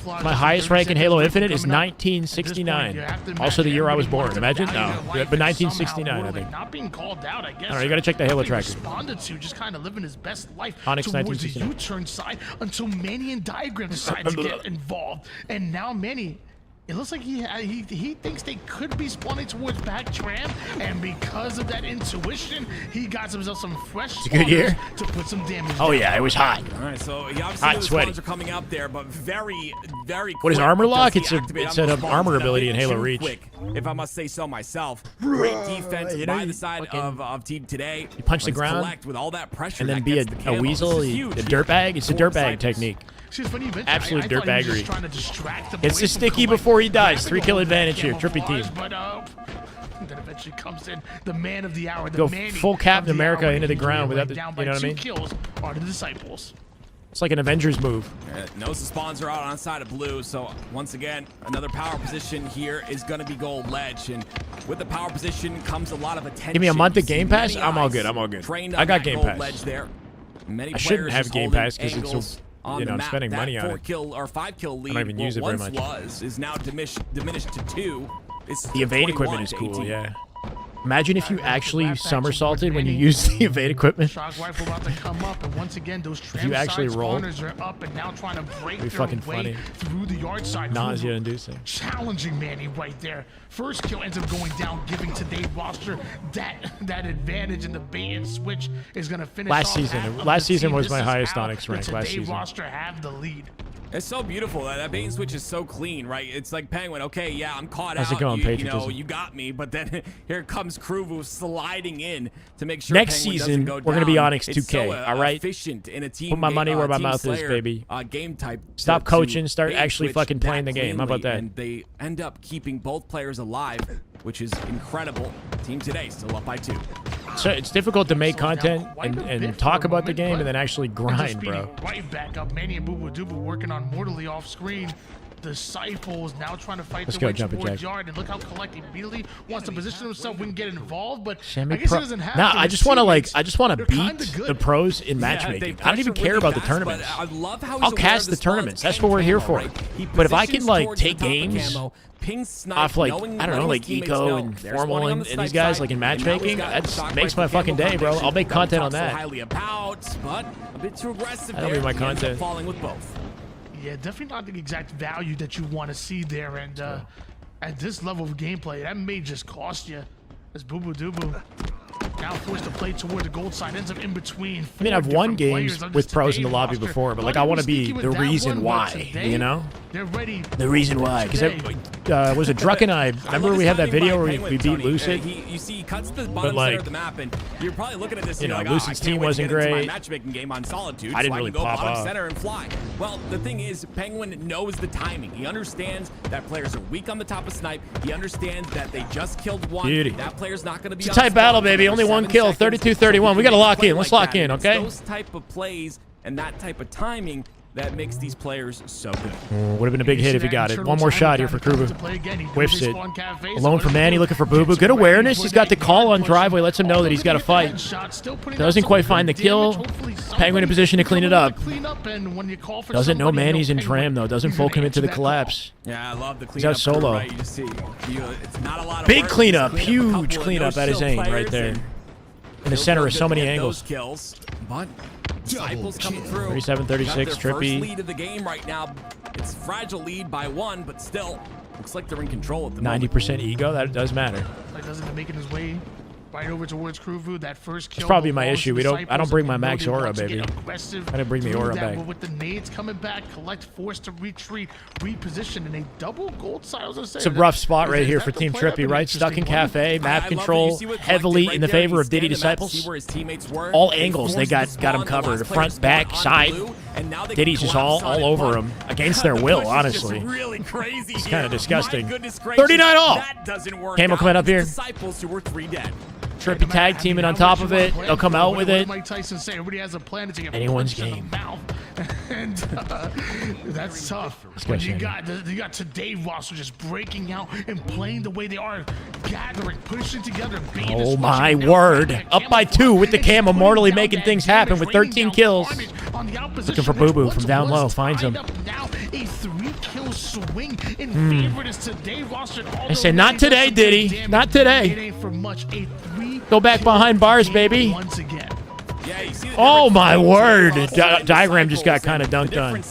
My highest rank in Halo Infinite is 1969. Also the year I was born. Imagine? No. But 1969, I think. Not being called out, I guess. All right, you got to check the Halo tracker. Responded to just kind of living his best life Onyx towards the U-turn side until Manny and Diagram decide to get involved. And now Manny, it looks like he thinks they could be spawning towards back tram, and because of that intuition, he got himself some fresh spawners to put some damage. Oh yeah, it was hot. All right, so he obviously hot, sweaty. Are coming up there, but very what is Armor Lock? It's an armor ability in Halo Reach. Quick, if I must say so myself. Great defense by the side of Team Today. You punch the ground with all that pressure and then be a weasel, a dirtbag. It's a dirtbag technique. Absolute dirtbaggery. It's a sticky before he dies. 3-kill advantage here. Trippy team. Then eventually comes in the man of the hour. Go full Captain America into the ground without the, you know what I mean? Kills are the Disciples. It's like an Avengers move. Knows the spawns are out on side of blue, so once again, another power position here is going to be gold ledge, and with the power position comes a lot of attention. Give me a month of Game Pass? I'm all good. I'm all good. I got Game Pass. I shouldn't have Game Pass because it's I'm spending money on it. 4-kill or 5-kill lead. I don't even use it very much. Is now diminished to 2. The evade equipment is cool, yeah. Imagine if you actually somersaulted when you use the evade equipment. Shock rifle about to come up, and once again, those tram you actually side roll. spawners are up and now trying to break their fucking way funny. through the yard side. Nausea-inducing. Challenging Manny right there. First kill ends up going down, giving today's roster that advantage, and the bait and switch is going to finish Last season was my highest Onyx rank last season. Roster have the lead. It's so beautiful. That bait and switch is so clean, right? It's like Penguin. Okay, yeah, I'm caught How's out. It going, you know, you got me, but then here comes Kruvu sliding in to make sure next Penguin season doesn't go we're gonna be down. Onyx 2K. It's so, all right, efficient in a team. Put my money where my team mouth Slayer, is, baby. Game type. Stop coaching. Start actually fucking playing the game. How about that? And they end up keeping both players alive, which is incredible. Team Today still up by 2. So it's difficult to make content and talk about the game and then actually grind, bro. Right back up. Manny and Boo Boo working on mortally off screen. Disciples now trying to fight their way towards yard, and look how Collect immediately wants to position himself. We can get involved, but I guess he doesn't have to. I just want to beat the pros in matchmaking. I don't even care about the tournaments. I'll cast the tournaments. That's what we're here for. But if I can take games off I don't know, like Eco and FormaL and these guys like in matchmaking, that makes my fucking day, bro. I'll make content on that. That'll be my content. Falling with both. Yeah, definitely not the exact value that you want to see there, and at this level of gameplay, that may just cost you. As Boo Boo Doo now forced to play toward the gold side, ends up in between. I mean, I've won games with pros in the lobby before, but like I want to be the reason why, you know? They're ready. The reason why, because was it Druck and I? Remember we had that video where we beat Lucid? You see, he cuts the bottom center of the map, and you're probably looking at this. You know, like, Lucid's team wasn't great. Matchmaking game on Solitude. I didn't really pop bottom center and fly. Well, the thing is, Penguin knows the timing. He understands that players are weak on the top of snipe. He understands that they just killed one. Beauty. That player's not going to be. It's a tight battle, baby. Only one kill. 32-31. We got to lock in. Let's lock in, okay? Those type of plays and that type of timing that makes these players so good. Would have been a big hit if he got it. One more shot here for Krubu. Whiffs it. Alone for Manny, looking for Boo Boo. Good awareness. He's got the call on driveway. Lets him know that he's got to fight. Doesn't quite find the kill. Penguin in position to clean it up. Doesn't know Manny's in tram, though. Doesn't full commit to the collapse. Yeah, I love the cleanup. He's out solo. Right, you see, it's not a lot of Big work, cleanup. just clean up a Huge couple of cleanup at his no-skill aim right players, there. and In the center of so many angles. those kills, but Disciples coming through. 37-36, Got their Trippy. first lead of the game right now. It's a fragile lead by 1, but still looks like they're in control at the moment. 90% ego. That does matter. Like doesn't making his way right over towards Kruvu. That first kill. It's probably my belongs issue. to I don't bring my Disciples, max and aura, wants to baby. get aggressive I didn't bring the through aura that, back. but with the nades coming back, Collect forced to retreat, reposition, and a double gold silos. It's a rough spot right here for Team Trippy, right? Stuck in cafe, map control, heavily in the favor of Diddy Disciples. All angles, they got him covered. Front, back, side. Diddy's just all over him against their will, honestly. Really crazy. It's kind of disgusting. 39 all. That doesn't work. Camo coming up here. Disciples who were 3 dead. Trippy tag teaming on top of it. They'll come out with it. Mike Tyson say everybody has a plan to get Anyone's punched in the game. mouth. And that's tough. When you got today roster just breaking out and playing the way they are, gathering, pushing together. Oh my word. Up by 2 with the camo, mortally making things happen with 13 kills. Looking for Boo Boo from down low. Finds him. Now a 3-kill swing in favor of this today roster. I said, not today, Diddy. Not today. It ain't for much. A 3 Go back behind bars, baby. once again. Oh my word. Diagram just got kind of dunked on.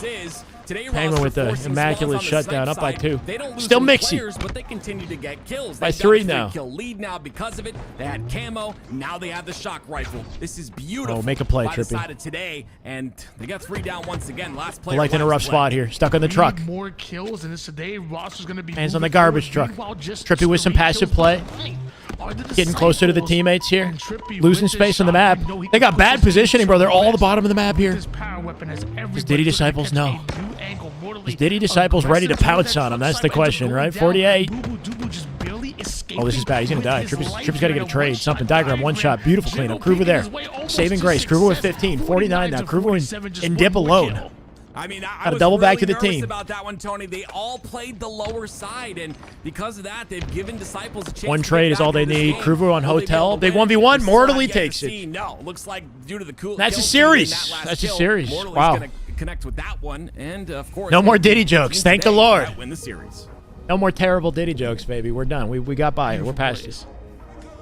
Penguin with the immaculate shutdown, up by 2. Still mixy. But they continue to get kills. By They've 3 got a now. 3-kill lead now because of it. They had camo. Now they have the shock rifle. This is beautiful. Oh, make a play, by the Trippy. side of today, and they got 3 down once again. Last player. Collect in a rough spot here. Stuck on the truck. More kills, and this today roster's going to be Hands on the moving garbage forward. truck. Meanwhile, just Trippy with some 3 passive kills play. behind are the Getting closer to the Disciples. teammates here. And Trippy Losing with space this on the shot, map. you know he They got can bad push his positioning, bro. They're all the bottom of the map here. His power weapon has everybody Does Diddy looking to Disciples catch know? a new angle, mortally Is Diddy Disciples ready to aggressive pounce through on him? that That's the side, question, but right? going 48. down. Boo Boo just barely escaping Oh, this is bad. He's going to with die. his Trippy's life got to get a and trade. one-shot Something. Diagram, one shot. Beautiful cleanup. Kruva there. Saving grace. Kruva with 15. 49 now. Kruva in dip alone. I mean, I Gotta was double back really to the nervous team. about that one, Tony. They all played the lower side, and because of that, they've given Disciples a chance. One to trade get is all back they into this need. game. Kruva on Will they be hotel. able to Big win? 1v1. This is Mortally not yet to takes it. see. No, looks like due to the cool. That's a kill series. feed in that last That's a kill, series. Mortally's Wow. gonna connect with that one, and of course, No more Diddy team jokes. Thank the today Lord. might win the series. No more terrible Diddy jokes, baby. We're done. We got by it. We're past this.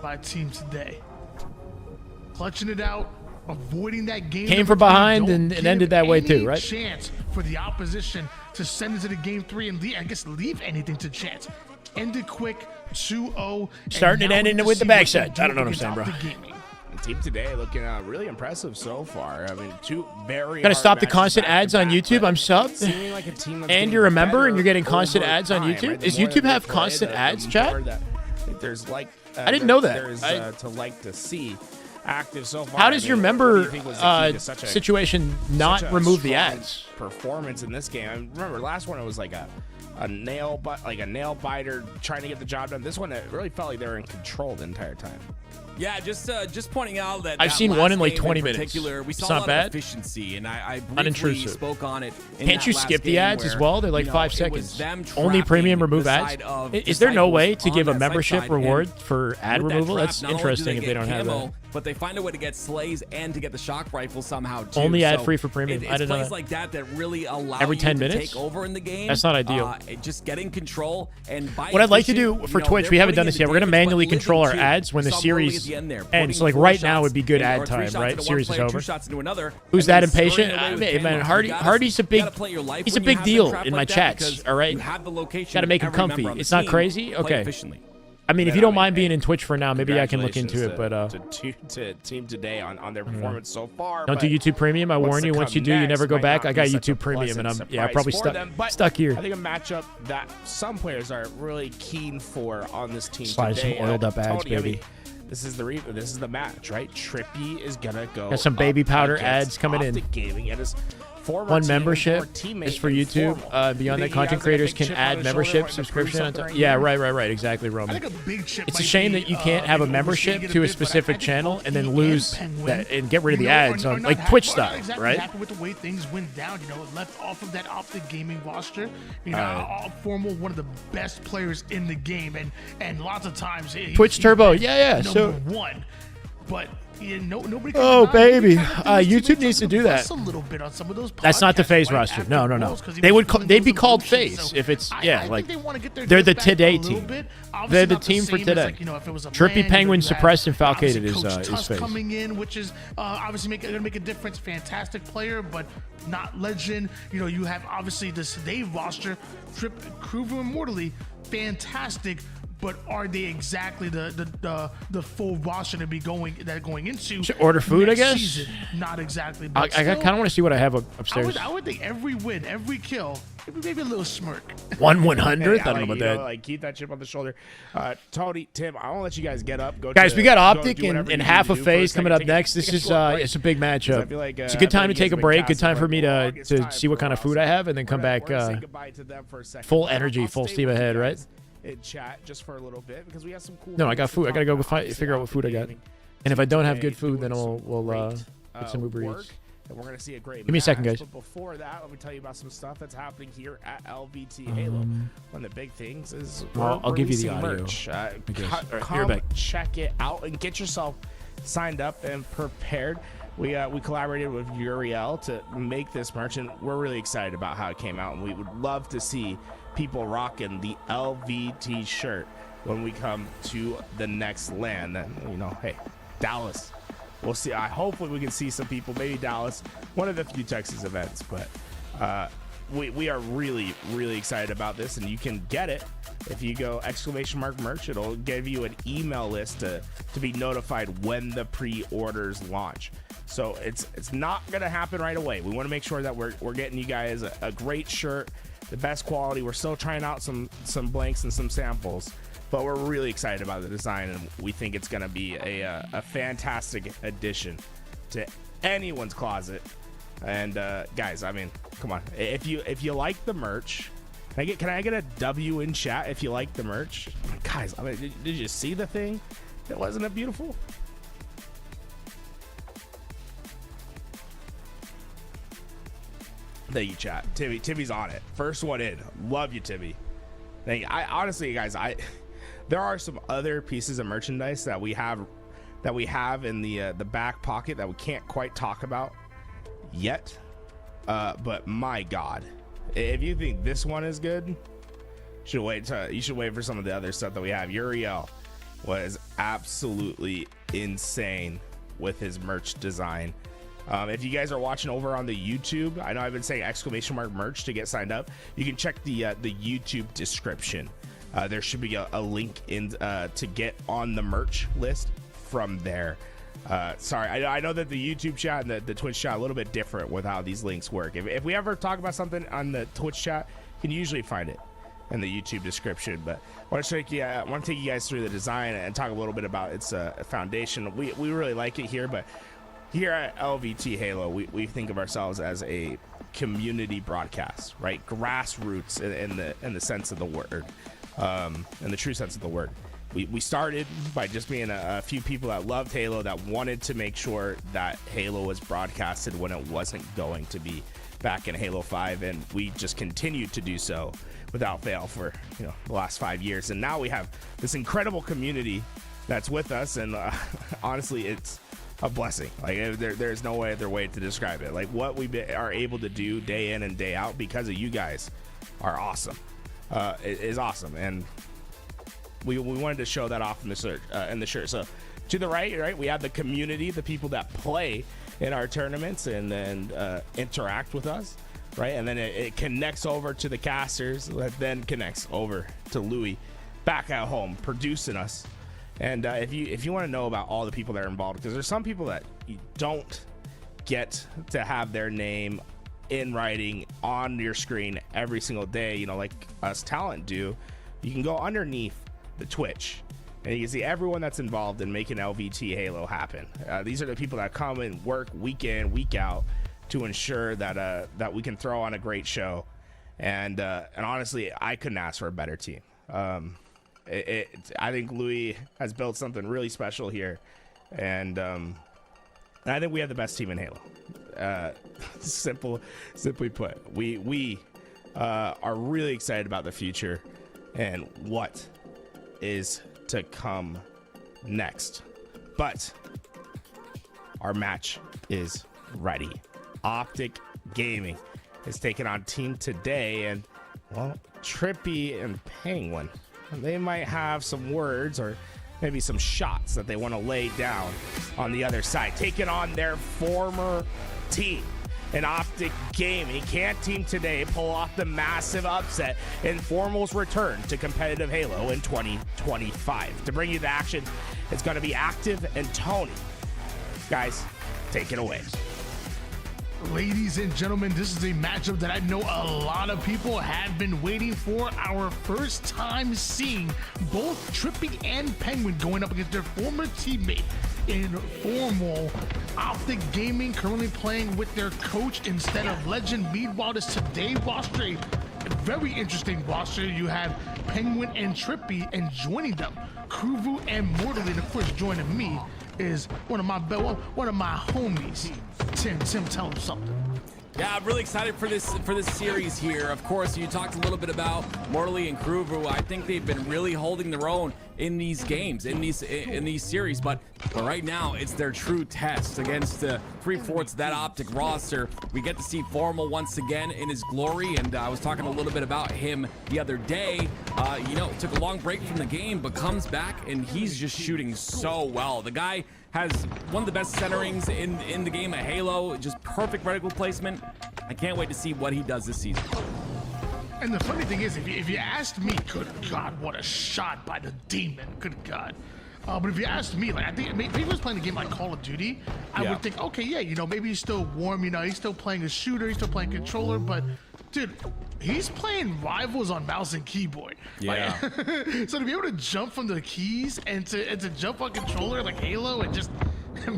by team today. Clutching it out, avoiding that game. Came from behind and ended that way too, right? Chance for the opposition to send into the game 3 and leave anything to chance. End it quick, 2-0. Starting and ending it with the backside. I don't know what I'm saying, bro. Team today looking really impressive so far. I mean, 2 very. Gotta hard stop the matches constant back to ads on back, YouTube. but I'm subbed. seeming like a team that's And getting you're a member and better you're getting constant over ads on time, YouTube? right? The Does more YouTube that they have play, constant the ads, more chat? that there's like. I didn't know that. There's to like to see active so far. How does your what do member you think was the key to such a- situation not such a remove the strong ads? Performance in this game. I remember last one it was like a nail biter trying to get the job done. This one it really felt like they were in control the entire time. Yeah, just pointing out that I've that seen last one in like game 20 in minutes. particular, we It's saw not a lot bad. of efficiency, and I briefly Unintrusive. spoke on it. In Can't that you last skip the game ads as where, well? They're like you know, 5 it was seconds. them Only trapping premium remove the ads? side of Is there no way to Disciples give a on that membership side, reward and for ad with that removal? trap, That's not only interesting do if they get don't have camo, that. But they find a way to get slays and to get the shock rifle somehow too. Only ad So free for premium. I It's didn't know plays that. like that really allow Every you 10 to minutes? take over in the game. That's not ideal. Just getting control and by What I'd like to do efficient, for you know, Twitch, they're we haven't putting done in this the yet. We're going to damage, but manually living control our too. ads when the We saw Morley at series the end there, ends. putting So like 4 right now shots would be good in, ad or 3 time, shots right? into one Series is player, 2 over. shots into another, Who's and that then impatient? scurrying away with Hey, camo. man, You gotta- Hardy's a you big gotta play your life he's a when you big have the deal trap in my like that chats, because all right? you have the location Got to make him of every comfy. member on the It's not team. crazy? Play Okay. efficiently. I mean, if you don't mind being in Twitch for now, maybe I can look into it, but to team today on their performance so far. don't do but YouTube Premium. I what's warn to you, once come you do, you next never go might back. not I got be such a YouTube Premium, and pleasant I'm probably surprise for them, but stuck here. I think a matchup that some players are really keen for on this team Slide some today. oiled up ads, Tony, I baby. mean, this is the match, right? Trippy is gonna go. Got some baby up powder against ads coming Off in. the gaming, and his former one team, membership former teammate is for in YouTube. FormaL. Beyond You that, think he content has, like, a creators big can chip on add his membership shoulder wanting to prove subscription. something right Yeah, here? right. Exactly, Roman. I think a big chip It's a might shame be, that you can't have a maybe membership overseeing it to a bit, but I specific think channel OP and then lose Penguin, that and get rid of you the know, ads are on not like happy- Twitch are style, not exactly right? happy with the way things went down. You know, left off of that Optic Gaming roster. You know, Alright. FormaL, one of the best players in the game, and lots of times Twitch Turbo, yeah. number So one. But yeah, nobody. Can Oh, deny- baby. nobody can give his YouTube teammates needs to something do to that. bust a little bit on some of those that's not the podcasts phase right roster. after No. goals 'cause he They was would feeling they'd those be called emotions. phase So if it's I yeah think like they wanna get their they're the dues back today a little team. bit. They're Obviously the not team for same as, today. like, you know, if it was a Trippy land, Penguin you have, suppressed and obviously, falcated Coach is Tusk phase. coming in, which is obviously going to make a difference. Fantastic player, but not legend. You know, you have obviously this Dave roster, Trip, Proven Immortally, fantastic. But are they exactly the full roster to be going into? Should order food, next I guess? Season? Not exactly. I But kind of want to see what I have upstairs. I would think every win, every kill, maybe a little smirk. 1/100th. I don't know like, about you know, that. like keep that chip on the shoulder. Tony, Tim, I won't let you guys get up. Go Guys, to- we got go Optic do whatever and you half need a to do for phase second. coming up Take next. take This a is short break. it's a big I matchup. feel like, It's a good I feel time to like take you a guys have break. been Good time for me casting for the to longest see what time kind of for food us. I have and then come We're back gonna say goodbye to them for a second. full I'll energy, full stay steam with you ahead, right? guys in chat just for a little bit because we have some cool. No, I got things to food. I talk gotta go about. figure out what food I got. Gaming And if I don't have today, good food, then doing we'll great, get some Uber work, Eats. and we're gonna see a great. Give me a second, match. guys. But before that, let me tell you about some stuff that's happening here at LVT Halo. One of the big things is Well, we're I'll give you the releasing audio, merch. I guess. Co- All right, come you're back. check it out and get yourself signed up and prepared. We collaborated with Uriel to make this merch, and we're really excited about how it came out. And we would love to see people rocking the LVT shirt when we come to the next land. And, you know, hey, Dallas. We'll see. Hopefully we can see some people, maybe Dallas, one of the few Texas events. But we are really, really excited about this, and you can get it if you go !merch. It'll give you an email list to be notified when the pre-orders launch. So it's not gonna happen right away. We want to make sure that we're getting you guys a great shirt, the best quality. We're still trying out some blanks and some samples, but we're really excited about the design, and we think it's gonna be a fantastic addition to anyone's closet. And guys, I mean, come on, if you like the merch, can I get a W in chat if you like the merch? Guys, I mean, did you see the thing? Wasn't it beautiful? Thank you, chat. Timmy's on it. First one in. Love you, Timmy. Thank you. I honestly, guys, there are some other pieces of merchandise that we have in the back pocket that we can't quite talk about yet. But my God, if you think this one is good, you should wait for some of the other stuff that we have. Uriel was absolutely insane with his merch design. If you guys are watching over on the YouTube, I know I've been saying !merch to get signed up. You can check the YouTube description. There should be a link in to get on the merch list from there. Sorry, I know that the YouTube chat and the Twitch chat are a little bit different with how these links work. If we ever talk about something on the Twitch chat, you can usually find it in the YouTube description. But I want to take you guys through the design and talk a little bit about its foundation. We really like it here, but here at LVT Halo, we think of ourselves as a community broadcast, right? Grassroots in the sense of the word, in the true sense of the word. We started by just being a few people that loved Halo, that wanted to make sure that Halo was broadcasted when it wasn't going to be back in Halo 5, and we just continued to do so without fail for the last 5 years. And now we have this incredible community that's with us, and honestly, it's a blessing. Like there's no other way to describe it. Like what we are able to do day in and day out because of you guys are awesome. It is awesome, and we wanted to show that off in the shirt. So to the right, we have the community, the people that play in our tournaments and then interact with us, right? And then it connects over to the casters, that then connects over to Louis back at home producing us. And if you want to know about all the people that are involved, because there's some people that you don't get to have their name in writing on your screen every single day, like us talent do, you can go underneath the Twitch and you can see everyone that's involved in making LVT Halo happen. These are the people that come and work week in, week out to ensure that that we can throw on a great show. And honestly, I couldn't ask for a better team. I think Louis has built something really special here, and I think we have the best team in Halo. Simply put, we are really excited about the future and what is to come next. But our match is ready. Optic Gaming is taking on Team Today, and well, Trippy and Penguin, they might have some words or maybe some shots that they want to lay down on the other side, taking on their former team. And Optic Gaming, can Team Today pull off the massive upset in FormaL's return to competitive Halo in 2025? To bring you the action, it's going to be Active and Tony. Guys, take it away. Ladies and gentlemen, this is a matchup that I know a lot of people have been waiting for. Our first time seeing both Trippy and Penguin going up against their former teammate in FormaL. Optic Gaming currently playing with their coach instead of Legend. Meanwhile, this Today roster, a very interesting roster. You have Penguin and Trippy, and joining them, Kruvu and Mortally, and of course joining me is one of my homies. Tim, tell him something. Yeah, I'm really excited for this series here. Of course, you talked a little bit about Mortally and Kruvu. I think they've been really holding their own in these games, in these series, but right now it's their true test against 3/4 of that Optic roster. We get to see FormaL once again in his glory, and I was talking a little bit about him the other day. Took a long break from the game, but comes back and he's just shooting so well. The guy has one of the best centerings in the game of Halo, just perfect reticle placement. I can't wait to see what he does this season. And the funny thing is, if you asked me, good God, what a shot by the demon, good God. But if you asked me, like, I think if he was playing a game like Call of Duty, I would think, okay, yeah, maybe he's still warm, he's still playing a shooter, he's still playing controller, but dude, he's playing Rivals on mouse and keyboard. Yeah. So to be able to jump from the keys and to jump on controller like Halo and just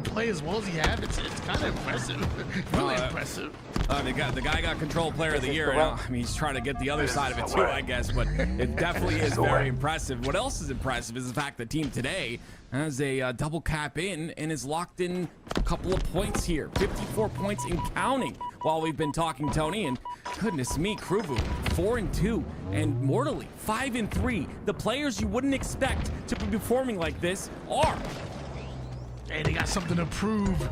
play as well as he has, it's kind of impressive. Really impressive. The guy got Control Player of the Year. I mean, he's trying to get the other side of it too, I guess, but it definitely is very impressive. What else is impressive is the fact that Team Today has a double cap in and is locked in a couple of points here. 54 points and counting while we've been talking, Tony. And goodness me, Kruvu 4-2 and Mortally 5-3. The players you wouldn't expect to be performing like this are. Hey, they got something to prove.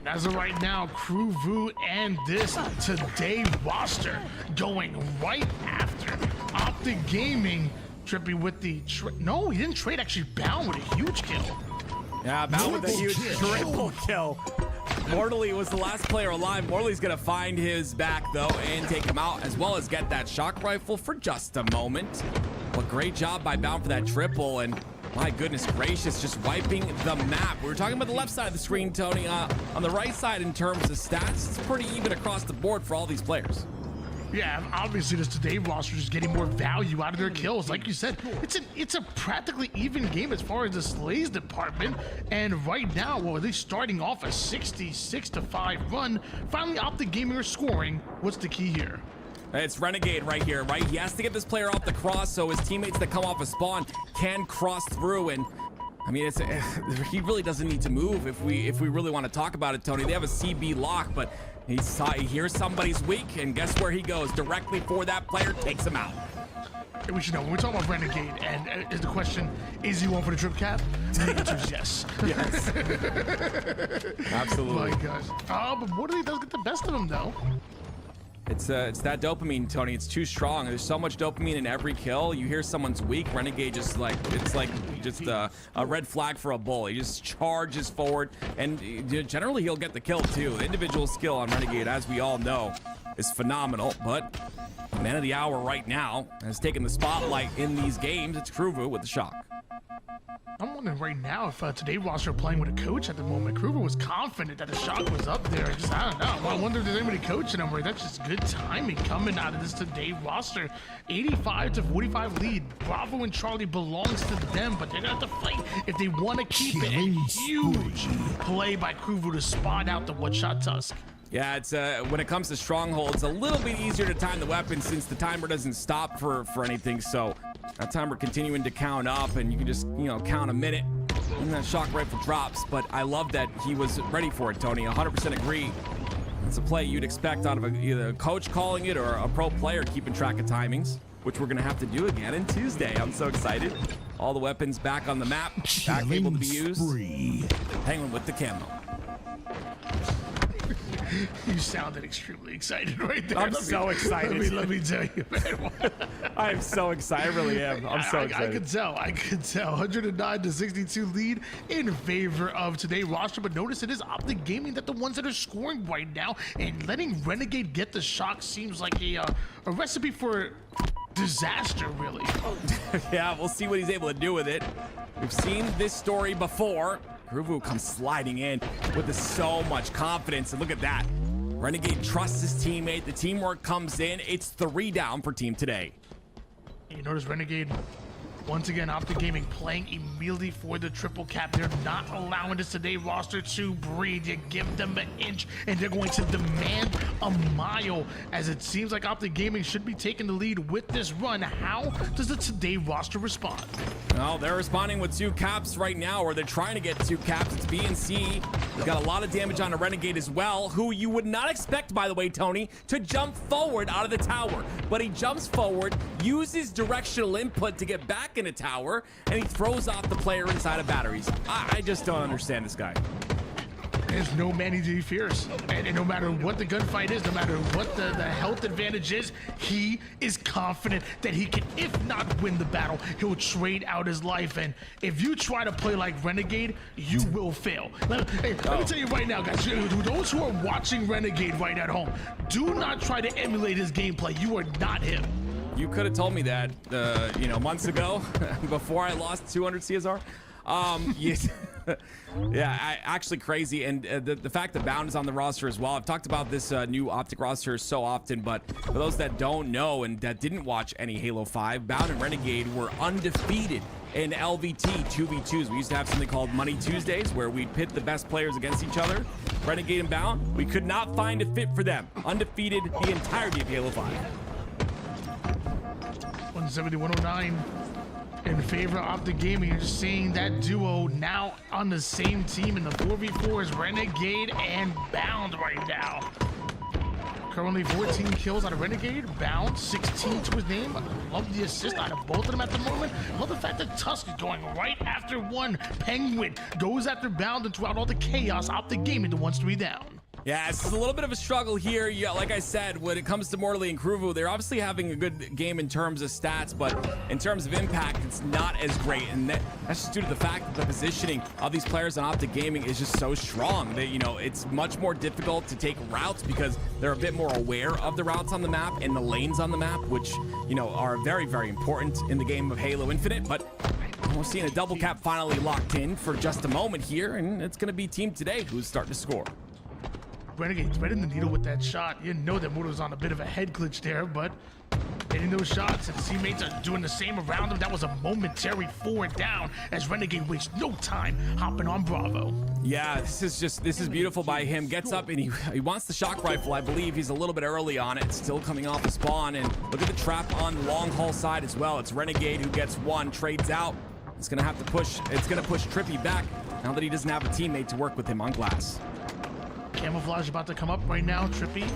As of right now, Kruvu and this Today roster going right after Optic Gaming. Trippy with the no, he didn't trade. Actually, Bound with a huge kill. Yeah, Bound with a huge triple kill. Mortally was the last player alive. Mortally's gonna find his back though and take him out, as well as get that shock rifle for just a moment. But great job by Bound for that triple, and my goodness gracious, just wiping the map. We were talking about the left side of the screen, Tony. On the right side, in terms of stats, it's pretty even across the board for all these players. Yeah, obviously this Today roster is getting more value out of their kills. Like you said, it's a practically even game as far as the slays department. And right now, well, they're starting off a 66-5 run. Finally, Optic Gaming are scoring. What's the key here? It's Renegade right here, right? He has to get this player off the cross so his teammates that come off a spawn can cross through. And I mean, he really doesn't need to move if we really want to talk about it, Tony. They have a CB lock, but he hears somebody's weak, and guess where he goes? Directly for that player, takes him out. We should know, when we're talking about Renegade, and is the question, is he one for the trip cap? The answer is yes. Yes. Absolutely. My gosh. But Mortally does get the best of him, though. It's that dopamine, Tony. It's too strong. There's so much dopamine in every kill. You hear someone's weak, Renegade just it's like a red flag for a bull. He just charges forward, and generally he'll get the kill too. The individual skill on Renegade, as we all know, is phenomenal. But man of the hour right now has taken the spotlight in these games. It's Kruvu with the shock. I'm wondering right now if Today roster are playing with a coach at the moment. Kruvu was confident that the shock was up there. I don't know. I wonder if there's anybody coaching him. That's just good timing coming out of this Today roster. 85-45 lead. Bravo and Charlie belongs to them, but they're gonna have to fight if they want to keep it. A huge play by Kruvu to spot out the one-shot Tusk. Yeah, it's when it comes to stronghold, it's a little bit easier to time the weapon since the timer doesn't stop for anything. So that timer continuing to count up, and you can just count a minute, and that shock rifle drops. But I love that he was ready for it, Tony. 100% agree. It's a play you'd expect out of either a coach calling it or a pro player keeping track of timings, which we're gonna have to do again on Tuesday. I'm so excited. All the weapons back on the map, back able to be used. Penguin with the camo. You sounded extremely excited right there. I'm so excited. Let me tell you, man. I am so excited. I really am. I'm so excited. I could tell. 109 to 62 lead in favor of today roster. But notice it is Optic Gaming that the ones that are scoring right now, and letting Renegade get the shock seems like a recipe for disaster, really. Yeah, we'll see what he's able to do with it. We've seen this story before. Kruvu comes sliding in with so much confidence, and look at that. Renegade trusts his teammate. The teamwork comes in. It's 3 down for team today. You notice Renegade, once again, Optic Gaming playing immediately for the triple cap. They're not allowing this today roster to breathe. You give them an inch, and they're going to demand a mile, as it seems like Optic Gaming should be taking the lead with this run. How does the today roster respond? Well, they're responding with 2 caps right now, or they're trying to get 2 caps. It's B and C. They've got a lot of damage on a Renegade as well, who you would not expect, by the way, Tony, to jump forward out of the tower. But he jumps forward, uses directional input to get back in a tower, and he throws off the player inside of batteries. I just don't understand this guy. There's no man to be fierce, and no matter what the gunfight is, no matter what the health advantage is, he is confident that he can, if not win the battle, he'll trade out his life. And if you try to play like Renegade, you will fail. Let me tell you right now, guys, those who are watching Renegade right at home, do not try to emulate his gameplay. You are not him. You could have told me that, months ago, before I lost 200 CSR. Yes. Yeah, actually crazy. And the fact that Bound is on the roster as well. I've talked about this new Optic roster so often, but for those that don't know and that didn't watch any Halo 5, Bound and Renegade were undefeated in LVT 2v2s. We used to have something called Money Tuesdays where we'd pit the best players against each other. Renegade and Bound, we could not find a fit for them. Undefeated the entirety of Halo 5. 170, 109. In favor of Optic Gaming. You're just seeing that duo now on the same team in the 4v4 is Renegade and Bound right now. Currently 14 kills out of Renegade, Bound 16 to his name. I love the assist out of both of them at the moment. I love the fact that Tusk is going right after one. Penguin goes after Bound, and throughout all the chaos, Optic Gaming the ones 3 down. Yeah, this is a little bit of a struggle here. Yeah, like I said, when it comes to Mortally and Kruvu, they're obviously having a good game in terms of stats, but in terms of impact, it's not as great. And that's just due to the fact that the positioning of these players on Optic Gaming is just so strong that, it's much more difficult to take routes because they're a bit more aware of the routes on the map and the lanes on the map, which, are very, very important in the game of Halo Infinite. But we're seeing a double cap finally locked in for just a moment here, and it's going to be Team Today who's starting to score. Renegade's threading the needle with that shot. You know that Moto was on a bit of a head glitch there, but hitting those shots and his teammates are doing the same around him. That was a momentary 4 down as Renegade wastes no time hopping on Bravo. Yeah, this is beautiful by him. Gets up and he wants the shock rifle. I believe he's a little bit early on it. Still coming off the spawn, and look at the trap on the long haul side as well. It's Renegade who gets one, trades out. It's gonna have to push. It's gonna push Trippy back now that he doesn't have a teammate to work with him on glass. Camouflage about to come up right now. Trippy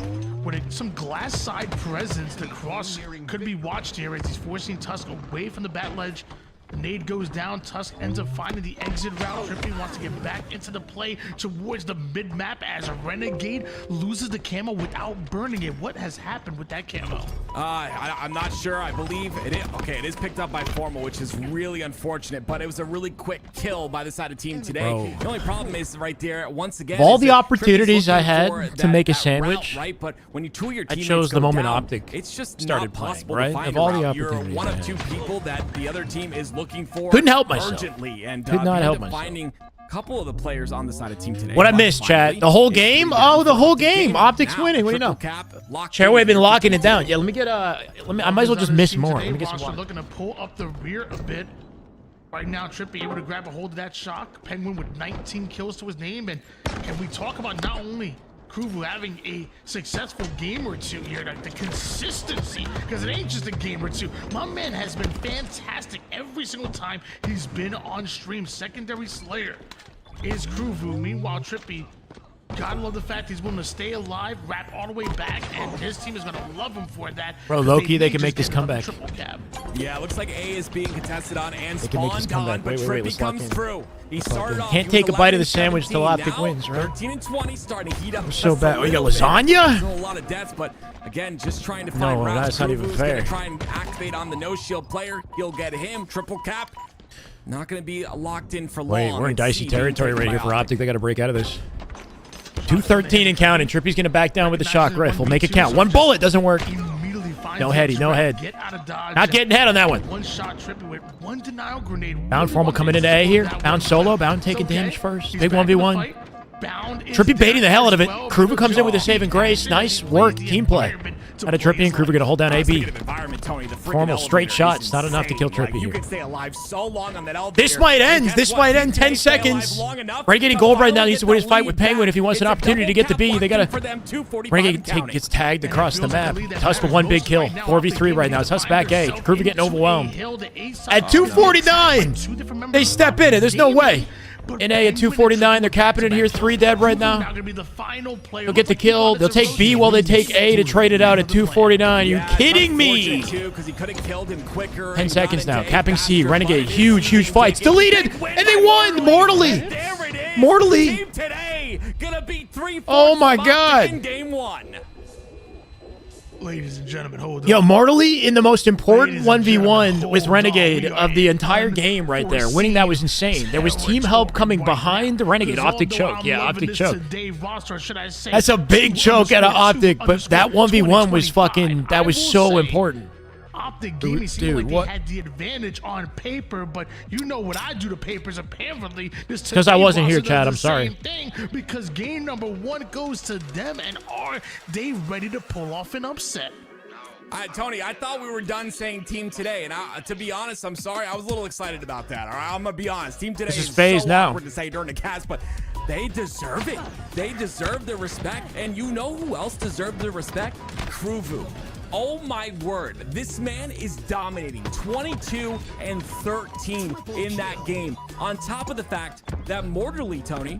with some glass side presence. The cross could be watched here as he's forcing Tusk away from the bat ledge. The nade goes down. Tusk ends up finding the exit route. Trippy wants to get back into the play towards the mid-map as a Renegade loses the camo without burning it. What has happened with that camo? I'm not sure. I believe it is. Okay, it is picked up by FormaL, which is really unfortunate, but it was a really quick kill by the side of Team Today. Bro. The only problem is right there, once again, Of all the opportunities I had to make a sandwich, route, right? But when you 2 of your I teammates chose the go moment down, Optic it's just started not playing, possible right? to find Of a all the route. You're opportunities one I of had. 2 people that the other team is looking for. Couldn't help myself. Urgently, and Could not we help ended up myself. finding a couple of the players on the side of Team Today. What I But missed, finally, chat? The whole it's game? 3 down Oh, the for whole Optic game. Optic's Now, winning. What do you know? triple cap, locked Chairway in been here. locking it down. Yeah, let me get I might as well just miss more. Let me get some Roster water. looking to pull up the rear a bit. Right now, Trippy able to grab a hold of that shock. Penguin with 19 kills to his name. And can we talk about not only Kruvu having a successful game or two here, like the consistency, because it ain't just a game or two. My man has been fantastic every single time he's been on stream. Secondary Slayer is Kruvu. Meanwhile, Trippy, gotta love the fact he's willing to stay alive, wrap all the way back, and his team is gonna love him for that. Bro, Loki, they can make this comeback. Yeah, looks like A is being contested on and They can make this spawned on, comeback. but Wait, Trippy let's lock comes in. through. He started off. Can't take a bite of the sandwich till Optic wins, right? 13 and 20, starting to heat up. So just bad. a We got little bit. lasagna? Still a lot of deaths, but again, just trying to No, find routes. that's not even Kruvu's fair. gonna try and activate on the no shield player. He'll get him. Triple cap. Not gonna be locked in for long. Wait, we're in It's dicey C being territory taken right by here for Optic. Optic. They got to break out of this. 213 and counting. Trippy's going to back down with the shock rifle. Make it count. One bullet doesn't work. No heady, no head. Not getting head on that one. One shot Trippy with one denial grenade. Bound FormaL coming into A here. Bound solo. Bound taking damage first. Big 1v1. Trippy baiting the hell out of it. Kruvu comes in with a saving grace. Nice work. Team play. Out of Trippy and Kruvu going to hold down AB. FormaL straight shots. Not enough to kill Trippy here. This might end. This might end 10 seconds. Renegade Gold right now needs to win his fight with Penguin if he wants an opportunity to get the B. They got to... Renegade gets tagged across the map. Tusk with one big kill. 4v3 right now. Tusk back A. Kruvu getting overwhelmed. At 249, they step in it. There's no way. In A at 249, they're capping it here. 3 dead right now. They'll get the kill. They'll take B while they take A to trade it out at 249. Are you kidding me? 10 seconds now. Capping C. Renegade. Huge fights. Deleted. And they won. Mortally. Mortally. Oh my God. Game 1. Ladies and gentlemen, hold on. Yo, mortally in the most important 1v1 with Renegade of the entire game right there. Winning that was insane. There was team help coming behind the Renegade. Optic choke. Yeah, Optic choke. That's a big choke out of Optic, but that 1v1 was fucking, that was so important. Optic Gaming seemed like they had the advantage on paper, but you know what I do to papers apparently. Because I wasn't here, Chad. I'm sorry. Because game number 1 goes to them, and are they ready to pull off an upset? Tony, I thought we were done saying Team Today, and to be honest, I'm sorry. I was a little excited about that. All right, I'm gonna be honest. Team Today This is phase so now. awkward to say during the cast, but they deserve it. They deserve the respect, and you know who else deserved the respect? Kruvu. Oh my word, this man is dominating. 22 and 13 in that game. On top of the fact that Mortally, Tony,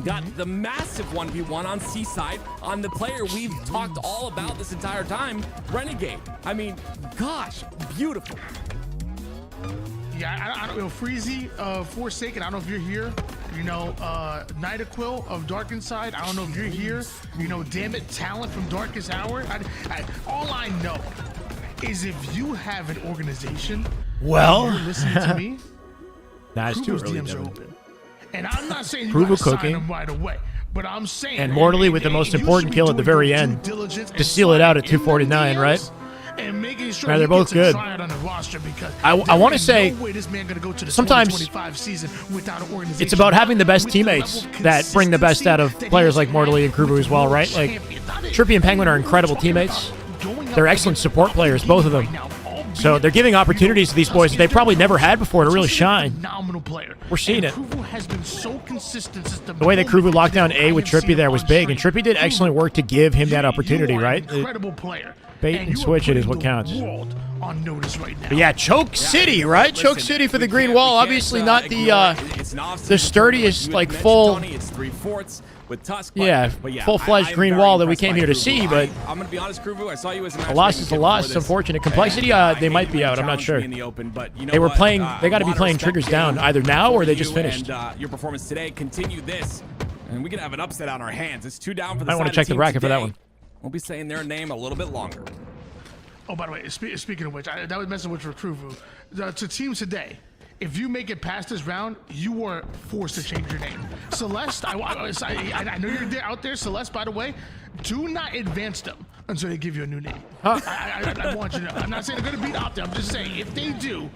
got the massive 1v1 on C-side on the player we've talked all about this entire time, Renegade. I mean, gosh, beautiful. Yeah, I don't know, Freezy, Forsaken, I don't know if you're here. You know, Nidaquil of Dark Inside, I don't know if you're here. You know, damn it, Talent from Darkest Hour. All I know is if you have an organization, well, and you're listening to me, That's too early, DMs are Devin. open. And I'm not saying you Kruvu gotta sign cooking. them right away, but I'm saying, And Mortally with the most important kill at the very end to seal it out at 249, right? And making sure Yeah, they're both good. On the roster because I want to say no way this man gonna go to the sometimes 2025 season without an organization. it's about having the best teammates that bring the best out of players like Mortally and Kruvu as well, right? Like, Trippy and Penguin are incredible teammates. They're excellent support players, both of them. So they're giving opportunities to these boys that they probably never had before to really shine. Phenomenal player. We're seeing it. Kruvu has been so consistent since The way that Kruvu locked down A with Trippy there was big, and Trippy did excellent work to give him that opportunity, right? Incredible player. Bait and switch it is what counts. On notice right now. But yeah, Choke City, right? Choke City for the green wall. Obviously not the sturdiest, like full, yeah, full-fledged green wall that we came here to see. But I'm gonna be honest, Kruvu, I saw you as a a loss is a loss. It's unfortunate. Complexity, they might be out. I'm not sure. They were playing. They got to be playing triggers down either now or they just finished. And, your performance today, continue this, and we can have an upset on our hands. It's 2 down for the I want to check the bracket for that one. We'll be saying their name a little bit longer. Oh, by the way, speaking of which, that was messing with Kruvu. To teams today, if you make it past this round, you are forced to change your name. Celeste, I know you're out there. Celeste, by the way, do not advance them until they give you a new name. Huh? I want you to know. I'm not saying they're going to beat out there. I'm just saying, if they do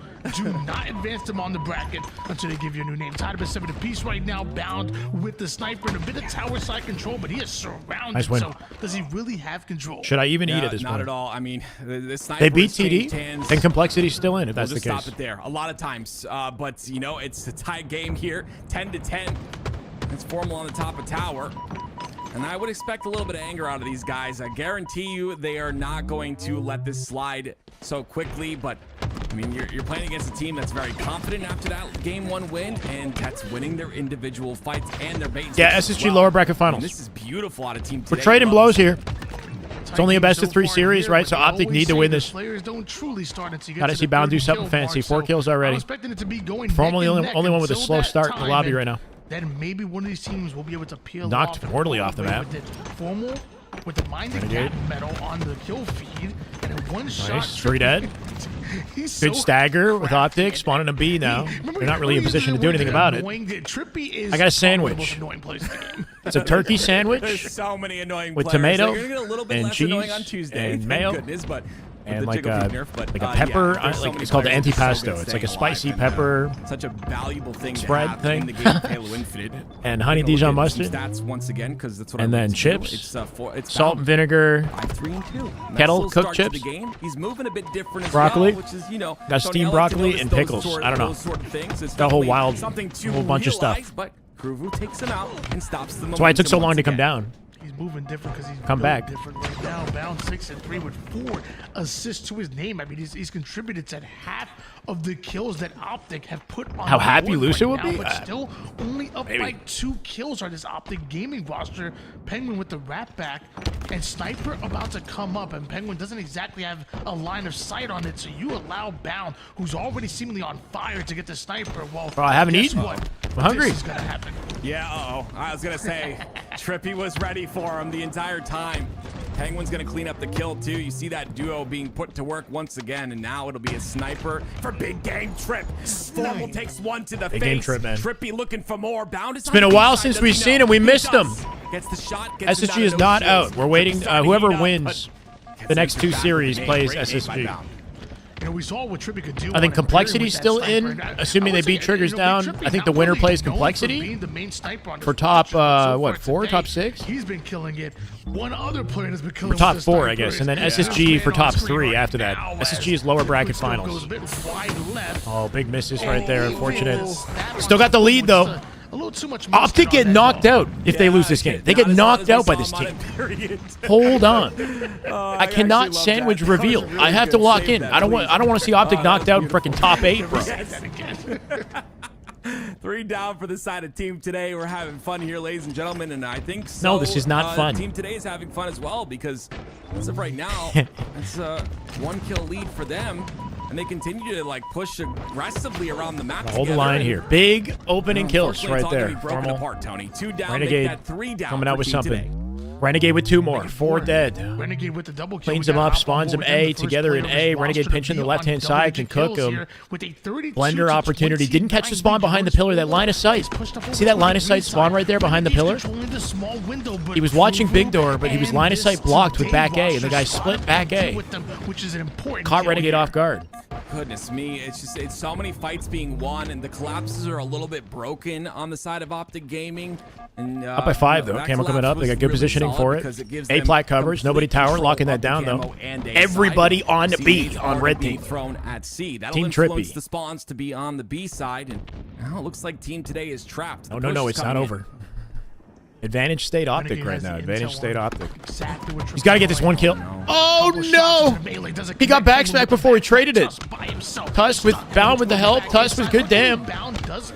not advance them on the bracket until they give you a new name. Tied up at 7 apiece right now, bound with the sniper and a bit of tower side control, but he is surrounded. Nice win. So does he really have control? Should I even eat at this not point? Not at all. I mean, the sniper They beat TD, and Complexity's still in, if that's the case. Stop it there. A lot of times, but you know, it's a tight game here, 10 to 10. It's FormaL on the top of tower. And I would expect a little bit of anger out of these guys. I guarantee you they are not going to let this slide so quickly. But, I mean, you're playing against a team that's very confident after that game 1 win, and that's winning their individual fights and their bait. Yeah, SSG lower bracket finals. And this is beautiful out of Team We're today. trading blows here. It's only a best of 3 series, right? So Optic need to win this. Players don't truly start until you get Gotta to see the Bound do 30 something kill fancy. mark, 4 so kills I'm already. expecting it to be going FormaL neck and the only one with a until slow that start in the time, lobby and right now. Then maybe one of these teams will be able to peel Knocked off mortally off the map. with FormaL with the minded Renegade. gap medal on the kill feed, and in one shot. Nice. 3 dead. He's Good so stagger with Optic. Spawning a B now. They're not really in position to do anything about it. I got a sandwich. It's a turkey sandwich. There's so many annoying with players. tomato They're gonna get a little bit and less cheese annoying on Tuesday, and thank mayo goodness, but and the like Jiggle a Peak nerf, but, pepper. yeah, there's so many It's called the players who are so antipasto. good It's like a staying alive, spicy and, pepper such a valuable thing spread to have thing. in the game of Halo Infinite. And honey We're gonna Dijon look at some mustard. Stats once again, because that's what And I then like to do. chips. It's Salt and vinegar. 5-3 and 2. Nice Kettle little cooked start to chips. the game. He's moving a bit different as Broccoli. well, which is, you know, Got Tony, steamed I like to broccoli notice and those pickles. sort- I don't know. those sort of things. It's Got a whole definitely wild, something to whole bunch of realize, stuff. But Kruvu takes him out and stops the That's why it took so momentum long to once come again. down. He's moving different because he's Come built back. different right now. Bound 6 and 3 with 4 assists to his name. I mean, he's contributed to half of the kills that Optic have put on How the happy board Lucio right would now, be? but still only up maybe. by 2 kills on this Optic gaming roster. Penguin with the wrap back and Sniper about to come up, and Penguin doesn't exactly have a line of sight on it, so you allow Bound, who's already seemingly on fire, to get the Sniper. Well, Bro, I haven't guess eaten. what? I'm hungry. This is gonna happen. Yeah, I was gonna say, Trippy was ready for him the entire time. Penguin's gonna clean up the kill too. You see that duo being put to work once again, and now it'll be a Sniper for big game Trip. FormaL takes one to the Big face. game Trip, man. Trippy looking for more. Bound is It's been a while since we've seen him. We missed him. Gets the shot. Gets SSG is not out. We're waiting. Whoever wins the next 2 series plays SSG. You know, we saw what Trippy could do. I think on Complexity's that still Sniper, in, and assuming I they would beat say, Triggers you know, down. Trippy's I think the not winner really plays known for Complexity being the main sniper on for this top, roster, so what, far 4, today, top 6? He's been killing it. One other player has been killing For top with the 4, I Sniper guess, and then is SSG for this man on top screen 3 right after that. now, SSG is as lower bracket Quickscope finals. goes a bit wide left. Oh, big misses right there. And Unfortunate. he will stab Still got the lead, though. a little too much Optic get knocked out if they lose this game. They get knocked out by this team. Hold on. I cannot sandwich reveal. I have to lock in. I don't want to see Optic knocked out in freaking top 8, bro. 3 down for the side of team today. We're having fun here, ladies and gentlemen, and I think so. No, this is not fun. Team today is having fun as well because as of right now, it's a 1 kill lead for them, and they continue to like push aggressively around the map. Hold the line here. Big opening kills Unfortunately, it's right all gonna there. be broken FormaL. apart, Tony. 2 down, Renegade make that 3 down coming out for with team something. today. Renegade with 2 more. 4 dead. Renegade with the double kill. Cleans We him got up, Alpha spawns him Horde in A the first together in player A. of his Renegade roster to pinching be the on left-hand side, can double-digit cook kills him. here with a 32 Blender to opportunity. Didn't catch the 29 spawn behind the pillar. That line of sight. See that line of sight spawn right there behind the pillar? He was watching Big Door, but he was line of sight blocked with back A, and the guy split back A. which is an important Caught kill Renegade here. off guard. Goodness me, it's so many fights being won, and the collapses are a little bit broken on the side of Optic Gaming. And, Up by 5 though. that Camo coming collapse up. They got was good really positioning solid for because it. gives A them plat coverage. Nobody complete tower. control Locking that of the down though. camo and A Everybody side. on B CDs on are red being team. thrown at C. That'll Team influence Trippy. the spawns to be on the B side, and now it looks like team today is trapped. Oh The no, push is it's not coming in. over. Advantage State Optic Renegade right has now. the Advantage intel State on Optic. exactly what He's got to get this 1 kill. Oh no! He got backsmacked before he traded it. Tusk with Bound with the help. Tusk with good damn.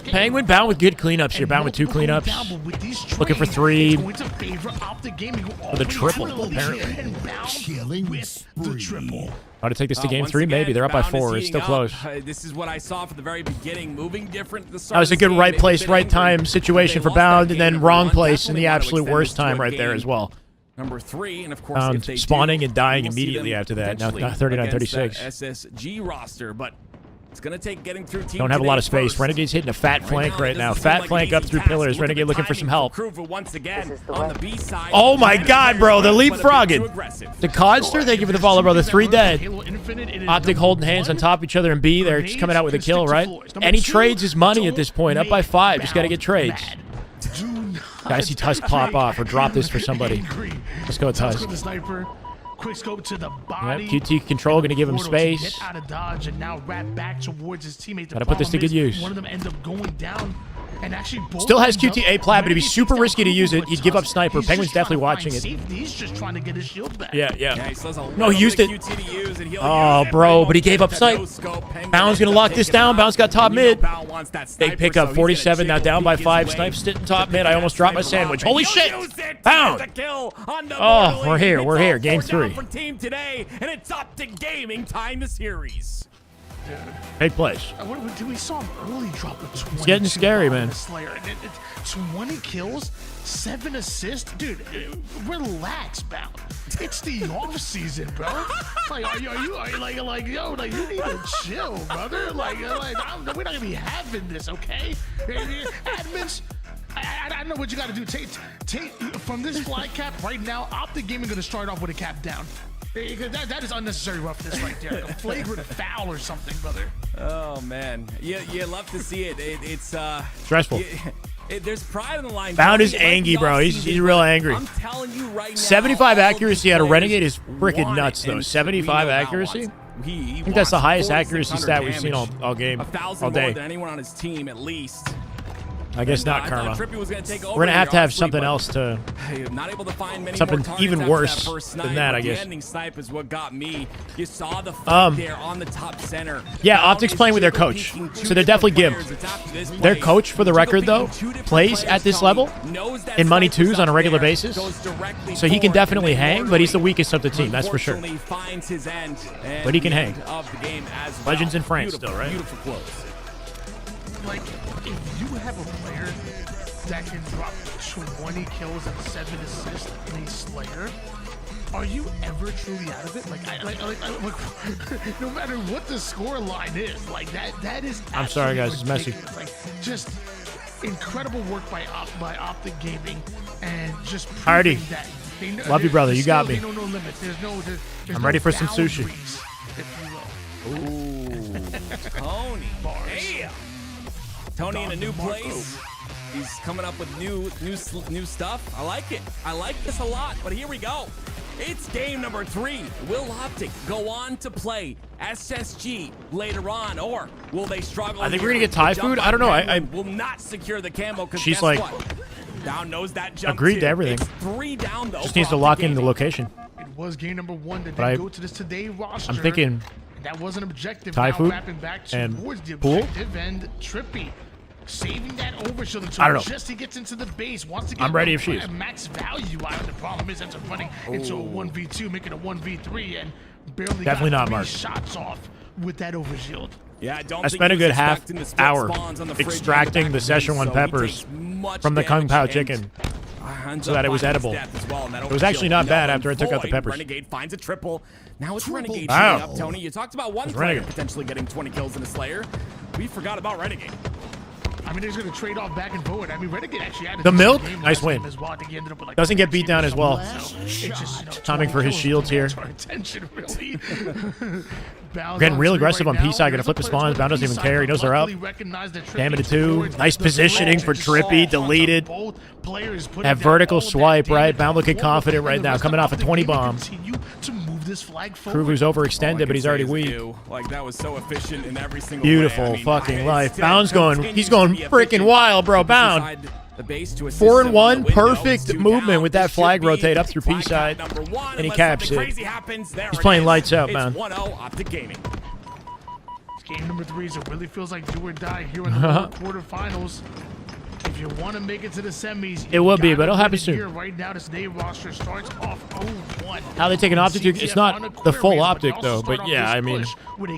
Penguin Bound with good cleanups here. Bound with 2 cleanups. Looking for 3. With a triple, apparently. How to take this to game Once 3? again, Maybe. They're up by Bound is 4. It's still heating up. close. This is what I saw from the very beginning. Moving different at the start That was a of this good game, right maybe place, a bit right angry. time situation They for lost that Bound, game and then number wrong 1. place in the Definitely want to absolute extend worst this to time a right there game as well. Number 3, and of course, if they Spawning do, and dying we'll see immediately them after that. Now potentially 39-36. against that SSG roster, but it's going to take getting through team. Don't have a lot of today space. first. Renegade's hitting a fat flank right now. It doesn't Fat seem like flank an up easy through task. pillars. Look at Renegade the looking for some timing help. from Kruva once again on the B side. Oh my god, bro. The Players but a bit too leapfrogging. aggressive. The Codster, thank you for the follow, brother. 3 dead. Optic holding hands on top of each other in B. They're just coming out with a kill, right? Any trades is money at this point. Up by 5. Just got to get trades. Guys, see Tusk pop off or drop this for somebody. Let's go, Tusk. Quick scope to the body. Yep, QT control, gonna give him space. Get out of dodge and now wrap back towards his teammates. Gotta put this to good use. One of them ends up going down. And actually both Still has end up- QTA plat, but it'd be Renegade super takes risky to down use it. Kuvu, He'd but give up Tusk, sniper. he's Penguin's just trying definitely to watching find it. safety. He's just trying to get his shield back. Yeah. he still has a No, he used it. QT to use, and he'll Oh, use it, bro, but but he gave up snipe. Bound's gonna lock this down. Bound's got top mid. They pick up 47, now down by 5. Snipe sitting top mid. I almost dropped my sandwich. Holy shit! Bound! Oh, we're here. We're here. Game 3. For team today, and it's up to gaming time the series. Big place. We saw him early drop a 20. It's getting scary, man. Slayer. And 20 kills, 7 assists. Dude, relax, Bound. It's the off season, bro. Like, are you like, yo, like, you need to chill, brother. Like, we're not gonna be having this, okay? Admins, I know what you gotta do. Take from this flag cap right now. Optic Gaming gonna start off with a cap down. That is unnecessary roughness right there. Like a flagrant foul or something, brother. Oh man, you love to see it. It's stressful. There's pride on the line. Bound is angry, bro. He's real angry. I'm telling you right now. 75 accuracy out of Renegade is freaking nuts, though. 75 accuracy. I think that's the highest accuracy stat we've seen all game, 1,000 all day. more than anyone on his team, at least. I guess not, Karma. Trippy was gonna take over We're gonna have to have here, something honestly, else to. not able to find many something more targets even after worse that first than snipe, that, but I guess. The ending snipe is what got me. You saw the fight there on the top center. Yeah, Optic's playing with their coach, so they're definitely gimped. Their coach, for the record, though, plays at this level in money twos on a regular basis, so he can definitely hang, but he's the weakest of the team, that's for sure. But he can hang. Legends in France still, right? Beautiful quotes. Like, if you have a player that can drop 20 kills and 7 assists in a Slayer, are you ever truly out of it? Like, no matter what the score line is, like that is. I'm sorry, guys, it's messy. Like, just incredible work by Optic Gaming, and just Hardy, that they know, love you, brother. You got me. They know no limits. There's I'm ready for some sushi. If you will. Ooh, Tony. Damn. Tony in a new place. He's coming up with new stuff. I like it. I like this a lot. But here we go. It's game number 3. Will Optic go on to play SSG later on, or will they struggle? I think we're gonna get Thai food. I don't know. I will not secure the camo. She's guess like what? Down knows that jump agreed too. to everything. It's 3 down though. Just needs to lock in the location. It was game number 1 that But didn't go to this today roster. I'm thinking that was an objective. Thai now food wrapping back and towards the pool. objective, and Trippy saving that overshield I don't know. until just he gets into the base. Wants to get I'm ready if she is. max value out of the problem is ends up running into a 1v2, making a 1v3, and barely Definitely got not 3 marked. shots off with that overshield. Yeah, I spent a good half hour extracting the Session 1 peppers from the Kung Pao chicken so that it was edible. It was actually not bad after I took out the peppers. Renegade finds a triple. Now it's Renegade Wow. shooting up, Tony. You talked about one It's player Renegade. potentially getting 20 kills in a Slayer. We forgot about Renegade. I mean, they're going to trade off back and forward. I mean, Renegade actually had a The milk, decent game nice last win. game as well. I think he ended up with like Doesn't get beat down as well. So it's just, Timing for his shields here. Our attention, really. Getting real aggressive on P side. Gonna flip the spawns. Bound doesn't even care. He knows they're up. Damn it to 2. Nice positioning for Trippy. Deleted. That vertical swipe, right? Bound looking confident right now. Coming off a 20 bomb. Kruger's overextended, but he's already weak. Like that was so efficient in every single Beautiful way. I mean, fucking life. instead, Bound's going. He's going continues to be freaking efficient. wild, bro. Bound. Inside the base to assist 4 him and on 1, the window. perfect Two movement down. with that This flag should be rotate up through P flag side, cap number 1, and he unless caps something it. crazy happens. There He's it playing is. lights out, It's man. 1-0 Optic Gaming. Game number 3, so it really feels like do or die here in the quarterfinals. If you want to make it to the semis, It will be, you but it'll gotta happen win soon. here. Right now, this day roster starts off 0-1. How they take an optic? It's not the full optic though, but yeah, I mean,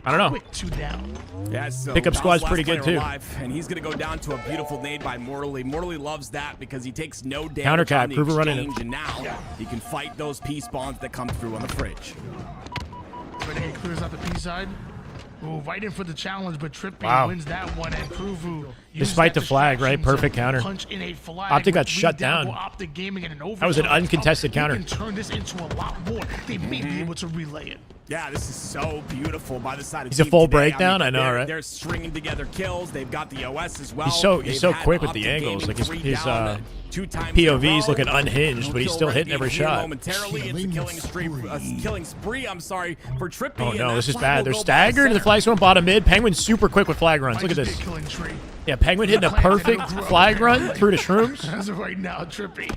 I don't know. Quick 2 down. Yeah, so Pickup squad's Val's pretty last good player too. alive, and he's gonna go down to a beautiful nade by Morley. Morley loves that because he takes no damage Counter cap, on the Kruger running it. exchange, and now he can fight those P spawns that come through on the fridge. Renegade clears out the P side. Ooh, right in for the challenge, but Trippy Wow. wins that one, and Kruvu Despite the flag, right? Perfect counter. Punch in a flag. Optic got with shut 3 down. down. Optic Gaming and an That was an overtime. uncontested They counter. can turn this into a lot more. They may be able to relay it. Yeah, this is so beautiful by the side of He's a Team full today. breakdown, I know, they're, right? They're stringing together kills. They've got the OS as well. He's so They've quick had with the Optic angles. Gaming Like his 3 down 2-time POV's looking unhinged, but he's still hitting every shot. Momentarily, it's a killing spree. I'm sorry for Trippy. Oh no, this is bad. They're staggered. The flag's going bottom mid. Penguin's super quick with flag runs. Look at this. Yeah, Penguin hitting a perfect flag run through the shrooms. As of right now, Trippy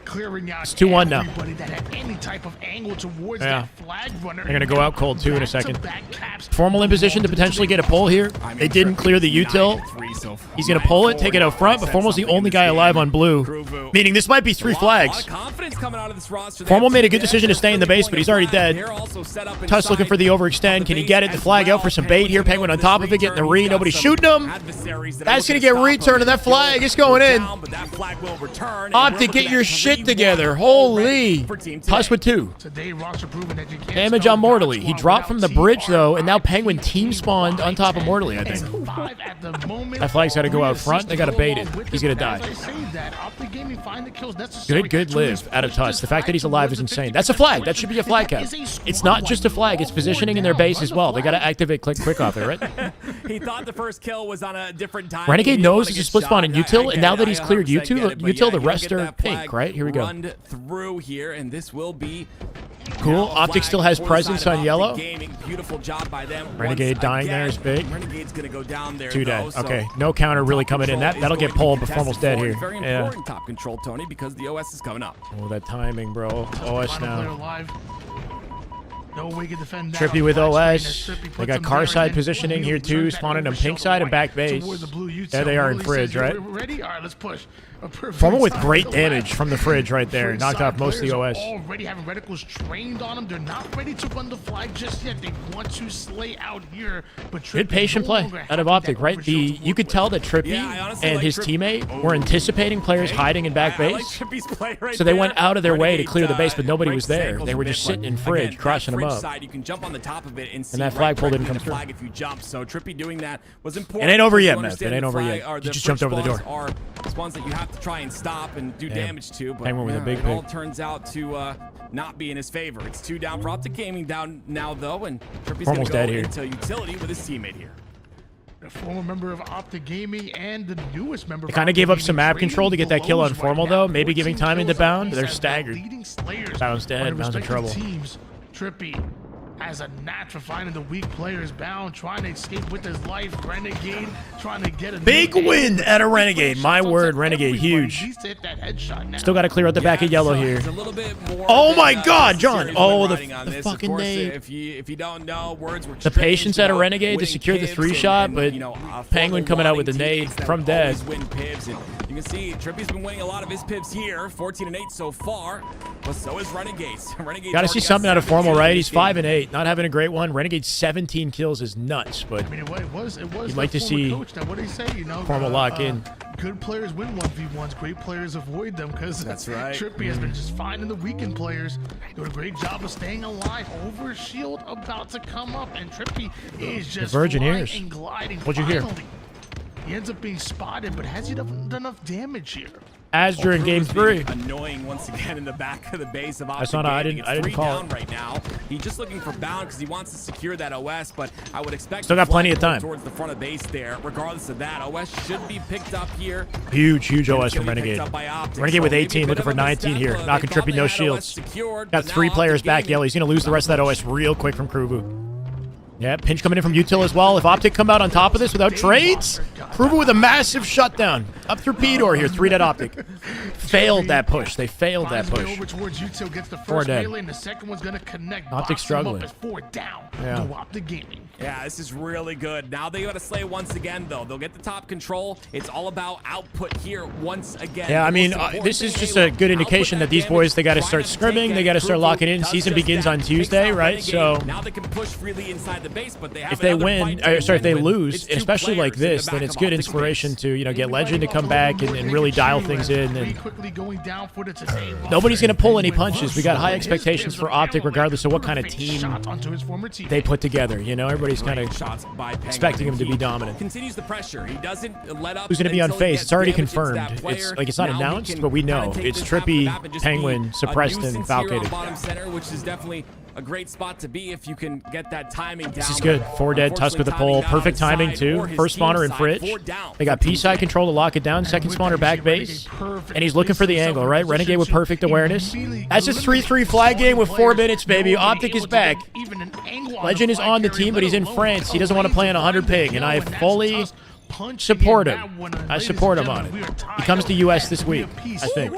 clearing out It's 2-1 now. everybody that had any type of angle towards Yeah. that flag runner. They're going to go out cold, too, in a second. FormaL in position to potentially get a pull here. They didn't clear the util. He's going to pull it, take it out front, but FormaL's the only guy alive on blue, meaning this might be 3 flags. FormaL made a good decision to stay in the base, but he's already dead. Tuss looking for the overextend. Can he get it? The flag out for some bait here. Penguin on top of it, getting the re. Nobody's shooting him. That's going to get returned, and that flag is going in. Optic, get your shit together. Holy. Tuss with 2. Damage on Mortally. He dropped from the bridge, though, and now Penguin team spawned on top of Mortally, I think. That flag's got to go out front. They got to bait it. He's going to die. Good live out of Tuss. The fact that he's alive is insane. That's a flag. That should be a flag cap. It's not just a flag. It's positioning in their base as well. They got to activate quick off there, right? He thought the first kill was on a different time. Renegade knows it's a split spawn in util, and now that he's cleared util, the rest are pink, right? Here we go. Run through here, and this will be cool. Optic still has presence on yellow. Beautiful job by them. Renegade dying there is big. Renegade's gonna go down there. 2 dead. Okay, no counter really coming in. That'll get pulled, but FormaL's dead here. Very important top control, Tony, because the OS is coming up. Oh, that timing, bro. OS now. No way to defend that. Trippy with OS. They got car side positioning here too, spawning on pink side and back base. There they are in fridge, right? Ready? All right, let's push. FormaL with great damage from the fridge right there. Knocked off most of the OS. Already having reticles trained on them. They're not ready to run the flag just yet. They want to slay out here. But good patient play out of Optic, right? You could tell that Trippy and his teammate were anticipating players hiding in back base. So they went out of their way to clear the base, but nobody was there. They were just sitting in fridge, crushing them up. You can jump on the top of it and that flagpole didn't come through. If you jump, so Trippy doing that was important. It ain't over yet, man. It ain't over yet. He just jumped over the door. Are spawns that you have to try and stop and do damage to, but with a big it all turns out to not be in his favor. It's 2 down for Optic Gaming down now though, and Trippy's gonna go into utility with his teammate here. A former member of Optic Gaming and the newest member. They kind of gave up some map control to get that kill on FormaL though. Maybe giving time into Bound. They're staggered. Bound's dead. Bound's in trouble. Trippy as a knack for finding the weak players. Bound trying to escape with his life. Renegade trying to get a big win at a Renegade. My word, Renegade huge. Still got to clear out the back of yellow here. Oh my God, John! Oh, the fucking nade. If you don't know, words were the patience at a Renegade to secure the 3-shot, but Penguin coming out with the nade from dead. You can see Trippy's been winning a lot of his pips here. 14-8 so far, but so is Renegade's. Got to see something out of FormaL, right? He's 5-8, not having a great one. Renegade's 17 kills is nuts, but I mean, it was you'd like to see what they say, FormaL lock in. Good players win 1v1s. Great players avoid them because that's right. Trippy has been just finding the weakened players. Doing a great job of staying alive. Over shield about to come up, and Trippy is just Virgin flying ears. and gliding. What'd you hear? He ends up being spotted, but has he done enough damage here? As during game 3. Annoying once again in the back of the base of Optic. I didn't call it. Right now. He's just looking for Bound because he wants to secure that OS, but I would expect still got plenty of time towards the front of base there. Regardless of that, OS should be picked up here. Huge OS from Renegade. Renegade with 18, looking for 19 here. Knocking Trippy, no shields. Got 3 players back yellow. He's going to lose the rest of that OS real quick from Kruvu. Yeah, pinch coming in from util as well. If Optic come out on top of this without trades, Kruvu with a massive shutdown. Up through P-Door here, 3 dead Optic. Failed that push. They failed that push. Over towards util, gets the 4 first dead. melee, and the second one's gonna connect. Optic struggling. 4 down. Yeah. Go Optic Gaming. Yeah, this is really good. Now they got to slay once again, though. They'll get the top control. It's all about output here once again. Yeah, I mean, this is just a good indication that these boys, they got to start scrimming. They got to start locking in. Season begins on Tuesday, right? So now they can push freely inside the base, but they have if they win, if they lose, especially like this, then it's good inspiration to get Legend to come back and really dial things in. And nobody's gonna pull any punches. We got high expectations for Optic, regardless of what kind of team they put together. Everybody's kind of expecting him to be dominant. Continues the pressure. He doesn't let up. Who's gonna be on face? It's already confirmed. It's not announced, but we know it's Trippy, Penguin, Suppressed, and Falcated. Bottom center, which is definitely a great spot to be if you can get that timing down. This is good. 4 dead, Tusk with the pole. Perfect timing, too. First spawner in Fridge. They got P-side control to lock it down. Second spawner back base. And he's looking for the angle, right? Renegade with perfect awareness. That's a 3-3 flag game with 4 minutes, baby. Optic is back. Legend is on the team, but he's in France. He doesn't want to play on 100 ping, and I fully support him. I support him on it. He comes to US this week, I think.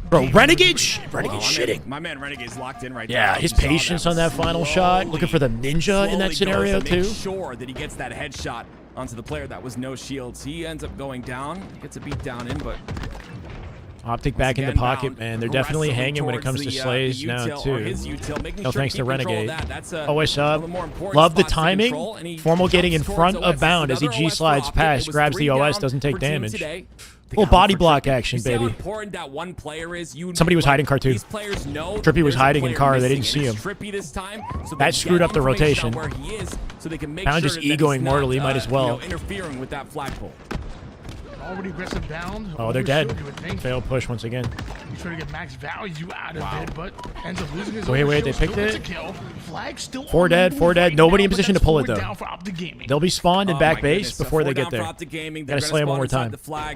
Bro, Renegade shitting. My man Renegade's locked in right now. Yeah, his patience on that final shot. Looking for the ninja in that scenario, too. Make sure that he gets that headshot onto the player that was no shields. He ends up going down. Gets a beat down in, but... Optic back in the pocket, man. They're definitely hanging when it comes to slays now, too. No thanks to Renegade. OS up. Love the timing. FormaL getting in front of Bound as he G-slides past, grabs the OS, doesn't take damage. Little body block action, baby. Somebody was hiding car, too. Trippy was hiding in car. They didn't see him. That screwed up the rotation. Bound just egoing mortally. Might as well. Interfering with that flagpole. Already aggressive down. Oh, they're dead. Failed push once again. He's trying to get max value out of it, but ends up losing his Wait, they picked it? 4 dead, 4 dead. Nobody in position to pull it, though. They'll be spawned in back base before they get there. Gotta slam one more time.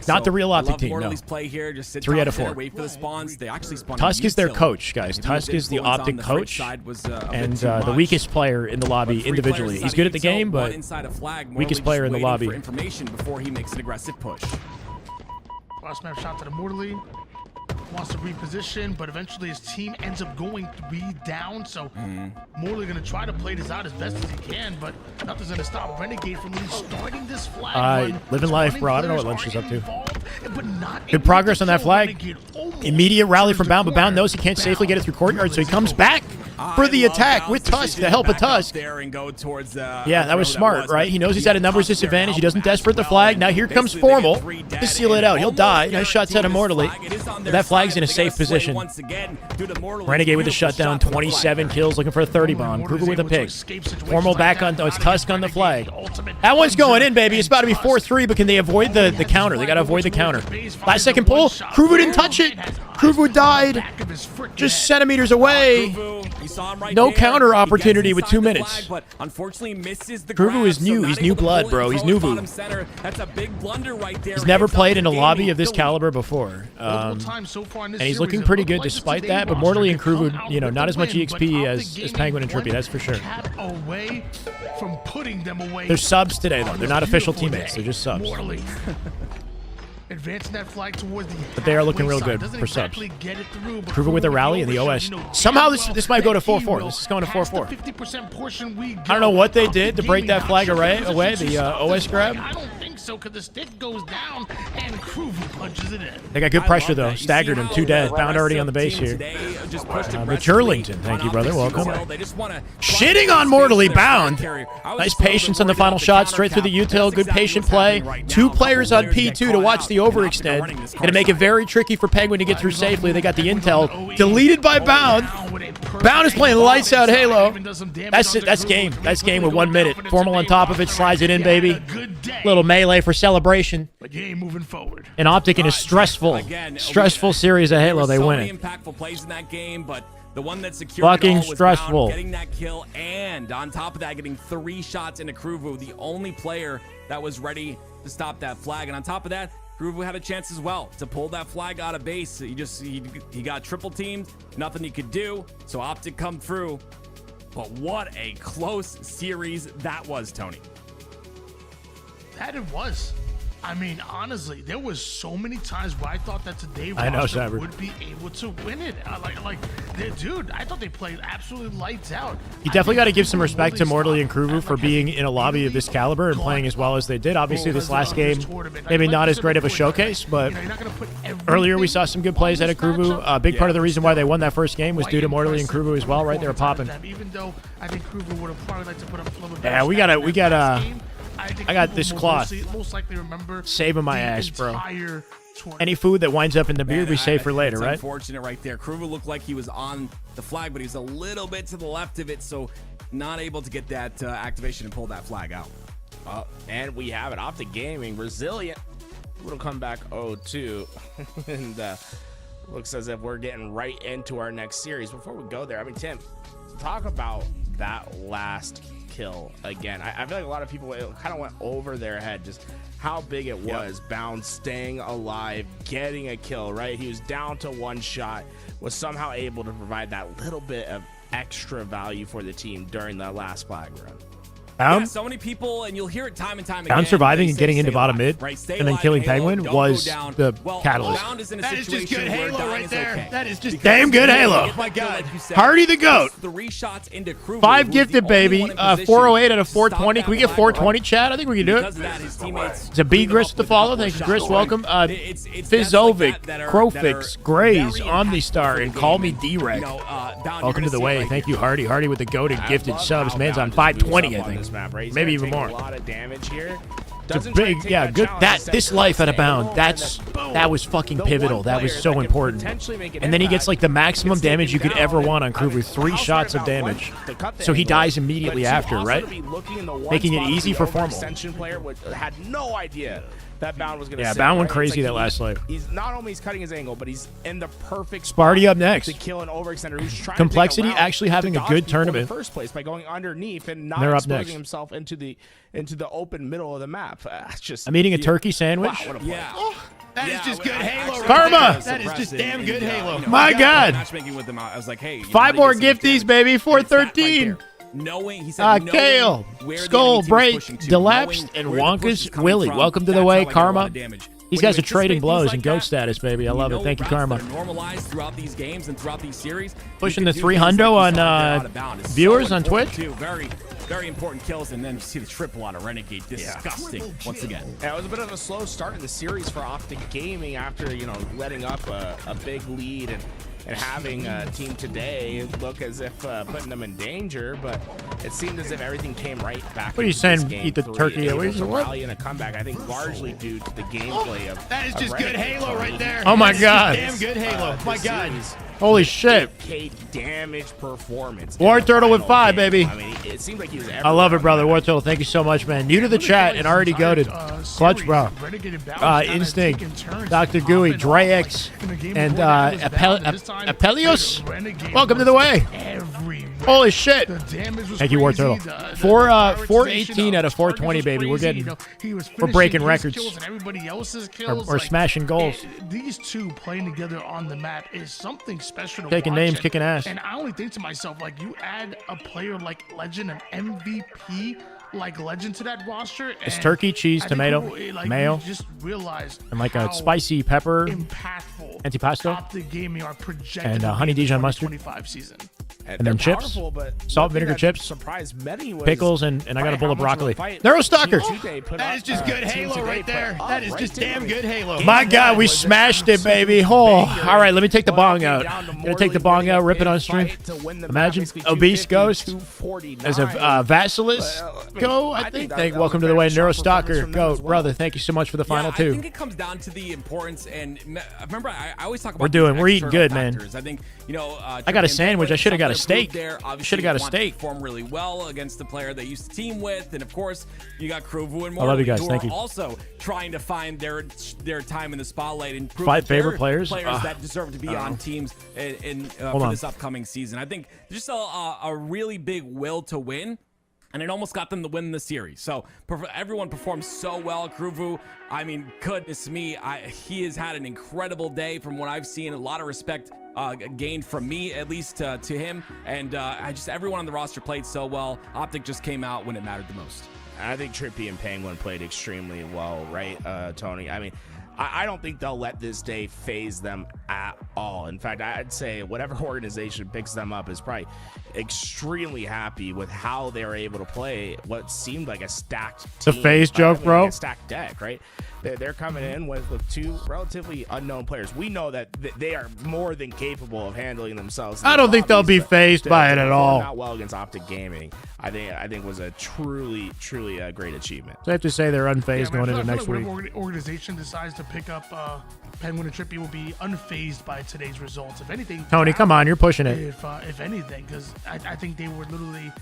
Not the real Optic team, no. 3 out of 4. Tusk is their coach, guys. Tusk is the Optic coach and the weakest player in the lobby individually. He's good at the game, but weakest player in the lobby. Before he makes an aggressive push. Last map shot to the Mortally. Wants to reposition, but eventually his team ends up going 3 down. So Mortally going to try to play this out as best as he can, but nothing's going to stop Renegade from really starting this flag run. Living life, bro. I don't know what Lunch is up to. Good progress on that flag. Immediate rally from Bound, but Bound knows he can't safely get it through courtyard, so he comes back for the attack with Tusk to help a Tusk. Yeah, that was smart, right? He knows he's at a numbers disadvantage. He doesn't desperate the flag. Now here comes FormaL to seal it out. He'll die. Nice shot set immortally. That flag's in a safe position. Renegade with a shutdown. 27 kills, looking for a 30 bomb. Kruger with a pick. FormaL back on. Oh, it's Tusk on the flag. That one's going in, baby. It's about to be 4-3, but can they avoid the counter? They got to avoid the counter. Last second pull. Kruger didn't touch it. Kruger died just centimeters away. No counter opportunity with 2 minutes. Kruger is new. He's new blood, bro. He's new Vu. He's never played in a lobby of this caliber before. And he's looking pretty good despite that. But Mortally and Kruger, you know, not as much EXP as Penguin and Trippy, that's for sure. They're subs today, though. They're not official teammates. They're just subs. Advancing that flag towards the but they are looking real good for subs. Kruger with a rally in the OS. Somehow this might go to 4-4. This is going to 4-4. I don't know what they did to break that flag away, the OS grab. I don't think so, because the stick goes down and Kruger punches it in. They got good pressure, though. Staggered him. 2 dead. Bound already on the base here. Richurlington, thank you, brother. Welcome. Shitting on Mortally. Bound. Nice patience on the final shot. Straight through the util. Good patient play. 2 players on P2 to watch the overextend. Going to make it very tricky for Penguin to get through safely. They got the intel. Deleted by Bound. Bound is playing lights out Halo. That's it. That's game. That's game with 1 minute. FormaL on top of it. Slides it in, baby. Little melee for celebration. Moving forward. And Optic in a stressful series of Halo. They win it. Impactful plays in that game, but the one that secured fucking it all was stressful. Bound, getting that kill, and on top of that, getting 3 shots into Kruvu, the only player that was ready to stop that flag. And on top of that, Kruvu had a chance as well to pull that flag out of base. He got triple teamed, nothing he could do. So Optic come through. But what a close series that was, Tony. That it was. I mean, honestly, there was so many times where I thought that today Roster would be able to win it. Dude, I thought they played absolutely lights out. You definitely got to give some respect to Mortally and Kruvu for being in a lobby of this caliber and playing as well as they did. Obviously, this last game, maybe not as great of a showcase, but earlier we saw some good plays out of Kruvu. A big part of the reason why they won that first game was due to Mortally and Kruvu as well, right? They were popping. Even though I think Kruvu would have probably liked to put up a little bit. Yeah, we got I got this cloth. Saving my ass, bro. Any food that winds up in the beer, we save for later, right? Unfortunate right there. Kruger looked like he was on the flag, but he was a little bit to the left of it, so not able to get that activation and pull that flag out. And we have it. Optic Gaming, resilient. It'll come back 0-2. And looks as if we're getting right into our next series. Before we go there, I mean, Tim, talk about that last kill again. I feel like a lot of people kind of went over their head just how big it was. Bound staying alive, getting a kill, right? He was down to one shot, was somehow able to provide that little bit of extra value for the team during the last flag run. Bound? Yeah, so many people, and you'll hear it time and time again. Bound surviving and getting into bottom mid, right? and then killing Penguin was the catalyst. Bound is in a That is just good Halo right there. Okay. That is just Damn good Halo. Oh my God. Hardy the GOAT. 3 shots into Kruger, 5 gifted, baby. 408 out of 420. Can we get 420, Chad? I think we can do it. It's a B Gris with the follow. Thank you, Gris. Welcome. Fizovic, Crowfix, Grays, Omnistar, and Call Me D-Rec. Welcome to the way. Thank you, Hardy. Hardy with the GOAT and gifted subs. Man's on 520, I think. Maybe even more. A lot of damage here. It's a big, yeah, good. This life at a Bound, that was fucking pivotal. That was so important. And then he gets like the maximum damage you could ever want on Kruger, 3 shots of damage. So he dies immediately after, right? Making it easy for FormaL. Extension player had no idea that Bound was going to. Yeah, Bound went crazy that last life. He's not only cutting his angle, but he's in the perfect Sparty up next. to kill an overextender who's trying Complexity to take a route actually having to a good dodge tournament. in the first place by going underneath and not They're up exposing next. himself into the open middle of the map. It's just I'm eating a turkey sandwich. Wow, what a play. That is just good Halo. Right Karma. there. That is just damn good Halo. My God. Matchmaking with them, I was like, hey, 5 more gifties, baby. 413. Knowing, he said, Kale, Skull, Break, Delapsed, and Wonka's Willie. Welcome to the way, Karma. These guys are trading blows in GOAT status, baby. I love it. Thank you, Karma. Normalized throughout these games and throughout these series. Pushing the 300 on viewers on Twitch. Very, very important kills, and then you see the triple on a Renegade. Disgusting once again. Yeah, it was a bit of a slow start in the series for Optic Gaming after, letting up a big lead and having Team Today look as if putting them in danger, but it seemed as if everything came right back. What are you saying? Eat the turkey? Able What? to rally in a comeback, I think largely due to the gameplay of. That is just good Halo right there. Oh my That is God. just damn good Halo. My God. Holy shit. Damage performance. War Turtle with 5, baby. I mean, it seemed like he was. I love it, brother. War Turtle, thank you so much, man. New to the chat and already goated. Clutch, bro. Instinct, Dr. Gooey, Drex, and Apelios. Welcome to the way. Holy shit. Thank you, War Turtle. 418 out of 420, baby. We're breaking records. We're smashing goals. These two playing together on the map is something special to Taking watch. names, kicking ass. And I only think to myself, like, you add a player like Legend, an MVP like Legend to that roster. It's turkey, cheese, tomato, mayo, just realized and like a spicy pepper, impactful antipasto, Optic Gaming are projected and to honey be Dijon mustard. 25 season. And then chips, powerful, but salt, vinegar chips, surprised many was pickles, and I got a bowl of broccoli. fight Neurostalker. That is just good Halo right there. That is just damn good Halo. My God, we smashed it, baby. Oh, all right, let me take the bong out. Gonna take the bong out, rip it on stream. Imagine Obese Ghost as a Vasilis go, I think. Welcome to the way, Neurostalker. Go, brother. Thank you so much for the final I 2. think it comes down to the importance, and remember, I always talk about We're eating good, man. I think, I got a sandwich. I should have got a steak. Should have got a steak. Perform really well against the player they used to team with, and of course, you got Kruvu and more. I love you guys. Who Thank are you. Also trying to find their time in the spotlight and prove 5 that they're favorite players that deserve to be on teams for this upcoming season. I think just a really big will to win. And it almost got them to win the series. So everyone performed so well. Kruvu, I mean, goodness me, he has had an incredible day from what I've seen. A lot of respect gained from me, at least to him. And everyone on the roster played so well. Optic just came out when it mattered the most. I think Trippy and Penguin played extremely well, right, Tony? I mean, I don't think they'll let this day phase them at all. In fact, I'd say whatever organization picks them up is probably extremely happy with how they were able to play what seemed like a stacked team. The phase joke, bro. Like a stacked deck, right? They're coming in with 2 relatively unknown players. We know that they are more than capable of handling themselves. I don't think they'll be phased by it at all. Not well against Optic Gaming. I think was a truly a great achievement. So I have to say they're unfazed going into next week. Whatever organization decides to pick up Penguin and Trippy will be unfazed by today's results. If anything, Tony, come on, you're pushing it. If anything, because I think they were literally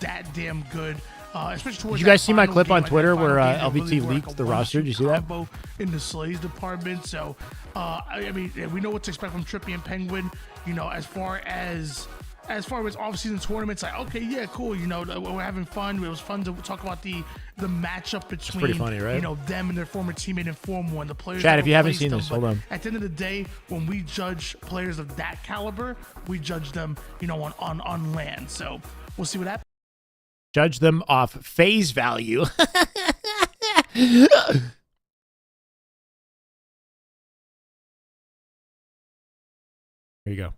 that damn good especially towards. Did you guys that see my final clip game, on like Twitter that final where game, they LVT really were leaked like a the roster? Did you see that? combo in the Slays department. So, I mean, we know what to expect from Trippy and Penguin. You know, as far as off-season tournaments, like, okay, yeah, cool. You know, we're having fun. It was fun to talk about the matchup between, pretty funny, right? you know, them and their former teammate in Form 1. The players. Chad, that if you haven't replaced seen them. this, But hold on. At the end of the day, when we judge players of that caliber, we judge them, you know, on land. So we'll see what happens. Judge them off phase value. There you go.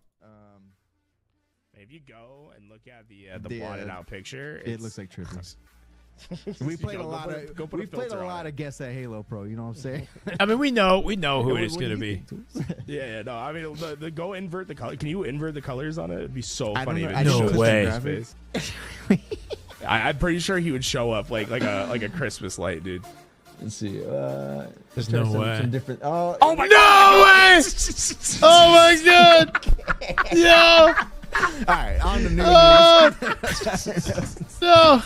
If you go and look at the blotted out picture, It looks like Trippers. We We played a lot of Guess That Halo Pro. You know what I'm saying? I mean, we know who it is going to be. Yeah, no. I mean, the go invert the color. Can you invert the colors on it? It'd be so funny. know. if I you don't showed know way. his face. I'm pretty sure he would show up like a Christmas light, dude. Let's see. There's no way. Some different. Oh my No way! Oh my god! Yo! All right, on the news. No!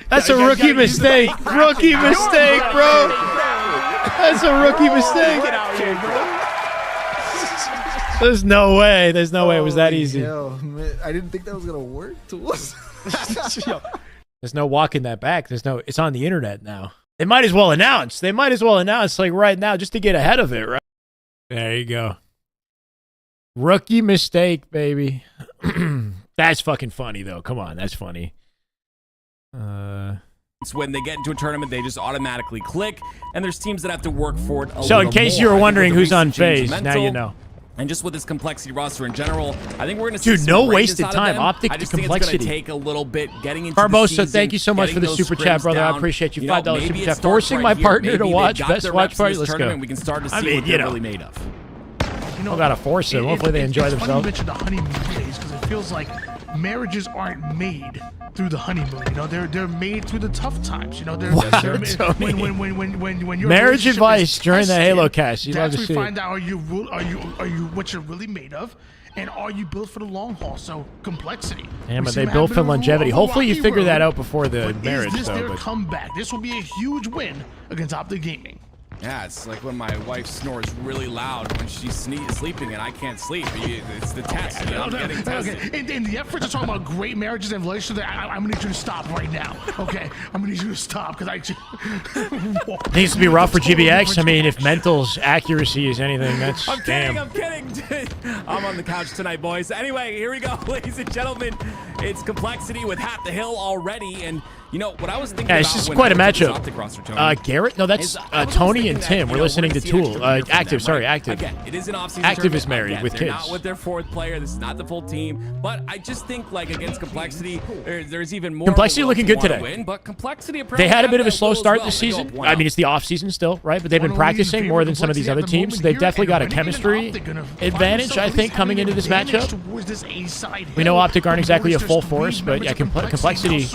That's a rookie mistake. Rookie mistake, bro. That's a rookie mistake. Get out here, bro. There's no way. There's no way it was that easy. Hell, man. I didn't think that was gonna work. There's no walking that back. It's on the internet now. They might as well announce. Like right now just to get ahead of it, right? There you go. Rookie mistake, baby. That's fucking funny though. Come on, that's funny. It's when they get into a tournament, they just automatically click, and there's teams that have to work for it. So in case you were wondering who's on phase, now you know. And just with this complexity roster in general, I think we're going to see Dude, some no greatness wasted out of time. them. Optic I to just think complexity. It's going to take a little bit getting into Barbosa, the season, thank you so much for the getting super those chat, scrims brother. I down. appreciate you. You know, $5 maybe super it chat. starts Forcing right my here. partner to Maybe they watch. got Best their watch reps in party. this Let's go. tournament. We can start to see I mean, what they're really made of. You know, gotta force it. Hopefully they enjoy it's funny you themselves. mentioned the honeymoon days because it feels like marriages aren't made through the honeymoon. You know, they're made through the tough times. You know, they're when your Marriage relationship advice is during the tested, Halo cast. You love that's to where see we it. find out are you what you're really made of, and are you built for the long haul? So complexity. Damn, We but see they what built happened for on longevity. the Hopefully you Rocky figure that Road. out before the But marriage, is this though. their But comeback? This will be a huge win against Optic Gaming. Yeah, it's like when my wife snores really loud when she's sleeping and I can't sleep. It's the test. You know, I'm getting tested. In the efforts of talking about great marriages and relationships, I'm gonna need you to stop right now. Okay, I'm gonna need you to stop because needs to be rough for GBX. I mean, if mental's accuracy is anything, that's I'm kidding. damn. I'm kidding. I'm on the couch tonight, boys. Anyway, here we go, ladies and gentlemen. It's complexity with Hat the Hill already, and you know what I was thinking. Yeah, it's about just when quite a I looked at this matchup. Optic roster, Tony, Garrett? No, that's is I was Tony thinking and that, Tim. you We're know, listening we're to gonna see Tool. extra gear from Active, them, sorry, right? Active. Again, it is an off-season Active is tournament. married with They're kids. not with their fourth player. This is not the full team. But I just think like against complexity, there's even more. Complexity of a will looking to good wanna today. Win, but complexity They had a bit of a apparently slow has that start will this as well. They season. go I mean, 1-0. it's the off-season still, right? But they've been practicing more than some of these other teams. They've definitely got a chemistry advantage, I think, coming into this matchup. We know Optic aren't exactly a full force, but yeah, Complexity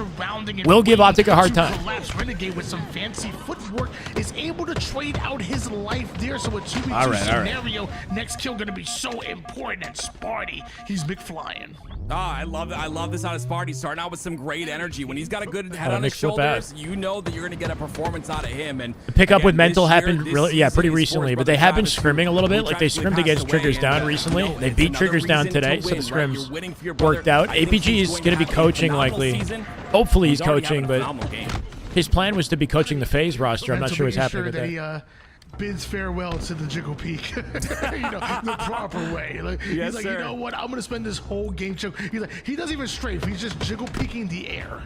will give Optic a hard time. Renegade with some fancy footwork is able to trade out his life there. So a 2v2 scenario, next kill gonna be so important. And Sparty, he's McFlying. Oh, I love this out of Sparty. Starting out with some great energy. When he's got a good head on his flip out. shoulders, you know that you're going to get a performance out of him. And The pickup with again, Mental this year, happened this really, yeah, season, pretty his recently, fourth but they brother have been Travis, scrimming a little bit. who Like they tragically scrimmed against passed away, Triggers and, down you recently. know, They it's beat another Triggers down reason to today, so the win, right? You're scrims winning for your brother. worked out. I think APG he's is going going to be have a coaching phenomenal likely. season. Hopefully he's already coaching, having a but phenomenal game. his plan was to be coaching the phase roster. I'm not sure what's happening with that. He bids farewell to the Jiggle Peak, you know, the proper way. Like, Yes, he's like, sir. you know what? I'm gonna spend this whole game. He's like, he doesn't even strafe. He's just Jiggle Peeking the air.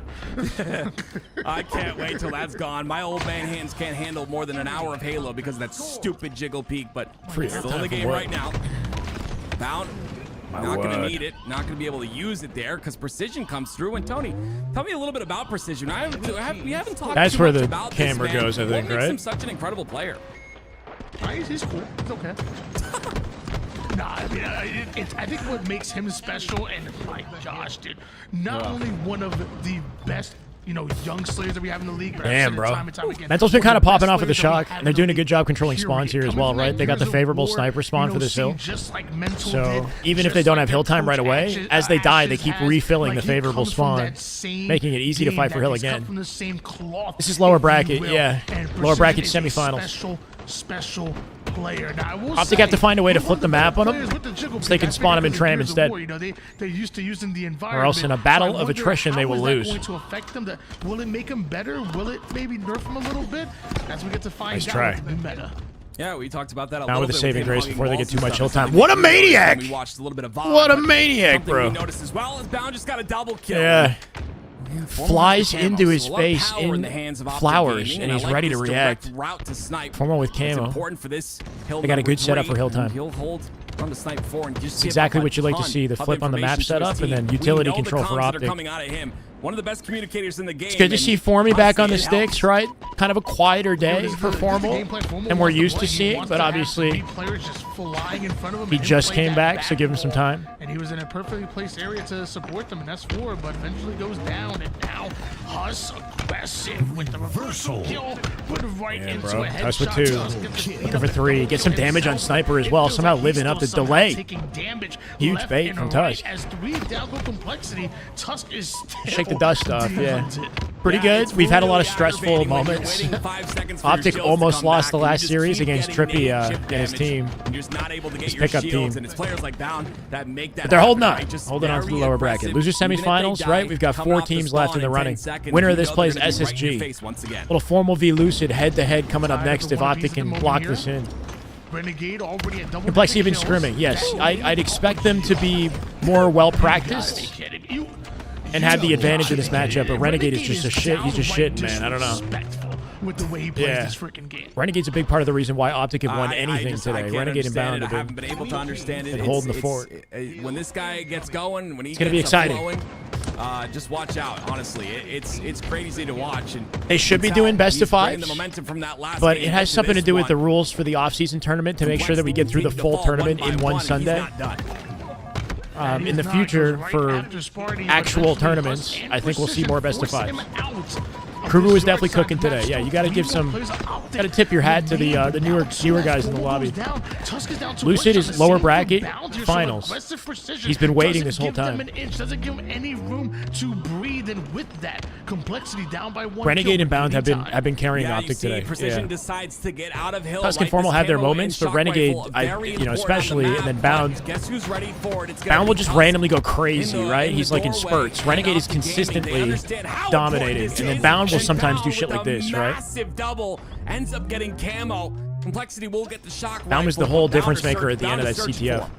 I can't wait till that's gone. My old man hands can't handle more than an hour of Halo because of that stupid Jiggle Peak, but Free still in the airtime game for what? right now. Bound. Not going to need it. Not going to be able to use it there because Precision comes through. And Tony, tell me a little bit about Precision. We haven't talked That's too where much the about camera this man. goes, I think, what makes right? him such an incredible player? He's cool. He's okay. Nah, I mean, I think what makes him special, and my gosh, dude, not only one of the best young slayers that we have in the league. Damn, bro. Mental's been kind of popping off with the shock, and they're doing a good job controlling spawns here as well, right? They got the favorable sniper spawn for this hill. So even if they don't have hill time right away, as they die, they keep refilling the favorable spawn, making it easy to fight for hill again. This is lower bracket, yeah. Lower bracket semifinals. Special player. Now, Optic have to find a way to flip the map on them so they can spawn them in tram instead. They're used to using the environment. Or else in a battle of attrition, they will lose. Going to affect them? Will it make them better? Will it maybe nerf them a little bit? As we get to find out with the new meta. Yeah, we talked about that a now little with bit. the saving grace before they get too much hill time. We What a maniac! We watched a little bit of VOD, what a maniac, bro. We noticed as well as Bound just got a double kill. Yeah. Flies into his face in flowers, and he's ready to react. FormaL with camo. They got a good setup for hill time. It's exactly what you like to see, the flip on the map setup, and then utility control for Optic. One of the best communicators in the game. It's good to see Formy back on the sticks, right? Kind of a quieter day for FormaL than we're used to seeing, but obviously he just came back, so give him some time. And he was in a perfectly placed area to support them in S4, but eventually goes down, and now Huss aggressive with the reversal kill, put right into a headshot. Huss with 2, looking for 3, get some damage on Sniper as well, somehow living up the delay. Huge bait from Tusk. As 3 down go Complexity, Tusk is Shake the dust off, yeah. Pretty good. We've had a lot of stressful moments. Optic almost lost the last series against Trippy and his team. His pickup team. But they're holding on. Holding on to the lower bracket. Loser semifinals, right? We've got 4 teams left in the running. Winner of this plays SSG. Little FormaL v Lucid head-to-head coming up next if Optic can block this in. Renegade already at double. Complexity been scrimming, yes. I'd expect them to be more well-practiced and have the advantage of this matchup, but Renegade is just a shit. He's just shit, man. I don't know. With the way he plays this freaking game. Renegade's a big part of the reation why Optic have won anything today. Renegade and Bound have haven't been able to understand it. Holding the fort. When this guy gets going, when he it's gonna be exciting. Flowing, just watch out. Honestly, it's crazy to watch. And they should be doing best of 5s, but it has something to do with the one. rules for the off-season tournament to make sure that we get through the full tournament in one Sunday. In the future, for actual tournaments, I think we'll see more best of 5s. Kruger was definitely cooking today. Yeah, you got to give some, got to tip your hat to the newer guys in the lobby. Lucid is lower bracket finals. He's been waiting this whole time. Doesn't give him any room to breathe, and with that Complexity down by 1. Renegade and Bound have been carrying Optic today. Precision decides to get out of hill. Tusk and FormaL have their moments, but Renegade, especially, and then Bound. Guess who's ready for it? Bound will just randomly go crazy, right? He's like in spurts. Renegade is consistently dominating, and then Bound will sometimes do shit like this, right? Massive double ends up getting camo. Complexity will get the shock. Bound was the whole difference maker at the end of that CTF.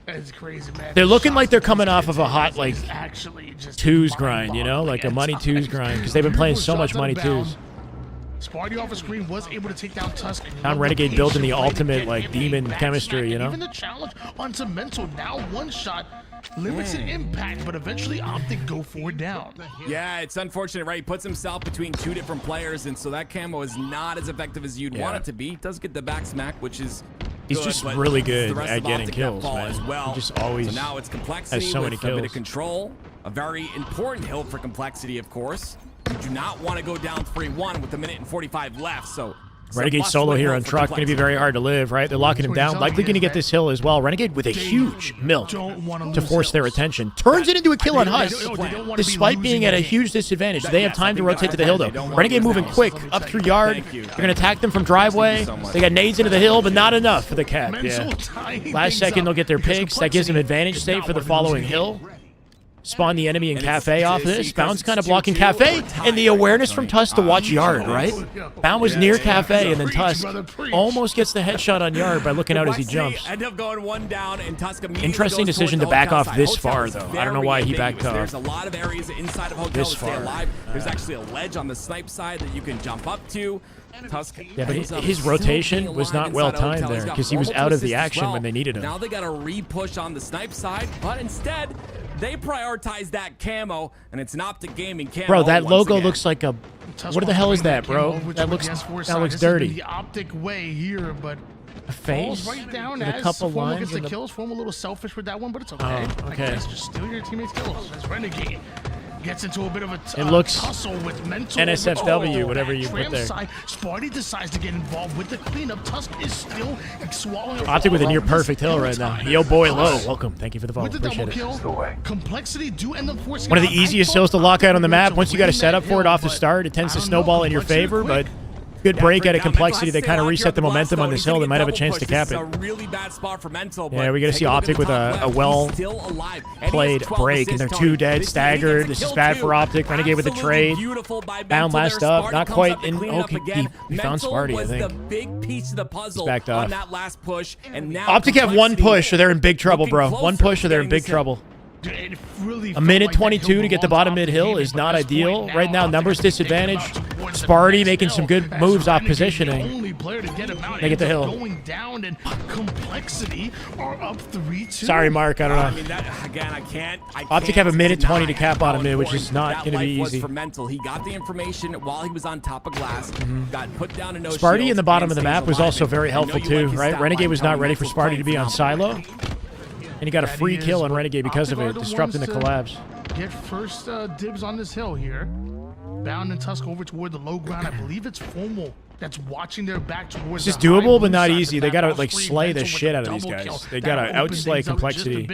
That's crazy, man. They're looking like they're coming off of a hot like 2s grind, you know, like a money 2s grind, because they've been playing so much money 2s. Sparty off the screen was able to take down Tusk. Found Renegade building the ultimate like demon chemistry, you know. Even the challenge onto Mental now one shot. Limited impact, but eventually Optic go 4 down. Yeah, it's unfortunate, right? He puts himself between 2 different players, and so that camo is not as effective as you'd want it to be. He does get the back smack, which is he's good, just really good at getting Optic kills, man. As well. He just always so now it's Complexity has so many with a bit kills. of control. A very important hill for Complexity, of course. You do not want to go down 3-1 with 1 minute and 45 left, so Renegade solo here on Truck, going to be very hard to live, right? They're locking him down. Likely going to get this hill as well. Renegade with a huge milk to force their attention. Turns it into a kill on Huss, despite being at a huge disadvantage. They have time to rotate to the hill, though. Renegade moving quick up through yard. They're going to attack them from driveway. They got nades into the hill, but not enough for the cap. Yeah. Last second, they'll get their picks. That gives them advantage state for the following hill. Spawn the enemy in Cafe off this. Bound's kind of blocking Cafe, and the awareness from Tusk to watch Yard, right? Bound was near Cafe, and then Tusk almost gets the headshot on Yard by looking out as he jumps. End up going 1 down, and Tusk Interesting decision to back off this far, though. I don't know why he backed off. There's a lot of areas inside of Hotel this to stay far. alive. There's actually a ledge on the snipe side that you can jump up to. Tusk yeah, but his rotation was not well timed there because he was out of the action when they needed him. Now they got to re-push on the snipe side, but instead they prioritize that camo, and it's an Optic Gaming camo. Bro, that logo looks like a. What the hell is that, bro? That looks dirty. The Optic way here, but a face right down with as a couple FormaL lines. gets the kills. FormaL a little selfish with that one, but it's okay. Oh, okay. I guess just steal your teammates' kills. That's Renegade. Gets into a bit of a It looks tussle with Mental. NSFW, whatever you put there. Sparty decides to get involved with the cleanup. Tusk is still swallowing. Optic with a near perfect hill right now. Yo, boy, low. Welcome. Thank you for the follow. With the Appreciate double it. kill, Complexity do end up forcing One of the easiest hills to lock out on the map. Once you got to set up for it off the start, it tends to snowball in your favor, but good break out of Complexity. They kind of reset the momentum on this hill. They might have a chance to cap it. Yeah, we got to see Optic with a well-played break, and they're 2 dead, staggered. This is bad for Optic. Renegade with the trade. Bound last up. Not quite in. Oh, he found Sparty, I think. He's backed off. Optic have 1 push, or they're in big trouble, bro. 1 push, or they're in big trouble. A minute 22 to get the bottom mid hill is not ideal. Right now, numbers disadvantage. Sparty making some good moves off positioning. They get the hill. Sorry, Mark. I don't know. I mean, again, I can't. Optic have a minute 20 to cap bottom mid, which is not going to be easy. For Mental. He got the information while he was on top of glass. Got put down a no Sparty in the bottom of the map was also very helpful too, right? Renegade was not ready for Sparty to be on silo. And he got a free kill on Renegade because of it, disrupting the collabs. Get first dibs on this hill here. Bound and Tusk over toward the low ground. I believe it's FormaL that's watching their back towards. It's just doable, but not easy. They gotta like slay the shit out of these guys. They gotta outslay Complexity.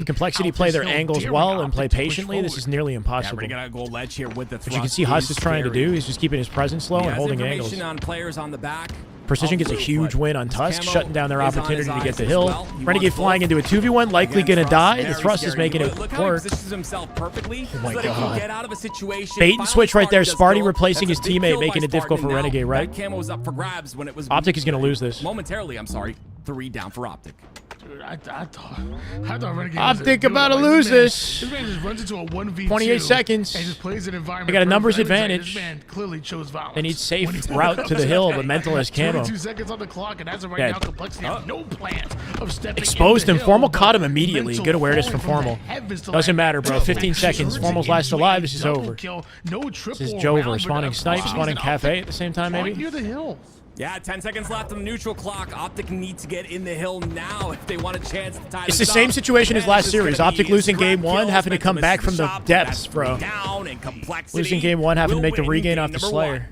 Complexity play their angles well and play patiently. This is nearly impossible. Got a gold ledge here with the What you can see Huss is trying to do is just keeping his presence low and holding angles. On players on the back. Precision gets a huge win on Tusk, shutting down their opportunity to get the hill. Renegade flying into a 2v1, likely gonna die. The thrust is making it work. Oh my god. Bait and switch right there. Sparty replacing his teammate, making it difficult for Renegade, right? Optic is gonna lose this. Momentarily, I'm sorry. 3 down for Optic. Dude, I thought Renegade Optic about to lose this. This man just runs into a 1v2. 28 seconds. And just plays an environment. They got a numbers advantage. This man clearly chose violence. They need safe route to the hill, but Mental has camo. 22 seconds on the clock, and as of right now, Complexity have no plans of stepping Exposed in him. the hill. FormaL caught him immediately. Good awareness from FormaL. Doesn't matter, bro. 15 seconds. FormaL's last alive. This is over. This is Jover. Spawning Snipe, spawning Cafe at the same time, maybe? Near the hill. Yeah, 10 seconds left on the neutral clock. Optic needs to get in the hill now if they want a chance to tie It's the same situation as last series. Optic losing game 1, having to come back from the depths, bro. Losing game 1, having to make the regain off the Slayer.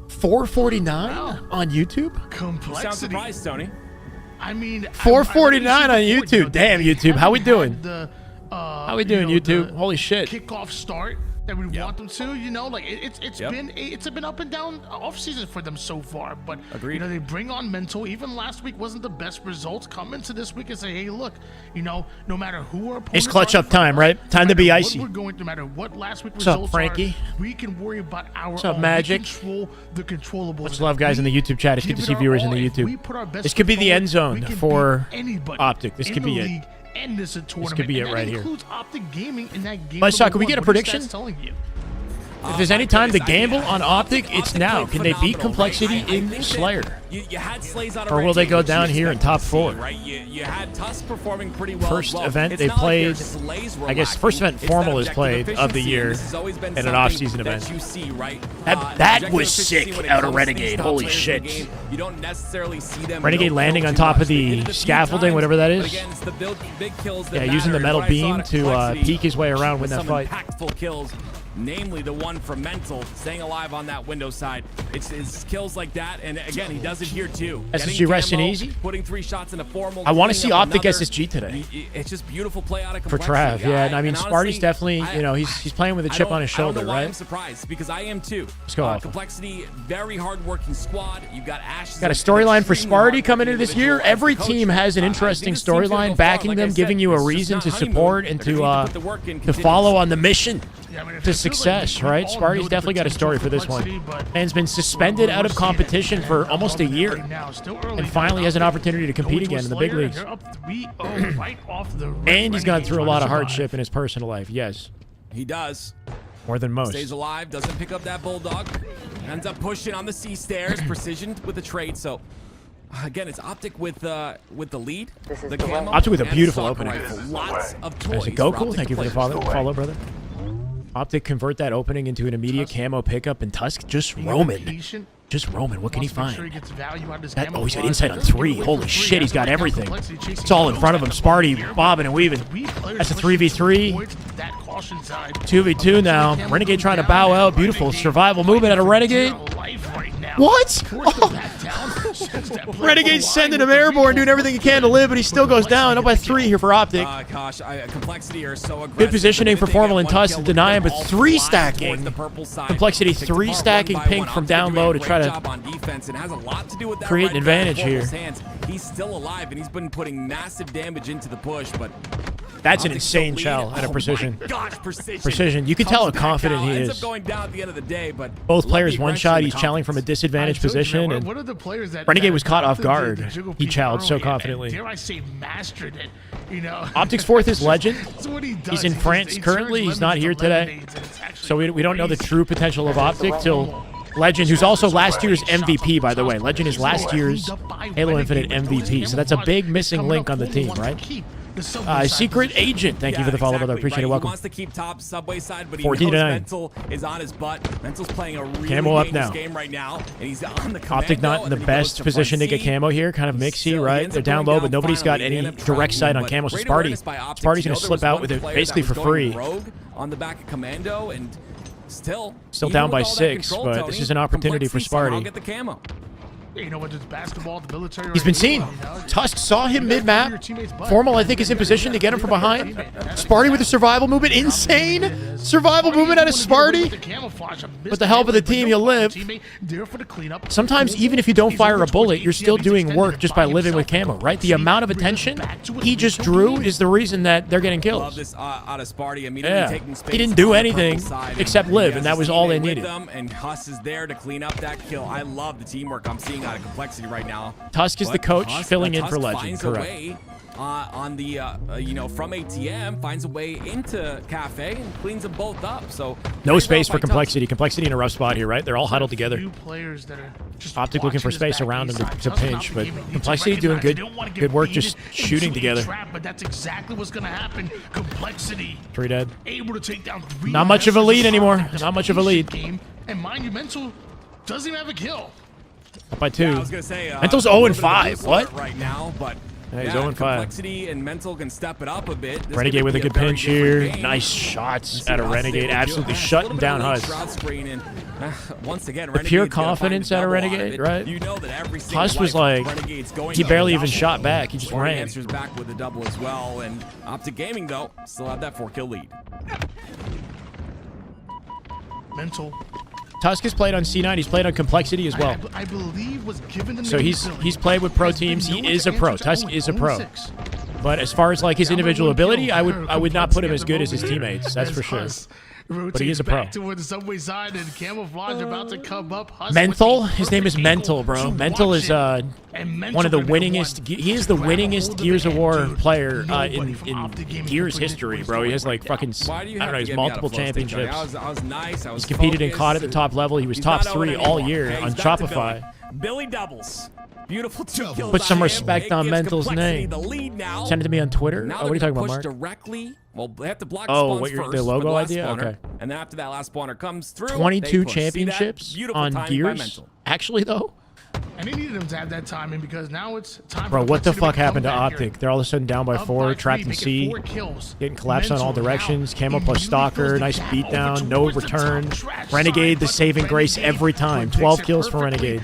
449 on YouTube? Complexity. You sound surprised, Tony. I mean, 449 on YouTube. Damn, YouTube. How we doing? How we doing, YouTube? Holy shit. Kickoff start that we want them to, you know, like it's been up and down off season for them so far, but you know, they bring on Mental. Even last week wasn't the best results. Come into this week and say, hey, look, you know, no matter who our It's clutch up time, right? Time to be icy. We're going, no matter what last week What's results up, Frankie? are, we can worry about our What's up, own. Magic? We control the controllables. Much love, guys, in the YouTube chat. It's good to see viewers in the YouTube. This could be the end zone for Optic. This could be it. This could be it right here. Optic Gaming in that game. Can we get a prediction? If there's any time to gamble on Optic, it's now. Can they beat Complexity in Slayer? Or will they go down here in top 4? You had Tusk performing pretty well. First event they played, I guess first event FormaL has played of the year at an off-season event. That was sick out of Renegade. Holy shit. You don't necessarily see them. Renegade landing on top of the scaffolding, whatever that is. Yeah, using the metal beam to peek his way around, win that fight. Kills. Namely the one from Mental, staying alive on that window side. It's kills like that, and again, he does it here too. SSG resting easy. Putting 3 shots into FormaL. I want to see Optic SSG today. It's just beautiful play out of for Trav. Yeah, and I mean, Sparty's definitely, you know, he's playing with a chip on his shoulder, right? I'm surprised because I am too. Let's go off. Complexity, very hard-working squad. You've got Ash. Got a storyline for Sparty coming into this year. Every team has an interesting storyline, backing them, giving you a reason to support and to follow on the mission to success, right? Sparty's definitely got a story for this one. Man's been suspended out of competition for almost a year, and finally has an opportunity to compete again in the big leagues. And he's gone through a lot of hardship in his personal life. Yes, he does. More than most. Stays alive, doesn't pick up that bulldog, ends up pushing on the C stairs. Precision with the trade. So again, it's Optic with the lead. The camo, Optic with a beautiful opening. Lots of toys. Goku, thank you for the follow, brother. Optic convert that opening into an immediate camo pickup, and Tusk just roaming. Just Roman. What can he Wants to make find? sure he gets value out of his Oh, he's got camouflage. insight on 3. Holy shit, he's got everything. It's all in front of him. Sparty bobbing and weaving. That's a 3v3. 2v2 now. Renegade trying to bow out. Beautiful survival movement out of Renegade. What? Oh. Renegade sending him airborne, doing everything he can to live, but he still goes down. Up by 3 here for Optic. Gosh, Complexity are so aggressive. Good positioning for FormaL and Tusk to deny him, but 3 stacking. Complexity 3 stacking Pink from down low to try to create an advantage here. He's still alive, and he's been putting massive damage into the push, but that's an insane shell at a precision. Precision. You can tell how confident he is. Going down at the end of the day, but both players one shot. He's chowing from a disadvantaged position, and Renegade was caught off guard. He chowed so confidently. Dare I say, mastered it. You know. Optic's 4th is Legend. What he does. He's in France currently. He's not here today, so we don't know the true potential of Optic till Legend, who's also last year's MVP, by the way. Legend is last year's Halo Infinite MVP, so that's a big missing link on the team, right? Secret Agent, thank you for the follow, brother. Appreciate it. Welcome. He wants to keep top Subway side, but he 14 to knows 9. Mental is on his butt. Mental's playing a really Camo up dangerous now. game right now, and he's on the Optic not in the best position to get camo here. Kind of mixy, right? They're down low, but nobody's got any direct sight on camo. So Sparty's going to slip out with it basically for free. On the back of Commando, and still down by 6, but this is an opportunity for Sparty. Get the camo. You know what? It's basketball, the military. He's been seen. Tusk saw him mid-map. FormaL, I think, is in position to get him from behind. Sparty with a survival movement. Insane survival movement out of Sparty. With the help of the team, you'll live. Sometimes, even if you don't fire a bullet, you're still doing work just by living with camo, right? The amount of attention he just drew is the reason that they're getting kills. Love this out of Sparty. Yeah. He didn't do anything except live, and that was all they needed. And Huss is there to clean up that kill. I love the teamwork I'm seeing out of Complexity right now. Tusk is the coach, filling in for Legend. Finds correct. A way, on the from ATM, finds a way into Cafe and cleans them both up. So no space for Complexity. Complexity in a rough spot here, right? They're all huddled together. Players that are just Optic looking for space around him to pinch, but Complexity doing good work just shooting together. But that's exactly what's going to happen. Complexity 3 dead. Able to take down 3. Not much of a lead anymore. Not much of a lead. And mind you, Mental doesn't even have a kill. Up by 2. Yeah, I was gonna say, Mental's 0-5. What? Right now, but yeah, he's 0-5. Complexity and Mental can step it up a bit. This Renegade with a good pinch here. Game. Nice shots out of Renegade. Absolutely shutting down Huss. Once again, the pure confidence out of Renegade, right? You know that every Huss was like, he barely even shot back. He just ran. Answers back with a double as well. And Optic Gaming, though, still have that 4-kill lead. Mental. Tusk has played on C9. He's played on Complexity as well. I believe was given so he's played with pro teams. He is a pro. Tusk is a pro. But as far as like his individual ability, I would not put him as good as his teammates. That's for sure. But he is a pro. Toward the subway side and camouflage about to come up. Mental. His name is Mental, bro. Mental is one of the winningest. He is the winningest Gears of War player in Gears history, bro. He has like fucking, I don't know, he's multiple championships. I was nice. He's competed and caught at the top level. He was top 3 all year on Shopify. Billy doubles. Beautiful 2 kills. Put some respect on Mental's name. The lead now. Send it to me on Twitter. Now what are you talking about, push Mark? directly. Well, they have to block what spawns first the logo idea? spawner, okay. And then after that last spawner comes through, 22 championships on Gears. Actually, though. And they needed him to have that timing because now it's time. Bro, what the fuck happened to Optic? Optic? They're all of a sudden down by 4, trapped in C, getting collapsed on all directions. Camo plus Stalker, nice beatdown, no return. Renegade, the saving grace every time. 12 kills for Renegade.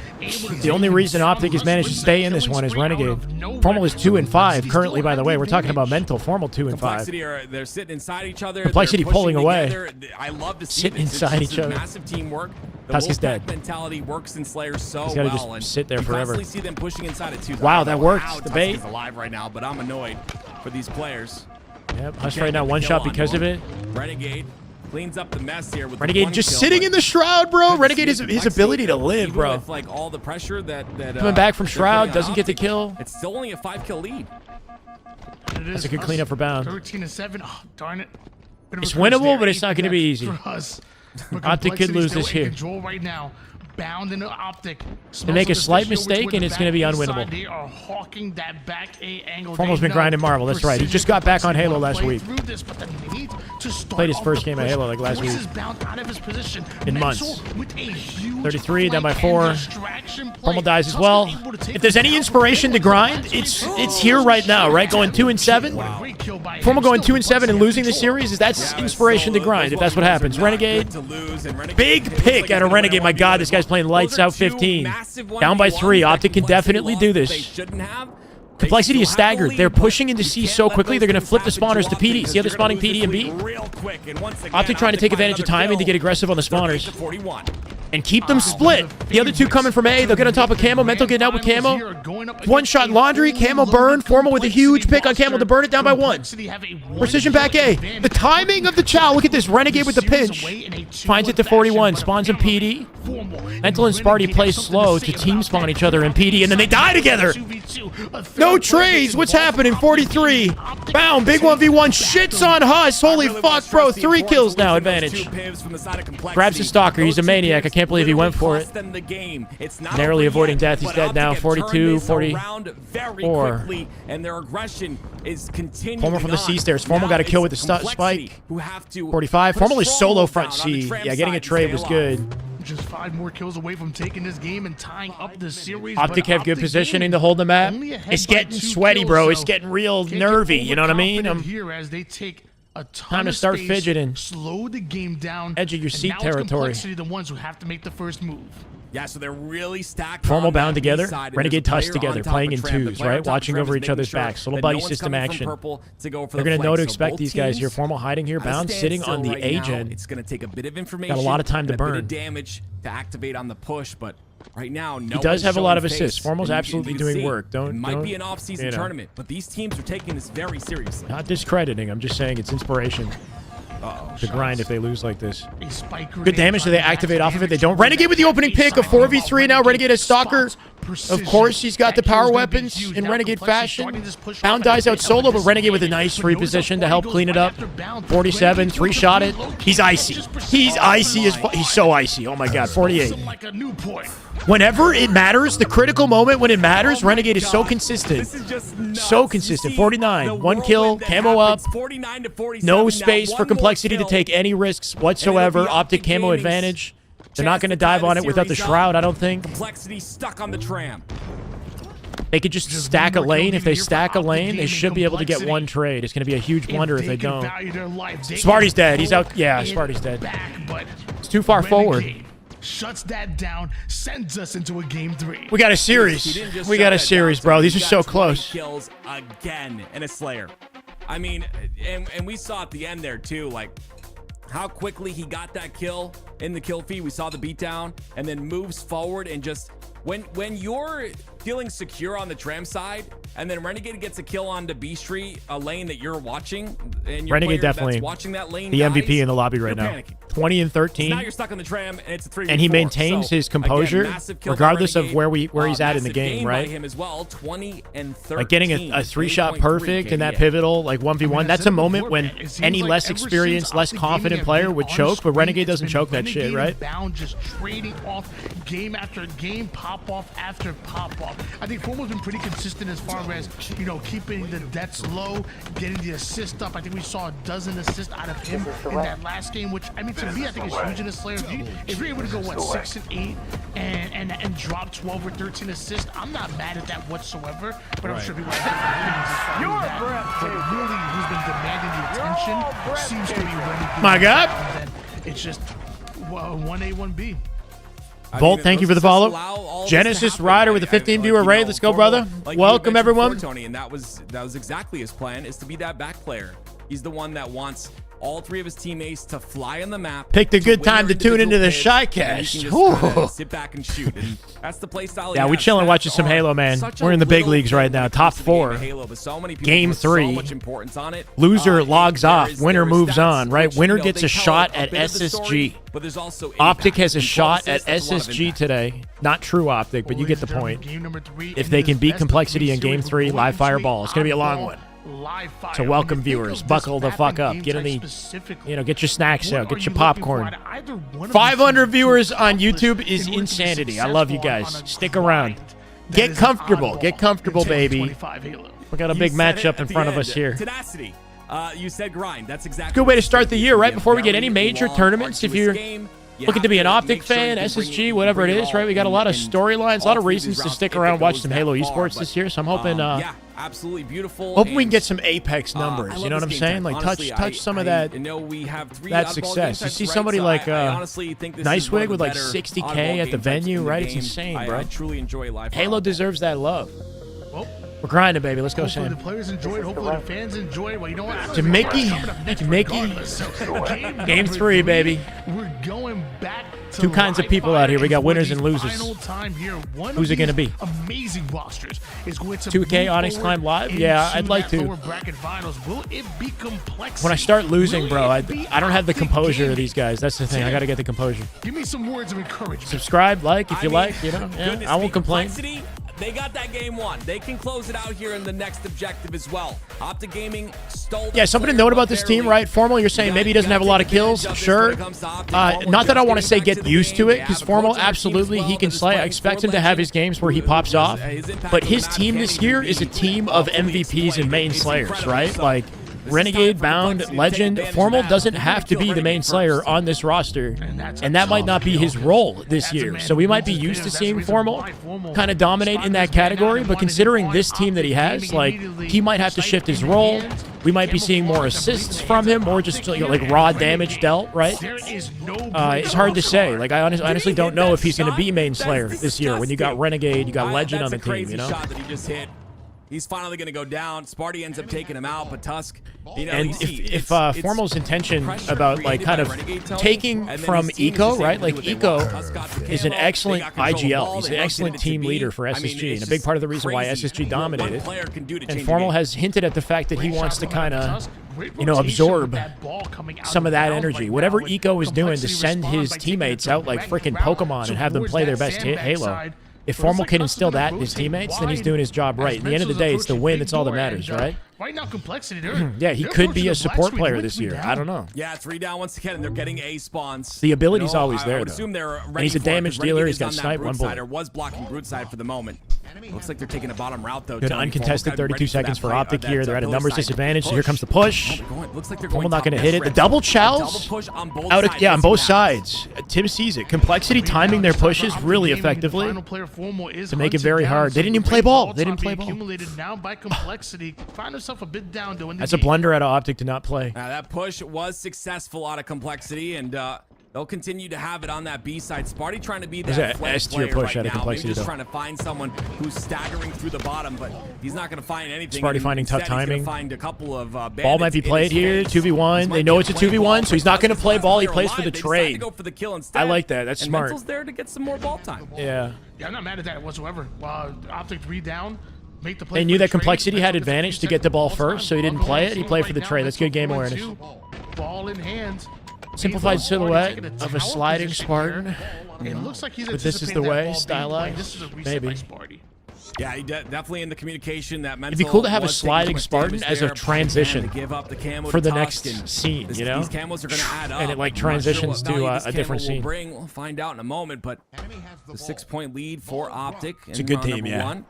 The only reason Optic has managed to stay in this one is Renegade. FormaL is 2-5 currently, by the way. We're talking about Mental. FormaL 2-5. They're sitting inside each other. Complexity pulling away. I love to see sitting inside each other. Massive teamwork. The Tusk is dead. Mentality works in Slayer so He's gotta well. just sit there forever. See them pushing inside it too. Wow, that worked. The bait. Tusk is alive right now, but I'm annoyed for these players. Yep, Huss right now, one shot because of it. Renegade cleans up the mess here with Renegade just sitting in the Shroud, bro. Renegade is his ability to live, bro. With like all the pressure that coming back from Shroud, doesn't get the kill. It's still only a 5-kill lead. That's a good cleanup for Bound. 13-7. Oh, darn it. It's winnable, but it's not going to be easy. For us. Optic could lose this here. Control right now. Bound in the Optic. They make a slight mistake, and it's going to be unwinnable. They are hawking that back A angle. FormaL's been grinding Marvel. That's right. He just got back on Halo last week. Played his first game of Halo like last week. In months. 33, down by 4. FormaL dies as well. If there's any inspiration to grind, it's here right now, right? Going 2-7. FormaL going 2-7 and losing the series, that's inspiration to grind if that's what happens. Renegade, big pick out of Renegade. My God, this guy's playing lights out 15. Down by 3. Optic can definitely do this. Complexity is staggered. They're pushing into C so quickly, they're going to flip the spawners to PD. See how they're spawning PD and B? Optic trying to take advantage of timing to get aggressive on the spawners. And keep them split. The other two coming from A. They'll get on top of Camo. Mental getting out with Camo. One shot Laundry. Camo burn. FormaL with a huge pick on Camo to burn it down by 1. Precision back A. The timing of the chow. Look at this. Renegade with the pinch. Finds it to 41. Spawns in PD. Mental and Sparty play slow to team spawn each other in PD, and then they die together. No trades. What's happening? 43. Bound. Big 1v1. Shits on Huss. Holy fuck, bro. 3 kills now. Advantage. Grabs the Stalker. He's a maniac. I can't believe he went for it. Narrowly avoiding death. He's dead now. 42, 44. And their aggression is continuing. FormaL from the C stairs. FormaL got a kill with the spike. 45. FormaL is solo front C. Yeah, getting a trade was good. Just 5 more kills away from taking this game and tying up the series. Optic have good positioning to hold the map. It's getting sweaty, bro. It's getting real nervy. You know what I mean? Here as they take a ton time to start fidgeting. Slow the game down. Edge of your seat territory. Complexity, the ones who have to make the first move. Yeah, so they're really stacked. FormaL bound together. Renegade Tuss together, playing in twos, right? Watching over each other's backs. Little buddy system action. They're going to know to expect these guys here. FormaL hiding here. Bound sitting on the A gen. It's going to take a bit of information. Got a lot of time to burn. A bit of damage to activate on the push, but right now, he does have a lot of assists. FormaL's absolutely doing work. It might be an off-season tournament, but these teams are taking this very seriously. Not discrediting. I'm just saying it's inspiration. To grind if they lose like this. Good damage. Do they activate off of it? They don't. Renegade with the opening pick of 4v3 now. Renegade has Stalker. Of course, he's got the power weapons in Renegade fashion. Bound dies out solo, but Renegade with a nice free position to help clean it up. 47, 3-shot it. He's icy. He's icy as he's so icy. Oh my God, 48. Whenever it matters, the critical moment when it matters, Renegade is so consistent. So consistent. 49, 1 kill, camo up. No space for Complexity to take any risks whatsoever. Optic camo advantage. They're not going to dive on it without the Shroud, I don't think. Complexity stuck on the tram. They could just stack a lane. If they stack a lane, they should be able to get 1 trade. It's going to be a huge blunder if they don't. Sparty's dead. He's out. Yeah, Sparty's dead. It's too far forward. Shuts that down, sends us into a game 3. We got a series. We got a series, bro. These are so close. Kills again and a Slayer. I mean, and we saw at the end there too, like how quickly he got that kill in the kill feed. We saw the beatdown and then moves forward and just when you're feeling secure on the tram side and then Renegade gets a kill onto B Street, a lane that you're watching, and your Renegade definitely that's watching that lane the MVP in the lobby right now. Panicking. 20 and 13. So now you're stuck on the tram and it's a 3v4. And he maintains his composure again, regardless of where he's at in the game, right? Him as well, 20 and 13. Like getting a 3-shot perfect in that pivotal like 1v1. That's a moment when any less experienced, less confident player would choke, but Renegade doesn't choke that shit, right? Bound just trading off game after game, pop off after pop off. I think FormaL's been pretty consistent as far as, you know, keeping the deaths low, getting the assist up. I think we saw a dozen assists out of him in that last game, which, I mean, to me, I think is huge in a Slayer. If you're able to go, what, 6 and 8 and drop 12 or 13 assists, I'm not mad at that whatsoever, but I'm sure people have different opinions as far as that. But really, who's been demanding the attention seems to be Renegade. My God. It's just 1A, 1B. Volt, thank you for the follow. Genesis Rider with a 15-viewer raid. Let's go, brother. Welcome, everyone. Tony, and that was exactly his plan, is to be that back player. He's the one that wants all 3 of his teammates to fly on the map. Picked a good time to tune into the SHYCAST. Sit back and shoot. And that's the play style. Yeah, we chilling watching some Halo, man. We're in the big leagues right now. Top 4. Game 3. Loser logs off. Winner moves on, right? Winner gets a shot at SSG. Optic has a shot at SSG today. Not true Optic, but you get the point. If they can beat Complexity in Game 3, live fireball. It's going to be a long one. live fire. So welcome viewers, buckle the fuck up. Get in the, get your snacks out, get your popcorn. 500 viewers on YouTube is insanity. I love you guys. Stick around. Get comfortable. Get comfortable, baby. We got a big matchup in front of us here. Tenacity. You said grind. That's exactly. Good way to start the year, right before we get any major tournaments. If you're looking to be an Optic fan, SSG, whatever it is, right? We got a lot of storylines, a lot of reasons to stick around, watch some Halo esports this year. So I'm hoping, yeah, absolutely beautiful. Hoping we can get some Apex numbers. You know what I'm saying? Like touch some of that success. You see somebody like Nicewig with like 60K at the venue, right? It's insane, bro. I truly enjoy live. Halo deserves that love. We're grinding, baby. Let's go, Hopefully Sam. the players enjoy it. Hopefully the fans enjoy it. Well, you know what? Jamaica. Game 3, baby. We're going back to two kinds of people out here. We got winners and losers. Final time here. Who's it going to be? Amazing rosters is going to 2K Onyx Climb Live? Yeah, I'd like to. Will it be complex? When I start losing, bro, I don't have the composure of these guys. That's the thing. I got to get the composure. Give me some words of encouragement. Subscribe, like, if you like. You know, yeah, I won't complain. They got that game won. They can close it out here in the next objective as well. Optic Gaming stole. Yeah, something to note about this team, right? FormaL, you're saying maybe he doesn't have a lot of kills. Sure. Not that I want to say get used to it, because FormaL, absolutely, he can slay. I expect him to have his games where he pops off. But his team this year is a team of MVPs and main slayers, right? Like, Renegade, Bound, Legend. FormaL doesn't have to be the main slayer on this roster, and that might not be his role this year. So we might be used to seeing FormaL kind of dominate in that category, but considering this team that he has, like, he might have to shift his role. We might be seeing more assists from him, more just like raw damage dealt, right? It's hard to say. Like, I honestly don't know if he's going to be main slayer this year when you got Renegade, you got Legend on the team, you know? He's finally going to go down. Sparty ends up taking him out, but Tusk, you know, and if FormaL's intention about like kind of taking from Eco, right? Like Eco is an excellent IGL. He's an excellent team leader for SSG, and a big part of the reason why SSG dominated. And FormaL has hinted at the fact that he wants to kind of, you know, absorb some of that energy. Whatever Eco is doing to send his teammates out like freaking Pokemon and have them play their best Halo. If FormaL can instill that in his teammates, then he's doing his job right. At the end of the day, it's the win that's all that matters, right? Right now, complexity. Yeah, he could be a support player this year. I don't know. Yeah, 3 down once again, and they're getting A spawns. The ability's always there, I would though. assume they're ready. And he's a damage dealer. He's got snipe, one bullet. Was blocking Broodside for the moment. Looks like they're taking a bottom route, though. Good uncontested 32 seconds for Optic here. They're at a numbers disadvantage, so here comes the push. Looks like they're FormaL not going to hit it. The double chows? Yeah, on both sides. Tim sees it. Complexity timing their pushes really effectively to make it very hard. They didn't even play ball. They didn't play ball. Now by complexity, find himself a bit down doing That's a blunder out of Optic to not play. That push was successful out of Complexity, and they'll continue to have it on that B side. Sparty trying to be that S tier push out of Complexity, Maybe just trying to find someone who's staggering through the bottom, but he's not going to find anything. Sparty finding tough timing. Find a couple of ball might be played here. 2v1. They know it's a 2v1, so he's not going to play ball. He plays for the trade. Go for the kill instead. I like that. That's smart. Mental's there to get some more ball time. Yeah. Yeah, I'm not mad at that whatsoever. Optic 3 down. Make the play. They knew that Complexity had advantage to get the ball first, so he didn't play it. He played for the trade. That's good game awareness. Ball in hand. Simplified silhouette of a sliding Spartan. It looks like he's but this is the way, stylized. Maybe. Yeah, definitely in the communication that mental. It'd be cool to have a sliding Spartan as a transition for the next scene, you know? These camos are going to add up. And it like transitions to a different scene. We'll find out in a moment, but the 6-point lead for Optic. It's a good team, yeah.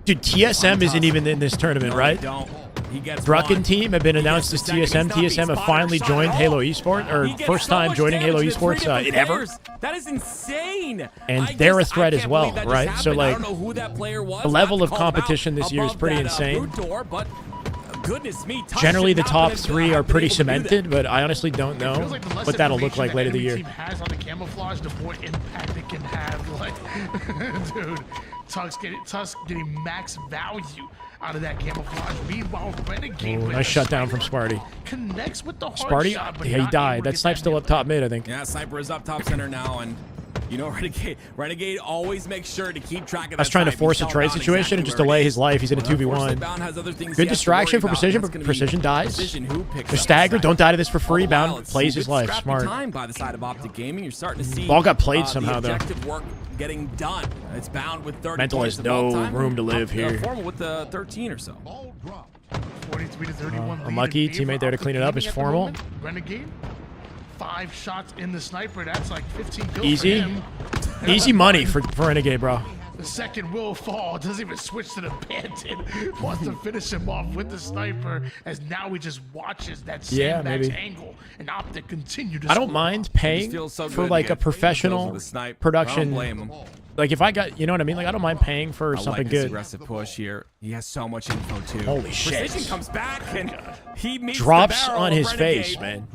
Dude, TSM isn't even in this tournament, right? Drucken team have been announced as TSM. TSM have finally joined Halo Esports, or first time joining Halo Esports in ever. That is insane. And they're a threat as well, right? So like, the level of competition this year is pretty insane. Goodness me, generally, the top 3 are pretty cemented, but I honestly don't know what that'll look like later in the year. Has on the camouflage, the more impact it can have. Like, dude, Tusk getting max value out of that camouflage. Meanwhile, Renegade nice shutdown from Sparty. Connects with the hard Sparty, shot, but yeah, he died. That snipe's still up top mid, I think. Yeah, Sniper is up top center now, and you know, Renegade always makes sure to keep track of that. I was trying to force a trade situation and just delay his life. He's in a 2v1. Good distraction for Precision, but Precision dies. They're staggered. Don't die to this for free. Bound plays his life. Smart. By the side of Optic Gaming, you're starting to see ball got played somehow, though. Work getting done. It's Bound with 30 Mental has no room to live here. FormaL with the 13 or so. 42 3 to 31 lead Unlucky in favor teammate there to of clean the it up gaming is at the FormaL. moment. Renegade, 5 shots in the sniper. That's like 15 kills Easy. for him. Easy money for Renegade, bro. The second will fall. Doesn't even switch to the bandit. Wants to finish him off with the sniper, as now he just watches that sandbags angle and Optic continue to I don't score. mind paying for like a professional production. Like if I got, you know what I mean? Like I don't mind paying for something good. Aggressive push here. He has so much info too. Holy shit. Precision comes back and he meets Drops the barrel on of his Renegade. face, man.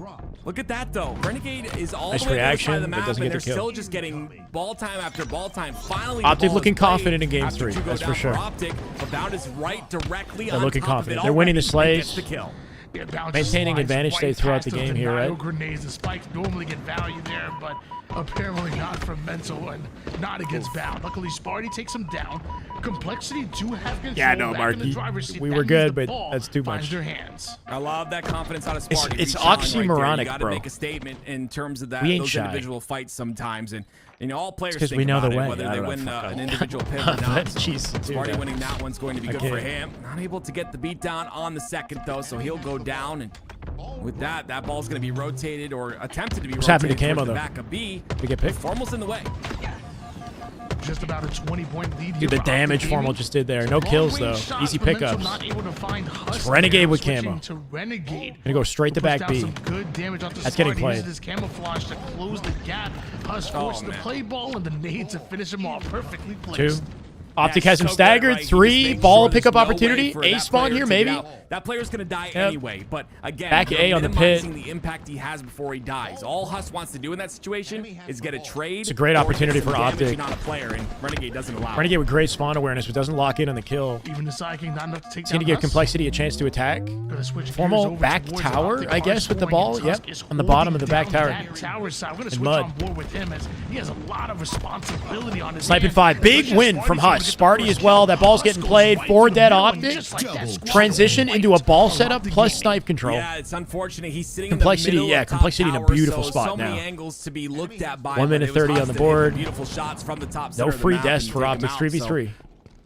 Look at that though. Renegade is all Nice the way reaction, on the other side but of the map, doesn't and get the they're kill. still just getting ball time after ball time. Finally, Optic the looking ball is confident in played game after 3, 2 go that's down for sure. Optic, but Bound is right directly They're on looking top of confident. it They're winning the already. He slays. gets the kill. Yeah, Bound Maintaining just advantage slides stays throughout right the past game the here, right? denial grenades. The spikes normally get value there, but apparently not from Mental and not against Bound. Luckily, Sparty takes him down. Complexity do have control. Yeah, no, back Mark, in the driver's seat. we That were means good, the but ball that's too finds much. their hands. I love that confidence out of It's- Sparty. it's Reach on right there. oxymoronic, You gotta bro. make a statement in terms of that. We ain't Those shy. individual fights sometimes, and you know all players 'cause think we know about the it, way. whether I they don't know, win fuck an off. individual pit or not. So Jeez, dude, Sparty yeah. winning that one's going to be good for Okay. him. Not able to get the beat down on the second though, so he'll go down, and with that ball's going to be rotated or attempted to be What's rotated happened to Camo, towards the though? back of B. We get picked? FormaL's in the way. Just about a 20-point lead. Dude, the damage FormaL just did there. No kills though. Easy pickups. It's Renegade with camo. Renegade. Gonna go straight to back B. Some good damage onto That's getting Sparty. played. Uses his camouflage to close the gap. Huss forced the man. play ball and the nade to finish him off. Perfectly 2. placed. Optic Yeah, has him so good, staggered. right? He just 3. makes Ball sure there's pickup no way opportunity. for A that spawn player here, to maybe. get out. That player's gonna die Yep. anyway. But again, Back you're A on the pit. minimizing the impact he has before he dies. All Huss wants to do in that situation is get a trade. It's a great or opportunity get some for damage Optic. on a player, and Renegade doesn't allow. Renegade with great spawn awareness, but doesn't lock in on the kill. Even the Psychic not enough to take It's going to down give Complexity a chance to attack. Gonna switch gears FormaL over back towards tower, Optic. I guess, with the Scoring, ball. and Yep, Tusk is on the bottom of holding the back down tower. that tower side. We're gonna In switch mud. on board with him as he has a lot of responsibility on his Sniping hands. 5. Big Especially win Sparty's from able to Huss. get the Sparty first as well. kill. That ball's Huss getting goes played. right 4 through dead the middle, and Optic. just like that, squash Transition right into a ball through setup the plus game. snipe control. Yeah, it's unfortunate. He's sitting Complexity, in the middle yeah, of top Complexity in a tower, beautiful so spot many now. angles to be looked at by 1 minute him. It was 30 on Huss the that board. hit beautiful shots from the top No center of the free map deaths and for take him Optic. out, 3v3. so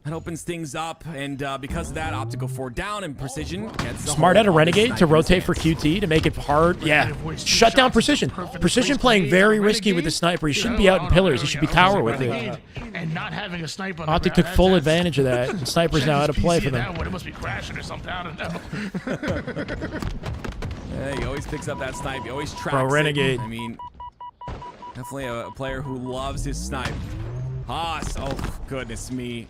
that opens things up, and because of that, Optic go 4 down, and Precision gets the Smart hold out of on his Renegade to sniping rotate stance. for QT to make it hard. Yeah. Shut down Precision. Precision playing very risky with the sniper. He shouldn't be out in pillars. He should be tower with it. And not having a snipe on the Optic ground, took full that's- advantage of that. And Sniper's now out of play for That them. one, it must be crashing or something. I don't know. Yeah, he always picks up that snipe. He always tracks Bro, Renegade. it. I mean, definitely a player who loves his snipe. Haas, oh goodness me.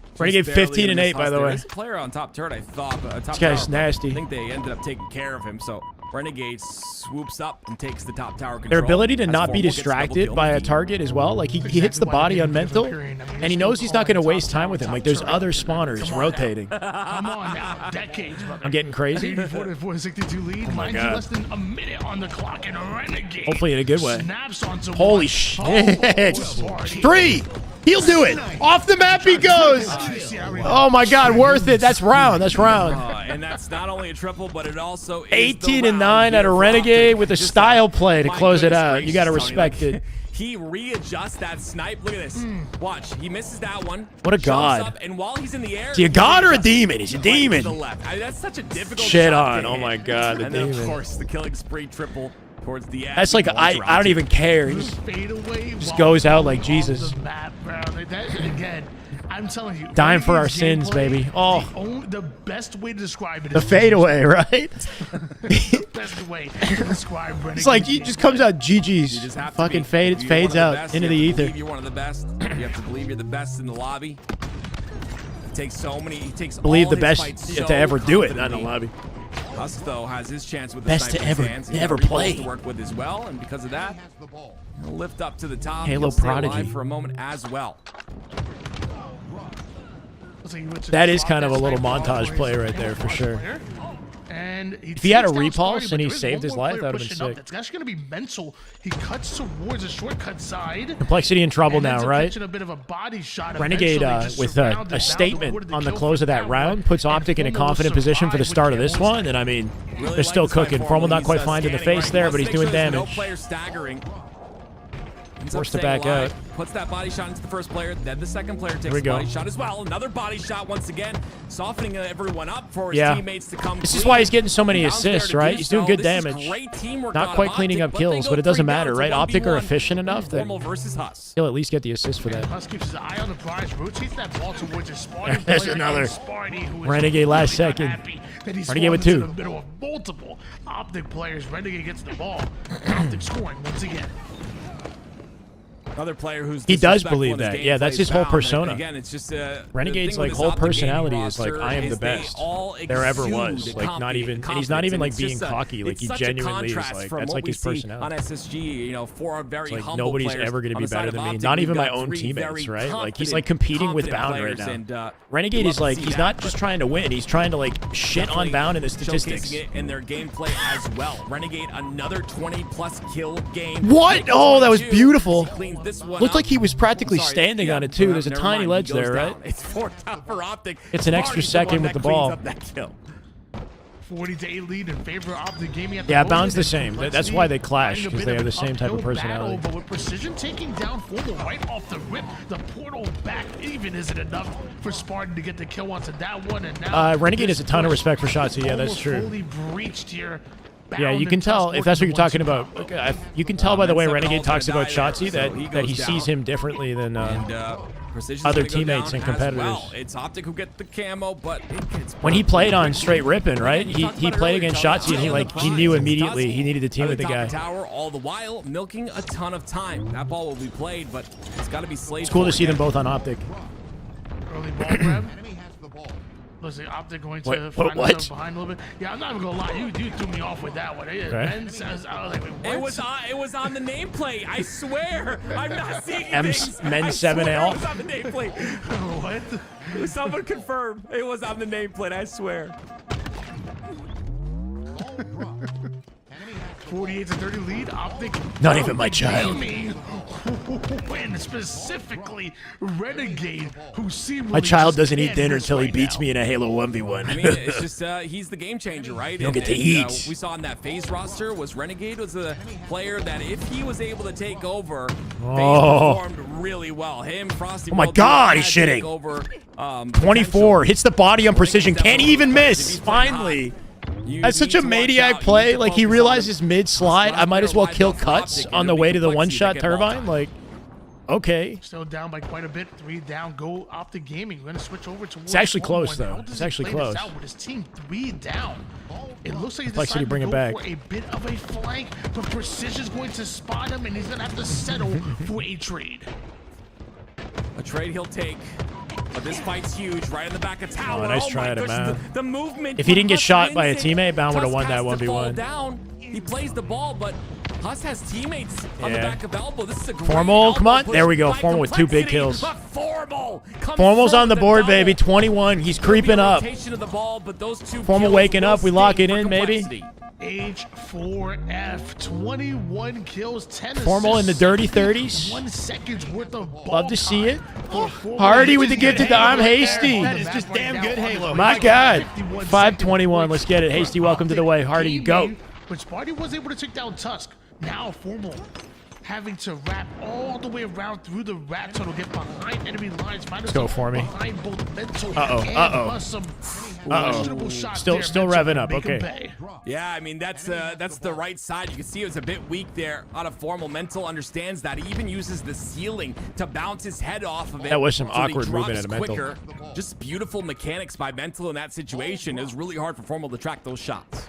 Just Renegade barely 15 and gonna 8, miss by Haas the there. way. This player on top turret, I thought, but top This guy's tower, nasty. I think they ended up taking care of him. So Renegade swoops up and takes the top tower control. Their ability to as not be FormaL gets the double distracted kill. by a target as well. Like, he hits the body on mental, and he knows he's not going to waste time with him. Like, there's other spawners rotating. Come on now, decades, brother. I'm getting crazy. 84 to 462 lead. my Mind you, God. less than a minute on the clock, and Renegade. Hopefully in a good way. Snaps onto Holy one. shit. Oh, 3! He'll do it. Off the map he goes. Oh my God, worth it. That's round. That's round. And that's not only a triple, but it also is 18 and 9 out of Renegade with a style play to close it out. You got to Tony, respect it. He readjusts that snipe. Look at this. Watch. He misses that one. What a jumps god. Up, and while he's in the air, Is he a god or a demon? He's a demon. to the left. I mean, that's such a difficult Shit shot on. to Oh hit. my God, the and then, demon. of course, the killing spree triple towards the end. That's like, I don't even care. He just goes out like Jesus. Map, bro. That, again, I'm telling you. Dying for our Renegade's sins, gameplay, baby. Oh. The best way to describe it The is fadeaway, right? the best way to describe Renegade. It's like, he just comes out GG's. Fucking fade. It fades out into the ether. You're one of the best. You have to believe you're the best in the lobby. He takes so many. He takes Believe all the his best fights to so ever do it, not in the confidently. lobby. Huss, though, has his chance with the Best to sniper in his ever- hands. to He's ever got play. Recalls to work with as well, and because of that, he'll lift up to the top. Halo He'll stay prodigy. alive for a moment as well. That is kind of a little montage play right there for sure. And If he had a takes down repulse Sparty, and he but there is saved one his more life, player that would've been pushing up. sick. That's actually going to be Mental. He cuts towards a shortcut side. Complexity in trouble and ends now, up right? catching a bit of a body shot. Renegade Eventually just with surrounded a down, statement awarded on the kill close for of that one. round puts Optic in a FormaL confident position for the survived start of with this kills. one, and I mean, Really they're still like this by cooking. FormaL not He's, quite finding the scanning face right. there, Let's but he's make doing sure there's damage. No player staggering. Forced to back out. Puts that body shot into the first player, then the second player takes we the go. body shot as well. Another body shot once again, softening everyone up for his Yeah. teammates to come. This is why he's getting so many assists, right? He's doing good This is damage. great teamwork Not on quite cleaning Optic, up kills, they but go it doesn't 3 matter, down right? to Optic are 1v1 efficient enough that FormaL versus Hus. he'll at least get the assist for that. Hus keeps his eye on the prize, rotates that ball towards his Spartan There's player, another and Sparty, who is Renegade last really not second. happy that he's Renegade with fallen 2. into the middle of multiple Optic players. Renegade gets the ball. Optic scoring once again. Another player who's He does disrespectful believe in his that. Yeah, that's gameplay his whole bound. persona. Again, it's just Renegade's the thing like with whole this Optic gaming personality is like roster I am the is they best all there ever exude was. Like not even, and he's not even like being cocky. Like he genuinely is like that's like his personality. On SSG, you know, for a very It's like humble nobody's players ever going to on be the side better of than me. Optic, Not we've even my got own 3 teammates, very right? Like he's confident- like competing with confident Bound right players, now. and, Renegade we'd is love like to see he's that, not but just trying to win. He's trying to like shit on definitely Bound in the showcasing statistics. it in their gameplay as well. Renegade another 20+ kill game. What? Oh, that was beautiful. Cleans this one Looked up. like he was practically Sorry, standing yeah, on it too. There's a never tiny mind, ledge he goes there, right? down. It's 4 down for Optic. It's an extra Sparty's the second one with that the ball. cleans up that kill. 40-8 lead in favor of Optic Gaming. At the Yeah, moment, Bound's the and same. That's Complexity why they clash, finding a because bit they of have the an same type of uphill personality. Battle, but with Precision taking down FormaL right off the rip, the portal back even isn't enough for Spartan to get the kill onto that one. And now Renegade has this a ton of push respect for Shotzi. Yeah, that's almost true. fully breached here. Yeah, you can tell if that's what you're talking about. You can tell by the way Renegade talks about Shotzi that he sees him differently than Precision's other gonna go teammates down and competitors. as well. It's Optic who get the camo, but it gets When he played on pretty straight ripping, right? You talked He about it played earlier, against Charlie. Shotzi and he knew immediately he needed to team with the guy. Tower all the while milking a ton of time. That ball will be played, but it's got to be slayed. It's cool to see them both on Optic. Early ball grab. Listen, Optic going to find himself behind a little bit. Yeah, I'm not even gonna lie. You threw me off with that one. Ben says, I was like, wait, what? It was on the nameplate. I swear. I'm not seeing things. Men I 7 swear L. It was on the nameplate. What? Someone confirm. It was on the nameplate. I swear. 48-30 lead. Optic. Not even my child. Win specifically Renegade, who seemingly My child doesn't eat can't dinner miss until he right beats now. me in a Halo 1v1. I mean, it's just he's the game changer, right? You don't get to eat. We saw in that FaZe roster was Renegade was a player that if he was able to take over, FaZe performed really well. Him, Frosty. Oh my World God, had he's to take shitting. over, 24 hits the body on Precision. Can't even miss. Finally. That's such a maniac play. Like he realizes mid slide, I might as well kill cuts on the way to the one-shot turbine. Like, okay. Still down by quite a bit. 3 down. Go Optic Gaming. We're gonna switch over to. It's actually close though. It's actually close. With his team 3 down. It looks like he's Complexity, decided bring to it go back. for a bit of a flank, but Precision's going to spot him, and he's gonna have to settle for a trade. A trade he'll take. But this fight's huge, right in the back of tower. Oh, nice try my at him, goodness, man. The movement. If he didn't get Hus shot by a wins it. teammate, Bound would have Hus won that has to fall 1v1. down. He plays the ball, but Hus has teammates on the Yeah. back of elbow. This is a great FormaL, come on. elbow There we push go. by FormaL with 2 big Complexity, kills. but FormaL comes FormaL's through on the with board, double. baby. 21. He's creeping up. Rotation of the ball, but those 2 FormaL kills waking will up. We lock sting it for in, maybe. Complexity. H4F, 21 kills, 10 FormaL in the assists, dirty 30s. 1 second's worth of ball Love to see it. time for FormaL. Hardy with the gifted arm. Hasty. That is just damn good Halo. My God. 521. Let's get it. Hasty, welcome to the way. Hardy, go. But Sparty was able to take down Tusk. Now FormaL having to wrap all the way around through the rat tunnel, get behind enemy lines. Let's go for me. Behind both mental Uh-oh, and uh-oh. muscle. Questionable shots Still there. revving Mental up. make 'em Okay. pay. Yeah, I mean, that's the right side. You can see it was a bit weak there out of FormaL. Mental understands that. He even uses the ceiling to bounce his head off of it. That was some so that he awkward movement drops out of Mental. quicker. Just beautiful mechanics by Mental in that situation. It was really hard for FormaL to track those shots.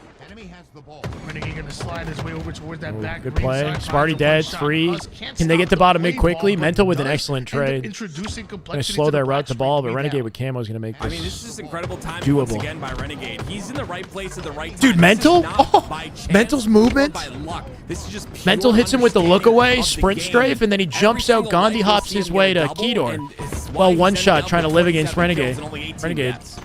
Renegade gonna slide his way over towards that back. Good green play. side, Sparty finds a dead. one-shot. 3. Hus can't Can they stop get the the bottom mid play quickly? ball, Mental but with an does excellent end up trade. introducing Gonna complexity slow to their the route black to ball, but straight Renegade down. with camo is going to make I mean, this this is just incredible timing once doable. again by Renegade. He's in the right place at the right time. Dude, This is Mental? not Oh, by chance Mental's or movement? by luck. This is just pure Mental hits him with the look understanding away, of the sprint game. strafe, and then he Every jumps out. single Gandhi night hops you'll his see him way get a to double, Kedor. and it's why Well, he's one ended shot up trying to with live against 27 kills Renegade. and only 18 Renegade. deaths.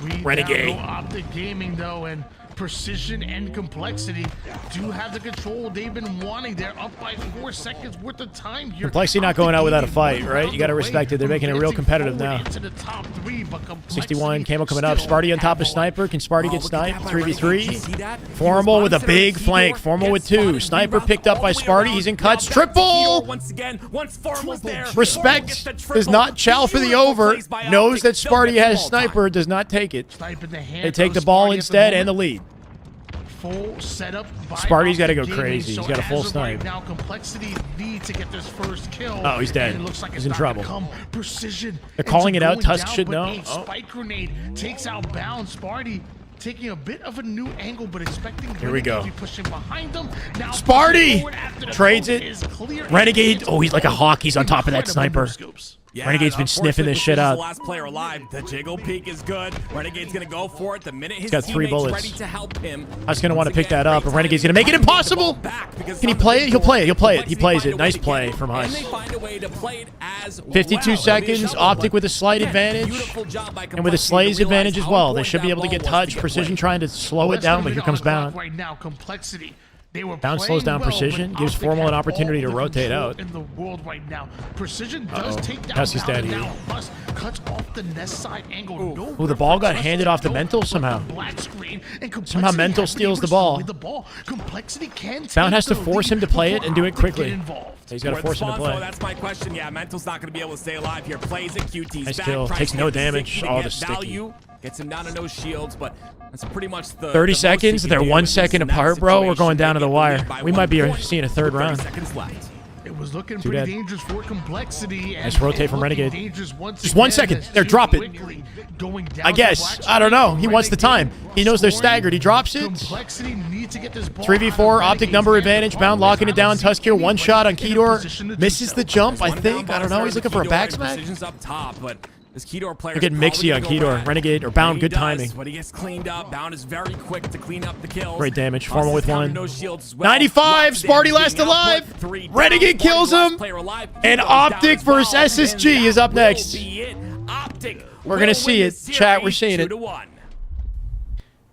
We Renegade. now go Optic Gaming though, and Precision and Complexity do have the control they've been wanting. They're up by 4 seconds worth of time here. Complexity not going out without a fight, right? You got to respect it. They're making it real competitive now. Into the top 3, but 61, Camo coming up. Sparty on top of Sniper. Can Sparty get sniped? 3v3. FormaL with a big flank. FormaL with 2. Sniper picked up by Sparty. He's in cuts. Triple! Once again, once FormaL's there. Respect. Does not chow for the over. Knows that Sparty has Sniper. Does not take it. They take the ball instead and the lead. Full setup. Sparty's got to go crazy. He's got a full snipe. Now Complexity needs to get this first kill. Oh, he's dead. And it looks like He's in trouble. Precision. They're calling it out. Going Tusk down, should but know. a spike grenade takes out Bound. Sparty taking a bit of a new angle, but expecting Here we go. to be pushing behind them. Now Sparty trades it. Renegade. Oh, he's like a hawk. He's on top of that sniper. Yeah, Renegade's been sniffing this shit out. The last player alive. The jiggle peek is good. Renegade's gonna go for it the minute his got 3 teammates bullets. ready to help him. I was gonna want to pick that up, and Renegade's gonna make it impossible. Can he play it? He'll play it. He'll play it. He plays it. Nice play from And us. they find a way to play it as 52 well. seconds. Optic with a slight advantage, and with a Slays advantage as well. They should be able to get touch. Precision trying to slow it down, but here comes Bound. Right now, Complexity. They were Bound slows down well, Precision, but gives Optic FormaL an had opportunity to all the rotate control out. in the world right now. Precision does take down Tusk is dead Bound, here. now Plus cuts off the nest side angle. No Ooh, the ball got handed off to Mental somehow. black screen, and Somehow Complexity Mental has to steals the restore ball. Complexity can Bound take has to the force lead him to play it and do it before Optic quickly. get involved. He's got to Where force him to the spawns, though, play. that's my question. Yeah, Mental's not going to be able to stay alive here. Plays it, QT's Nice back. kill. Tries Takes to no get the damage. sticky to Oh, get the sticky. value. Gets him down to no shields, but that's pretty much the 30 the most seconds. he can They're do 1 in second that apart, bro. We're situation. going down to They the get wire. lead by We 1 might be point seeing a with third 30 round. seconds left. It was looking Too pretty bad. dangerous for Complexity. Nice and rotate from looking Renegade. dangerous once Just 1 again second. as They're Team drop it. Quickly going down I the guess. black I don't know. screen. He wants the time. He knows they're staggered. He drops it. Complexity needs to get this ball 3v4, out of Optic Renegade's number hand. advantage. Bound locking it down. Tusk here. 1 shot on In a Kedor. position to do Misses so. the jump, I One think. down I don't know. by He's looking for a Kedor, back and smack. Precision's up top, but this Kedor player They're getting mixy on Kedor. Renegade or Bound. Good timing. But he gets cleaned up. Bound is very quick to clean up the kills. Great damage. Plus FormaL with his counter 1. no shields as well. 95. Lots of Sparty damage last being alive. output. 3 down. Renegade kills Sparty last him. player alive. And He goes down Optic as well. versus SSG And is that up next. will be it. Optic We're will gonna see win it. the Chat, we're series seeing it. 2-1.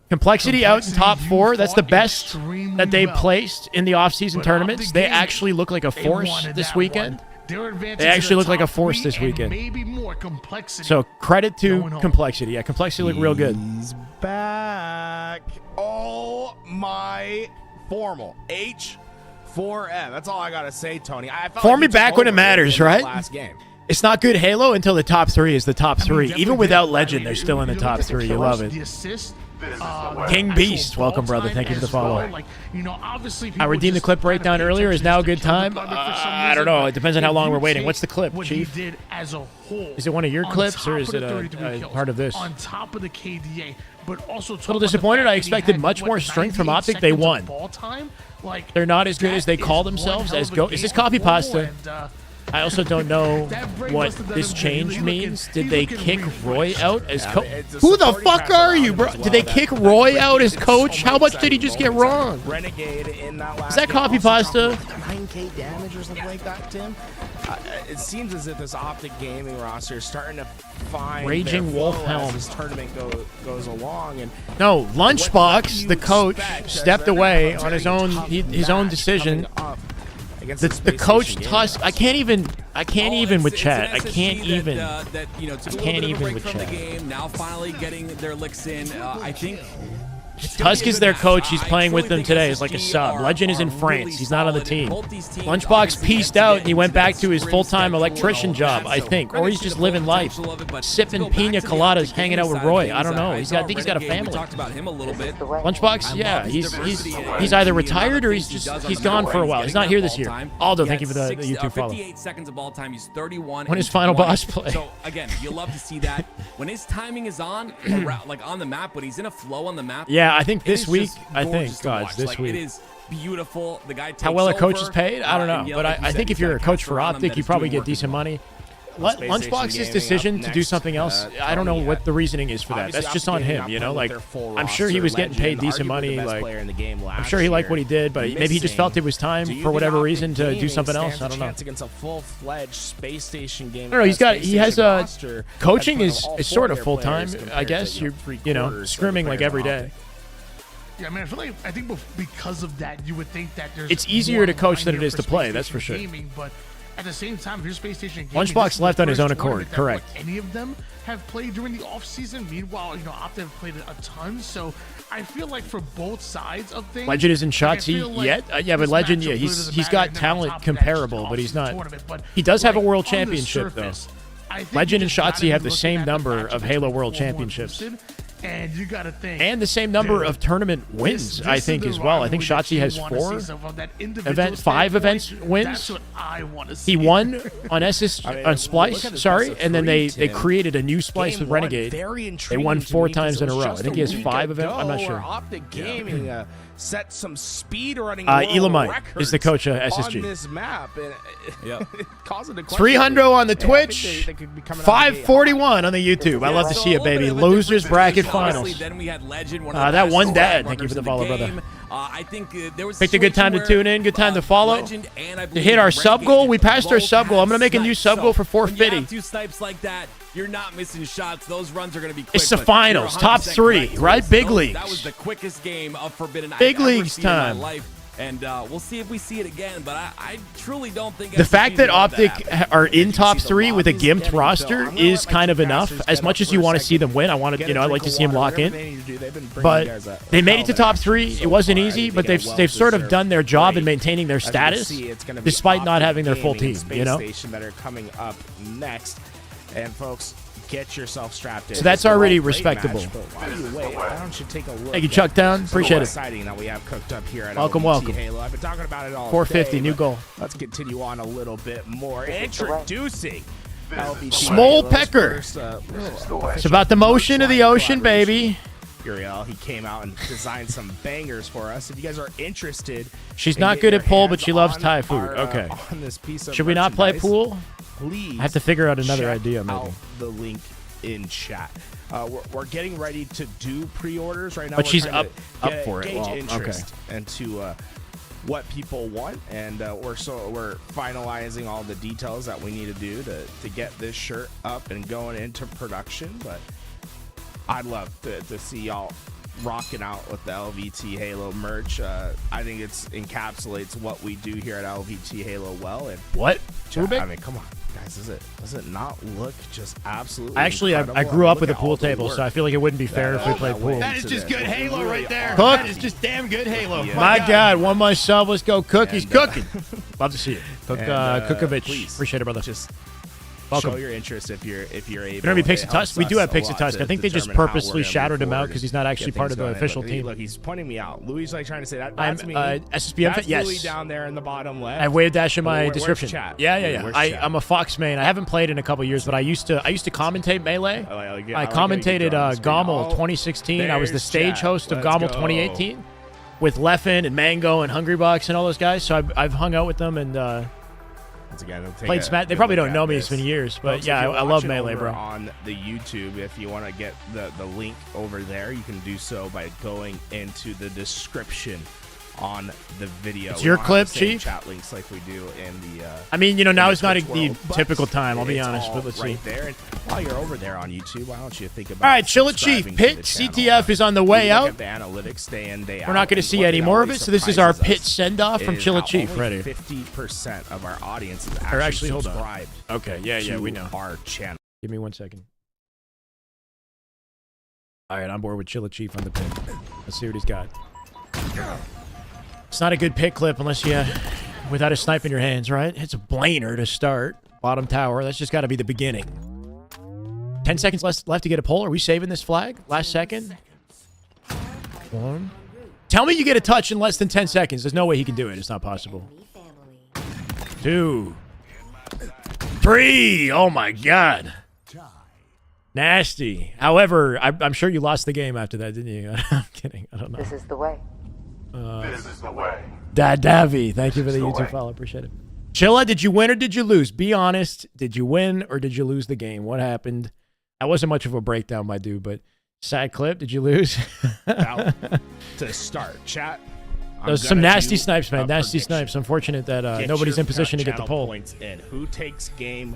Complexity out in top 4. That's the fought best extremely that they well. placed in the off-season But tournaments. Optic They game, actually look like a they force wanted this that weekend. one. Their advantage They to actually the look like a top force 3 this and weekend. Maybe more Complexity. So credit to Going home. Complexity. Yeah, Complexity look real good. He's back. Oh my FormaL. H4M. That's all I gotta say, Tony. I felt Form like me he back took when it over matters, in the right? Last game. It's not good Halo until the top 3 is the top 3. definitely Even without did. Legend, they're still in the top 3. You love it. The assist, King the Beast, actual welcome, ball brother. time Thank you for the as well. follow. Like, you know, obviously I people redeemed the just clip kinda breakdown pay earlier. Is attention now a to good kill the time? Thunder for some I don't reason, know. but It depends on how if long you we're waiting. take What's the clip, what Chief? he did as a whole, Is it one of your on clips, or top is of it the a 33 kills, part of this? on top of the KDA, but also A little disappointed. I expected much more strength from Optic. They won. They're not as good as they call themselves as Go. Is this copy pasta? I also don't know what this change means. Did they kick Roy out as coach? Who the fuck are you, bro? Did they kick Roy out as coach? How much did he just get wrong? Renegade in that last Is that game copy also pasta? dropped 9K damage or something like that, Tim. It seems as if this Optic Gaming roster is starting to find Raging their Wolf flow Helm. as this tournament goes along. And No, Lunchbox, the coach, stepped away on his own decision. The coach Tusk. I can't even with chat. I can't even. I can't even with from the chat. game. Now finally getting their licks in. I think Tusk is their coach. He's playing with them today as like a sub. Legend is in France. He's not on the team. Lunchbox pieced out and he went back to his full-time electrician job, I think, or he's just living life, sipping pina coladas, hanging out with Roy. I don't know. I think he's got a family. Talked about him a little bit. Lunchbox, yeah, he's either retired or he's gone for a while. He's not here this year. Aldo, thank you for the YouTube follow. 58 seconds of all time. He's 31. When his and final 20. boss play. So again, you love to see that when his timing is on, like on the map, but he's in a flow on the map. Yeah, I think it this is week. just I think, gorgeous to God, watch. this Like, week. it is beautiful. The guy takes How well a coach is over, paid? I don't know, and, yeah, but like you I said, think if he's you're got a coach for Casper on him Optic, that you is probably doing get decent money. Space Station Lunchbox's Gaming decision up to do next, something else, I don't know what the reasoning is for that. Obviously, That's just Optic on Gaming him, you know. not Like, playing with their full I'm sure he roster. was getting paid Legend, decent arguably money. the best Like, player in the game I'm last sure he liked year. what he did, but maybe he just felt it was time Do you for whatever think reason Optic to do Gaming something else. stands I a don't know. chance against a full-fledged Space Station game. No, he has roster coaching that is put all sort four of full time. players I compared guess to, you're three-quarters of the scrimming like players every on day. Optic. Yeah, I mean, I think because of that, you would think that there's. It's easier more to coach than line it is here to for play. Space That's for Station sure. Gaming, but at the same time, if you're Space Station Gaming, Lunchbox this is left the on his first own accord, tournament that, correct. like, any of them have played during the off season. Meanwhile, Optic have played it a ton. So I feel like for both sides of things, Legend isn't like, I Shotzi feel like yet. Yeah, but this Legend, matchup yeah, really he's doesn't got matter, and then on talent top of that, it's comparable, just but he's off-season not. tournament. But, He does have a like, world on the championship surface, though. I think Legend you and just gotta Shotzi be have the looking same at the number matchup of that's Halo more World Championships. boosted, and you gotta think, And the same number dude, of tournament wins, this I is think, the as well. I think rivalry that Shotzi you has wanna 4 see. So from that individual events, 5 standpoint, events wins. That's what I want to see. He won on SS I mean, on look Splice, at his sorry, best of and then they 3, Tim. created a new Splice Game with one, Renegade. very They intriguing won to 4 me because times it in a was row. I just think he has week 5 events. I'm not ago sure. where Optic Gaming set some speed running Elamite records is the coach of on SSG. this map, and it causing the 300 on the Yeah, I think Twitch, they could be coming out of the gate 541 on the YouTube. I love to see it, baby. Losers bracket finals. Then we had Legend, one That one dad. Thank you for the follow, brother. I think there was Picked a good time to tune in, good time to follow. Legend and I To believe hit our sub Renegade goal, we passed our both sub goal. I'm gonna had make a new snipes. sub goal for So when you 450. have 2 snipes like that, you're not missing shots. Those runs are going to be quick. It's the but finals, you're top 100% 3, correct. right? Big That leagues. was the quickest game of Forbidden Big I've ever leagues seen time. in my life. And we'll see if we see it again, but I truly don't think The SSG fact that will let Optic happen. are in top 3 with a gimped roster is kind of enough. As much as you want to see them win, I'd like to see them lock in. But they made it to top 3. It wasn't easy, but they've sort of done their job in maintaining their status, despite not having their full team. Station that are coming up next, and folks, get yourself strapped in. So that's It's gonna already be a great respectable. match, but while you wait, why don't you take a look? Thank you, Chuck Town. at Appreciate the it. exciting that we have cooked up here at Welcome, LVT welcome. Halo. I've been talking about it all 450, day, new but goal. Let's continue on a little bit more. Introducing LVT Small Halo's Pecker. first, It's about the motion of the ocean, baby. Uriel, he came out and designed some bangers for us. If you guys are interested, She's in not getting good at your pool, but she hands loves on Thai food. our, Okay. on this piece of Should we not play merchandise, pool? Please I have to figure out another check idea, maybe. out the link in chat. We're getting ready to do pre-orders right now. But We're she's trying to up for it. gauge Well, okay. interest into what people want, and we're finalizing all the details that we need to do to get this shirt up and going into production. But I'd love to see y'all rocking out with the LVT Halo merch. I think it encapsulates what we do here at LVT Halo well. And What? I mean, come on, guys, does it not look just absolutely? I incredible? grew up Look with a at pool all the table, work so I feel like it wouldn't be fair if we that played went pool. That is just good Halo right there. Cook. That is just damn good Halo. My God, one more sub. Let's go. Cook. He's cooking. Love to see it. Cook, And, Kukovic. please, Appreciate it, brother. Just welcome. show your interest if you're able. Gonna be Pix It and Tusk. helps We do us have a Pix and lot Tusk. to I think they just determine how we're purposely gonna move shadowed him out forward because he's and not actually get part of things the going. official Look, team. Look, he's pointing me out. Louis like trying to say that. I'm That's me. SSBM. That's Yes. Louis down there in the bottom left. I have wave dash in my Where's description. chat? Yeah. Where's chat? I'm a Fox main. I haven't played in a couple years, but I used to commentate Melee. I commentated Gommel 2016. I was the stage host of Gommel 2018 with Leffen and Mango and Hungry Box and all those guys. So I've hung out with them and played Smash. They probably don't know me. It's been years, but Folks, yeah, if you're I love watching Melee, over bro. On the YouTube, if you want to get the link over there, you can do so by going into the description on the video. It's We your don't have clip, the same Chief? Chat links like we do in the. I mean, now in the it's not Twitch the world, but typical time. I'll be it's honest, all but let's right see. there. And while you're over there on YouTube, why don't you think about? All right, Chill it, Chief. subscribing Pit to the channel? CTF is on the way Look out. at the analytics day in, day We're not out, going to and see what any more of it. always So this is our surprises pit us send off from is Chill how it, Chief. only Ready? 50% of our audience is Or actually actually, hold on. subscribed. Okay, yeah, we to know. our channel. Give me 1 second. All right, I'm bored with Chilla Chief on the pit. Let's see what he's got. It's not a good pit clip unless you, without a snipe in your hands, right? It's a blainer to start. Bottom tower. That's just got to be the beginning. 10 seconds left to get a pull. Are we saving this flag? Last second? 1. Tell me you get a touch in less than 10 seconds. There's no way he can do it. It's not possible. 2. 3. Oh, my God. Nasty. However, I'm sure you lost the game after that, didn't you? I'm kidding. I don't know. This is the way. This is the way. Dad Davy, thank you for the YouTube follow. Appreciate it. Chilla, did you win or did you lose? Be honest. Did you win or did you lose the game? What happened? That wasn't much of a breakdown, my dude, but sad clip. Did you lose? To start, chat. Those some nasty snipes, man. Nasty snipes. Unfortunate that Get nobody's your in position to get the channel poll. Points in. Who takes game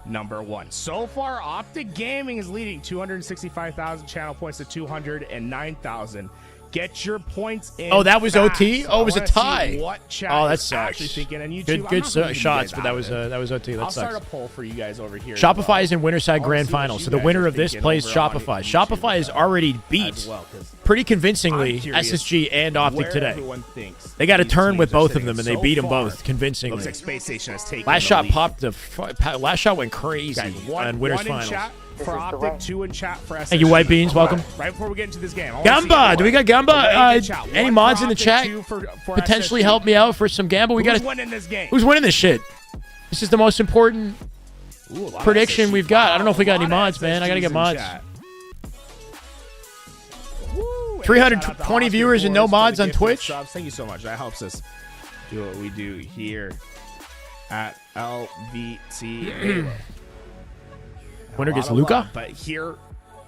number 1? So far, Optic Gaming is leading 265,000 channel points to 209,000. Get your points in. Oh, that was fast. OT? Oh, it was a I wanna see tie. What chat Oh, that is actually sucks. thinking on YouTube. Good I'm not leaving you shots, guys but that out was of it. OT. That I'll sucks. start a poll for you guys over here. Shopify is in winner side I wanna grand see what finals, you so the guys winner are of this thinking plays over on Shopify. YouTube, Shopify has already beat as well, 'cause pretty convincingly I'm curious SSG and Optic where today. everyone thinks They got a these turn with teams are both of sitting them, and they so beat them far. both convincingly. Looks like Space Station has taken Last the shot lead. popped last shot went crazy Guys, on winners one in finals. chat for Optic, 2 in chat for SSG. Thank you, White Beans. Welcome. Right before we get into this game, I wanna see Gamba, do we got Gamba? everyone. Chat. Any One mods for in the Optic, chat? 2 for Potentially SSG. help me out for some Gamba. We Who's got winning this game? Who's winning this shit? This is the most important Ooh, a lot of prediction SSG. we've got. I don't know if we got A any lot of mods, man. I gotta SSGs get in mods. chat. Woo, and 320 shout out to Oscar viewers and no Boris for the mods on gifted Twitch. subs. Thank you so much. That helps us do what we do here at LVT Halo. Winner A gets lot of Luka? love, but here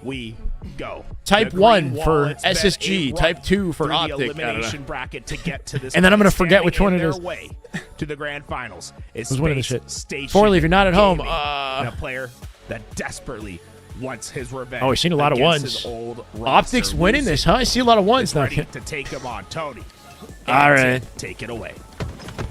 we go. Type The green 1 wall, for it's been SSG, a type run 2 for through Optic. the I don't know. elimination bracket to get to this And then I'm point. gonna forget which Standing one it in is. their way to the grand finals. Is Who's winning this Space shit? Station Forley, if you're not at home, Gaming, and a player that desperately wants his revenge. Oh, we've seen a lot of against ones. his old Optic's roster. winning this, huh? I see a lot of ones now. Ready to take him on, Tony. All right. Take it away.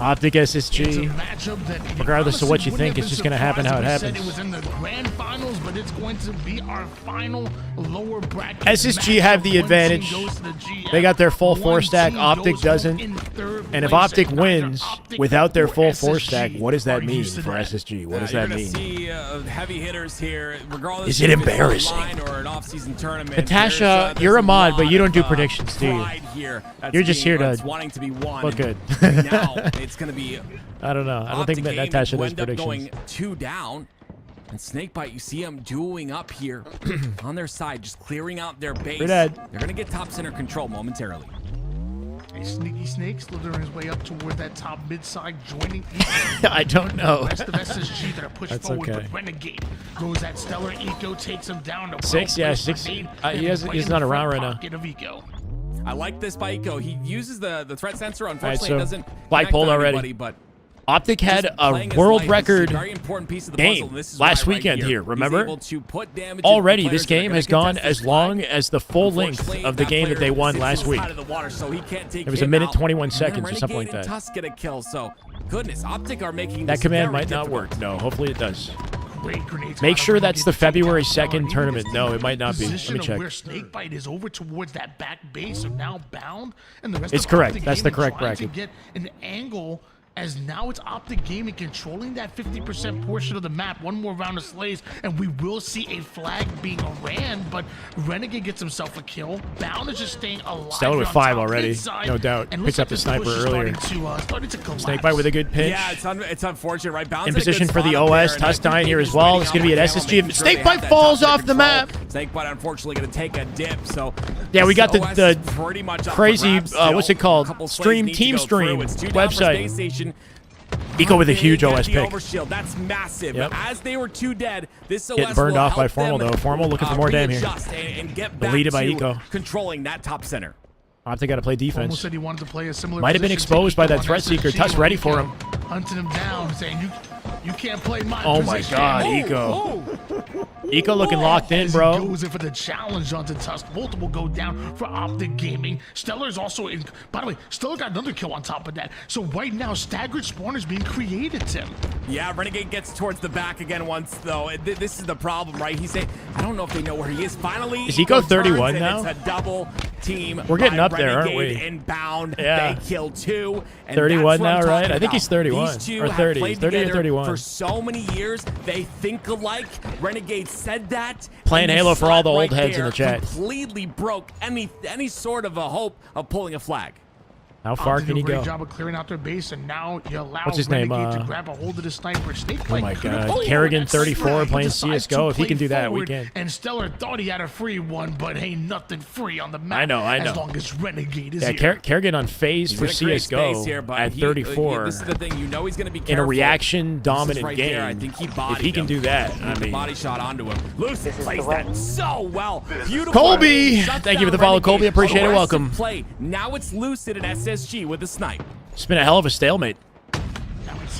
Optic SSG. It's a matchup that Regardless of what you honestly think, it's wouldn't just going to happen how it have been happens. surprised if we said it was in the grand finals, but it's going to be our final lower bracket. SSG have the matchup. One team advantage. goes to the GM, They got their full one 4-stack. team Optic goes doesn't. home in third And if place, Optic and either wins Optic without their or full SSG 4-stack, what does that are mean used to for that. SSG? What does You're that gonna mean? see heavy hitters here, regardless. Is it if it's embarrassing? online or an off-season tournament. Natasha, there's you're a mod, but you don't do lot of, predictions, do you? pride here that's You're just being- here to that's wanting to be won. look good. And now it's going to be. I don't know. I don't think Optic that Gaming Natasha who does end up predictions. going 2 down. And Snakebite, you see them dueling up here on their side, just clearing out their base. We're dead. They're going to get top center control momentarily. A sneaky snake slithering his way up toward that top mid-side, joining. I don't know. The rest of SSG that are pushed That's forward, okay. but Renegade goes at Stellar. Eco takes him down to 6, yeah, 6. He's not around right now. Of Eco. I like this by Eco. He uses the threat sensor. All right, Unfortunately, so it doesn't flagpole connect on already. anybody, but Optic had just a playing his world life is record a very important piece of the puzzle, game and this is last why right weekend here. He's Remember? able to put damage into Already, the this players that are game gonna has gone contest as this long flag. as the full length Unfortunately, of the game that they player won sits last to the week. side of the water, so he can't take It was a him minute out. 21 And then seconds or something like Renegade and that. Tusk get a kill, so goodness, Optic are making That this command very might not difficult. work. No, hopefully it does. Great grenades Make out sure of that's the Renegade. February Take down 2nd Renegade. tournament. No, it might not be. Let Position me of check. Where Snakebite is over towards that back base, are now bound, and the rest It's of correct. Optic That's the Gaming correct trying to bracket. get an angle. As now it's Optic Gaming controlling that 50% portion of the map. One more round of slays, and we will see a flag being ran, but Renegade gets himself a kill. Bound is just staying alive. Stellar with on 5 top already, inside, no doubt. and Picks looks up the like sniper push is earlier. starting to collapse. Snakebite with a good pinch. Yeah, it's unfortunate, right? Bounce In at a good position for the spot up there, OS. and Tusk I think dying here he's as well. waiting It's on going to be an the camera, SSG. If making sure they have Snakebite that falls top off the control. map. Snakebite unfortunately going to take a dip. So Yeah, we got the OS is pretty much up for crazy, grabs still. what's it called? Couple slays Stream, need to Team go Stream through. It's 2 down for website. Space Station. Eco with a huge They get OS the pick. overshield. That's massive. Yep. As they were 2 dead, this OS Getting burned will off by help FormaL them, though. FormaL looking for more damn here. readjust and get back Deleted by to Eco. controlling that top center. Optic got to play Almost defense. said he wanted to play a similar Might have been position, exposed by taking that on threat seeker. SSG, Tusk ready for him. hunting him down, saying you can't play my Oh my position. God, Eco. Eco looking locked in, As bro. He goes in for the challenge onto Tusk. Multiple go down for Optic Gaming. Stellar's also in. By the way, Stellar got another kill on top of that. So right now, staggered spawners being created, Tim. Yeah, Renegade gets towards the back again once, though. This is the problem, right? He's saying, I don't know if they know where he is. Finally, Is Eco turns 31 and now? It's a double team. We're getting by up there, aren't Renegade we? Inbound. Yeah. They kill 2. And 31 that's what I'm now, right? talking I think he's about. 31 These 2 or have 30. played 30 or together 31. For so many years, they think alike. Renegade said that. Playing and Halo for all the slot old right heads in there the chat. Completely broke any sort of a hope of pulling a flag. How far Optic can he do a great go? job of clearing out their base, and now you allow What's his name? Renegade to grab a hold of the sniper. Oh my God. Kerrigan 34 playing CSGO. If he can do that, we can. And Stellar thought he had a free one, but hey, nothing free on the map. I know. As long as Renegade is Yeah, here. Kerrigan on phase He's for gonna create space here, CSGO but at he- 34 this is the thing. You know he's going to be in a careful. reaction This dominant is right game. there. I think he If bodied he can him. do that, I The mean. body shot onto him. Lucy plays that so well. Beautiful. Colby! Shuts Thank you for down the follow, Renegade. Colby. Appreciate it. Aggressive Welcome. Play. Now it's Lucid and SSG with a snipe. It's been a hell of a stalemate. Now we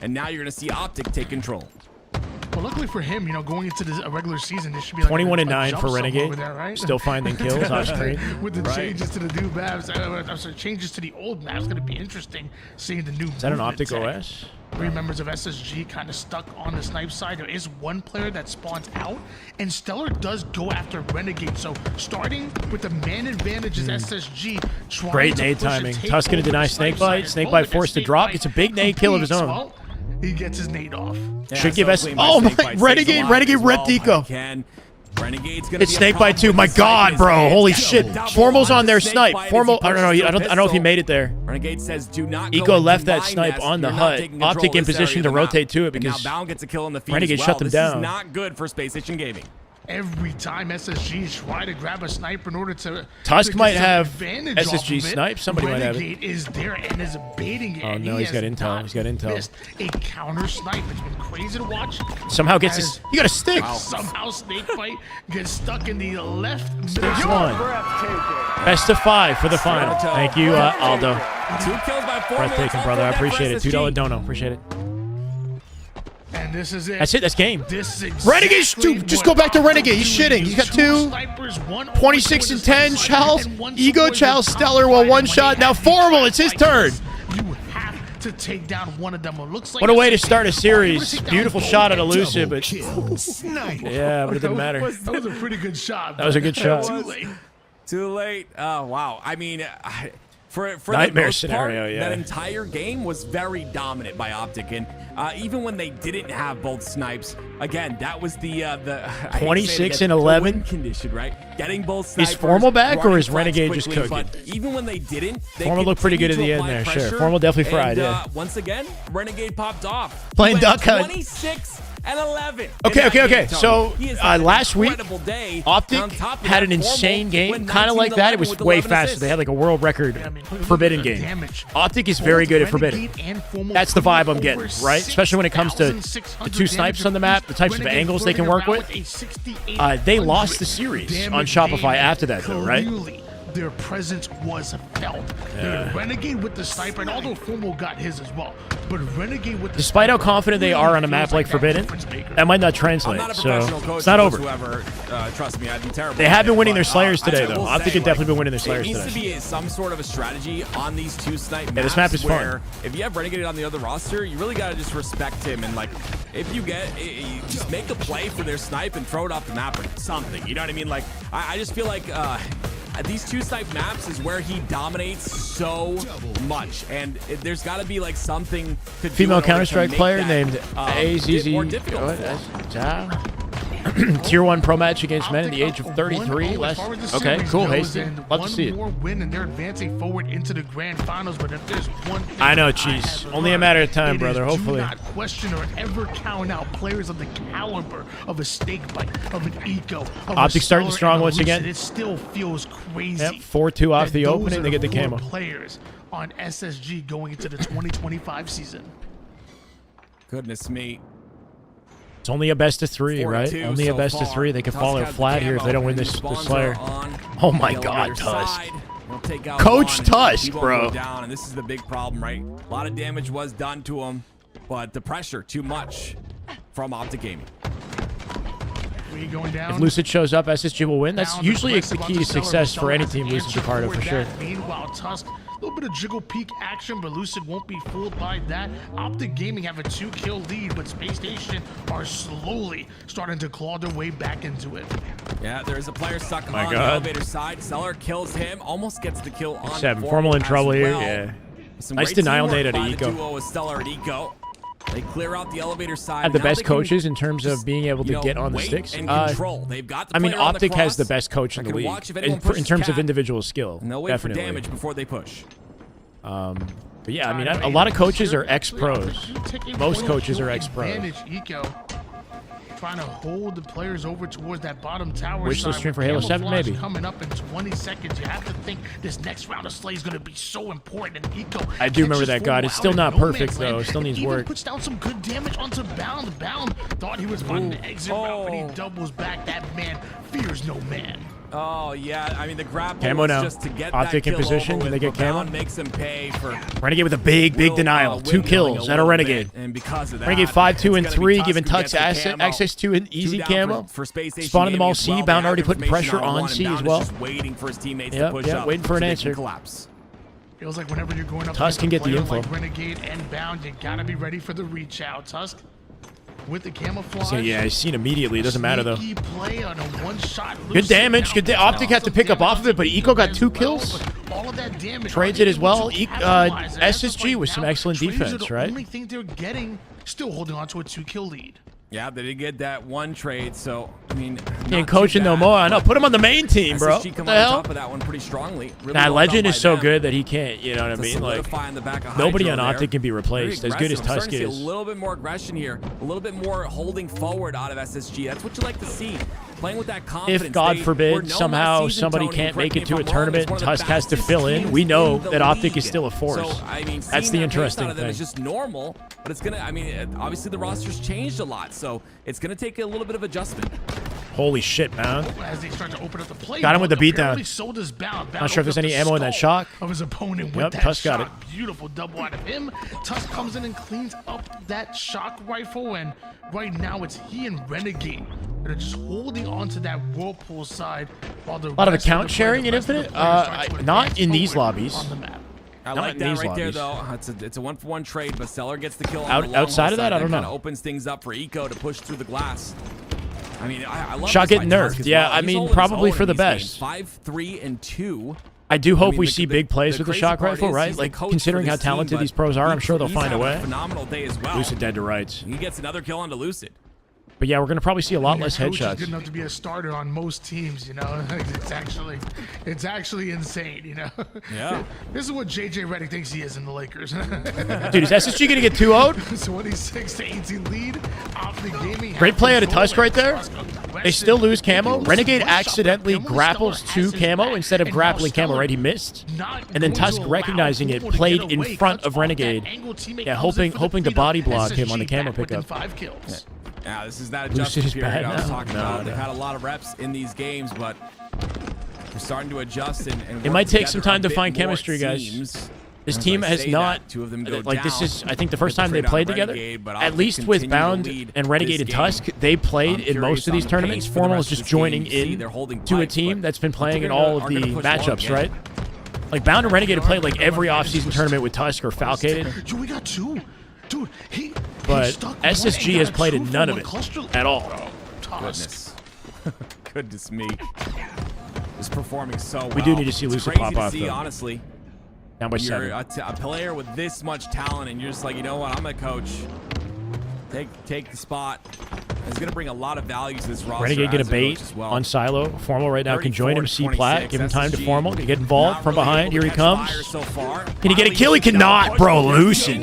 And now you're going to see Optic take control. But luckily for him, you know, going into this regular season, this should be like 21-9 for jump Renegade. over there, right? Still finding kills off screen. With the changes to the new maps, changes to the old maps, going to be interesting seeing the new. Is that an movement Optic tech. OS? 3 members of SSG kind of stuck on the snipe side. There is one player that spawns out, and Stellar does go after Renegade. So starting with the man advantage is SSG. Great nade timing. Tusk gonna deny Snakebite. Snakebite forced to drop. Gets a big nade kill of his own. Well, he gets his nade off. Should give us. Oh my! Renegade ripped Eco. It's Snakebite too. My God, bro! Holy shit! FormaL's on their snipe. FormaL. I don't know if he made it there. Renegade says, "Do not." Eco left that snipe on the hut. Optic in position to rotate to it because Renegade shut them down. This is not good for Space Station Gaming. Every time SSG try to grab a sniper in order to Tusk might have advantage SSG off of it, snipe. Somebody might have it. Renegade is there and is baiting it. Oh and no, he he's got has intel. not He's got intel. missed a counter snipe. It's been crazy to watch. Somehow gets his. He got a stick. Somehow Snakebite gets stuck in the left middle. Sticks one. Best of 5 for the final. Thank you, Aldo. 2 kills by FormaL. Breathtaking, brother. I appreciate it. $2 dono. Appreciate it. And this is it. That's it. That's game. This is Renegade, dude, just go back to Renegade. He's shitting. He's got 2. 26 and 10. Charles, Ego, Charles, Stellar, well, 1 shot. Now FormaL, it's his turn. You have to take down one of them. It looks like What a way to start a series. Beautiful shot at Elusive, but yeah, but it didn't matter. That was a pretty good shot. That was a good shot. Too late. Too late. Oh wow. I mean, for Nightmare the most scenario, part, yeah. that entire game was very dominant by Optic, and even when they didn't have both snipes, again, that was the 26 and 11 win condition, right? Getting both snipers. Is FormaL back or running is Renegade flags just quickly, cooking? But even when they didn't, they FormaL looked pretty good at the end there, sure. FormaL definitely fried, yeah. Once again, Renegade popped off. Playing He went Duck Hunt. 26 and 11. Okay. So last week, Optic had an insane game, kind of like that. It was way faster. They had like a world record Forbidden game. Optic is very good at Forbidden. That's the vibe I'm getting, right? Especially when it comes to the 2 snipes on the map, the types of angles they can work with. They lost the series on Shopify after that, though, right? Their presence was felt. Renegade with the sniper, and although FormaL got his as well, but Renegade with the Despite how confident they are on a map like Forbidden, that might not translate, so it's not over. Trust me, I'd be terrible. They have been winning their Slayers today, though. Optic have definitely been winning their Slayers today. It needs to today. be some sort of a strategy on these 2 snipe maps. Yeah, this map is where fun. If you have Renegade on the other roster, you really got to just respect him, and like, if you just make a play for their snipe and throw it off the map or something. You know what I mean? Like, I just feel like these 2 snipe maps is where he dominates so much, and there's got to be like something to Female Counter-Strike player named AZZ. more difficult. Tier 1 pro match against men at the age of 33. Okay, cool, Hasty. Love to see it. One more win, and they're advancing forward into the grand finals. But if there's one thing I know, Cheese. Only a matter of time, brother. Hopefully. Do not question or ever count out players of the caliber of a Snakebite, of an Eco, of Optic a starting Stellar strong and a once again. Lucid. It still feels crazy. Yep, 4-2 off that the those opening. are They get the 4 camo. players on SSG going into the 2025 season. Goodness me. It's only a best of 3, right? Only a best of 3. They could fall out flat here if they don't win this Slayer. Oh my God, Tusk. Coach Tusk, bro. Down, and this is the big problem, right? A lot of damage was done to him, but the pressure too much from Optic Gaming. Going down. If Lucid shows up, SSG will win. That's usually the key to success for any team Lucid's a part of, for sure. Meanwhile, Tusk, a little bit of jiggle peek action, but Lucid won't be fooled by that. Optic Gaming have a 2-kill lead, but Space Station are slowly starting to claw their way back into it. Yeah, there's a player stuck on God. the elevator side. Stellar kills him, almost gets the kill on 7. FormaL in trouble here, well. yeah. Some Nice great denial teamwork nade at by the Eco. duo with Stellar and Eco. They clear out the elevator side. Have the Now best they can coaches in terms of being able to get on the wait sticks. and control. They've got the I mean, player on the Optic has cross. the best coach in the They can league watch if anyone in pushes terms of Cat. individual skill. And they'll wait Definitely. for damage before they push. But yeah, I mean, a lot of coaches are ex-pros. Most coaches are ex-pros. Advantage Eco trying to hold the players over towards that bottom tower. Wish list stream for Halo 7, Camouflage maybe. Coming up in 20 seconds. You have to think this next round of Slay is going to be so important. And Eco I do remember catches that God. FormaL It's still out not in no perfect, man's land, though. It still and needs even work. puts down some good damage onto Bound. Bound thought he was finding the exit route, but he doubles back. That man fears no man. Oh yeah, I mean the grapple Camo is now. just to get Optic that in kill position. over Can with, they get but camo? Bound makes him pay for Renegade with a big denial. 2 kills at a Renegade. And because of that, Renegade 5, 2, and it's gonna be 3, Tusk giving who gets Tux the camo. access to an easy 2 down camo. for Space Station Spawning them all Gaming as C. well. Bound They already have putting information pressure on and C Bound as is well. just waiting for his teammates to push up. Waiting for an so they answer. can collapse. Feels like whenever you're going up Tusk can against get a the player info. like Renegade and Bound, you gotta be ready for the reach out. Tusk with the camouflage. So yeah, he's seen immediately. It doesn't matter though. Sneaky play on a one-shot Good damage. Good. Optic had to pick up off of it, but Eco got 2 kills. all of that damage. Trades it as well. SSG with some excellent defense, right? Only thing they're getting, still holding on to a 2-kill lead. Yeah, they did get that 1 trade, so I mean, Ain't coaching no more. I know. Put him on the main team, bro. SSG What come the on hell? top of that one pretty strongly. Really Nah, well Legend done is by so them good that he can't. You know what I to mean? Like solidify in the back of nobody Hydro on there. Optic can be replaced. Very As good as aggressive. I'm Tusk starting to is. see a little bit more aggression here, a little bit more holding forward out of SSG. That's what you like to see. Playing with that confidence. If God They were forbid known somehow last season, somebody Tony, can't correct make me it to if a I'm wrong, tournament, it's one of the Tusk has to fastest fill in. teams We know in the that Optic league. is still a force. So, I mean, That's seeing the that pace interesting out of them thing. is just normal, but it's gonna. I mean, obviously the roster's changed a lot, so it's gonna take a little bit of adjustment. Holy shit, man. As they start to open up the play, Got him with the apparently beatdown. So does Bound. Not sure if there's any ammo in that shock. Of his opponent Yep, with that Tusk got shot. it. Beautiful double out of him. Tusk comes in and cleans up that shock rifle, and right now it's he and Renegade that are just holding onto that whirlpool side while the A lot of rest account the sharing play- in the rest of the Infinite. players start to Not advance in these forward lobbies. on the map. I Not like in that these right there, lobbies. though. It's a 1-for-1 trade, but Seller gets the kill. Out- on the long outside haul of that, side. I don't kinda know. opens things up for Eco to push through the glass. I mean, I love Shot this getting by Tusk nerfed. as Yeah, well. I He's mean, holding his probably own for in the these best. games. 5, 3, and 2. I do hope mean, we the- see the- big plays the with the crazy shock part rifle, is right? he's the Like coach considering for how this team, talented but these pros are, I'm sure they'll he's find a having way. phenomenal day as well. Lucid dead to rights. He gets another kill onto Lucid. But yeah, we're gonna probably see a lot Your less coach is headshots. good enough to be a starter on most teams, you know. It's actually insane, you know. Yeah. This is what JJ Redick thinks he is in the Lakers. Dude, is SSG gonna get 2-0'd? 26 to 18 lead. Optic Gaming. Great play out of Tusk right there. Tusk aggressive. They still lose camo. If he Renegade loses one shot, accidentally Stellar grapples has to his camo back, instead of and now grappling camo, Stellar right? He missed. not And then going Tusk to allow recognizing it, Formal to played get in away, front cuts of off that Renegade. angle, teammate Yeah, comes in hoping for the hoping to cleanup. body block him on the SSG camo back within pickup. 5 kills. Yeah, this is that Lucid adjustment is period bad I was now. talking No, about. They've no. had a lot of reps in these games, but they're starting to adjust and It work might take some together time a to bit find more, it chemistry, guys. seems. This As team I has say not that, 2 of them go like this down. is I think the first Get time they trade on played together. Renegade, but At Optic least with continue to Bound lead and Renegade this and game. Tusk, they played I'm in most curious of these on the tournaments. pace for the Formal is rest of just this joining game. See, in they're holding to a tight, team but that's been playing in Optic all of are the gonna push long matchups, again. right? Like Bound and Renegade have played like every offseason tournament with Tusk or Falcated, Yo, we got 2. Dude, he but stuck one SSG and has got played a in 2 none from of a it cluster. at all. Tusk. Goodness me. Just performing so well. We do need to see It's Lucid crazy pop to off, see, though. honestly. Down by You're 7. a player with this much talent, and you're just like, you know what? I'm a coach. Take the spot. It's going to bring a lot of value to this roster. Renegade get a as bait coach as well. on Silo. Formal right now can join him. 34 C plat. Give him time to SSG Formal. Get involved not from really behind. able Here to he catch comes. fire so far. Can he get a kill? He Finally, cannot, bro. Lucid.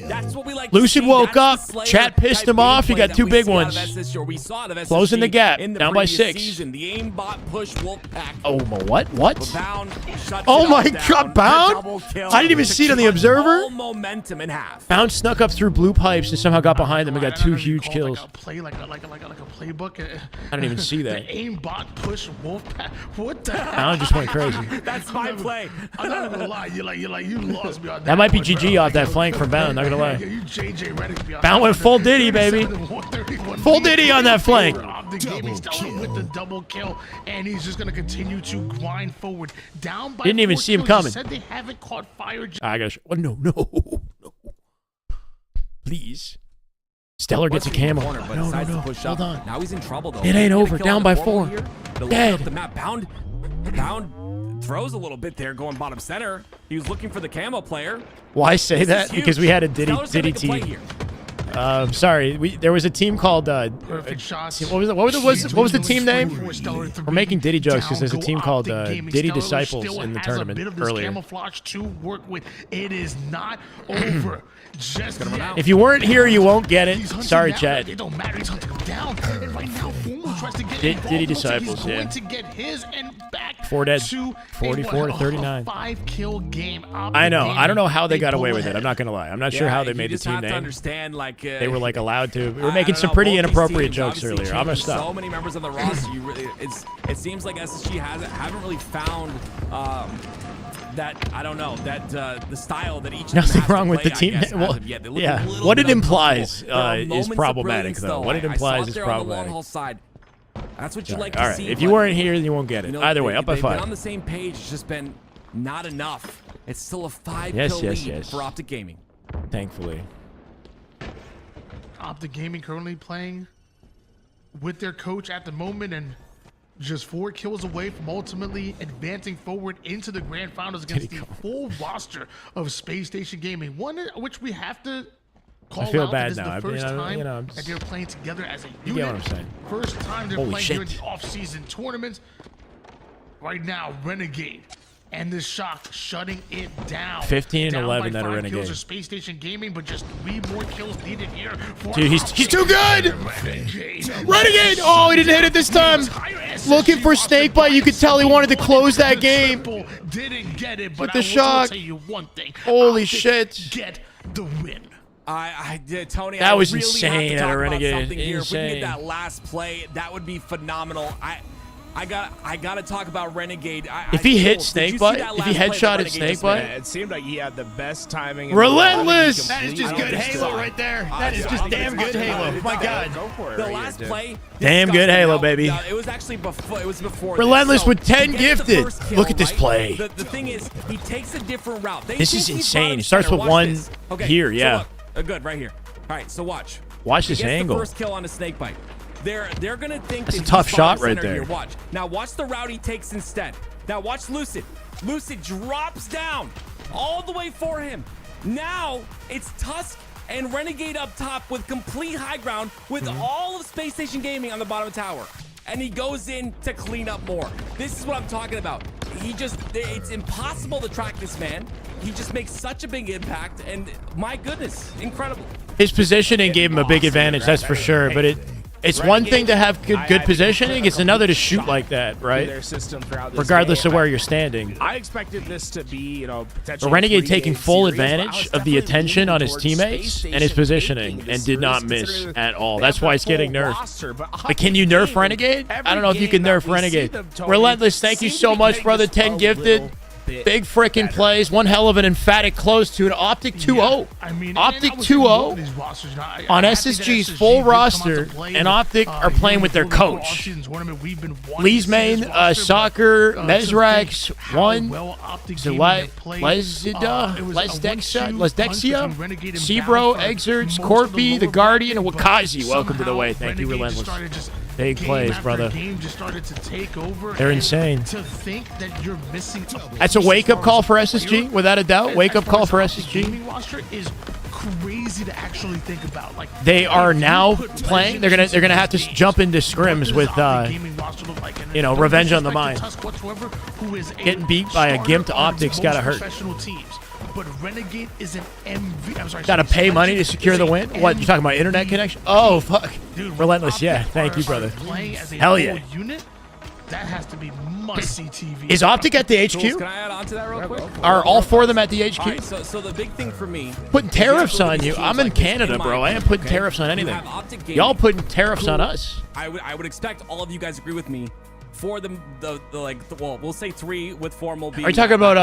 That's what we like to Lucid see. woke That's up. the Slayer Chat pissed type him off. He gameplay got that 2 we big see out ones. of SSG, or we saw out of SSG Closing the gap. in the Down by previous 6. Season. The aimbot push Wolfpack. Oh, my what? What? Bound shuts Oh it my down. God, The Bound? double kill I didn't even to see it on the cut Observer. all momentum in half. Bound snuck up through blue pipes and somehow got behind them and got 2 huge kills. Like a play, like a playbook. I didn't even see that. The aimbot push Wolfpack. What the hell? Bound just went crazy. That's my play. I'm not gonna lie. You lost me on that. That might be one, GG bro. off that flank from Bound, not gonna lie. Yeah, you JJ Redick me on Bound that went one. full Diddy, baby. 131 Full Diddy on that flank. The gaming Stellar with the double kill, and he's just gonna continue to grind forward. Down by Didn't even 4 see him kills. You coming. said they haven't caught fire. I gotta. Oh, no. Please. Stellar gets a camo. Corner, but No. decides to push Hold up. on. Now he's in trouble though. It ain't Get a over. kill Down on by the Formal 4. here. They're Dead. looking up the map. Bound throws a little bit there, going bottom center. He was looking for the camo player. Why say This that? is Because we huge. had a Diddy Stellar's gonna make a play team. here. Sorry, there was a team called. Perfect shots. What was the team name? We're making Diddy jokes because there's a team called Diddy Disciples in the tournament earlier. Camouflage to work with. It is not over just yet. If you weren't here, you won't get it. He's hunting Sorry, now. Chad. It don't matter. He's hunting down. And right now, FormaL tries to get Diddy involved. Looks like Disciples, he's going yeah. to get his and back 4 dead. to 44 to 39. 5-kill game. I know. I don't know how they got away with it. I'm not gonna lie. I'm not sure how they you made the just team have to name. understand, like They were like allowed to. We were I making don't some know, pretty both these inappropriate teams jokes obviously earlier. I'm gonna changed stop. So many members on the roster. You really, it seems like SSG haven't really found that, I don't know, that the style that each of them Nothing has to wrong with play, the team. I guess, Well, as of yet. They look a yeah. little What bit it implies uncomfortable. There are is moments of problematic, brilliance, though. What it I saw implies it is there on the long problematic. haul side. That's what you like All to right. see. If you but, weren't here, you won't get it. you know, Either way, up by they've been 5. on the same page. It's just been not enough. It's still a 5-kill Yes, yes, lead yes. for Optic Gaming. Thankfully. Optic Gaming currently playing with their coach at the moment and just 4 kills away from ultimately advancing forward into the grand finals against the full roster of Space Station Gaming. One which we have to call I feel out bad that this now. is the first time I'm that they're playing together as a You unit. get what I'm saying. First time they're Holy playing shit. during the off-season tournaments. Right now, Renegade and the Shock shutting it down. 15 and Down 11 by that are 5 Renegade. kills for Space Station Gaming, but just 3 more kills needed here. For Dude, he's too good! Renegade. Renegade! Oh, he didn't hit it this time. Looking for Snakebite. You could tell he wanted to close that game. Didn't get it, With but the I will shock. tell you one thing. Holy Optic shit. Get the win. I did, Tony. That I was really insane have to at talk a about Renegade. something here. If we can Insane. get that last play, that would be phenomenal. I got to talk about Renegade. If he hit Snakebite, if he headshotted Snakebite, it seemed like he had the best timing. Relentless! That is just good Halo right there. That is just damn good Halo. My God. Go for it. The last play. Damn good Halo, baby. It was actually before. It was before. Relentless this. So with 10 he gets the gifted. first kill, Look at this right? play. The thing is, he takes a different route. They This think is he's insane. bottom It starts center. with Watch one this. Okay, here, so yeah. look, good, right here. All right, so watch. Watch He this gets angle. The first kill on a snake bite. They're gonna think That's that a tough he's bottom shot right center there. Here. Watch. Now watch the route he takes instead. Now watch Lucid. Lucid drops down all the way for him. Now it's Tusk and Renegade up top with complete high ground with all of Space Station Gaming on the bottom tower. And he goes in to clean up more. This is what I'm talking about. It's impossible to track this man. He just makes such a big impact, and my goodness, incredible. His positioning gave him a big advantage, that's for sure. But it's one thing to have good positioning. It's another to shoot like that, right? Their system throughout this Regardless game. of where you're standing. I expected this to be, potentially The Renegade a taking 3-game full series, but I advantage was of the definitely attention leaning on his towards teammates Space and his Station positioning taking this and did not series, miss considering at all. they That's have why the it's getting full nerfed. roster, But can you nerf Renegade? I don't know if you can nerf Renegade. Relentless, thank you so much, brother. 10 gifted. Big freaking plays. One hell of an emphatic close to an Optic 2-0. I mean, Optic and I was in both of 2-0 these rosters, you know, I'm on happy that SSG's SSG full did come out to roster, play and with, Optic are here playing with their before the coach. off-season tournament. We've been wanting Lee's to see main, this roster, Soccer, but, Mesrax, to think how one, well Optic Gaming had played, it was a 1-2 punch between Renegade and Sebro, Battlefield Exerts, most of the Corby, the lower Guardian, and bracket, Wakazi. but Welcome to the somehow way. Thank you, Renegade just Relentless. started just Big game plays, after brother. Game just started to take over. They're and insane. To think that you're missing That's a wake-up call for SSG, without a doubt. Wake-up call for SSG. Gaming roster is crazy to actually think about. Like They are now playing. They're gonna have to jump into scrims with Revenge on the Mind. Getting beat by a gimped Optics gotta hurt. But Renegade is an MV. I'm sorry. Gotta pay money to secure the win. What, you talking about internet connection? Oh fuck. Relentless, yeah. Thank you, brother. Hell yeah. Unit, that has to be must-see TV. Is Optic at the HQ? Can I add on to that real quick? Are all 4 of them at the HQ? All right, so the big thing for me, Putting tariffs on you. I'm in Canada, bro. I ain't putting tariffs on anything. Y'all putting tariffs on us. I would expect all of you guys agree with me. For well, we'll say 3 with FormaL being. Are you talking about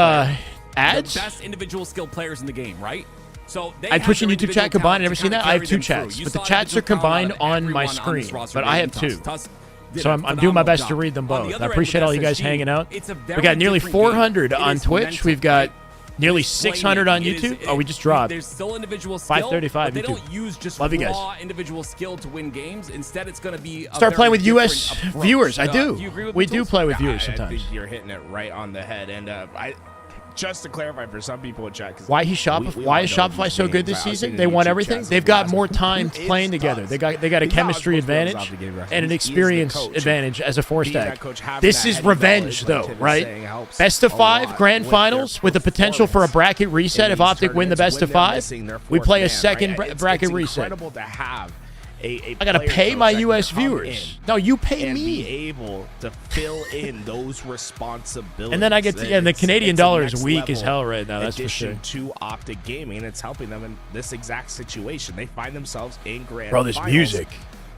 ads? The best individual skill players in the game, right? So I Twitch and YouTube chat combined. Never seen that. I have 2 chats, but the chats are combined on my screen. But I have 2. So I'm doing my best to read them both. I appreciate all you guys hanging out. We got nearly 400 on Twitch. We've got nearly 600 on YouTube. Oh, we just dropped. There's still individual skill. 535 They YouTube. don't use just Love you guys. raw individual skill to win games. Instead, it's going to be a Start very playing with US different approach. viewers. I do. you agree with We me, do Tools? play with viewers I sometimes. think you're hitting it right on the head. And just to clarify for some people in chat, Why is Shopify so good this season? They won everything. They've got more time playing together. They got a chemistry advantage and an experience advantage as a 4-stack. This is revenge, though, right? Best of 5 grand finals with the potential for a bracket reset if Optic win the best of 5. We play a second bracket reset. Incredible to have I gotta pay my US viewers. No, you pay and me. Be able to fill in those responsibilities. And then I get to, and the Canadian it's a dollar is next weak as level hell right now. That's for sure. addition to Optic Gaming, it's helping them in this exact situation. They find themselves in grand Bro, this finals music.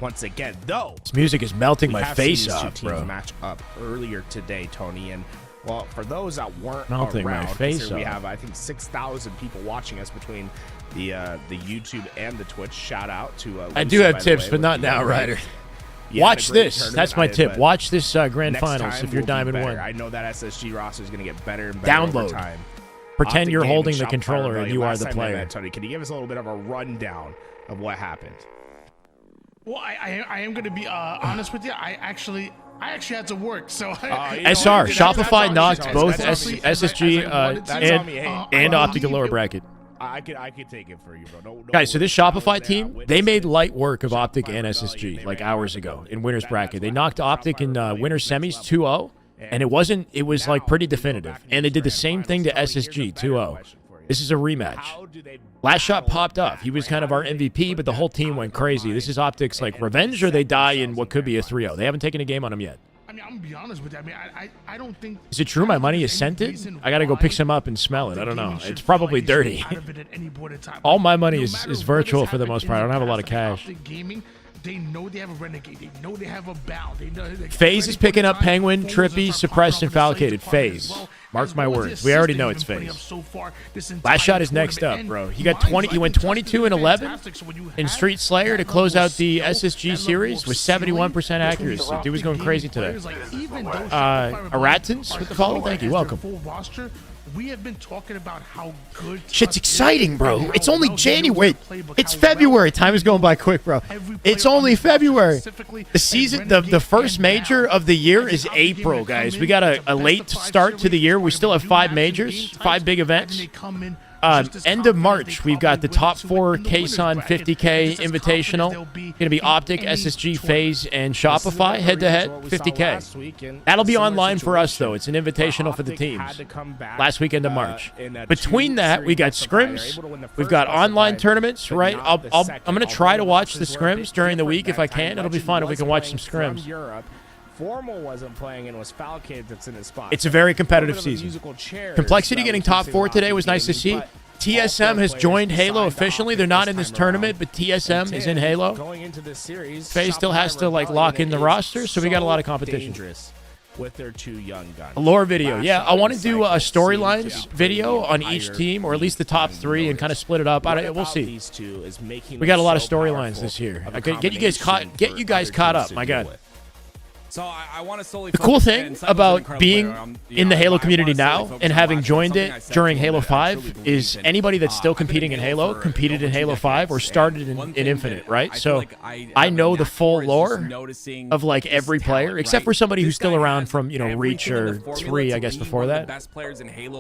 once again. Though This music is melting we my have face seen these two off, teams bro. match up earlier today, Tony, and well, for those that weren't Melting my around, face considering we off. have I think 6,000 people watching us between the YouTube and the Twitch. Shout out to I Lucy, do have by the tips, way, but with not the now, young Ryder. guys. You had Watch a great this. tournament, That's my tip. but Watch this grand next finals time if you're will be Diamond better. 1. I know that SSG roster is going to get better and better over Download. time. Pretend Optic you're Gaming, holding the Shopify controller and Rebellion. you are Last the time I player. met Tony, can you give us a little bit of a rundown of what happened? Well, I am going to be honest with you. I actually had to work, so SR Shopify knocked both SSG and Optic the lower bracket. I could take it for you, bro. No Guys, so this Shopify team, they made light work of Optic and SSG like hours ago in winners bracket. They knocked Optic in winner semis 2-0, and it was like pretty definitive. And they did the same thing to SSG 2-0. This is a rematch. Last shot popped off. He was kind of our MVP, but the whole team went crazy. This is Optic's like revenge, or they die in what could be a 3-0. They haven't taken a game on him yet. I mean, I'm gonna be honest with you. I mean, I don't think. Is it true my money is scented? I gotta go pick some up and smell it. I don't know. It's probably dirty. All my money is virtual for the most part. I don't have a lot of cash. They know they have a Renegade. They know they have a Bound. They know, FaZe is picking up Penguin, Trippy, Suppressed, and Falcated. FaZe. Mark my words. We already know it's FaZe. Last shot is next up, bro. He got 20. He went 22 and 11 in Street Slayer to close out the SSG series with 71% accuracy. Dude was going crazy today. Aratins with the follow. Thank you. Welcome. We have been talking about how good Shit's exciting, bro. It's only January. It's February. Time is going by quick, bro. It's only February. The season, the first major of the year is April, guys. We got a late start to the year. We still have 5 majors, 5 big events. End of March, we've got the top 4 KSON 50K Invitational. Going to be Optic, SSG, FaZe, and Shopify head-to-head, 50K. That'll be online for us, though. It's an invitational for the teams. Last weekend of March. Between that, we got scrims. We've got online tournaments, right? I'm going to try to watch the scrims during the week if I can. It'll be fun if we can watch some scrims. FormaL wasn't playing and it was Falcade that's in his spot. It's a very competitive season. Complexity getting top 4 today was nice to see. TSM has joined Halo officially. They're not in this tournament, but TSM is in Halo. FaZe still has to like lock in the roster, so we got a lot of competition. With their 2 young guns. A lore video, yeah. I want to do a storylines video on each team, or at least the top 3, and kind of split it up. We'll see. We got a lot of storylines this year. Okay, get you guys caught up. My God. So I want to solely the cool thing about being in the Halo community now and having joined it during Halo 5 is anybody that's still competing in Halo competed in Halo 5 or started in Infinite, right? So I know the full lore of like every player, except for somebody who's still around from, you know, Reach or 3, I guess, before that.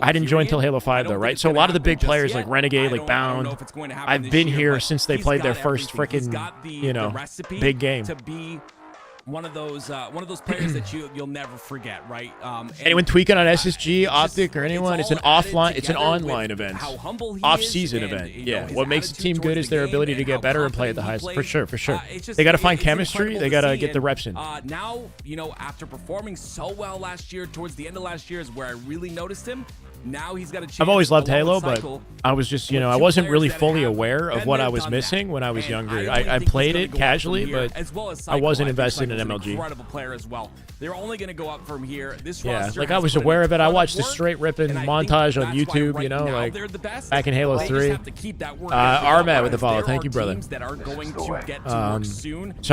I didn't join until Halo 5 though, right? So a lot of the big players like Renegade, like Bound, I've been here since they played their first freaking, you know, big game. One of those players that you'll never forget, right? Anyone tweaking on SSG, Optic, or anyone? It's an offline, it's an online event, off-season event. Yeah, what makes a team good is their ability to get better and play at the highest. For sure, for sure. They got to find chemistry. They got to get the reps in. Now, you know, after performing so well last year, towards the end of last year is where I really noticed him. Now he's got a chance. I've always loved Halo, but I was just, you know, I wasn't really fully aware of what I was missing when I was younger. I played it casually, but I wasn't invested in MLG. Incredible player as well. They're only going to go up from here. This yeah, like I was aware of it. I watched the straight ripping montage on YouTube, you know, like back in Halo 3. Armat with the follow. Thank you, brother. So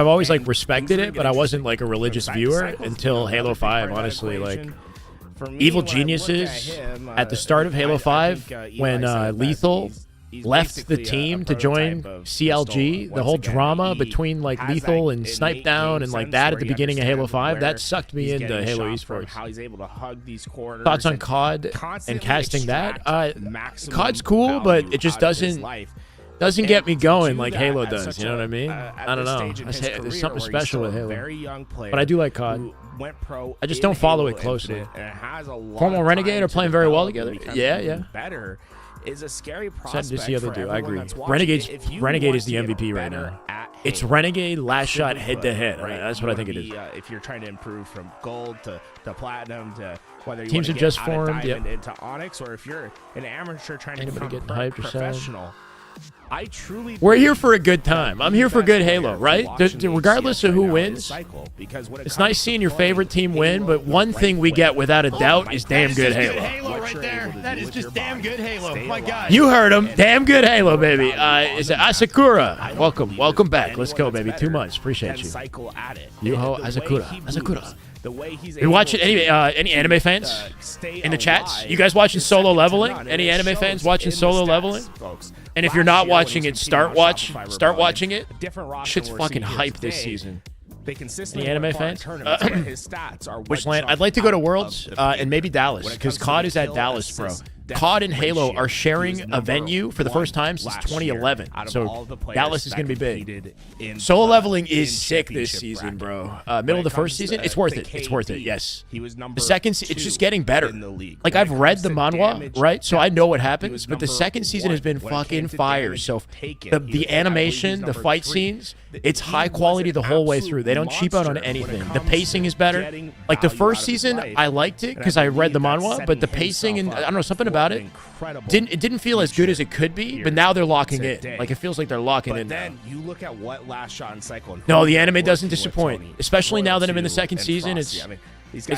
I've always like respected it, but I wasn't like a religious viewer until Halo 5, honestly. Like Evil Geniuses at the start of Halo 5 when Lethal left the team to join CLG, the whole drama between like Lethal and Snipe Down and like that at the beginning of Halo 5, that sucked me into Halo esports. Thoughts on COD and casting that? COD's cool, but it just doesn't get me going like Halo does, you know what I mean? I don't know. There's something special with Halo. But I do like COD. I just don't follow it closely. FormaL Renegade are playing very well together. Yeah. Is a scary prospect Said to see other for dude. I agree. everyone that's watching. Renegade is the MVP right now. At It's Renegade, Last Shot, head-to-head. Right? That's what I think it is. If you're trying to improve from gold to platinum to whether you Teams want are to just get out of formed, diamond into Onyx, or if you're an amateur trying to Anybody become getting hyped or sad? professional. I truly We're here for a good time. I'm here for good Halo, right? Regardless of who wins, it's nice seeing your favorite team win, but one thing we get without a doubt is damn good Halo. Halo right there. That is just damn good Halo. My God. You heard him. Damn good Halo, baby. Is it Asakura? Welcome back. Let's go, baby. 2 months. Appreciate you. Yuho Asakura. You watching any anime fans in the chats? You guys watching Solo Leveling? Any anime fans watching Solo Leveling? And if you're not watching it, start watching it. Shit's fucking hype this season. Any anime fans? Which land? I'd like to go to Worlds and maybe Dallas, because COD is at Dallas, bro. COD and Halo are sharing a venue for the first time since 2011, so Dallas is going to be big. Solo Leveling is sick this season, bro. Middle of the first season, it's worth it. It's worth it, yes. The second, it's just getting better. Like, I've read the manhwa, right? So I know what happens, but the second season has been fucking fire. So the animation, the fight scenes, it's high quality the whole way through. They don't cheap out on anything. The pacing is better. Like, the first season, I liked it because I read the manhwa, but the pacing and, I don't know, something about it didn't feel as good as it could be, but now they're locking in. Like, it feels like they're locking in now. Then you look at what Last Shot and Cycle. No, the anime doesn't disappoint, especially now that I'm in the second season. It's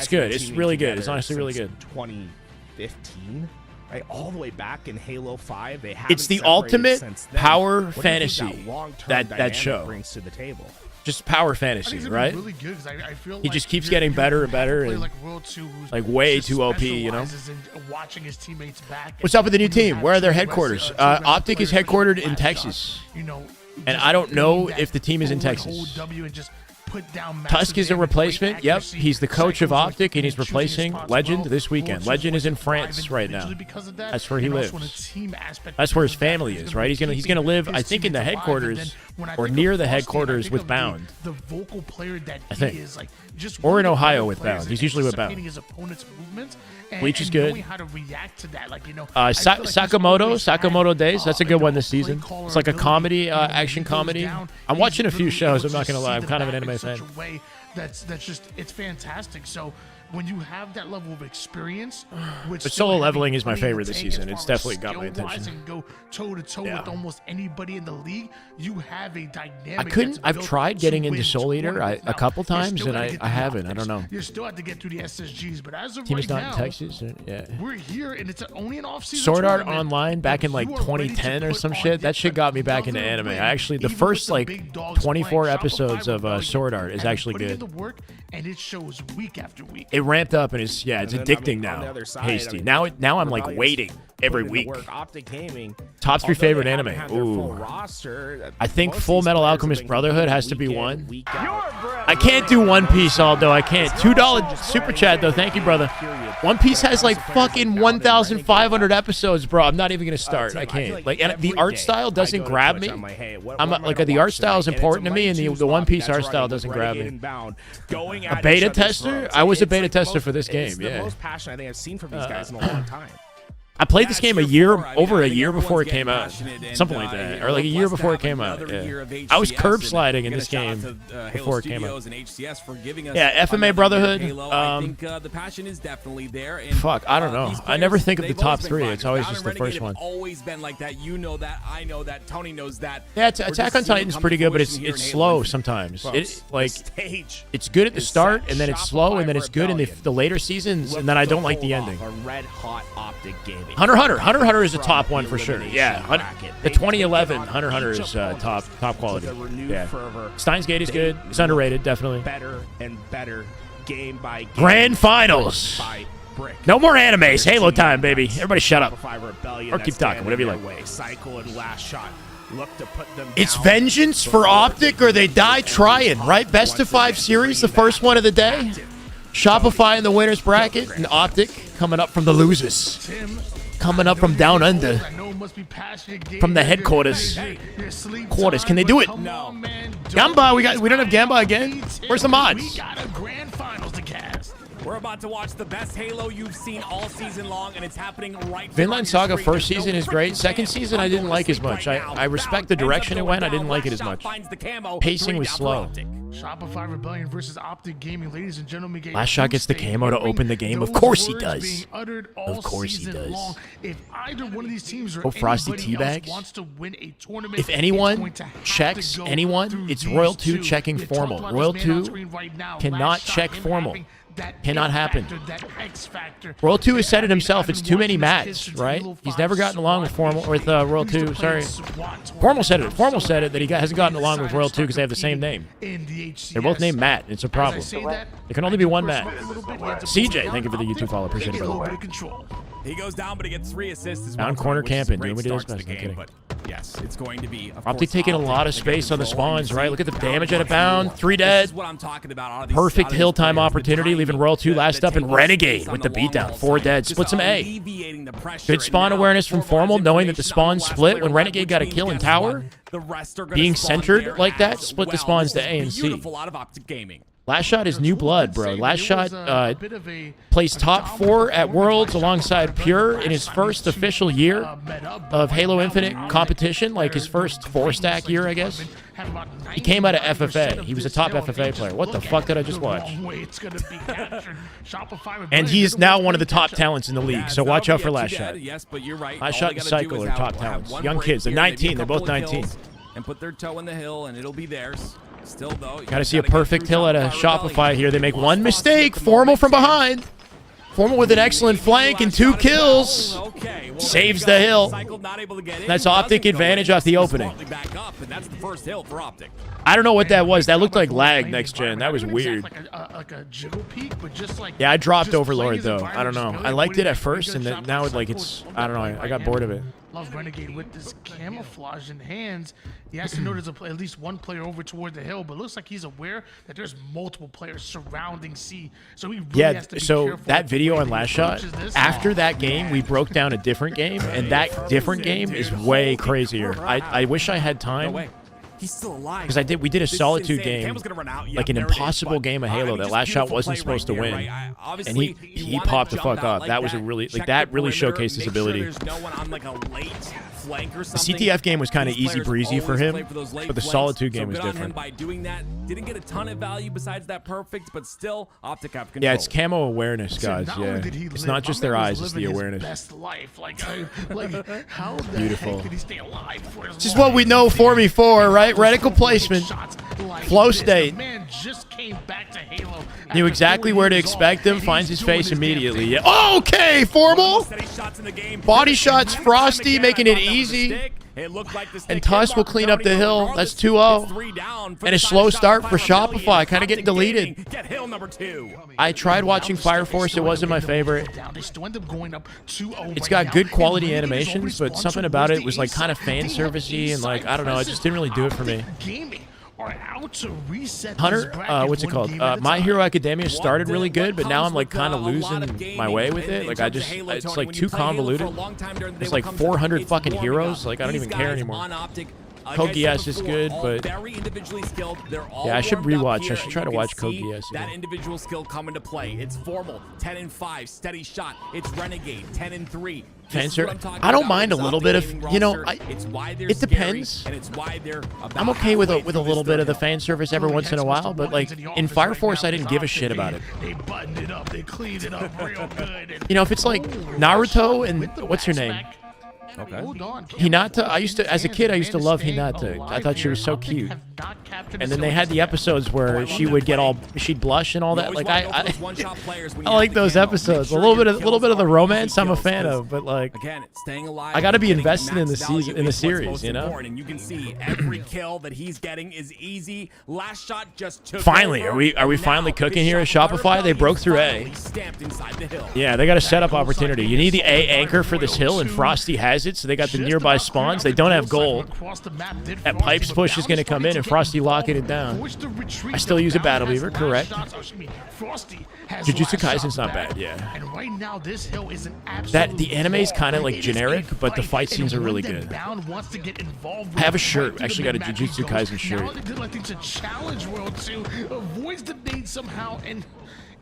good. It's really good. It's honestly really good. 2015. Right, all the way back in Halo 5, they haven't it's the separated ultimate since then. power What do you think fantasy that show brings to the table? just power fantasy, right? Really good, 'cause I feel He like just keeps getting better and better, and like way too OP, you know. Watching his teammates back. What's up with the new team? Where are their headquarters? Optic is headquartered in Texas, and I don't know if the team is in Texas. Tusk is a replacement. Yep, he's the coach of Optic, and he's replacing Legend this weekend. Legend is in France right now. That's where he lives. That's where his family is, right? He's gonna live, I think, in the headquarters or near the headquarters with Bound. I think, or in Ohio with Bound. He's usually with Bound. Bleach is good. Sakamoto Days. That's a good one this season. It's like a comedy, action comedy. I'm watching a few shows. I'm not gonna lie. I'm kind of an anime fan. That's just, it's fantastic. So when you have that level of experience, but Solo Leveling is my favorite this season. It's definitely got my attention. And go toe to toe with almost anybody in the league. You have a dynamic. I've tried getting into Soul Eater a couple times, and I haven't. I don't know. You still have to get through the SSGs, but as of team right is not now, in Texas. Yeah. We're here, and it's only an off-season. Sword Art Online back in like 2010 or some shit. That shit got me back into anime. I actually, the first like 24 episodes of Sword Art is actually good. And it shows week after week. It ramped up, and it's addicting now. Hasty. Now I'm like waiting every week. Top 3 favorite anime. Ooh. I think Full Metal Alchemist Brotherhood has to be one. I can't do One Piece, Aldo. I can't. $2 super chat though. Thank you, brother. One Piece has like fucking 1,500 episodes, bro. I'm not even gonna start. I can't. Like, and the art style doesn't grab me. I'm like, the art style is important to me, and the One Piece art style doesn't grab me. A beta tester? I was a beta tester for this game. The most passion I think I've seen from these guys in a long time. I played this game over a year before it came out, something like that, or like a year before it came out. Yeah. I was curb sliding in this game before it came out. Yeah, FMA Brotherhood. I think the passion is definitely there. Fuck, I don't know. I never think of the top 3. It's always just the first one. Always been like that. You know that. I know that. Tony knows that. Yeah, Attack on Titan's pretty good, but it's slow sometimes. It's good at the start, and then it's slow, and then it's good in the later seasons, and then I don't like the ending. A red hot Optic game. Hunter is a top one for sure. Yeah, the 2011 Hunter is top quality. Yeah, Steins Gate is good. It's underrated, definitely. Better and better game by game. Grand Finals. No more animes. Halo time, baby. Everybody shut up. Or keep talking, whatever you like. Cycle and Last Shot. Look to put them it's vengeance for Optic, or they die trying, right? Best of 5 series, the first one of the day. Shopify in the winners bracket, and Optic coming up from the losers. Coming up from down under. From the headquarters. Can they do it? No. Gamba, we don't have Gamba again? Where's the mods? We got a grand finals to cast. We're about to watch the best Halo you've seen all season long, and it's happening right now. Vinland Saga first season is great. Second season I didn't like as much. I respect the direction it went. I didn't like it as much. Pacing was slow. Shopify Rebellion versus Optic Gaming, ladies and gentlemen. Last shot gets the camo to open the game. Of course he does. Of course he does. If either one of these teams or Frosty Teabags. Wants to win a tournament, if anyone checks anyone, it's Royal 2 checking FormaL. Royal 2 cannot check FormaL. Cannot happen. Royal 2 has said it himself. It's too many mats, right? He's never gotten along with FormaL with Royal 2. Sorry, FormaL said it. FormaL said it that he hasn't gotten along with Royal 2 because they have the same name. They're both named Matt. It's a problem. There can only be one Matt. CJ, thank you for the YouTube follow. Appreciate it, brother. He goes down, but he gets 3 assists. Down corner camping. Doing what he does best. I'm kidding. Yes, it's going to be. Optic taking a lot of space on the spawns, right? Look at the damage out of bound. 3 dead. Perfect hill time opportunity, leaving Royal 2 last up, and Renegade with the beatdown. 4 dead. Splits him A. Good spawn awareness from FormaL, knowing that the spawn split when Renegade got a kill in tower. Being centered like that, split the spawns to A and C. Last shot is new blood, bro. Last shot placed top 4 at Worlds alongside Pure in his first official year of Halo Infinite competition, like his first 4-stack year, I guess. He came out of FFA. He was a top FFA player. What the fuck did I just watch? And he's now one of the top talents in the league, so watch out for Last Shot. Last Shot and Cycle are top talents. Young kids. They're 19. They're both 19. And put their toe in the hill, and it'll be theirs. Still, though, gotta see a perfect hill at a Shopify here. They make one mistake. FormaL from behind. FormaL with an excellent flank and 2 kills. Saves the hill. That's Optic advantage off the opening. I don't know what that was. That looked like lag next gen. That was weird. Yeah, I dropped Overlord though. I don't know. I liked it at first, and then now it's. I don't know. I got bored of it. Love Renegade with this camouflage in hands. He has to know there's at least one player over toward the hill, but it looks like he's aware that there's multiple players surrounding C. So he really has to be careful. That video on Last Shot, after that game, we broke down a different game, and that different game is way crazier. I wish I had time. He's still alive. Because we did a Solitude game, like an impossible game of Halo that Last Shot wasn't supposed to win, and he popped the fuck up. That was a really that really showcased his ability. The CTF game was kind of easy breezy for him, but the Solitude game was different. By doing that, didn't get a ton of value besides that perfect, but still Optic have control. Yeah, it's camo awareness, guys. Yeah, it's not just their eyes; it's the awareness. Beautiful. This is what we know FormaL for, right? Reticle placement, flow state. Knew exactly where to expect him. Finds his face immediately. Yeah. Okay, FormaL. Body shots, Frosty making it easy. And Tuss will clean up the hill. That's 2-0. And a slow start for Shopify. Kind of getting deleted. I tried watching Fire Force. It wasn't my favorite. It's got good quality animations, but something about it was like kind of fan servicey and like, I don't know. It just didn't really do it for me. Hunter, what's it called? My Hero Academia started really good, but now I'm like kind of losing my way with it. Like it's like too convoluted. It's like 400 fucking heroes. Like I don't even care anymore. Code Geass is good, but yeah, I should rewatch. I should try to watch Code Geass. That individual skill come into play. It's FormaL 10-5, steady shot. It's Renegade 10-3. I don't mind a little bit of, you know, it depends. I'm okay with a little bit of the fan service every once in a while, but like in Fire Force, I didn't give a shit about it. They buttoned it up, they cleaned it up real good. You know, if it's like Naruto and what's her name? Okay. Hinata, as a kid, I used to love Hinata. I thought she was so cute. And then they had the episodes where she'd blush and all that. Like I like those episodes. A little bit of the romance I'm a fan of, but like I got to be invested in the series, you know. And you can see every kill that he's getting is easy. Last shot just took. Finally, are we finally cooking here at Shopify? They broke through A. Yeah, they got a setup opportunity. You need the A anchor for this hill, and Frosty has it, so they got the nearby spawns. They don't have gold. That Pipes push is going to come in, and Frosty locking it down. I still use a Battle Beaver, correct. Jujutsu Kaisen's not bad, yeah. The anime is kind of like generic, but the fight scenes are really good. I have a shirt. I actually got a Jujutsu Kaisen shirt.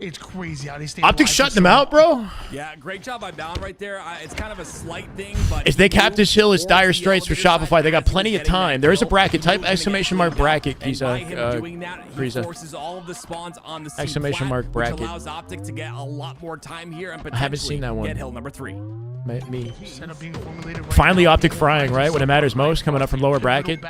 It's crazy how they stay. Optics shutting them out, bro. Yeah, great job by Bound right there. It's kind of a slight thing, but If they cap this hill, it's dire straits for Shopify. They got plenty of time. There is a bracket. Type exclamation mark bracket. Frieza. Forces all of the spawns on the Exclamation mark bracket. which allows Optic to get a lot more time here and I haven't potentially seen that one. get hill number 3. Me. Setup being formulated right Finally, now. Optic frying, right? When it matters most, coming up from lower bracket.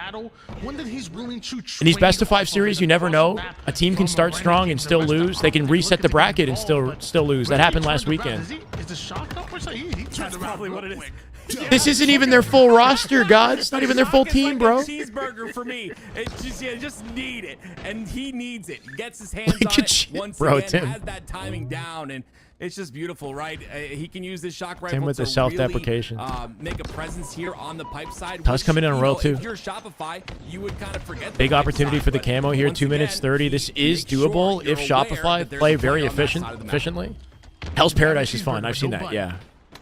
One that he's willing to In these trade best of 5 off series, you never know. A team can start strong and still lose. They can reset the bracket and still lose. That happened last weekend. Is the shot up or something? He turned around probably what it is. quick. This isn't even their full roster, God. It's not even their full team, bro. Like a cheeseburger for me. It just, you just need it, and he needs it. Gets his hands Like on a it once bro, again. Tim. Has that timing down, and it's just beautiful, right? He can use this shock rifle Tim with to the self-deprecation. really, make a presence here on the pipe side. Tusk coming in on roll 2. If you're Shopify, you would kind of forget. Big the pipe opportunity side, for the but camo here. once 2 minutes again, 30. This is doable if Shopify play very efficiently. Hell's Paradise is fun. I've seen that. Yeah.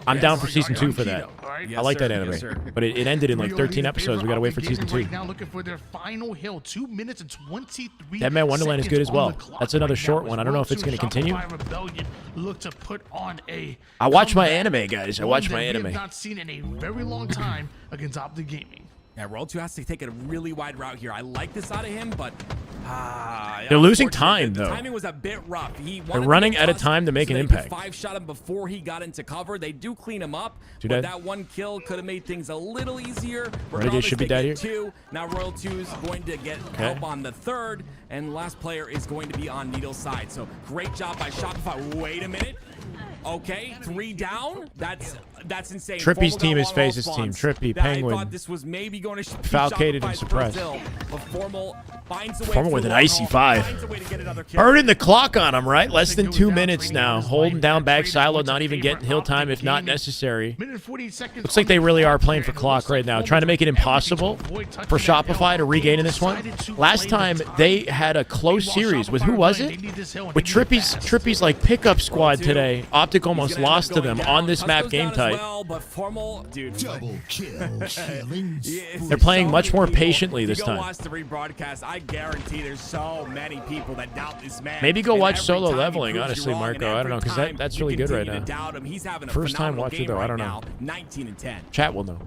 I'm down for season 2 for that. I like that anime, but it ended in like 13 episodes. We gotta wait for season 2. Now looking for their final hill. 2 minutes and 23. Dead Man Wonderland is good as well. seconds on the That's another clock short right one. now. I don't know if it's going to continue. Shopify Rebellion look to put on a I watch my comeback, anime, guys. I watch one my that we anime. have not seen in a very long time against Optic Gaming. Yeah, Roll 2 has to take a really wide route here. I like this out of him, but They're losing unfortunately, time, the though. timing was a bit rough. They're running out of time to make an impact. 5-shot him before he got into cover. They do clean him up, Two but dead. that one kill could have made things a little easier. Renegade should be dead here. 2. Now Royal 2 is going to get help on the 3rd, and the last player is going to be on Needle's side. So great job by Shopify. Wait a minute. Okay, 3 down. That's insane. Trippy's FormaL team got is long FaZe's all team. spawns. Trippy, I Penguin. thought this was maybe going to be Falcated and Shopify's suppressed. first hill, but FormaL finds a way FormaL for with the an long icy haul, 5. finds a way to get another kill. Burning the clock on him, right? Less than 2 minutes now. Holding down back silo, not even getting hill time if not necessary. Looks like they really are playing for clock right now, trying to make it impossible for Shopify to regain in this one. Last time they had a close series with, who was it? With Trippy's like pickup squad today. Optic almost lost to them on this map game type. But FormaL, dude, Double kill. They're playing much more patiently this If you go time. watch the rebroadcast, I guarantee there's so many people that doubt this man. Maybe go And watch every Solo time he Leveling, proves you honestly, wrong, Marco. and I don't know, every 'cause time that's you really good right continue to now. doubt him. He's having a First time phenomenal watcher, game though, I right don't know. now. 19 and 10. Chat will know.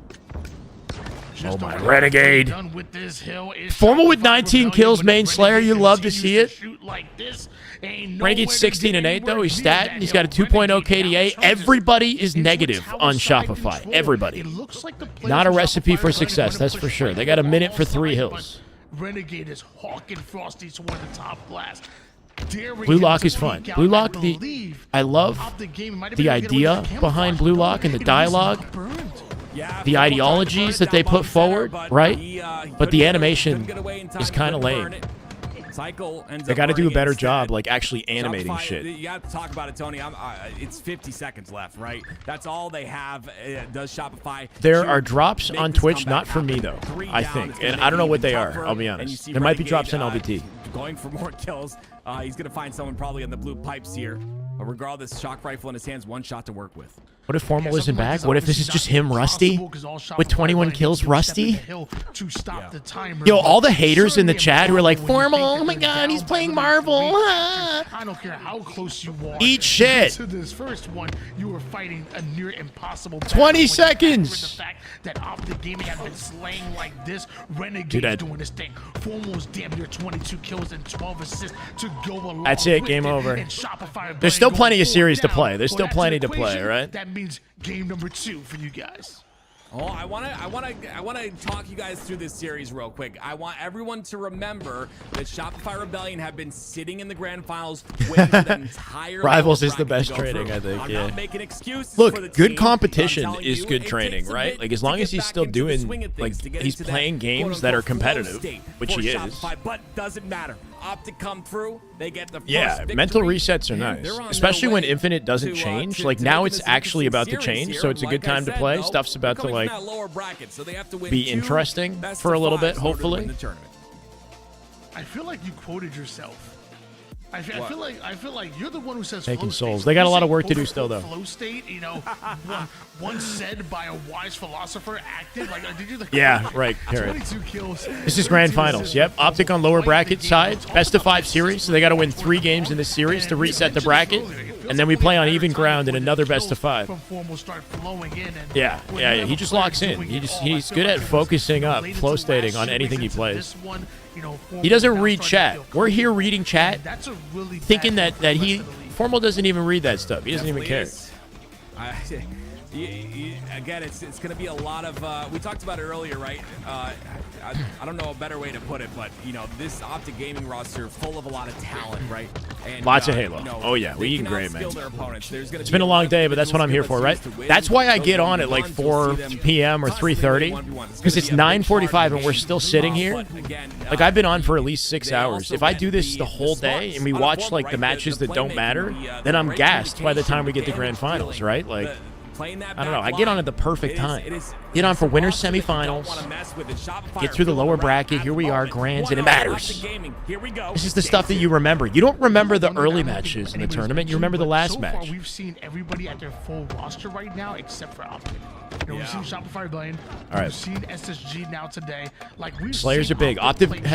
Just my about Renegade. done with this hill is FormaL with Shopify 19 Rebellion, kills, but main if Slayer. You Renegade love to continues see it. shoot like this, ain't Renegade's nowhere to 16 and get 8 though. anywhere He's near that stat. He's got a hill. 2.0 Renegade KDA. outcharges Everybody is into negative tower on side Shopify. control. Everybody. It looks like the players Not a of recipe Shopify for are success, gonna that's push for sure. right They got a on minute all for 3 sides, hills. but Renegade is hawking Frosty toward the top blast. Daring Blue him Lock to is fun. peek out. Blue Lock, I the believe I love Optic Gaming might have the been able to get away idea with the behind camouflage. Blue Lock and the It was dialogue, not burned. Yeah, the ideologies that they put forward, right? But the animation is kind of lame. Cycle ends They up got to do a burning better instead. job, like actually animating Shopify, shit. You got to talk about it, Tony. It's 50 seconds left, right? That's all they have. Does Shopify? There to are drops make on this Twitch, comeback not for me happen. though, 3 I down, think. it's gonna And make I don't know it what they even are, tougher. I'll be And you honest. see There might be Renegade, drops in LBT. Going for more kills. He's going to find someone probably on the blue pipes here. But regardless, shock rifle in his hands, 1 shot to work with. What if FormaL isn't back? What if this is just him, Rusty? With 21 kills, Rusty? Yo, all the haters in the chat who are like, FormaL, oh my god, he's playing Marvel. Ah. I don't care how close you are. Eat shit. To this first one, you were fighting a near impossible 20 seconds. The fact that Optic Gaming has been slaying like this, Renegade Dude, that- doing this thing. FormaL's damn near 22 kills and 12 assists to go along. That's it, with game it. over. And Shopify There's still going plenty of series to forward play. now. There's still Well, that's plenty an to play, equation. right? That means game number 2 for you guys. Oh, I want to talk you guys through this series real quick. I want everyone to remember that Shopify Rebellion have been sitting in the grand finals waiting for the entire Rivals lower is the bracket to best go training, through. I think, I'm yeah. not making excuses Look, for the good team, competition but I'm telling is you, good it training, takes a right? bit Like, as to long get as he's back still into the doing, swing of things, like, to get he's into that playing games that are quote-unquote flow competitive, state which for he is. Shopify, but doesn't matter. Optic come through, they get the first Yeah, victory, mental resets are and nice, they're on their especially when way Infinite doesn't to, change. to Like now making it's this an actually about to interesting change, series so it's a here. good time Like I to play. said, Stuff's about to they're coming like from that lower bracket, so they have to win be 2 interesting best for a of little 5s bit, in order to win hopefully. the tournament. I feel like you quoted yourself. I feel like you're the one who says Taking flow souls. state. They got a You lot of say work to do still, though. Flow state, you know, once said by a wise philosopher, active. Like, did you? Yeah, right. 22 kills. This is grand finals. Yep. Optic on lower bracket side. Best of 5 series. So they got to win 3 games in this series to reset the bracket. And then we play on even ground in another best of 5. Yeah. He just locks in. He's good at focusing up, flow stating on anything he plays. He doesn't read chat. We're here reading chat, thinking that FormaL doesn't even read that stuff. He doesn't even care. Again, it's going to be a lot of. We talked about it earlier, right? I don't know a better way to put it, but this Optic Gaming roster full of a lot of talent, right? And, Lots of Halo. Oh yeah, we eating great, man. It's been a long day, but that's what I'm here for, right? That's why I get on at like 4 p.m. or 3:30, because it's 9:45 and we're still sitting here. Like I've been on for at least 6 hours. If I do this the whole day and we watch like the matches that don't matter, then I'm gassed by the time we get to grand finals, right? Like. I don't know. I get on at the perfect time. Get on for winter semifinals. Get through the lower bracket. Here we are, grands, and it matters. This is the stuff that you remember. You don't remember the early matches in the tournament. You remember the last match. We've seen everybody at their full roster right now except for Optic. We've seen Shopify Rebellion. We've seen SSG now today. Like Slayers are big. Optic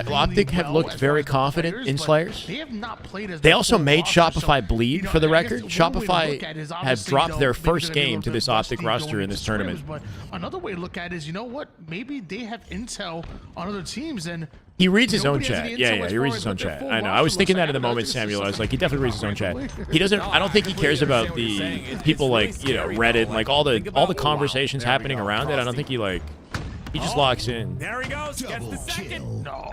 have looked very confident in Slayers. They have not played as they also made Shopify bleed, for the record. Shopify have dropped their first game to this Optic roster in this tournament. But another way to look at it is, you know what? Maybe they have intel on other teams, and he reads his own chat. Yeah, he reads his own chat. I know. I was thinking that in the moment, Samuel. I was like, he definitely reads his own chat. He doesn't. I don't think he cares about the people like Reddit, like all the conversations happening around it. I don't think he like. He just locks in. There he goes. Gets the second. No.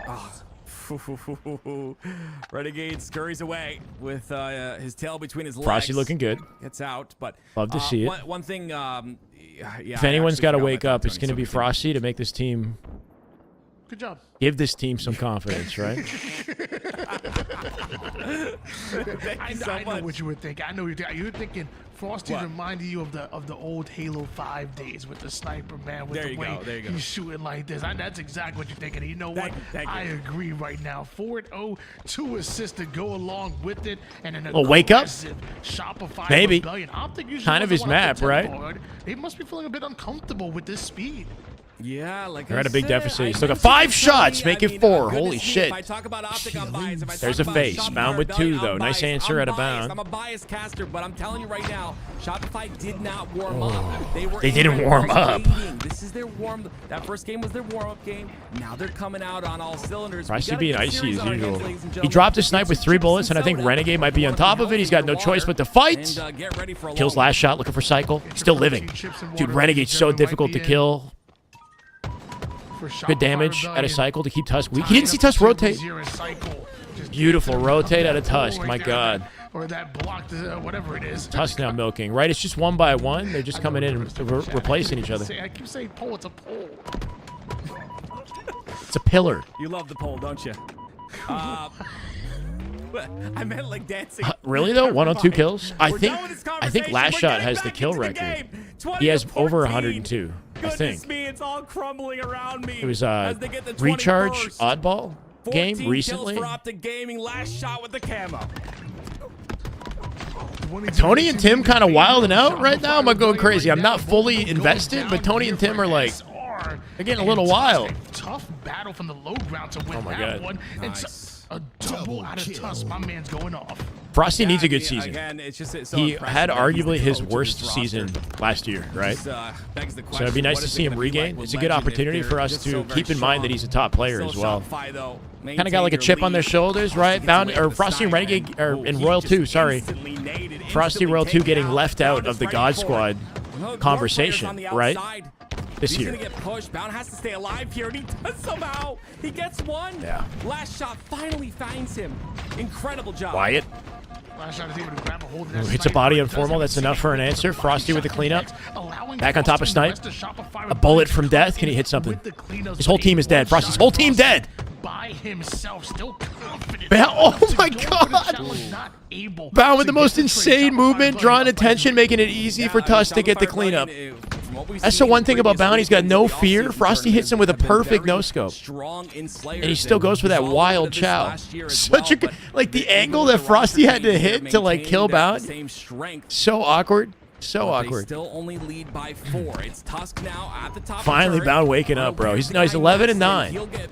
Renegade scurries away with his tail between his legs. Frosty looking good. Gets out, but love to see it. One thing. If anyone's got to wake up, it's going to be Frosty to make this team. Good job. Give this team some confidence, right? I know what you would think. I know you're thinking. Frosty's reminding you of the old Halo 5 days with the sniper, man. With the way he's shooting like this. That's exactly what you're thinking. And you know what? I agree right now. 4-0, 2 assists to go along with it, and an wake up. Shopify maybe. Rebellion. Kind of his map, right? Forward. They must be feeling a bit uncomfortable with this speed. Yeah, like they're at a big deficit. He's still got 5 shots, make it 4. Holy shit. There's a face. Bound with 2, though. Nice answer at a bound. I'm a biased caster, but I'm telling you right now, Shopify did not warm up. They didn't warm up. This is their that first game was their warm-up game. Now they're coming out on all cylinders. Frosty being icy as usual. He dropped his snipe with 3 bullets, and I think Renegade might be on top of it. He's got no choice but to fight. Kills last shot, looking for cycle. Still living. Dude, Renegade's so difficult to kill. Good damage at a cycle to keep Tusk weak. He didn't see Tusk rotate. Beautiful rotate at a Tusk. My God. Or that blocked, whatever it is. Tusk now milking, right? It's just 1 by 1. They're just coming in and replacing each other. I keep saying pole. It's a pole. It's a pillar. You love the pole, don't you? I meant like dancing. Really though? 102 kills? I think last shot has the kill record. He has over 102. I think. It's all crumbling around me. It was Recharge Oddball game recently. For Optic Gaming, last shot with the camo. Tony and Tim kind of wilding out right now. I'm going crazy. I'm not fully invested, but Tony and Tim are like, they're getting a little wild. Tough battle from the low ground to win that one. Nice. A double out of Tusk. My man's going off. Frosty needs a good season. Again, it's just, he had arguably his worst season last year, right? So it'd be nice to see him regain. It's a good opportunity for us to keep in mind that he's a top player as well. Kind of got like a chip on their shoulders, right? Frosty and Renegade, or in Royal 2, sorry. Frosty Royal 2 getting left out of the God Squad conversation, right? This year. He's gonna get pushed. Bound has to stay alive here, and he does somehow. He gets 1. Yeah. Last shot finally finds him. Incredible job. Wyatt. Last shot is able to grab a hold of that hits a body on FormaL. That's enough for an answer. Frosty with the cleanup. Back on top of Snipe. A bullet from death. Can he hit something? His whole team is dead. Frosty's whole team dead. By himself, still confident. Oh my God! Bound with the most insane movement, drawing attention, making it easy for Tusk to get the cleanup. That's the one thing about Bounty. He's got no fear. Frosty hits him with a perfect no-scope. And he still goes for that wild chow. Such a... Like, the angle that Frosty had to hit to, like, kill Bounty. So awkward. So awkward. Still only lead by 4. It's Tusk now at the top. Finally, Bound waking up, bro. He's 11 and 9. He'll get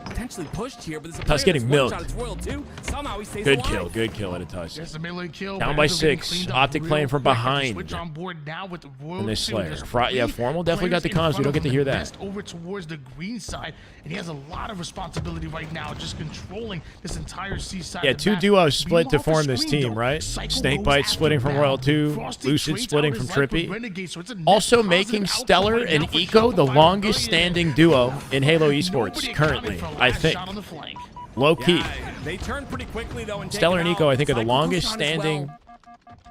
potentially pushed here, but Tusk getting milked. Good alive. Good kill at a Tusk. Just a melee kill. Down by 6. Optic playing from behind. Switch on board now with the And this Slayer. Yeah, FormaL definitely got the comms. We don't get to hear that. Over towards the green side, and he has a lot of responsibility right now, just controlling this entire C side. Yeah, 2 duos split to form this team, right? Snakebite splitting from Royal 2, Lucid splitting from Trippy. Also making Stellar and Eco the longest standing duo in Halo Esports currently, I think. Low key. Yeah, they turn pretty quickly though. And Stellar and Eco, I think, are the longest standing,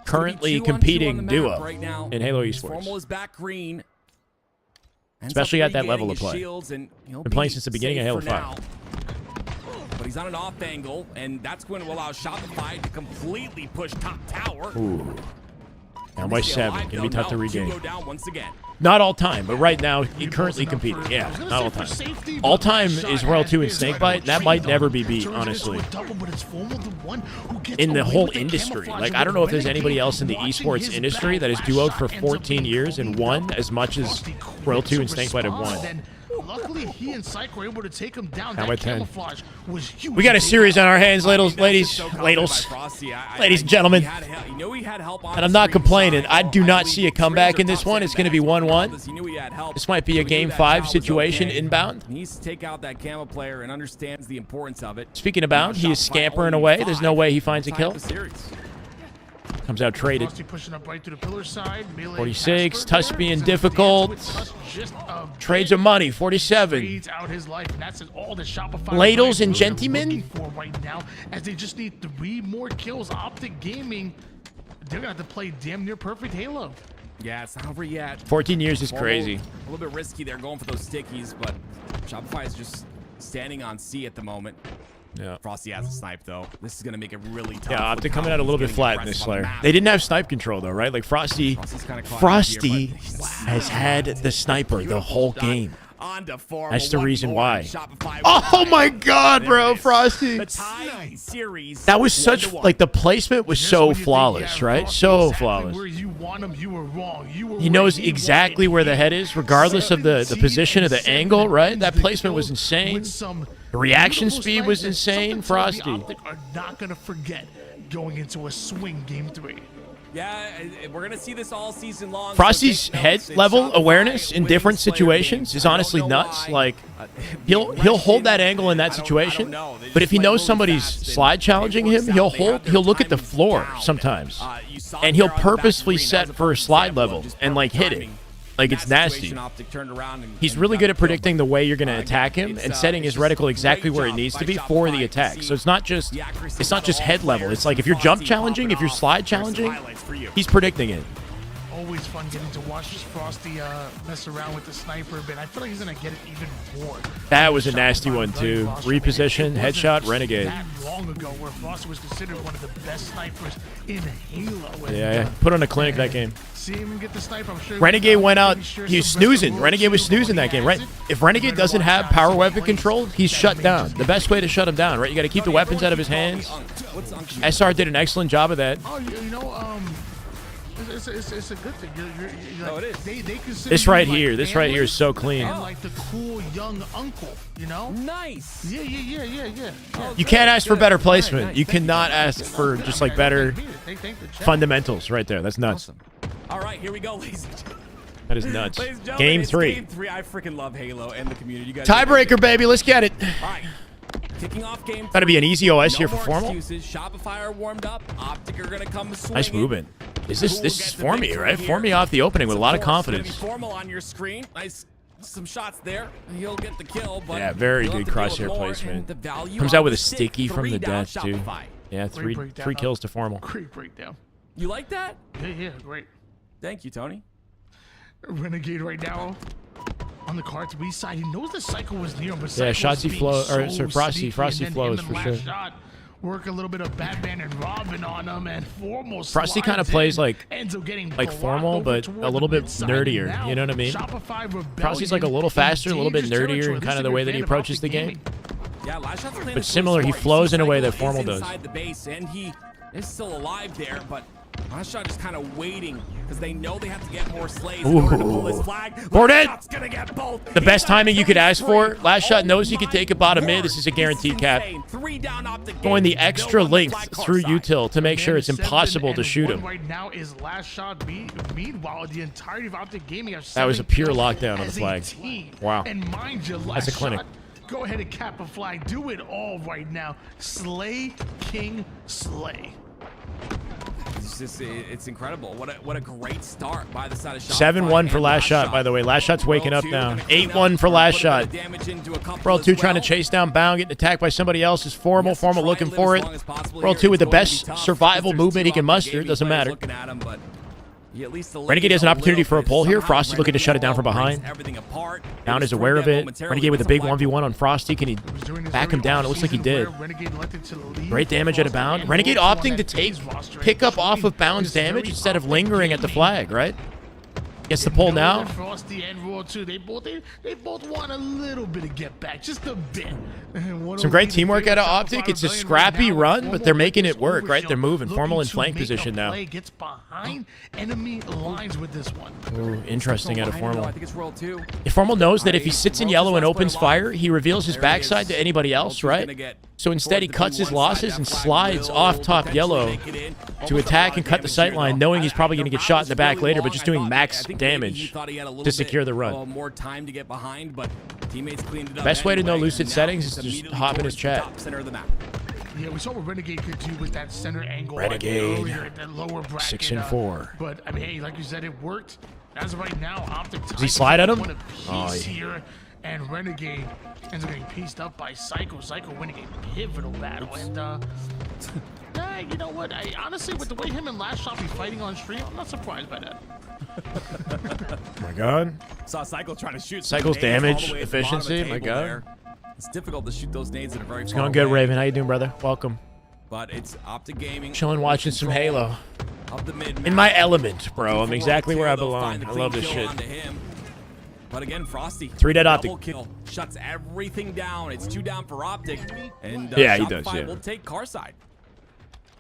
currently competing duo in Halo Esports. FormaL is back green. Especially at that level of play. Been playing since the beginning of Halo 5. But he's on an off angle, and that's going to allow Shopify to completely push top tower. Ooh. Down by 7. Gonna be tough to regain. Go down once again. Not all time, but right now, he currently competing. Yeah, not all time. All time is Royal 2 and Snakebite. That might never be beat, honestly. In the whole industry. Like, I don't know if there's anybody else in the esports industry that has duoed for 14 years and won as much as Royal 2 and Snakebite have won. Luckily, he and Psych were able to take him down. Down by 10. We got a series on our hands, ladies and gentlemen. And I'm not complaining. I do not see a comeback in this one. It's going to be 1-1. This might be a Game 5 situation inbound. He needs to take out that Camo player and understands the importance of it. Speaking of bound, he is scampering away. There's no way he finds a kill. Comes out traded. 46. Tusk being difficult. Trades of money. 47. Ladles and gentlemen. Right now, as they just need 3 more kills. Optic Gaming, they're gonna have to play damn near perfect Halo. Yeah, it's not over yet. 14 years is crazy. A little bit risky. They're going for those stickies, but Shopify is just standing on C at the moment. Yeah. Frosty has a snipe though. This is gonna make it really tough. Yeah, Optic coming out a little bit flat in this Slayer. They didn't have snipe control though, right? Like Frosty has had the sniper the whole game. That's the reason why. Oh my God, bro, Frosty. That was such, like, the placement was so flawless, right? So flawless. He knows exactly where the head is, regardless of the position of the angle, right? That placement was insane. The reaction speed was insane, Frosty. Are not gonna forget going into a swing Game 3. Yeah, we're gonna see this all season long. Frosty's head level awareness in different situations is honestly nuts. Like, he'll hold that angle in that situation, but if he knows somebody's slide challenging him, he'll look at the floor sometimes, and he'll purposefully set for a slide level and like hit it. Like, it's nasty. He's really good at predicting the way you're going to attack him and setting his reticle exactly where it needs to be for the attack. So it's not just head level. It's like if you're jump challenging, if you're slide challenging, he's predicting it. Always fun getting to watch Frosty mess around with the sniper, but I feel like he's going to get it even more. That was a nasty one, too. Reposition, headshot, Renegade. That long ago where Frosty was considered one of the best snipers in Halo. Yeah, put on a clinic that game. See him get the sniper, I'm sure. Renegade went out. He was snoozing. Renegade was snoozing that game, right? If Renegade doesn't have power weapon control, he's shut down. The best way to shut him down, right? You got to keep the weapons out of his hands. SR did an excellent job of that. Oh, you know, it's a good thing. You're like, they consider this right you, like, here, this right here is so clean. And like the cool young uncle, you know? Nice. Yeah. You can't ask for better placement. You cannot ask for just like better fundamentals right there. That's nuts. All right, here we go, ladies. That is nuts. Game 3. Game 3. I freaking love Halo and the community. You guys tiebreaker, baby. Let's get it. All right. Kicking off game 3. Gotta be an easy OS here for FormaL. Shopify are warmed up. Optic are gonna come swinging. Nice movement. This is for me, right? For me off the opening with a lot of confidence. FormaL on your screen. Nice, some shots there. He'll get the kill. But yeah, very good crosshair placement. Comes out with a sticky from the death too. Yeah, three kills to FormaL. Great breakdown. You like that? Yeah, great. Thank you, Tony. Renegade right now. On the cards B side, he knows the cycle was near him. But yeah, Shotzi flow, or sorry, Frosty flows for sure. work a little bit of Batman and Robin on him, and FormaL Frosty kind of plays like FormaL, FormaL, but a little bit nerdier. You know what I mean? Frosty's like a little faster, a little bit nerdier in kind of the way that he approaches the game. Yeah, last shot's But similar, he flows in a way that FormaL does. Inside the base, and he is still alive there, but last shot is kind of waiting because they know they have to get more slays in order to pull this flag. Boarded! Gonna get both. The best timing you could ask for. Last shot knows he could take a bottom mid. This is a guaranteed cap. Going the extra length through util to make sure it's impossible to shoot him. Right now is last shot. Meanwhile, the entirety of Optic Gaming have That was a pure lockdown of the flag. Wow. And mind you, That's a clinic. Go ahead and cap a flag. Do it all right now. Slay, King, slay. It's incredible. What a great start by the side of 7-1 for last shot, by the way. Last shot's waking up now. 8-1 for last shot. World 2 trying to chase down Bound, getting attacked by somebody else. Is FormaL. FormaL looking for it. World 2 with the best survival movement he can muster. Doesn't matter. Renegade has an opportunity for a pull here. Frosty looking to shut it down from behind. Bound is aware of it. Renegade with a big 1v1 on Frosty. Can he back him down? It looks like he did. Great damage at a Bound. Renegade opting to pick up off of Bound's damage instead of lingering at the flag, right? Gets the pull now. Frosty and Raw 2, they both want a little bit of get back, just a bit. Some great teamwork out of Optic. It's a scrappy run, but they're making it work, right? They're moving. FormaL in flank position now. Gets behind enemy lines with this one. Ooh, interesting out of FormaL. I think it's World 2. If FormaL knows that if he sits in yellow and opens fire, he reveals his backside to anybody else, right? So instead, he cuts his losses and slides off top yellow to attack and cut the sight line, knowing he's probably going to get shot in the back later, but just doing max damage to secure the run. More time to get behind, but teammates cleaned it up. Best way to know Lucid settings is to just hop in his chat. Yeah, we saw what Renegade could do with that center angle. Renegade, Earlier at that lower bracket, 6-4. But I mean, hey, like you said, it worked. As of right now, Optic Does he slide at him? Oh, here, and Renegade ends up getting pieced up by Psycho. Psycho winning a pivotal battle, and you know what? I honestly, with the way him and Last Shot be fighting on stream, I'm not surprised by that. Oh my God. Saw Cycle trying to shoot. Cycle's damage efficiency. My God. There. It's difficult to shoot those nades that are very It's going good, Raven. How you doing, brother? Welcome. But it's Optic Gaming. Chilling, watching some Halo. Up the mid In my element, bro. I'm exactly where I belong. I love this shit. But again, Frosty. 3 dead Optic. Kill shuts everything down. It's 2 down for Optic. And yeah, he does. Yeah. Will take car side.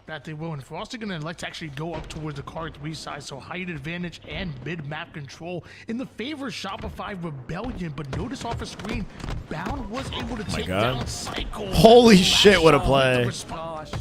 That they will. And Frosty gonna elect to actually go up towards the car 3 side, so height advantage and mid-map control in the favor of Shopify Rebellion. But notice off the screen, Bound was able to take down Cycle. Holy shit, what a play.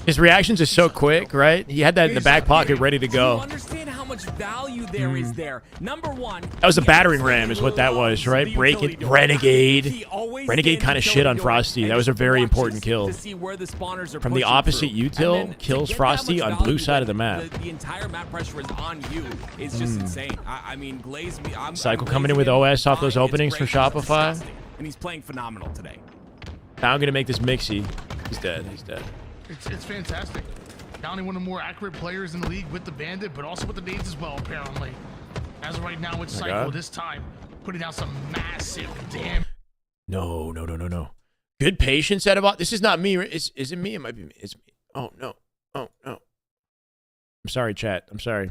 His reactions are so quick, right? He had that in the back pocket ready to go. Understand how much value there is there. Number one, that was a battering ram is what that was, right? Break it. Renegade. Renegade kind of shit on Frosty. That was a very important kill. From the opposite util, kills Frosty on blue side of the map. The entire map pressure is on you. It's just insane. I mean, Glaze. Cycle coming in with OS off those openings for Shopify. And he's playing phenomenal today. Now I'm going to make this mixy. He's dead. He's dead. It's fantastic. Downey, one of the more accurate players in the league with the Bandit, but also with the nades as well, apparently. As of right now, it's Cycle this time, putting down some massive damage. No. Good patience out of this is not me. Is it me? It might be me. It's me. Oh, no. Oh, no. I'm sorry, chat. I'm sorry.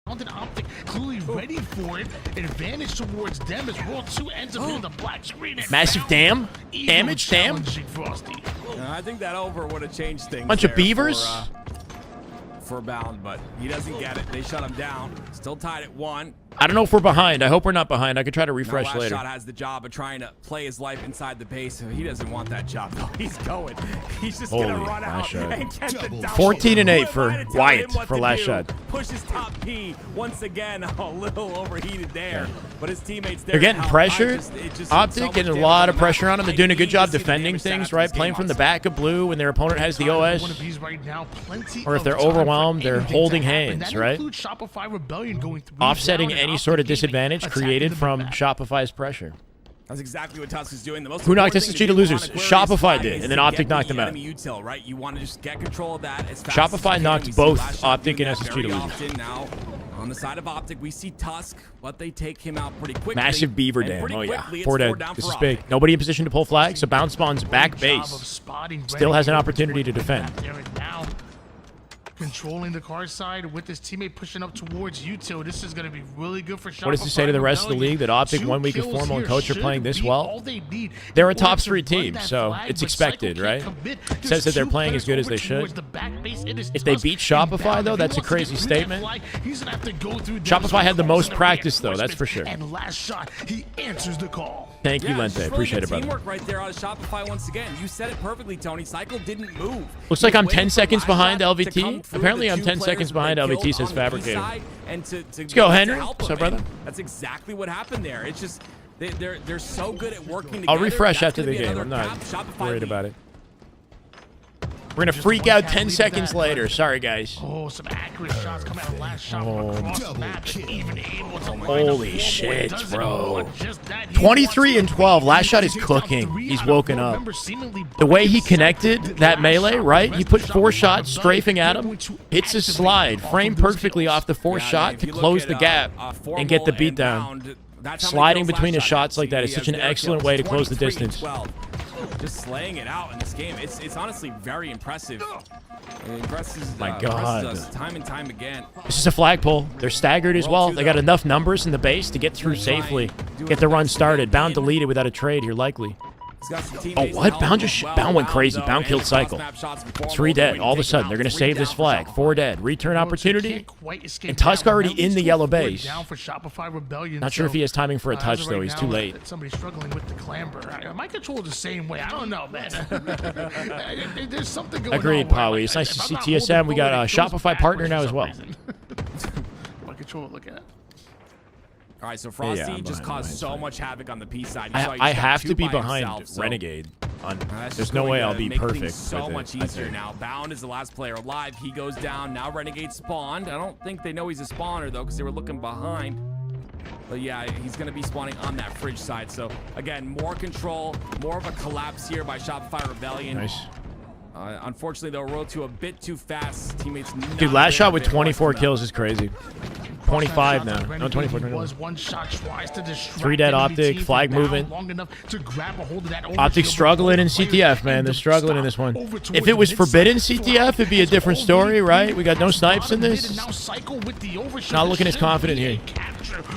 Optic clearly ready for it. Advantage towards them as World 2 ends up hitting the black screen. Massive damage? Damn? I think that over would have changed things. Bunch of beavers? For Bound, but he doesn't get it. They shut him down. Still tied at 1. I don't know if we're behind. I hope we're not behind. I could try to refresh later. Shot has the job of trying to play his life inside the base. So he doesn't want that job, though. He's going. He's just going to run out and get the double. 14-8 for Wyatt for last shot. Pushes top P once again. A little overheated there, but his teamates there. They're getting pressured. Optic getting a lot of pressure on them. They're doing a good job defending things, right? Playing from the back of blue when their opponent has the OS. Or if they're overwhelmed, they're holding hands, right? Offsetting any sort of disadvantage created from Shopify's pressure. That's exactly what Tusk is doing. The most Who knocked SSG to losers? Shopify did, and then Optic knocked them out. Util, right? You want to just get control of that as fast Shopify knocked both Optic and SSG to losers. Now On the side of Optic, we see Tusk, but they take him out pretty quickly. Massive beaver And dam. pretty Oh, yeah. quickly, it's 4 dead. down This for is Optic. big. Nobody in position to pull flag, so Bounce spawns back base. Still has an opportunity to defend. Now, controlling the car side with his teammate pushing up towards Util. This is going to be really good for Shopify. What does it say to the rest of the league that Optic, 1 week of FormaL, and Coach are playing this well? They're a top 3 team, so it's expected, right? It says that they're playing as good as they should. If they beat Shopify, though, that's a crazy statement. Shopify had the most practice, though, that's for sure. And last shot, he answers the call. Thank you, Lente. Just really Appreciate good it, brother. Teamwork right there out of Shopify once again. You said it perfectly, Tony. Cycle didn't move. Looks like I'm 10 Waiting for seconds last behind shot to LVT. come through. Apparently The I'm 2 10 seconds players behind were LVT, killed says on the Fabricator. side, and to Let's go, to Henry. help What's up, them. brother? That's exactly what happened there. It's just they're so good at working together. I'll refresh That's after gonna the be game. another I'm not cap. Shopify worried lead. about it. We're going to freak out 10 seconds later. Sorry, guys. Oh, some accurate shots coming out of last shot from across the map. Even able to line up Holy four. shit, Doesn't bro. want just that. He 23 and 12. Last shot is cooking. He's woken up. The way he connected that melee, right? He put 4 shots strafing at him, hits his slide, framed perfectly off the 4th shot to close the gap and get the beat down. Sliding between his shots like that is such an excellent way to close the distance. Just slaying it out in this game. It's honestly very impressive. It impresses, My God. impresses us time and time again. This is a flagpole. They're staggered as well. They got enough numbers in the base to get through safely. Get the run started. Bound deleted without a trade here, likely. Oh, what? Bound went crazy. Bound killed Cycle. 3 dead. All of a sudden, they're going to save this flag. 4 dead. Return opportunity. And Tusk already in the yellow base. Not sure if he has timing for a touch, though. He's too late. Somebody's struggling with the clamber. My control the same way. I don't know, man. There's something going on. Agreed, Powie. It's nice to see TSM. We got a Shopify partner now as well. My control, look at it. All right, so Frosty just caused so much havoc on the P side. I have to be behind Renegade. There's no way I'll be perfect. So much easier now. Bound is the last player alive. He goes down. Now Renegade spawned. I don't think they know he's a spawner, though, because they were looking behind. But yeah, he's going to be spawning on that fridge side. So again, more control, more of a collapse here by Shopify Rebellion. Nice. Unfortunately, they'll roll to a bit too fast. Teammates. Dude, last shot with 24 kills is crazy. 25 now. No, 24, 21. 3 dead Optic, flag movement. Optic struggling in CTF, man. They're struggling in this one. If it was forbidden CTF, it'd be a different story, right? We got no snipes in this. Not looking as confident here.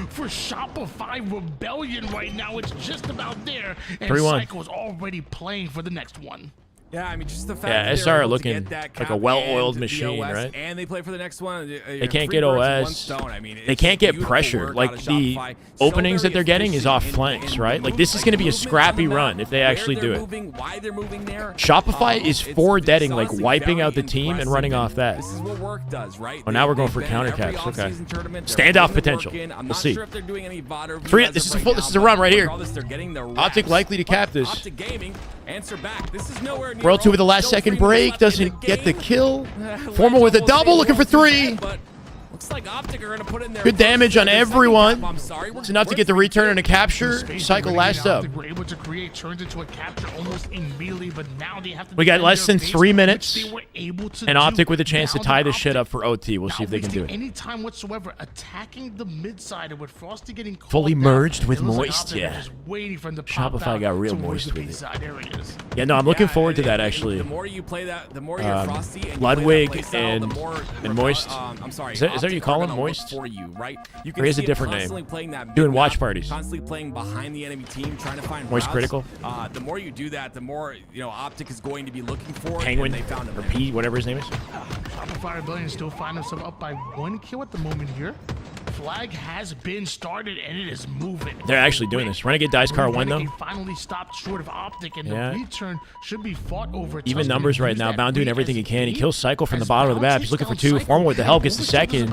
For Shopify Rebellion right now, it's just about there. And 3-1. Cycle's already playing for the next one. Yeah, I mean, just the fact Yeah, that SR they're able to looking get that like cap a well-oiled and the machine, OS, right? And they play for the next one. They can't get OS. I mean, they can't get pressure. Like, the openings that they're getting is off flanks, right? Like, this is going to be a scrappy run if they actually do it. Why they're moving there. Shopify is 4 deading, like, wiping out the team and running off that. This is what work does, right? Oh, now we're going for counter caps. Okay. Standoff potential. We'll see. 3. This is a run right here. Optic likely to cap this. Optic Gaming, answer back. This is nowhere near. World 2 with the last second break. Doesn't get the kill. FormaL with a double. Looking for 3. Looks like Optic are going to put in their Good damage on everyone. I'm sorry, It's enough to get the return and a capture. Cycle last up. We're able to create turns into a capture almost immediately, but now they have to. We got less than 3 minutes. And And Optic with a chance to tie this shit up for OT. We'll see if they can do it. Any time whatsoever attacking the mid side with Frosty getting Fully merged with it looks like Moist, Optic are yeah. just waiting for him to pop Shopify out got real towards moist the with B it. side. There he is. Yeah, no, I'm looking forward to that, actually. The more you play that, the more you're Frosty and you Ludwig play that playstyle, the and more Moist. I'm sorry. Is that what you call him, Optic are gonna Moist? look for you, right? You Or he has a see different him name. constantly playing that Doing big watch map, parties. Constantly playing behind the enemy team, trying to find Moist routes. critical. The more you do that, the more Optic is going to be looking for. Penguin, and they found him or there. P, whatever his name is. Shopify Rebellion still find himself up by 1 kill at the moment here. Flag has been started and it is moving. They're actually doing this. Renegade dice car win, though. Renegade finally stopped short of Optic, and Yeah. the return should be fought over. Even numbers right now. Bound doing everything he can. He kills Cycle from the bottom of the map. He's looking for 2. FormaL with the help gets the second.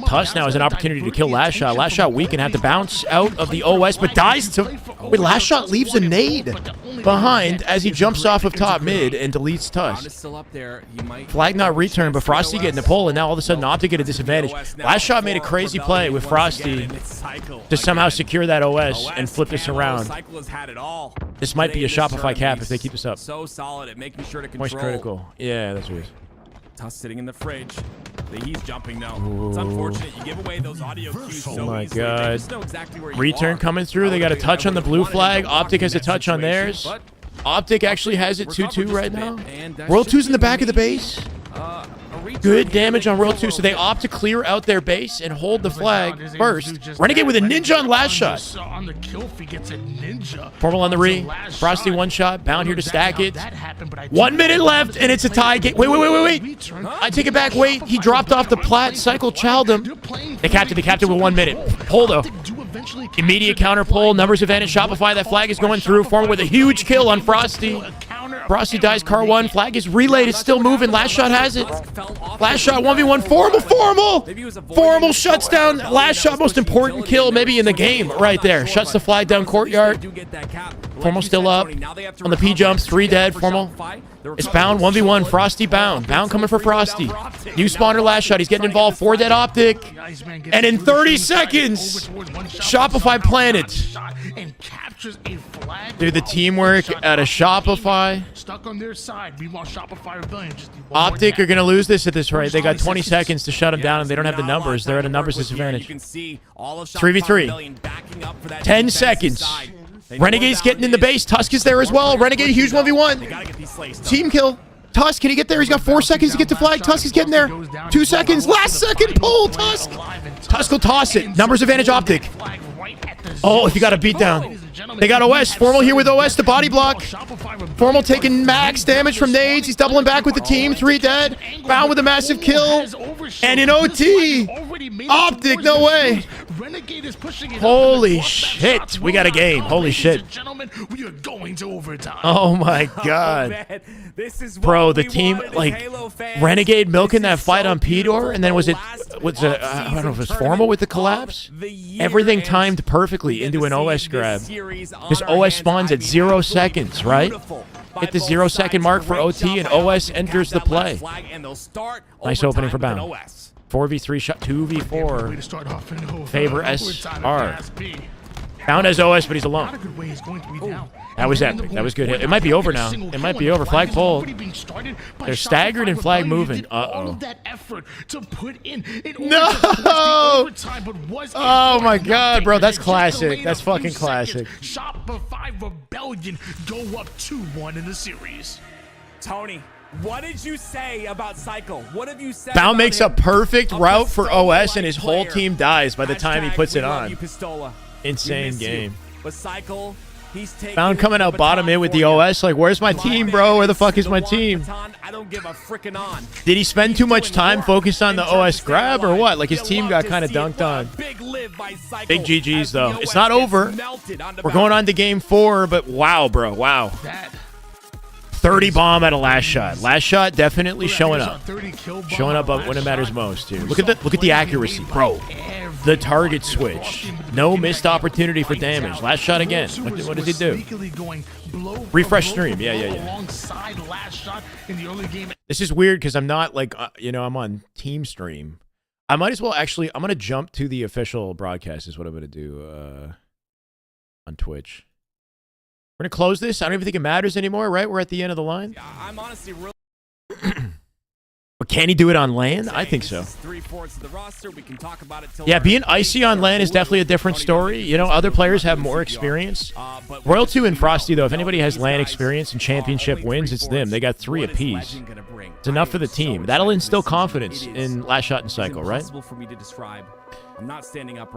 Tusk now has an opportunity to kill Last Shot. Last Shot weak and have to bounce out of the OS, but dies to... Wait, Last Shot leaves a nade behind as he jumps off of top mid and deletes Bound is Tusk. still up there. He might Flag not returned, but Frosty getting the pull, and now all of a sudden Optic at a disadvantage. Last Shot made a crazy play with Frosty to somehow secure that OS and flip this around. Cycle has had it all. This might be a Today in this Shopify cap tournament. if they keep this up. So solid at making sure to control. Moist critical. Yeah, that's what it is. Tusk sitting in the fridge. that he's jumping though. It's unfortunate you give away those audio cues so Oh my easily. They god. just know exactly where you Return are. coming through. They got a touch on the blue flag. Optic has a touch on theirs. Optic actually has it 2-2 right now. World 2's in the back of the base. Good damage on World 2, so they opt to clear out their base and hold the flag first. Renegade with a ninja on last shot. On the kill feed gets a ninja. FormaL on the re. Frosty one shot. Bound here to stack it. 1 minute left, and it's a tie game. Wait. I take it back. Wait, he dropped off the plat. Cycle chowed him. They capped it with 1 minute. Pull, though. Immediate counter pull. Numbers advantage. Shopify. That flag is going through. FormaL with a huge kill on Frosty. Frosty dies car 1. Flag is relayed. It's still moving. Last shot has it. Last shot 1v1. FormaL. FormaL shuts down. Last shot, most important kill maybe in the game right there. Shuts the flag down courtyard. FormaL still up on the P jumps. 3 dead. FormaL is bound. 1v1. Frosty bound. Bound coming for Frosty. New spawner last shot. He's getting involved. 4 dead Optic. And in 30 seconds, Shopify planet. Dude, the teamwork at a Shopify. Stuck on their side. Meanwhile, Shopify Rebellion just Optic are going to lose this at this rate. They got 20 seconds to shut them down, and they don't have the numbers. They're at a numbers disadvantage. 3v3. 10 seconds. Renegade's getting in the base. Tusk is there as well. Renegade, huge 1v1. Team kill. Tusk, can he get there? He's got 4 seconds to get to flag. Tusk is getting there. 2 seconds. Last second pull, Tusk. Tusk will toss it. Numbers advantage Optic. Oh, if you got a beatdown. They got OS. FormaL here with OS to body block. FormaL taking max damage from nades. He's doubling back with the team. 3 dead. Bound with a massive kill. And in OT. Optic, no way. Holy shit. We got a game. Holy shit. Oh my god. Bro, the team, like, Renegade milking that fight on P-Door, and then was it, I don't know if it was FormaL with the collapse? Everything timed perfectly into an OS grab. Because OS spawns at 0 seconds, right? Hit the 0 second mark for OT, and OS enters the play. Nice opening for Bound. 4v3 shot, 2v4. Favor SR. Bound has OS, but he's alone. That was epic. That was good hit. It might be over now. It might be over. Flag pull. They're staggered and flag moving. Uh-oh. No! Oh my god, bro. That's classic. That's fucking classic. Shopify Rebellion go up 2-1 in the series. Tony, what did you say about Cycle? What have you said? Bound makes a perfect route for OS, and his whole team dies by the time he puts it on. Insane game. But Cycle, he's taking Bound coming out bottom mid with the OS. Like, where's my team, bro? Where the fuck is my team? I don't give a frickin' on. Did he spend too much time focused on the OS grab or what? Like, his team got kind of dunked on. Big GG's, though. It's not over. We're going on to game 4, but wow, bro. Wow. 30 bomb at a last shot. Last shot definitely showing up. Showing up when it matters most, dude. Look at the accuracy, bro. The target switch. No missed opportunity for damage. Last shot again. What does he do? Refresh stream. Yeah. This is weird because I'm not like, I'm on team stream. I might as well actually, I'm going to jump to the official broadcast is what I'm going to do on Twitch. We're going to close this. I don't even think it matters anymore, right? We're at the end of the line. Yeah, I'm honestly really... But can he do it on LAN? I think so. Yeah, being icy on LAN is definitely a different story. You know, other players have more experience. Royal 2 and Frosty, though, if anybody has LAN experience and championship wins, it's them. They got 3 apiece. It's enough for the team. That'll instill confidence in last shot and cycle, right?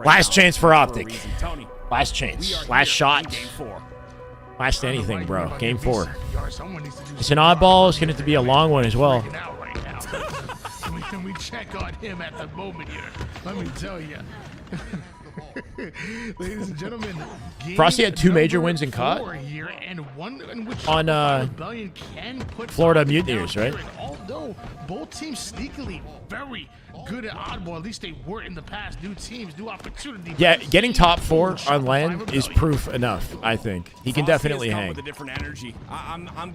Last chance for Optic. Last chance. Last shot. Last anything, bro. Game 4. It's an oddball. It's going to be a long one as well. We check on him at the moment here. Let me tell you. Ladies and gentlemen, Frosty had 2 major wins in COD on Florida Mutineers, right? Although both teams sneakily very good at oddball, at least they were in the past. New teams, new opportunity. Yeah, getting top 4 on LAN is proof enough, I think. He can definitely hang.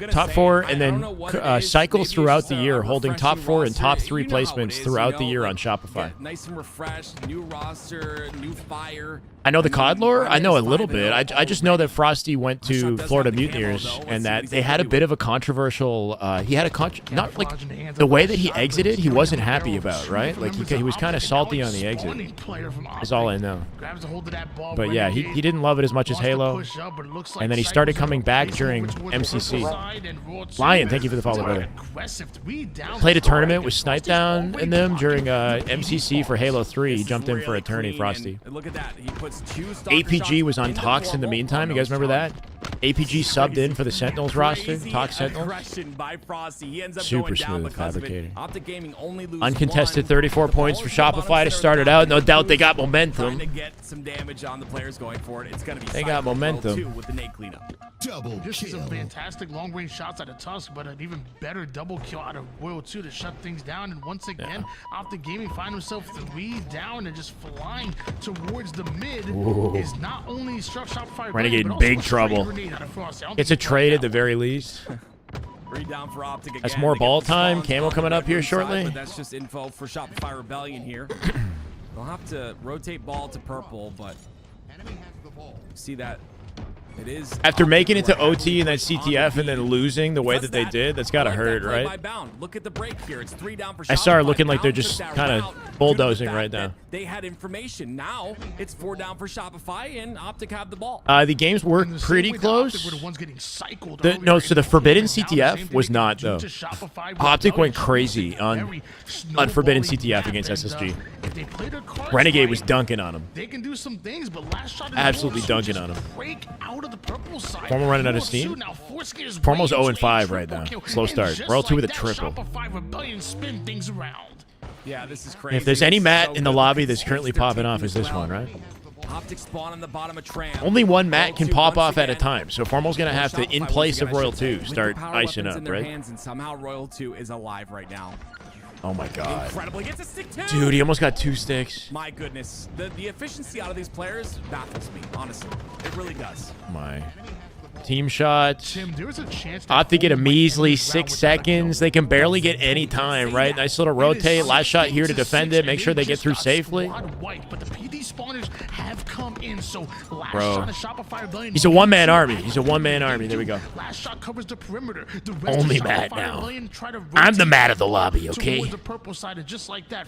Top 4 and then cycle throughout the year, holding top 4 and top 3 placements throughout the year on Shopify. Nice and refreshed, new roster, new fire. I know the COD lore. I know a little bit. I just know that Frosty went to Florida Mutineers and that they had a bit of a controversial. He had a not like the way that he exited. He wasn't happy about, right? Like he was kind of salty on the exit. Is all I know. But yeah, he didn't love it as much as Halo. And then he started coming back during MCC. Lion, thank you for the follow, brother. Played a tournament with Snipe Down in them during MCC for Halo 3. He jumped in for a tourney, Frosty. Look at that. He puts 2 APG was on Tox in the meantime. You guys remember that? APG subbed in for the Sentinels roster. Tox Sentinels. Super smooth fabricating. Uncontested 34 points for Shopify to start it out. No doubt they got momentum. They got momentum. This is some fantastic long-range shots out of Tusk, but an even better double kill out of Royal 2 to shut things down. And once again, Optic Gaming find himself 3 down and just flying towards the mid. Is not only Shopify Renegade in big trouble. It's a trade at the very least. That's more ball time. Camo coming up here shortly. But that's just info for Shopify Rebellion here. They'll have to rotate ball to purple, but see that it is after making it to OT and that CTF and then losing the way that they did. That's gotta hurt, right? Look at the break here. It's 3 down for SR looking like they're just kind of bulldozing right now. They had information. Now it's 4 down for Shopify and Optic have the ball. The games were pretty close. So the Forbidden CTF was not though. Optic went crazy on Forbidden CTF against SSG. Renegade was dunking on him. They can do some things, but last shot absolutely dunking on him. Break out of the purple side. FormaL running out of steam. FormaL's 0-5 right now. Slow start. Royal 2 with a triple. Yeah, this is crazy. If there's any mat in the lobby that's currently popping off, is this one, right? Optic spawn on the bottom of Tram. Only one mat can pop off at a time, so FormaL's gonna have to, in place of Royal 2, start icing up, right? And somehow Royal 2 is alive right now. Oh my god. Incredible. He gets a stick too. Dude, he almost got 2 sticks. My goodness. The efficiency out of these players baffles me, honestly. It really does. My team shot. Optic get a measly 6 seconds. They can barely get any time, right? Nice little rotate. Last shot here to defend it. Make sure they get through safely. Bro. He's a one-man army. He's a one-man army. There we go. Only Matt now. I'm the Matt of the lobby, okay?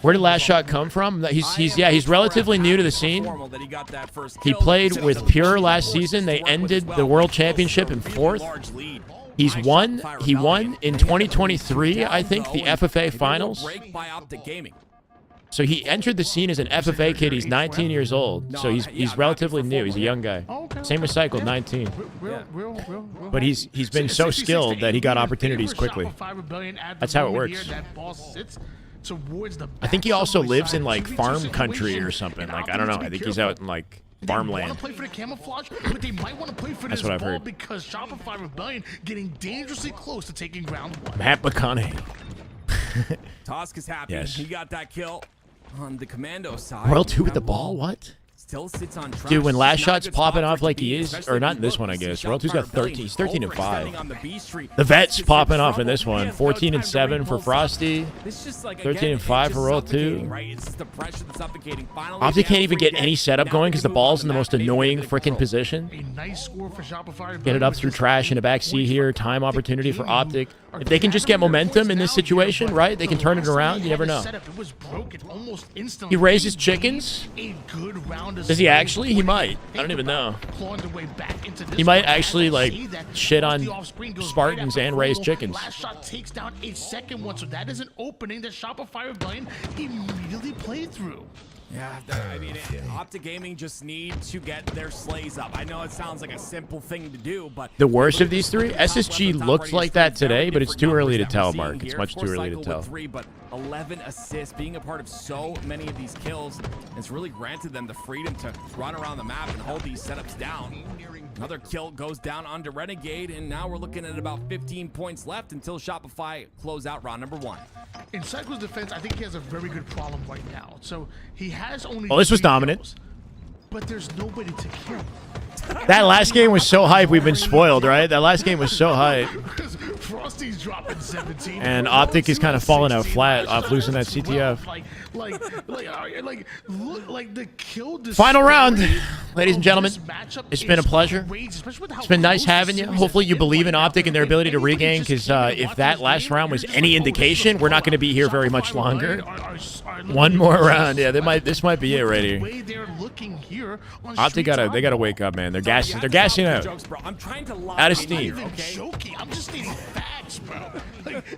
Where did last shot come from? He's relatively new to the scene. He played with Pure last season. They ended the World Championship in 4th. He won in 2023, I think, the FFA finals. So he entered the scene as an FFA kid. He's 19 years old, so he's relatively new. He's a young guy. Same with Cycle, 19. But he's been so skilled that he got opportunities quickly. That's how it works. I think he also lives in like farm country or something. Like I don't know. I think he's out in like farmland. That's what I've heard. Because Shopify Rebellion getting dangerously close to taking round 1. Matt McConaughey. Tosk is happy. Yes. He got that kill on the commando side. Royal 2 with the ball? What? Still sits on track. Dude, when last shot's popping off like he is, or not in this one, I guess. Royal 2's got 13. He's 13 and 5. The vet's popping off in this one. 14 and 7 for Frosty. 13 and 5 for Royal 2. Optic can't even get any setup going because the ball's in the most annoying freaking position. Get it up through trash in the back C here. Time opportunity for Optic. If they can just get momentum in this situation, right? They can turn it around. You never know. He raises chickens. Does he actually? He might. I don't even know. He might actually like shit on Spartans and raise chickens. Last shot takes down a second one, so that is an opening that Shopify Rebellion immediately played through. Yeah, I mean, Optic Gaming just need to get their slays up. I know it sounds like a simple thing to do, but the worst of these three, SSG looked like that today, but it's too early to tell, Mark. It's much too early to tell. 3, but 11 assists, being a part of so many of these kills, it's really granted them the freedom to run around the map and hold these setups down. Another kill goes down onto Renegade, and now we're looking at about 15 points left until Shopify close out round number 1. In Cycle's defense, I think he has a very good problem right now. So he has only. Well, this was dominant. Kills, but there's nobody to kill. That last game was so hype. We've been spoiled, right? That last game was so hype. Frosty's dropping 17. And Optic is kind of falling out flat off losing that CTF. Like the kill. Final round, ladies and gentlemen. It's been a pleasure. It's been nice having you. Hopefully you believe in Optic and their ability to regain, because if that last round was any indication, we're not going to be here very much longer. One more round. Yeah, this might be it right here. Optic they gotta wake up, man. They're gassing out. Out of steam. I'm just needing facts, bro.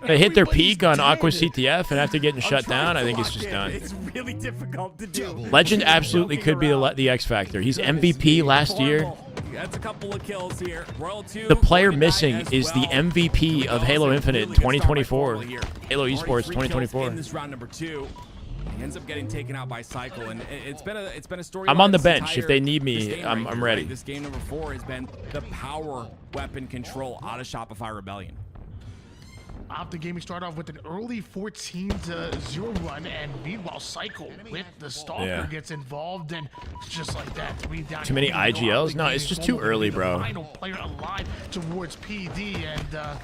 They hit their peak on Aqua CTF, and after getting shut down, I think it's just done. It's really difficult to do. Legend absolutely could be the X Factor. He's MVP last year. That's a couple of kills here. Royal 2. The player missing is the MVP of Halo Infinite 2024. Halo Esports 2024. In this round number 2. He ends up getting taken out by Cycle, and it's been a story. I'm on the bench. If they need me, I'm ready. This game number 4 has been the power weapon control out of Shopify Rebellion. Optic Gaming start off with an early 14-0 run, and meanwhile Cycle with the Stalker gets involved, and just like that, 3 down. Too many IGLs? No, it's just too early, bro. Final player alive towards PD, and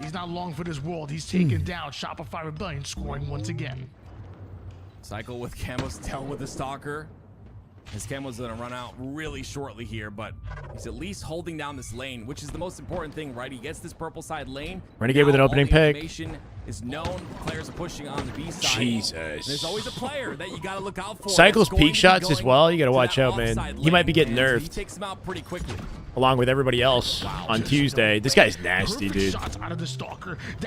he's not long for this world. He's taken down. Shopify Rebellion scoring once again. Cycle with camo still with the Stalker. His camo's gonna run out really shortly here, but he's at least holding down this lane, which is the most important thing, right? He gets this purple side lane. Renegade with an opening pick. Information is known. Players are pushing on the B side. Jesus. There's always a player that you gotta look out for. Cycle's peak shots as well. You gotta watch out, man. He might be getting nerfed. He takes him out pretty quickly. Along with everybody else on Tuesday. This guy's nasty, dude.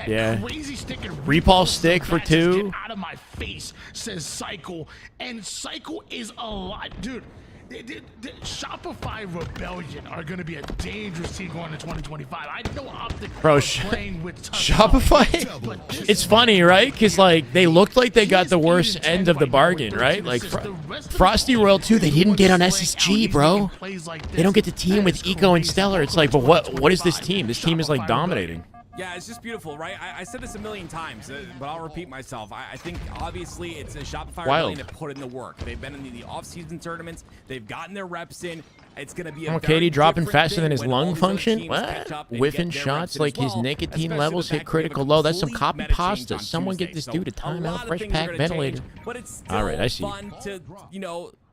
Yeah. Repulse stick for 2. Out of my face, says Cycle, and Cycle is alive, dude. Shopify Rebellion are going to be a dangerous team going into 2025. I know Optic playing with Shopify. It's funny, right? Because like they looked like they got the worst end of the bargain, right? Like Frosty Royal 2, they didn't get on SSG, bro. They don't get to team with Eco and Stellar. It's like, but what is this team? This team is like dominating. Yeah, it's just beautiful, right? I said this a million times, but I'll repeat myself. I think, obviously, it's a Shopify Rebellion to put in the work. They've been in the off-season tournaments. They've gotten their reps in. It's going to be a Katie dropping faster than his lung function? What? Whiffing shots like his nicotine levels hit critical low. That's some copy pasta. Someone get this dude a timeout, fresh pack ventilator. But it's all right, I see. Fun to,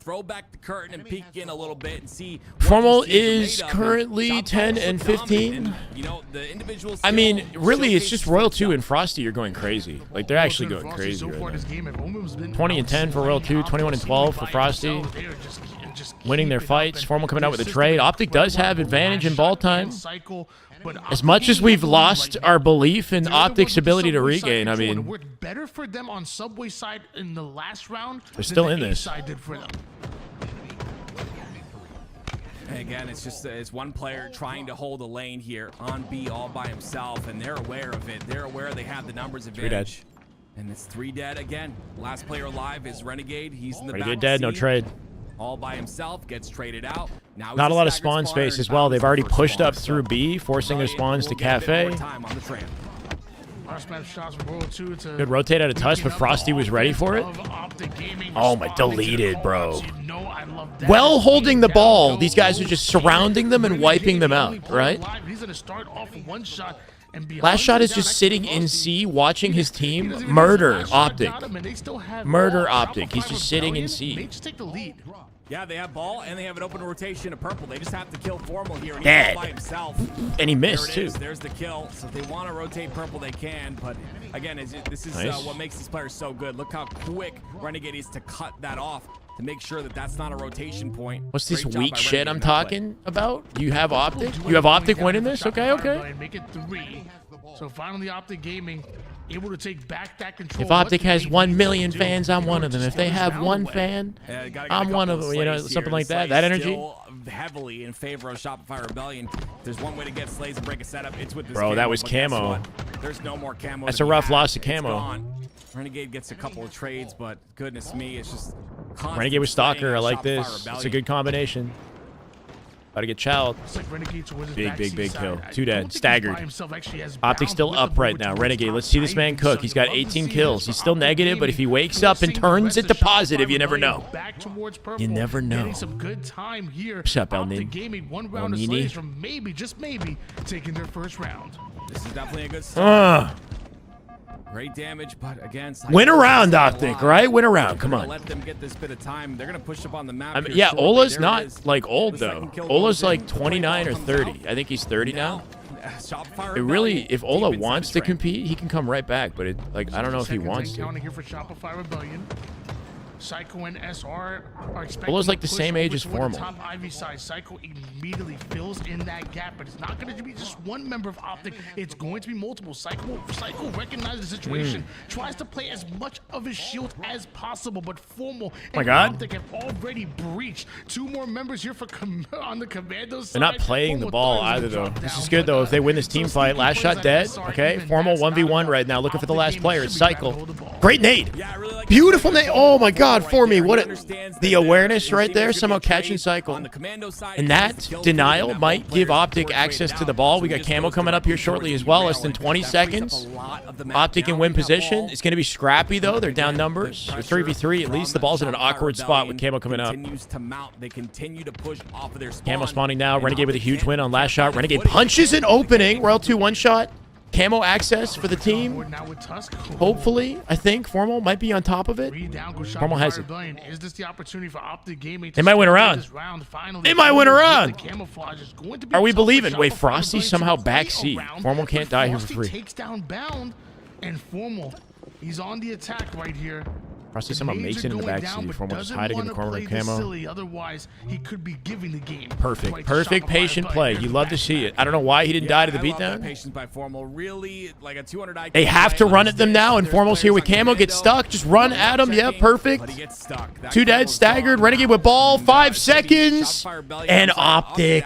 throw back the curtain and peek in a little bit and see. FormaL is currently 10 and 15. I mean, really, it's just Royal 2 and Frosty are going crazy. Like, they're actually going crazy right now. 20 and 10 for Royal 2, 21 and 12 for Frosty. Winning their fights. FormaL coming out with a trade. Optic does have advantage in ball time. As much as we've lost our belief in Optic's ability to regain, I mean, worked better for them on Subway side in the last round. They're still in this. Side did for them. And again, it's one player trying to hold a lane here on B all by himself, and they're aware of it. They're aware they have the numbers advantage. And it's 3 dead again. Last player alive is Renegade. He's in the Renegade dead, no trade. All by himself, gets traded out. Now not a lot of spawn space as well. They've already pushed up through B, forcing their spawns to Cafe. Good rotate out of touch, but Frosty was ready for it. Oh my, deleted, bro. Well holding the ball. These guys are just surrounding them and wiping them out, right? Last shot is just sitting in C, watching his team murder Optic. Murder Optic. He's just sitting in C. Yeah, they have ball and they have an open rotation of purple. They just have to kill FormaL here. And Dead. He's all by himself. And he missed too. There's the kill. So if they want to rotate purple, they can. But again, this is nice. What makes these players so good. Look how quick Renegade is to cut that off to make sure that that's not a rotation point. What's this weak shit I'm talking about? You have Optic? You have Optic winning this? Okay, okay. Make it 3. So finally, Optic Gaming able to take back that control. If Optic has 1 million fans, I'm one of them. If they have 1 fan, I'm one of them. You know, something like that. That energy. Still heavily in favor of Shopify Rebellion. There's one way to get slays and break a setup. It's with this. Bro, that was camo. There's no more camo. That's a rough loss of camo. Renegade gets a couple of trades, but goodness me, it's just. Renegade with Stalker. I like this. It's a good combination. About to get chowed. Big kill. 2 dead. Staggered. Optic's still up right now. Renegade, let's see this man cook. He's got 18 kills. He's still negative, but if he wakes up and turns it to positive, you never know. You never know. What's up, El Nini? One round of slays from maybe, just maybe, taking their first round. This is definitely a good start. Great damage, but again, Win around, Optic, right? Win around. Come on. Let them get this bit of time. They're gonna push up on the map. I mean, yeah, Ola's not like old though. Ola's like 29 or 30. I think he's 30 now. It really, if Ola wants to compete, he can come right back. But it, like, I don't know if he wants to. Here for Shopify Rebellion. Psycho and SR are expecting Ola's like the same age as FormaL. Top Ivy side. Psycho immediately fills in that gap, but it's not going to be just one member of Optic. It's going to be multiple. Psycho recognizes the situation, tries to play as much of his shield as possible, but FormaL and Optic have already breached. 2 more members here for on the Commando side. They're not playing the ball either, though. This is good, though. If they win this team fight, last shot dead. Okay, FormaL 1v1 right now. Looking for the last player. It's Cycle. Great nade. Beautiful nade. Oh my God, for me. What the awareness right there. Somehow catching Cycle. And that denial might give Optic access to the ball. We got Camo coming up here shortly as well. Less than 20 seconds. Optic in win position. It's going to be scrappy, though. They're down numbers. They're 3v3 at least. The ball's in an awkward spot with Camo coming up. Camo spawning now. Renegade with a huge win on last shot. Renegade punches an opening. Royal 2 one-shot. Camo access for the team. Hopefully, I think FormaL might be on top of it. FormaL has it. They might win a round. They might win a round. Are we believing? Wait, Frosty somehow backseat. FormaL can't die here for free. Takes down Bound, and FormaL, he's on the attack right here. Frosty somehow makes it in the backseat. FormaL just hiding in the corner of Camo. Otherwise, he could be giving the game. Perfect. Perfect patient play. You love to see it. I don't know why he didn't die to the beatdown. They have to run at them now, and FormaL's here with Camo. Get stuck. Just run at him. Yeah, perfect. 2 dead, staggered. Renegade with ball. 5 seconds. And Optic,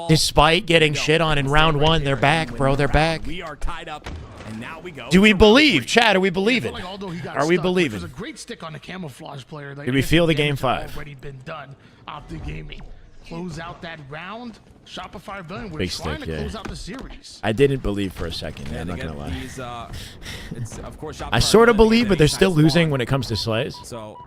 despite getting shit on in round 1, they're back, bro. They're back. We are tied up, and now we go. Do we believe? Chad, are we believing? Are we believing? A great stick on the camouflage player. Did we feel the game 5? Already been done. Optic Gaming close out that round. Shopify Rebellion, we're Big trying stick, to yeah. close out the series. I didn't believe for a second. I'm not gonna lie. I sort of believe, but they're still losing when it comes to slays. So,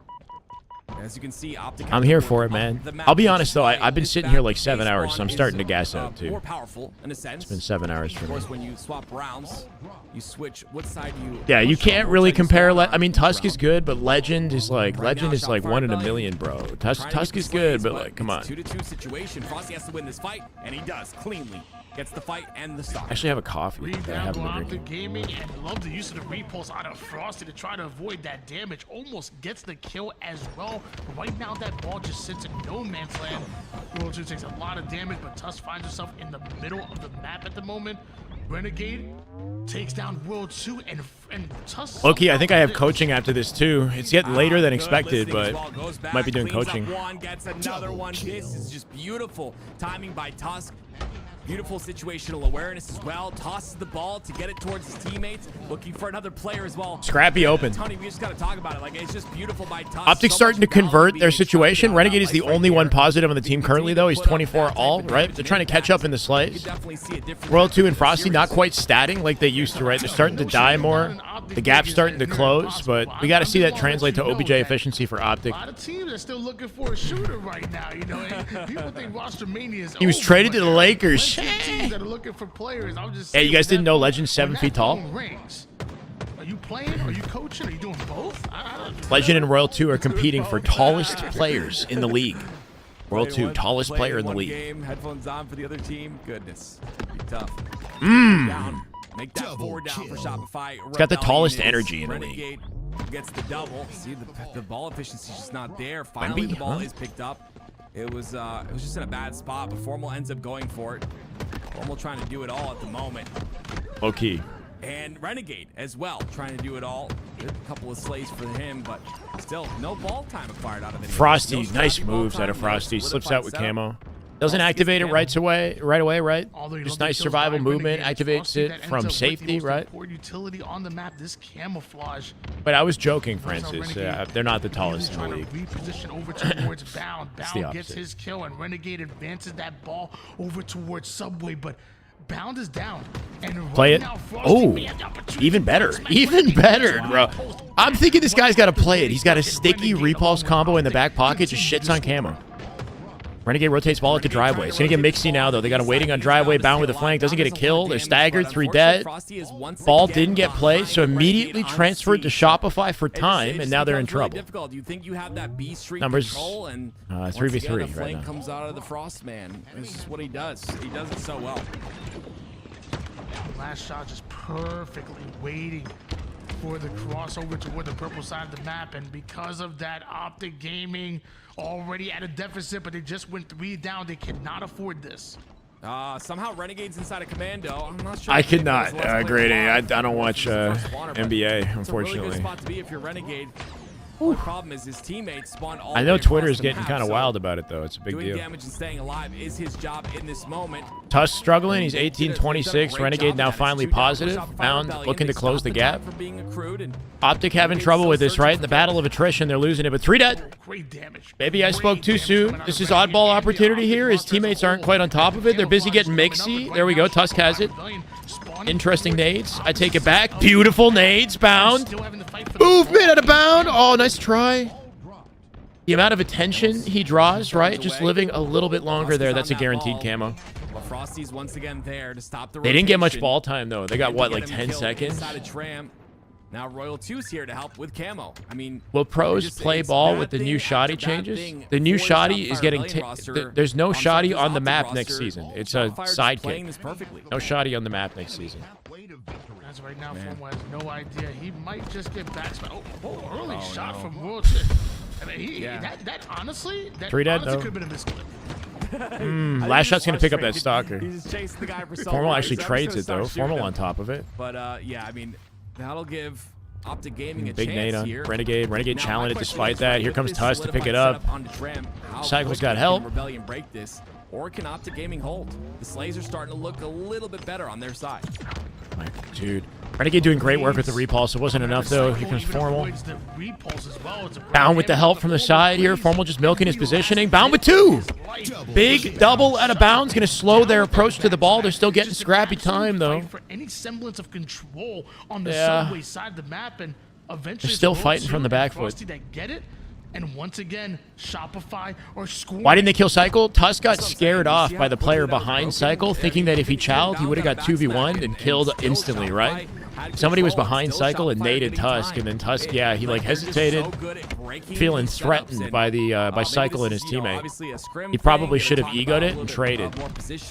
as you can see, Optic I'm here for it, man. I'll be honest though, I've been sitting here like 7 hours, so I'm starting to gas out too. More powerful in a sense. It's been 7 hours for Of me. course, when you swap rounds, you switch what side you. Yeah, you can't really compare. I mean, Tusk is good, but Legend is like 1 in a million, bro. Tusk is good, but like, come on. 2-2 situation. Frosty has to win this fight, and he does cleanly. Gets the fight and the stock. I actually have a coffee that I haven't been Optic drinking. Gaming, and love the use of the repulse out of Frosty to try to avoid that damage. Almost gets the kill as well. Right now, that ball just sits in no man's land. World 2 takes a lot of damage, but Tusk finds herself in the middle of the map at the moment. Renegade takes down World 2, and Tusk. Okay, I think I have coaching after this too. It's getting later than expected, but might be doing Cleans up coaching. one, gets another one. This is just beautiful timing by Tusk. Beautiful situational awareness as well. Tosses the ball to get it towards his teammates. Looking for another player as well. Scrappy open. Tony, we just got to talk about it. Like, it's just beautiful by Tusk. Optic's starting to convert their situation. Renegade is the only one positive on the team currently, though. He's 24 all, right? They're trying to catch up in the slays. Royal 2 and Frosty not quite statting like they used to, right? They're starting to die more. The gap's starting to close, but we got to see that translate to OBJ efficiency for Optic. A lot of teams are still looking for a shooter right now, you know. And people think roster mania is He was over, traded to but the Lakers. plenty of teams that are looking for players. I'm just Hey, you saying guys didn't that know Legend's 7 when feet that tall? phone rings, are you playing? Are you coaching? Are you doing both? Legend and Royal 2 are competing for tallest players in the league. Royal 2, tallest player in the league. Game, headphones on for the other team. Goodness, be tough. Mmm. Down. Make that 4 down for Shopify. It's got the tallest Rebellion energy in the league. Renegade gets the double. See, the ball efficiency is just not there. Finally, the ball is picked up. It was just in a bad spot, but FormaL ends up going for it. FormaL trying to do it all at the moment. Okay. And Renegade as well, trying to do it all. Good couple of slays for him, but still no ball time acquired out of it. Frosty, nice moves out of Frosty. Slips out with camo. Doesn't activate it right away, right? Just nice survival movement. Activates it from safety, right? Utility on the map. This camouflage. But I was joking, Francis. They're not the tallest in the league. Reposition over towards Bound. It's the Bound gets opposite. his kill, and Renegade advances that ball over towards Subway, but Bound is down. And Play right it. now, Frosty Oh, may have the opportunity even better. Even better, bro. I'm thinking this guy's got to play it. He's got a sticky repulse combo in the back pocket. Just shits on camo. Renegade rotates ball at the driveway. It's going to get mixy now, though. They got him waiting on driveway, bound with a flank. Doesn't get a kill. They're staggered, 3 dead. Ball didn't get played, so immediately transferred to Shopify for time, and now they're in trouble. You think you have that B streak Numbers control, and 3v3 right now. comes out of the Frost Man. This is what he does. He does it so well. Last shot just perfectly waiting for the crossover toward the purple side of the map, and because of that, Optic Gaming already at a deficit, but they just went 3 down. They cannot afford this. Somehow Renegade's inside a commando. I'm not sure. I could not. Grade A. I don't watch NBA, unfortunately. It's a really good spot to be if you're Renegade. The problem is his teammates spawned all I know the way Twitter across is the getting map, kind of so wild about it, though. It's a big doing deal. damage and staying alive is his job in this moment. Tusk struggling. He's 18-26. Renegade now finally positive. Bound looking to close the gap. Optic having trouble with this, right? In the battle of attrition, they're losing it, but 3 dead. Great damage. Maybe I spoke too soon. This is oddball opportunity here. His teammates aren't quite on top of it. They're busy getting mixy. There we go. Tusk has it. Interesting nades. I take it back. Beautiful nades. Bound. Movement out of bound. Oh, nice try. The amount of attention he draws, right? Just living a little bit longer there. That's a guaranteed camo. Frosty's once again there to stop the They didn't get much rotation. ball time, though. They got, what, like 10 seconds? Inside a tram. Now Royal 2's here to help with camo. I mean, Will pros play ball with the new shoddy changes? The new shoddy is getting... There's no shoddy on the map next season. It's a sidekick. No shoddy on the map next season. As right now, FormaL has no idea. He might just get backspin. Early shot from Royal. I mean, that honestly, that 3 dead, honestly though. could have been a misclip. Last shot's going to pick up that stalker. He's just chasing the guy for so FormaL long. actually He's trades never it, though. gonna start FormaL shooting on top of it. But yeah, I mean, that'll give Optic Gaming a Big nade chance on here. Renegade. Renegade Now, challenged my it despite question is, that. Here with comes this Tusk to pick it solidified up. setup on the tram, how Cycle's quickly got can help. Rebellion break this, or can Optic Gaming hold? The Slays are starting to look a little bit better on their side. Dude. Renegade doing great work with the repulse. It wasn't enough, though. Here comes FormaL. Bound with the help from the side here. FormaL just milking his positioning. Bound with 2. Big double out of bounds. Going to slow their approach to the ball. They're still getting scrappy time, though. For any semblance of control on the subway side of the map, and eventually They're still fighting from the back foot. that get it. And once again, Shopify or Score. Why didn't they kill Cycle? Tusk got scared off by the player behind Cycle, thinking that if he chowed, he would have got 2v1'd and killed instantly, right? Somebody was behind Cycle and naded Tusk, and then Tusk, yeah, he like hesitated, feeling threatened by the by Cycle and his teammate. He probably should have egoed it and traded. This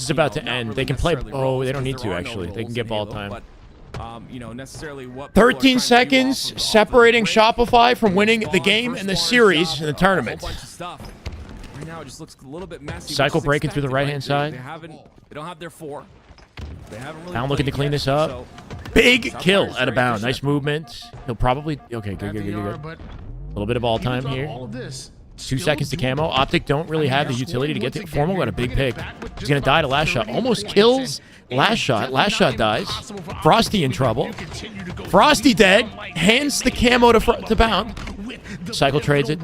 is about to end. They can play. Oh, they don't need to actually. They can get ball time. You know, necessarily what 13 seconds separating Shopify from winning the game and the series in the tournament. Right now, it just looks a little bit messy. Cycle breaking through the right-hand side. They don't have their 4. They haven't really. Bound looking to clean this up. Big kill out of bound. Nice movement. He'll probably... Okay, good. A little bit of ball time here. 2 seconds to camo. Optic don't really have the utility to get to... FormaL got a big pick. He's going to die to last shot. Almost kills last shot. Last shot dies. Frosty in trouble. Frosty dead. Hands the camo to Bound. Cycle trades it.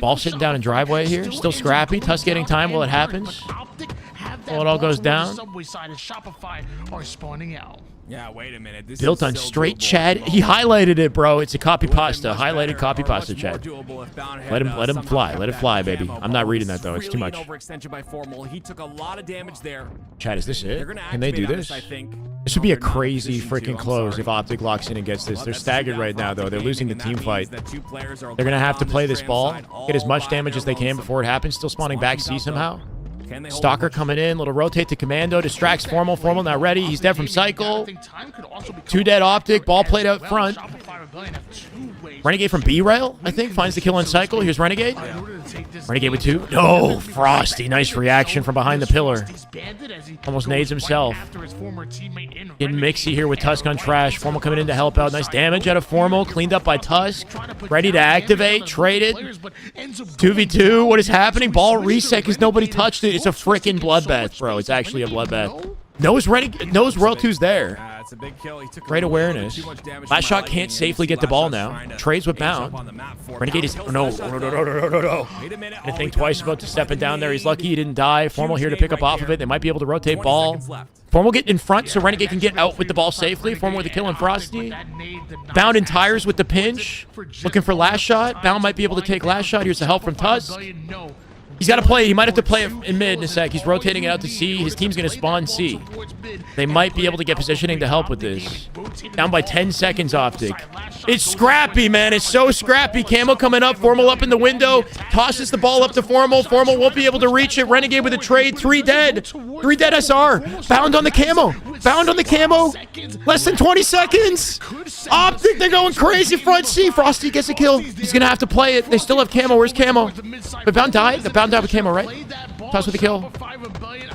Ball sitting down in driveway here. Still scrappy. Tusk getting time while it happens. Well, it all goes down. Yeah, wait a minute. This Built on straight chat. He highlighted it, bro. It's a copy pasta. Highlighted copy pasta chat. Let him fly. Let it fly, baby. I'm not reading that though. It's too much. Overextension by FormaL. He took a lot of damage there. Chat, is this it? Can they do this? This would be a crazy freaking close if Optic locks in and gets this. They're staggered right now, though. They're losing the team fight. They're going to have to play this ball, get as much damage as they can before it happens. Still spawning back C somehow. Stalker coming in. Little rotate to commando. Distracts FormaL. FormaL now ready. He's dead from Cycle. 2 dead Optic. Ball played out front. Renegade from B-Rail, I think, finds the kill on Cycle. Here's Renegade. Renegade with 2. No, Frosty. Nice reaction from behind the pillar. Almost nades himself. Getting mixy here with Tusk on trash. FormaL coming in to help out. Nice damage out of FormaL. Cleaned up by Tusk. Ready to activate. Traded. 2v2. What is happening? Ball reset because nobody touched it. It's a freaking bloodbath, bro. It's actually a bloodbath. Knows Royal 2's there. It's a big kill. He took Great awareness. Last shot can't safely get the ball now. Trades with Bound. Renegade is... No. Didn't think twice about stepping down there. He's lucky he didn't die. FormaL here to pick up off of it. They might be able to rotate ball. FormaL get in front so Renegade can get out with the ball safely. FormaL with a kill on Frosty. Bound in tires with the pinch. Looking for last shot. Bound might be able to take last shot. Here's the help from Tusk. He's got to play. He might have to play it in mid in a sec. He's rotating it out to C. His team's going to spawn C. They might be able to get positioning to help with this. Down by 10 seconds, Optic. It's scrappy, man. It's so scrappy. Camo coming up. FormaL up in the window. Tosses the ball up to FormaL. FormaL won't be able to reach it. Renegade with a trade. 3 dead. 3 dead SR. Bound on the camo. Bound on the camo. Less than 20 seconds. Optic, they're going crazy. Front C. Frosty gets a kill. He's going to have to play it. They still have camo. Where's camo? But Bound died. The Bound died with camo, right? Toss with the kill.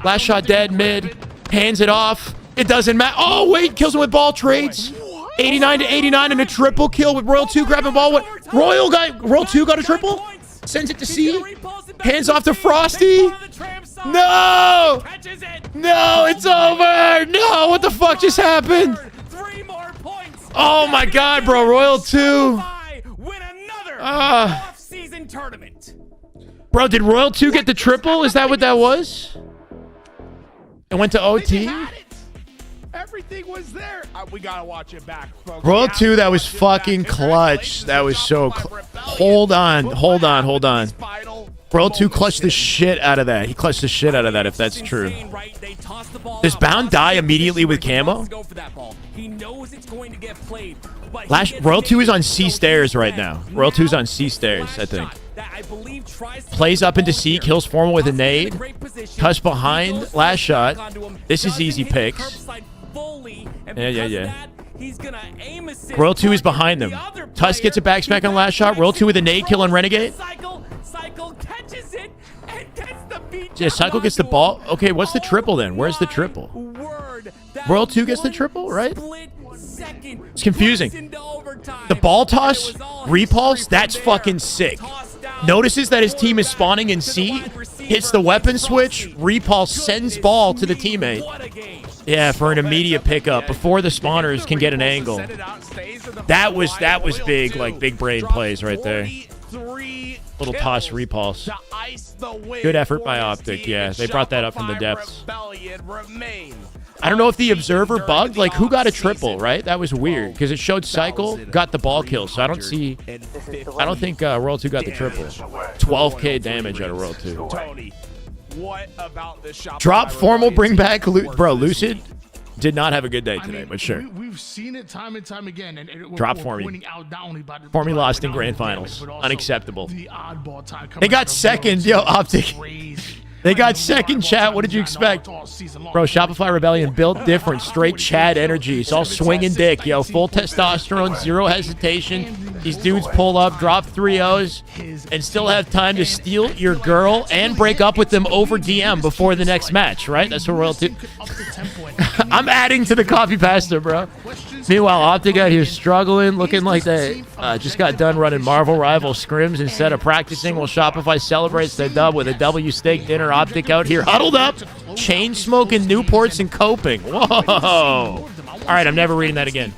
Last shot dead. Mid. Hands it off. It doesn't matter. Oh, wait. Kills him with ball trades. 89 to 89 and a triple kill with Royal 2 grabbing ball. What? Royal 2 got a triple? Sends it to C. Hands off to Frosty. No! No, it's over. No, what the fuck just happened? Oh my god, bro. Royal 2. Off-season tournament. Bro, did Royal 2 get the triple? Is that what that was? It went to OT? Everything was there. We gotta watch it back, folks. Royal 2, that was fucking clutch. That was so hold on. Royal 2 clutched the shit out of that. He clutched the shit out of that, if that's true. Does Bound die immediately with camo? Royal 2 is on C stairs right now. Royal 2 is on C stairs, I think. Plays up into C, kills FormaL with a nade. Tuss behind, last shot. This is easy picks. Yeah. Royal 2 is behind them. Tuss gets a back smack on last shot. Royal 2 with a nade, killing Renegade. Yeah, Cycle gets the ball. Okay, what's the triple then? Where's the triple? Royal 2 gets the triple, right? It's confusing. The ball toss, repulse, that's fucking sick. Notices that his team is spawning in C, hits the weapon switch, repulse, sends ball to the teammate. Yeah, for an immediate pickup before the spawners can get an angle. That was big, like big brain plays right there. Little toss repulse. Good effort by Optic. Yeah, they brought that up from the depths. I don't know if the observer bugged. Like, who got a triple, right? That was weird because it showed Cycle got the ball kill. So I don't think Royal 2 got the triple. 12k damage out of Royal 2. Tony, what about the shot? Drop FormaL, bring back bro. Lucid did not have a good day today, but sure. We've seen it time and time again. And drop Formy. Formy lost in grand finals. Unacceptable. They got second, yo, Optic. They got second, chat. What did you expect? Bro, Shopify Rebellion built different. Straight Chad energy. It's all swinging dick, yo. Full testosterone, zero hesitation. These dudes pull up, drop 3-0s, and still have time to steal your girl and break up with them over DM before the next match, right? That's what Royal 2. I'm adding to the copy pasta, bro. Meanwhile, Optic out here struggling, looking like they just got done running Marvel Rival scrims instead of practicing while Shopify celebrates their dub with a W steak dinner. Optic out here huddled up, chain smoking Newports and coping. Whoa. All right, I'm never reading that again.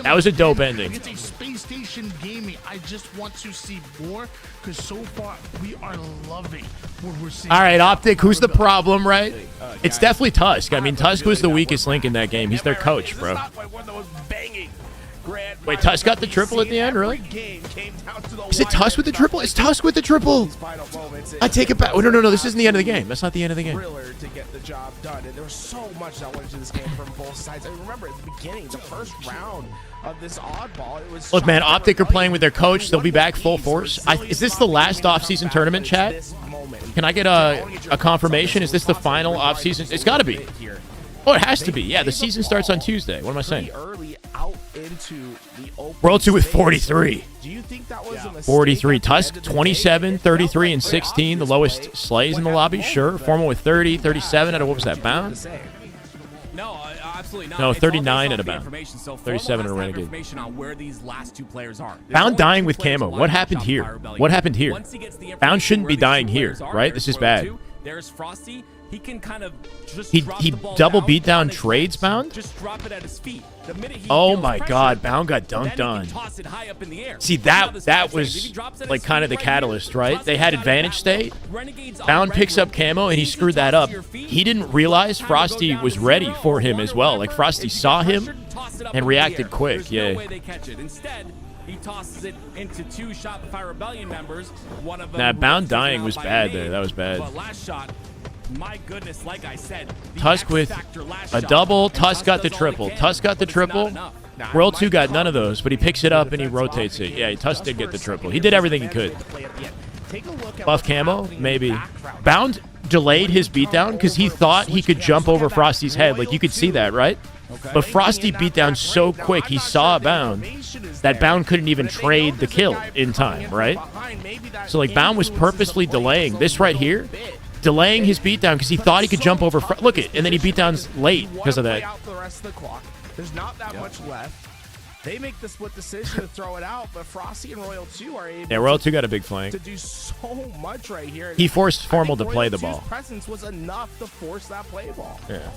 That was a dope ending. It's a Space Station Gaming. I just want to see more because so far we are loving what we're seeing. All right, Optic, who's the problem, right? It's definitely Tusk. I mean, Tusk was the weakest link in that game. He's their coach, bro. Wait, Tusk got the triple at the end, really? Is it Tusk with the triple? It's Tusk with the triple. I take it back. Oh, no. This isn't the end of the game. That's not the end of the game. To get the job done, and there was so much that went into this game from both sides. I remember at the beginning, the first round of this oddball, it was. Look, man, Optic are playing with their coach. They'll be back full force. Is this the last off-season tournament, chat? Can I get a confirmation? Is this the final off-season? It's got to be. Oh, it has to be. Yeah, the season starts on Tuesday. What am I saying? Royal 2 with 43. Do you think that was a mistake? 43. Tusk, 27, 33, and 16. The lowest slays in the lobby. Sure. FormaL with 30, 37 out of, what was that, Bound? No, absolutely not. No, 39 at a Bound. 37 at a Renegade. Information on where these last two players are. Bound dying with camo. What happened here? What happened here? Bound shouldn't be dying here, right? This is bad. There's Frosty. He can kind of just he double beat down trades, Bound? Just drop it at his feet. Oh my god, Bound got dunked on. See, that was like kind of the catalyst, right? They had advantage state. Bound picks up camo and he screwed that up. He didn't realize Frosty was ready for him as well. Like Frosty saw him and reacted quick. Yeah. He tosses it into 2 Shopify Rebellion members. One of them. Nah, Bound dying was bad there. That was bad. But last shot, my goodness, like I said, Tusk with a double. Tusk got the triple. Tusk got the triple. World 2 got none of those, but he picks it up and he rotates it. Yeah, Tusk did get the triple. He did everything he could. Buff camo, maybe. Bound delayed his beatdown because he thought he could jump over Frosty's head. Like, you could see that, right? But Frosty beat down so quick, he saw Bound, that Bound couldn't even trade the kill in time, right? So, like, Bound was purposely delaying this right here, delaying his beatdown because he thought he could jump over. Look it, and then he beat down late because of that. There's not that much left. They make the split decision to throw it out, but Frosty and Royal 2 are able. Yeah, Royal 2 got a big flank. To do so much right here. He forced FormaL to play the ball. Presence was enough to force that play ball. Yeah.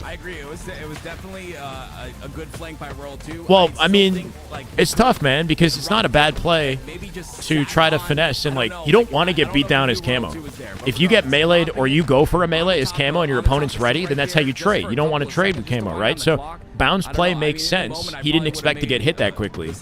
I agree. It was definitely a good flank by Royal 2. Well, I mean, it's tough, man, because it's not a bad play to try to finesse, and, like, you don't want to get beat down as camo. If you get meleeed or you go for a melee as camo and your opponent's ready, then that's how you trade. You don't want to trade with camo, right? So Bound's play makes sense. He didn't expect to get hit that quickly.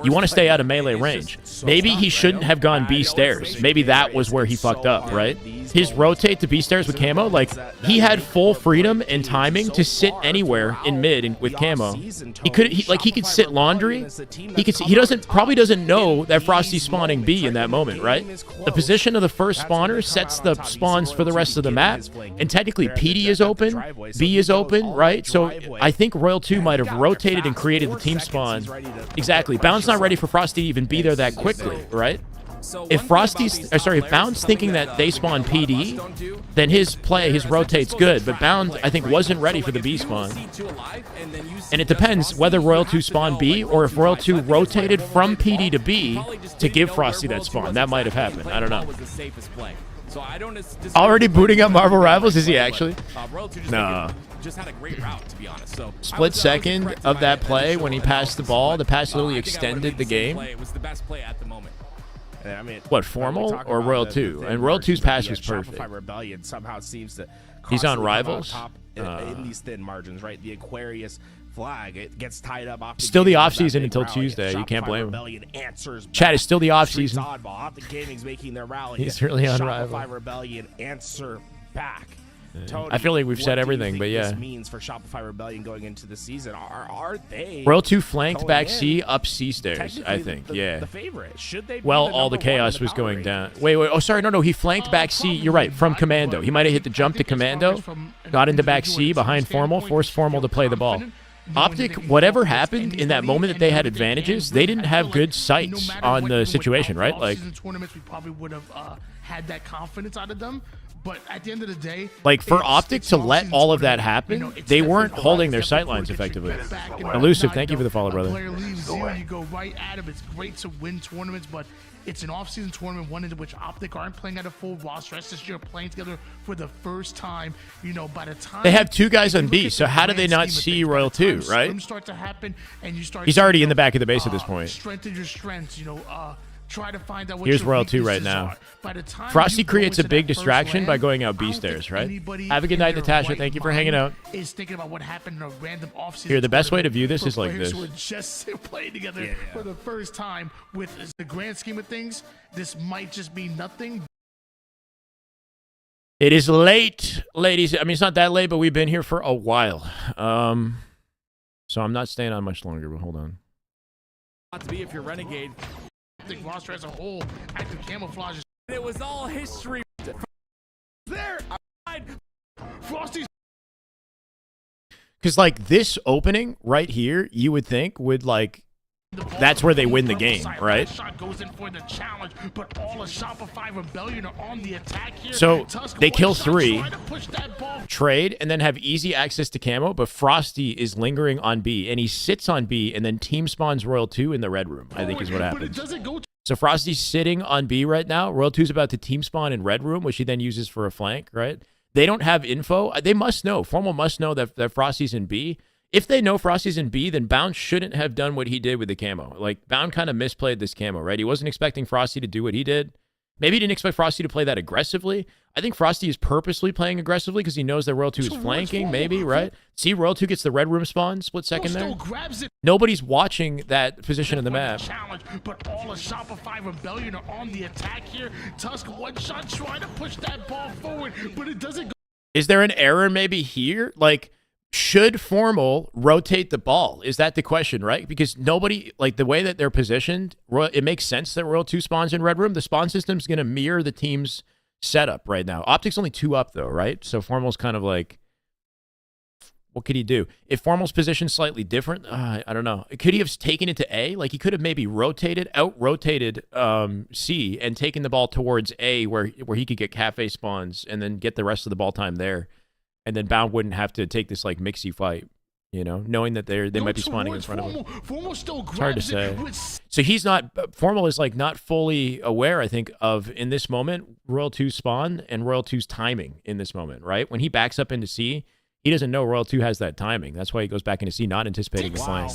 You want to stay out of melee range. Maybe he shouldn't have gone B stairs. Maybe that was where he fucked up, right? His rotate to B stairs with camo, like, he had full freedom and timing to sit anywhere in mid and with camo. He could sit laundry. He probably doesn't know that Frosty's spawning B in that moment, right? The position of the first spawner sets the spawns for the rest of the map, and technically PD is open, B is open, right? So I think Royal 2 might have rotated and created the team spawn. Exactly. Bound's not ready for Frosty to even be there that quickly, right? If if Bound's thinking that they spawn PD, then his rotate's good. But Bound, I think, wasn't ready for the B spawn. And it depends whether Royal 2 spawned B or if Royal 2 rotated from PD to B to give Frosty that spawn. That might have happened. I don't know. Already booting up Marvel Rivals? Is he actually? No. Just had a great route, to be honest. So split second of that play when he passed the ball. The pass literally extended the game. It was the best play at the moment. I mean, what, FormaL or Royal 2? And Royal 2's pass was perfect. Shopify Rebellion somehow seems to he's on Rivals top in these thin margins, right? The Aquarius flag, it gets tied up off. Still the off season until Tuesday. You can't blame him. Chat is still the off season. Optic Gaming's making their rally. He's really on Rivals. Shopify Rebellion answer back. Tony, I feel like we've said everything, but yeah. This means for Shopify Rebellion going into the season, are they? Royal 2 flanked back C up C stairs, I think. Yeah. The favorite. Should they? Well, all the chaos was going down. Wait. Oh, sorry. No. He flanked back C. You're right. From Commando. He might have hit the jump to Commando, got into back C behind FormaL, forced FormaL to play the ball. Optic, whatever happened in that moment that they had advantages, they didn't have good sights on the situation, right? Like, tournaments, we probably would have had that confidence out of them. But at the end of the day, like, for Optic to let all of that happen, they weren't holding their sightlines effectively. Elusive, thank you for the follow, brother. Player leaves zero, you go right at him. It's great to win tournaments, but it's an off-season tournament, one in which Optic aren't playing at a full roster. SSG are playing together for the first time. You know, by the time they have 2 guys on B, so how do they not see Royal 2, right? Start to happen, and you start. He's already in the back of the base at this point. Strengthen your strengths, you know. Try to find out what here's Royal 2 right now. Frosty creates a big distraction by going out B stairs, right? Have a good night, Natasha. Thank you for hanging out. Is thinking about what happened in a random off-season. Here, the best way to view this is like this. We're just playing together for the first time. With the grand scheme of things, this might just be nothing. It is late, ladies. I mean, it's not that late, but we've been here for a while. So I'm not staying on much longer, but hold on. Not to be if you're Renegade. The roster as a whole, active camouflage. It was all history. There, Frosty's. Because, like, this opening right here, you would think would, like, that's where they win the game, right? So they kill 3, trade, and then have easy access to camo, but Frosty is lingering on B, and he sits on B, and then team spawns Royal 2 in the red room, I think is what happens. So Frosty's sitting on B right now. Royal 2's about to team spawn in red room, which he then uses for a flank, right? They don't have info. They must know. FormaL must know that Frosty's in B. If they know Frosty's in B, then Bound shouldn't have done what he did with the camo. Like, Bound kind of misplayed this camo, right? He wasn't expecting Frosty to do what he did. Maybe he didn't expect Frosty to play that aggressively. I think Frosty is purposely playing aggressively because he knows that Royal 2 is flanking, maybe, right? See, Royal 2 gets the red room spawn, split second there. Nobody's watching that position in the map. Challenge, but all of Shopify Rebellion are on the attack here. Tusk one shot trying to push that ball forward, but it doesn't go. Is there an error maybe here? Like, should FormaL rotate the ball? Is that the question, right? Because nobody, like the way that they're positioned, it makes sense that Royal 2 spawns in red room. The spawn system's going to mirror the team's setup right now. Optic's only 2 up though, right? So FormaL's kind of like, what could he do? If FormaL's position slightly different, I don't know. Could he have taken it to A? Like he could have maybe out-rotated C and taken the ball towards A where he could get cafe spawns and then get the rest of the ball time there. And then Bound wouldn't have to take this like mixy fight, you know, knowing that they might be spawning in front of him. It's hard to say. So he's not, FormaL is like not fully aware, I think, of in this moment, Royal 2 spawn and Royal 2's timing in this moment, right? When he backs up into C, he doesn't know Royal 2 has that timing. That's why he goes back into C, not anticipating the flank.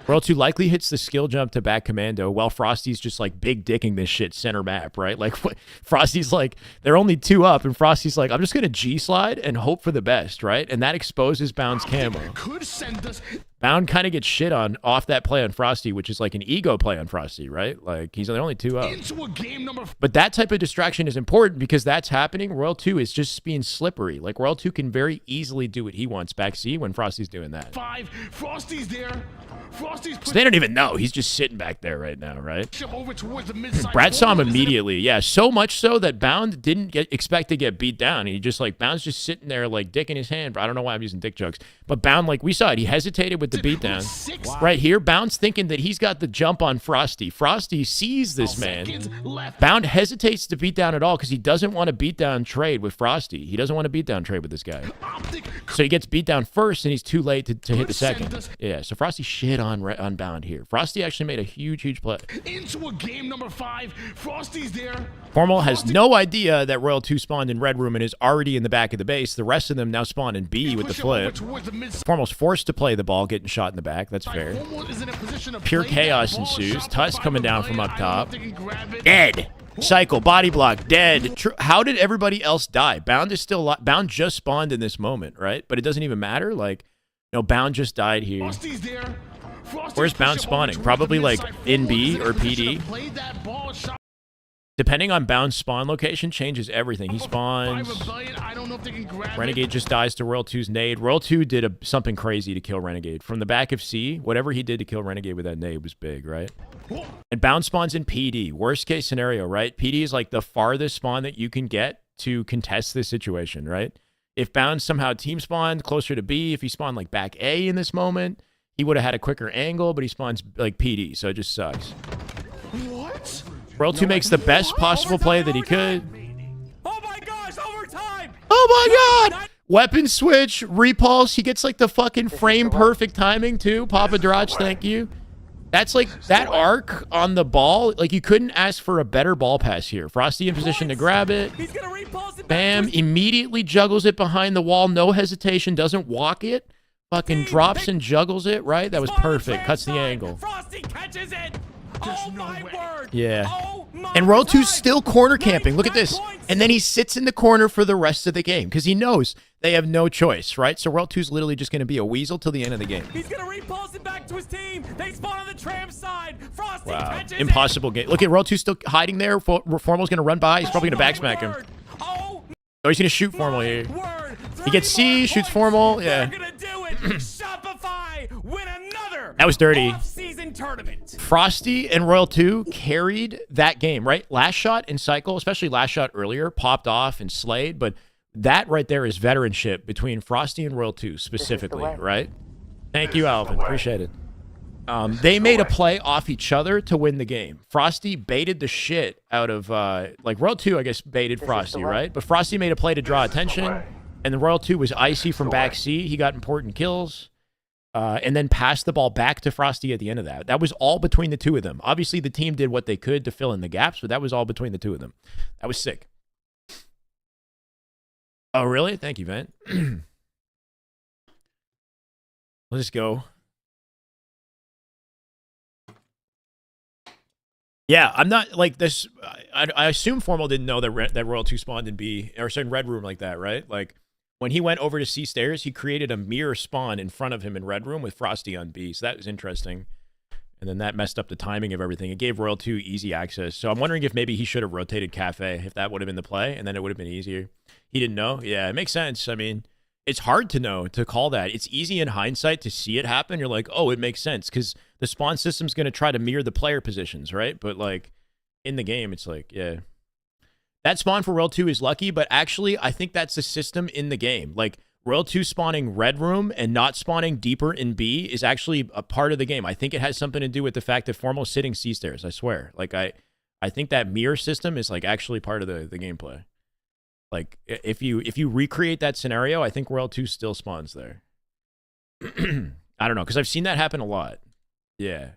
Royal 2 likely hits the skill jump to back commando while Frosty's just like big dicking this shit center map, right? Like Frosty's like, they're only 2 up and Frosty's like, I'm just going to G slide and hope for the best, right? And that exposes Bound's camo. Bound kind of gets shit on off that play on Frosty, which is like an ego play on Frosty, right? Like they're only 2 up. But that type of distraction is important because that's happening. Royal 2 is just being slippery. Like Royal 2 can very easily do what he wants back C when Frosty's doing that. Frosty's there. So they don't even know. He's just sitting back there right now, right? Brad saw him immediately. Yeah, so much so that Bound didn't expect to get beat down. He just like, Bound's just sitting there like dick in his hand. I don't know why I'm using dick jokes. But Bound, like we saw it, he hesitated with the beatdown. Right here, Bound's thinking that he's got the jump on Frosty. Frosty sees this man. Bound hesitates to beat down at all because he doesn't want to beat down trade with Frosty. He doesn't want to beat down trade with this guy. So he gets beat down first and he's too late to hit the second. Yeah, so Frosty shit on Bound here. Frosty actually made a huge play. Into a game number 5. Frosty's there. FormaL has no idea that Royal 2 spawned in red room and is already in the back of the base. The rest of them now spawn in B with the flip. FormaL's forced to play the ball, getting shot in the back. That's fair. Pure chaos ensues. Tusk coming down from up top. Dead. Cycle, body block, dead. How did everybody else die? Bound is still Bound just spawned in this moment, right? But it doesn't even matter. Like, no, Bound just died here. Where's Bound spawning? Probably like in B or PD. Depending on Bound's spawn location, changes everything. He spawns. Renegade just dies to Royal 2's nade. Royal 2 did something crazy to kill Renegade. From the back of C, whatever he did to kill Renegade with that nade was big, right? And Bound spawns in PD. Worst case scenario, right? PD is like the farthest spawn that you can get to contest this situation, right? If Bound somehow team spawned closer to B, if he spawned like back A in this moment, he would have had a quicker angle, but he spawns like PD, so it just sucks. What? Royal 2 makes the best possible play that he could. Oh my gosh, overtime! Oh my god! Weapon switch, repulse. He gets like the fucking frame perfect timing too. Papa Drach, thank you. That's like that arc on the ball. Like you couldn't ask for a better ball pass here. Frosty in position to grab it. Bam, immediately juggles it behind the wall. No hesitation, doesn't walk it. Fucking drops and juggles it, right? That was perfect. Cuts the angle. Frosty catches it. Oh my word. Yeah. And Royal 2's still corner camping. Look at this. And then he sits in the corner for the rest of the game because he knows they have no choice, right? So Royal 2's literally just going to be a weasel till the end of the game. He's going to repulse it back to his team. They spawn on the tram side. Frosty catches Impossible game. Look at Royal 2 still hiding there. FormaL's going to run by. He's probably going to backsmack him. Oh, he's going to shoot FormaL here. He gets C, shoots FormaL. Yeah. Shopify win another that was dirty. Off-season tournament. Frosty and Royal 2 carried that game, right? Last shot in cycle, especially last shot earlier, popped off and slayed, but that right there is veteranship between Frosty and Royal 2 specifically, right? Thank you, Alvin. Appreciate it. They made a play off each other to win the game. Frosty baited the shit out of, like Royal 2, I guess, baited Frosty, right? But Frosty made a play to draw attention. And the Royal 2 was icy from back C. He got important kills. And then passed the ball back to Frosty at the end of that. That was all between the two of them. Obviously, the team did what they could to fill in the gaps, but that was all between the two of them. That was sick. Oh, really? Thank you, Vent. Let's go. Yeah, I'm not like this. I assume FormaL didn't know that Royal 2 spawned in B or in Red Room like that, right? Like when he went over to C stairs, he created a mirror spawn in front of him in Red Room with Frosty on B. So that was interesting. And then that messed up the timing of everything. It gave Royal 2 easy access. So I'm wondering if maybe he should have rotated Cafe, if that would have been the play, and then it would have been easier. He didn't know. Yeah, it makes sense. I mean, it's hard to know, to call that. It's easy in hindsight to see it happen. You're like, oh, it makes sense because the spawn system's going to try to mirror the player positions, right? But like in the game, it's like, yeah. That spawn for Royal 2 is lucky, but actually I think that's the system in the game. Like Royal 2 spawning Red Room and not spawning deeper in B is actually a part of the game. I think it has something to do with the fact that FormaL's sitting C stairs, I swear. Like I think that mirror system is like actually part of the gameplay. Like if you recreate that scenario, I think Royal 2 still spawns there. I don't know, because I've seen that happen a lot. Yeah.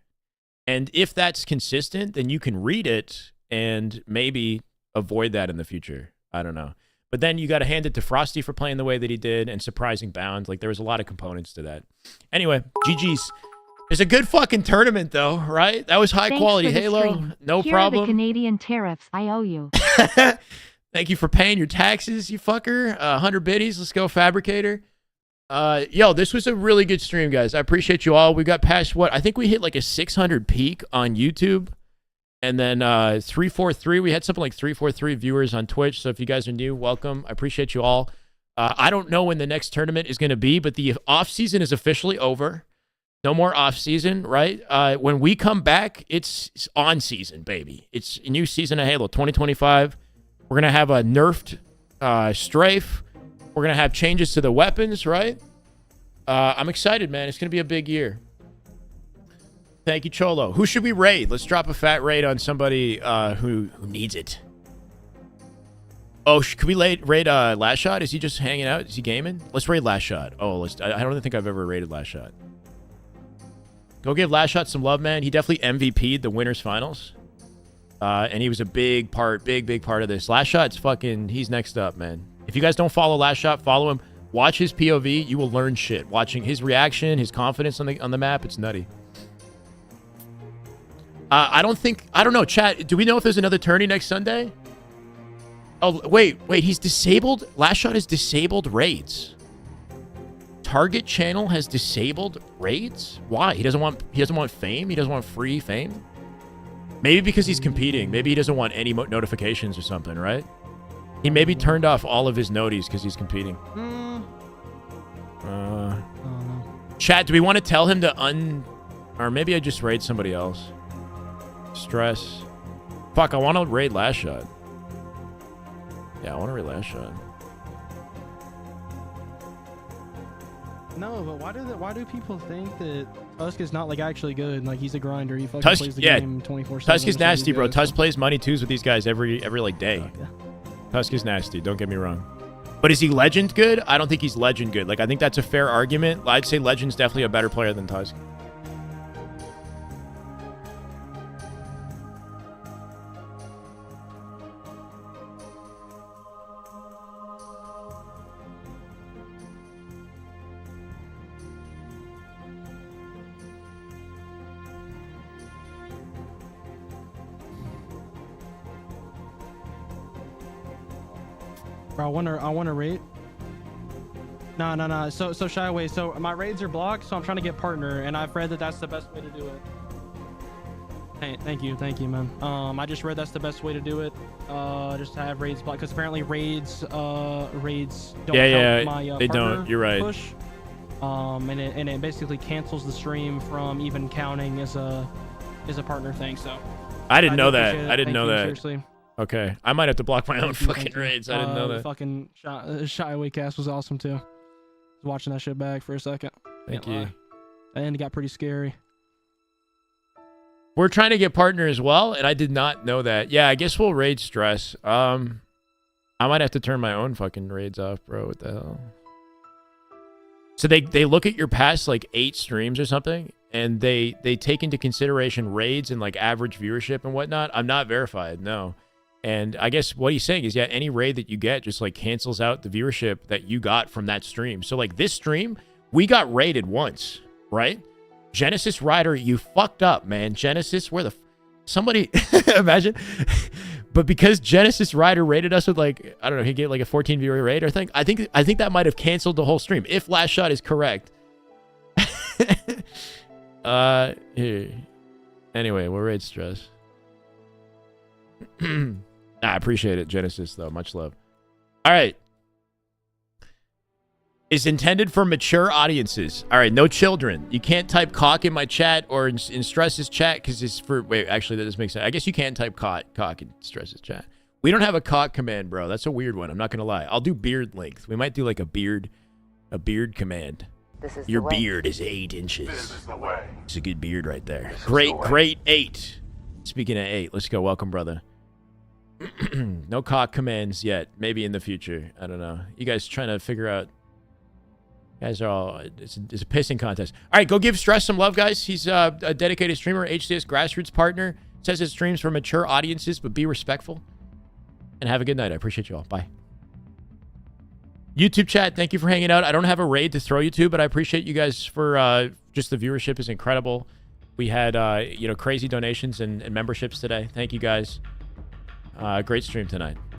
And if that's consistent, then you can read it and maybe avoid that in the future. I don't know. But then you got to hand it to Frosty for playing the way that he did and surprising Bound. Like there was a lot of components to that. Anyway, GG's. It's a good fucking tournament though, right? That was high quality Halo. No Here problem. Are the Canadian tariffs I owe you. Thank you for paying your taxes, you fucker. 100 biddies. Let's go, Fabricator. Yo, this was a really good stream, guys. I appreciate you all. We got past what? I think we hit like a 600 peak on YouTube. And then 343, we had something like 343 viewers on Twitch. So if you guys are new, welcome. I appreciate you all. I don't know when the next tournament is going to be, but the off season is officially over. No more off season, right? When we come back, it's on season, baby. It's a new season of Halo 2025. We're going to have a nerfed strafe. We're going to have changes to the weapons, right? I'm excited, man. It's going to be a big year. Thank you, Cholo. Who should we raid? Let's drop a fat raid on somebody who needs it. Oh, can we raid Last Shot? Is he just hanging out? Is he gaming? Let's raid Last Shot. Oh, I don't think I've ever raided Last Shot. Go give Last Shot some love, man. He definitely MVP'd the winners finals. And he was a big part of this. Last Shot's fucking, he's next up, man. If you guys don't follow Last Shot, follow him. Watch his POV. You will learn shit. Watching his reaction, his confidence on the map, it's nutty. I don't know, chat. Do we know if there's another tourney next Sunday? Oh, wait, he's disabled. Last Shot has disabled raids. Target channel has disabled raids? Why? He doesn't want fame? He doesn't want free fame? Maybe because he's competing. Maybe he doesn't want any notifications or something, right? He maybe turned off all of his noties because he's competing. Chat, do we want to tell him to or maybe I just raid somebody else? Stress. Fuck, I want to raid Last Shot. Yeah, I want to raid Last Shot. No, but why do people think that Tusk is not like actually good? Like he's a grinder. He fucking plays the game 24/7. Tusk is nasty, bro. Tusk plays money twos with these guys every like day. Yeah. Tusk is nasty. Don't get me wrong. But is he legend good? I don't think he's legend good. Like I think that's a fair argument. I'd say legend's definitely a better player than Tusk. Bro, I want to rate. No. So Shy Away. So my raids are blocked, so I'm trying to get partner, and I've read that that's the best way to do it. Hey, thank you, man. I just read that's the best way to do it. Just to have raids blocked, because apparently raids don't help my they don't. You're right. Push. And it basically cancels the stream from even counting as a partner thing. So I didn't know that. I didn't know that. Seriously. Okay, I might have to block my own fucking raids. I didn't know that. Fucking Shy Away cast was awesome too. I was watching that shit back for a second. Thank you. And it got pretty scary. We're trying to get partner as well, and I did not know that. Yeah, I guess we'll raid Stress. I might have to turn my own fucking raids off, bro. What the hell? So they look at your past like 8 streams or something, and they take into consideration raids and like average viewership and whatnot. I'm not verified, no. And I guess what he's saying is, yeah, any raid that you get just like cancels out the viewership that you got from that stream. So like this stream, we got raided once, right? Genesis Rider, you fucked up, man. Genesis, where the Somebody, imagine. But because Genesis Rider rated us with like, I don't know, he gave like a 14 viewer rate or thing. I think that might have canceled the whole stream if last shot is correct. Here. Anyway, we'll raid stress. I appreciate it, Genesis, though. Much love. All right. Is intended for mature audiences. All right, no children. You can't type cock in my chat or in Stress's chat because it's for... Wait, actually, that doesn't make sense. I guess you can type cock in Stress's chat. We don't have a cock command, bro. That's a weird one. I'm not going to lie. I'll do beard length. We might do like a beard command. Your beard is 8 inches. This is the way. It's a good beard right there. Great 8. Speaking of 8, let's go. Welcome, brother. No cock commands yet. Maybe in the future. I don't know. You guys trying to figure out... You guys are all... It's a pissing contest. All right, go give Stress some love, guys. He's a dedicated streamer, HCS grassroots partner. Says his streams for mature audiences, but be respectful. And have a good night. I appreciate you all. Bye. YouTube chat, thank you for hanging out. I don't have a raid to throw you to, but I appreciate you guys for just the viewership is incredible. We had, crazy donations and memberships today. Thank you, guys. Great stream tonight.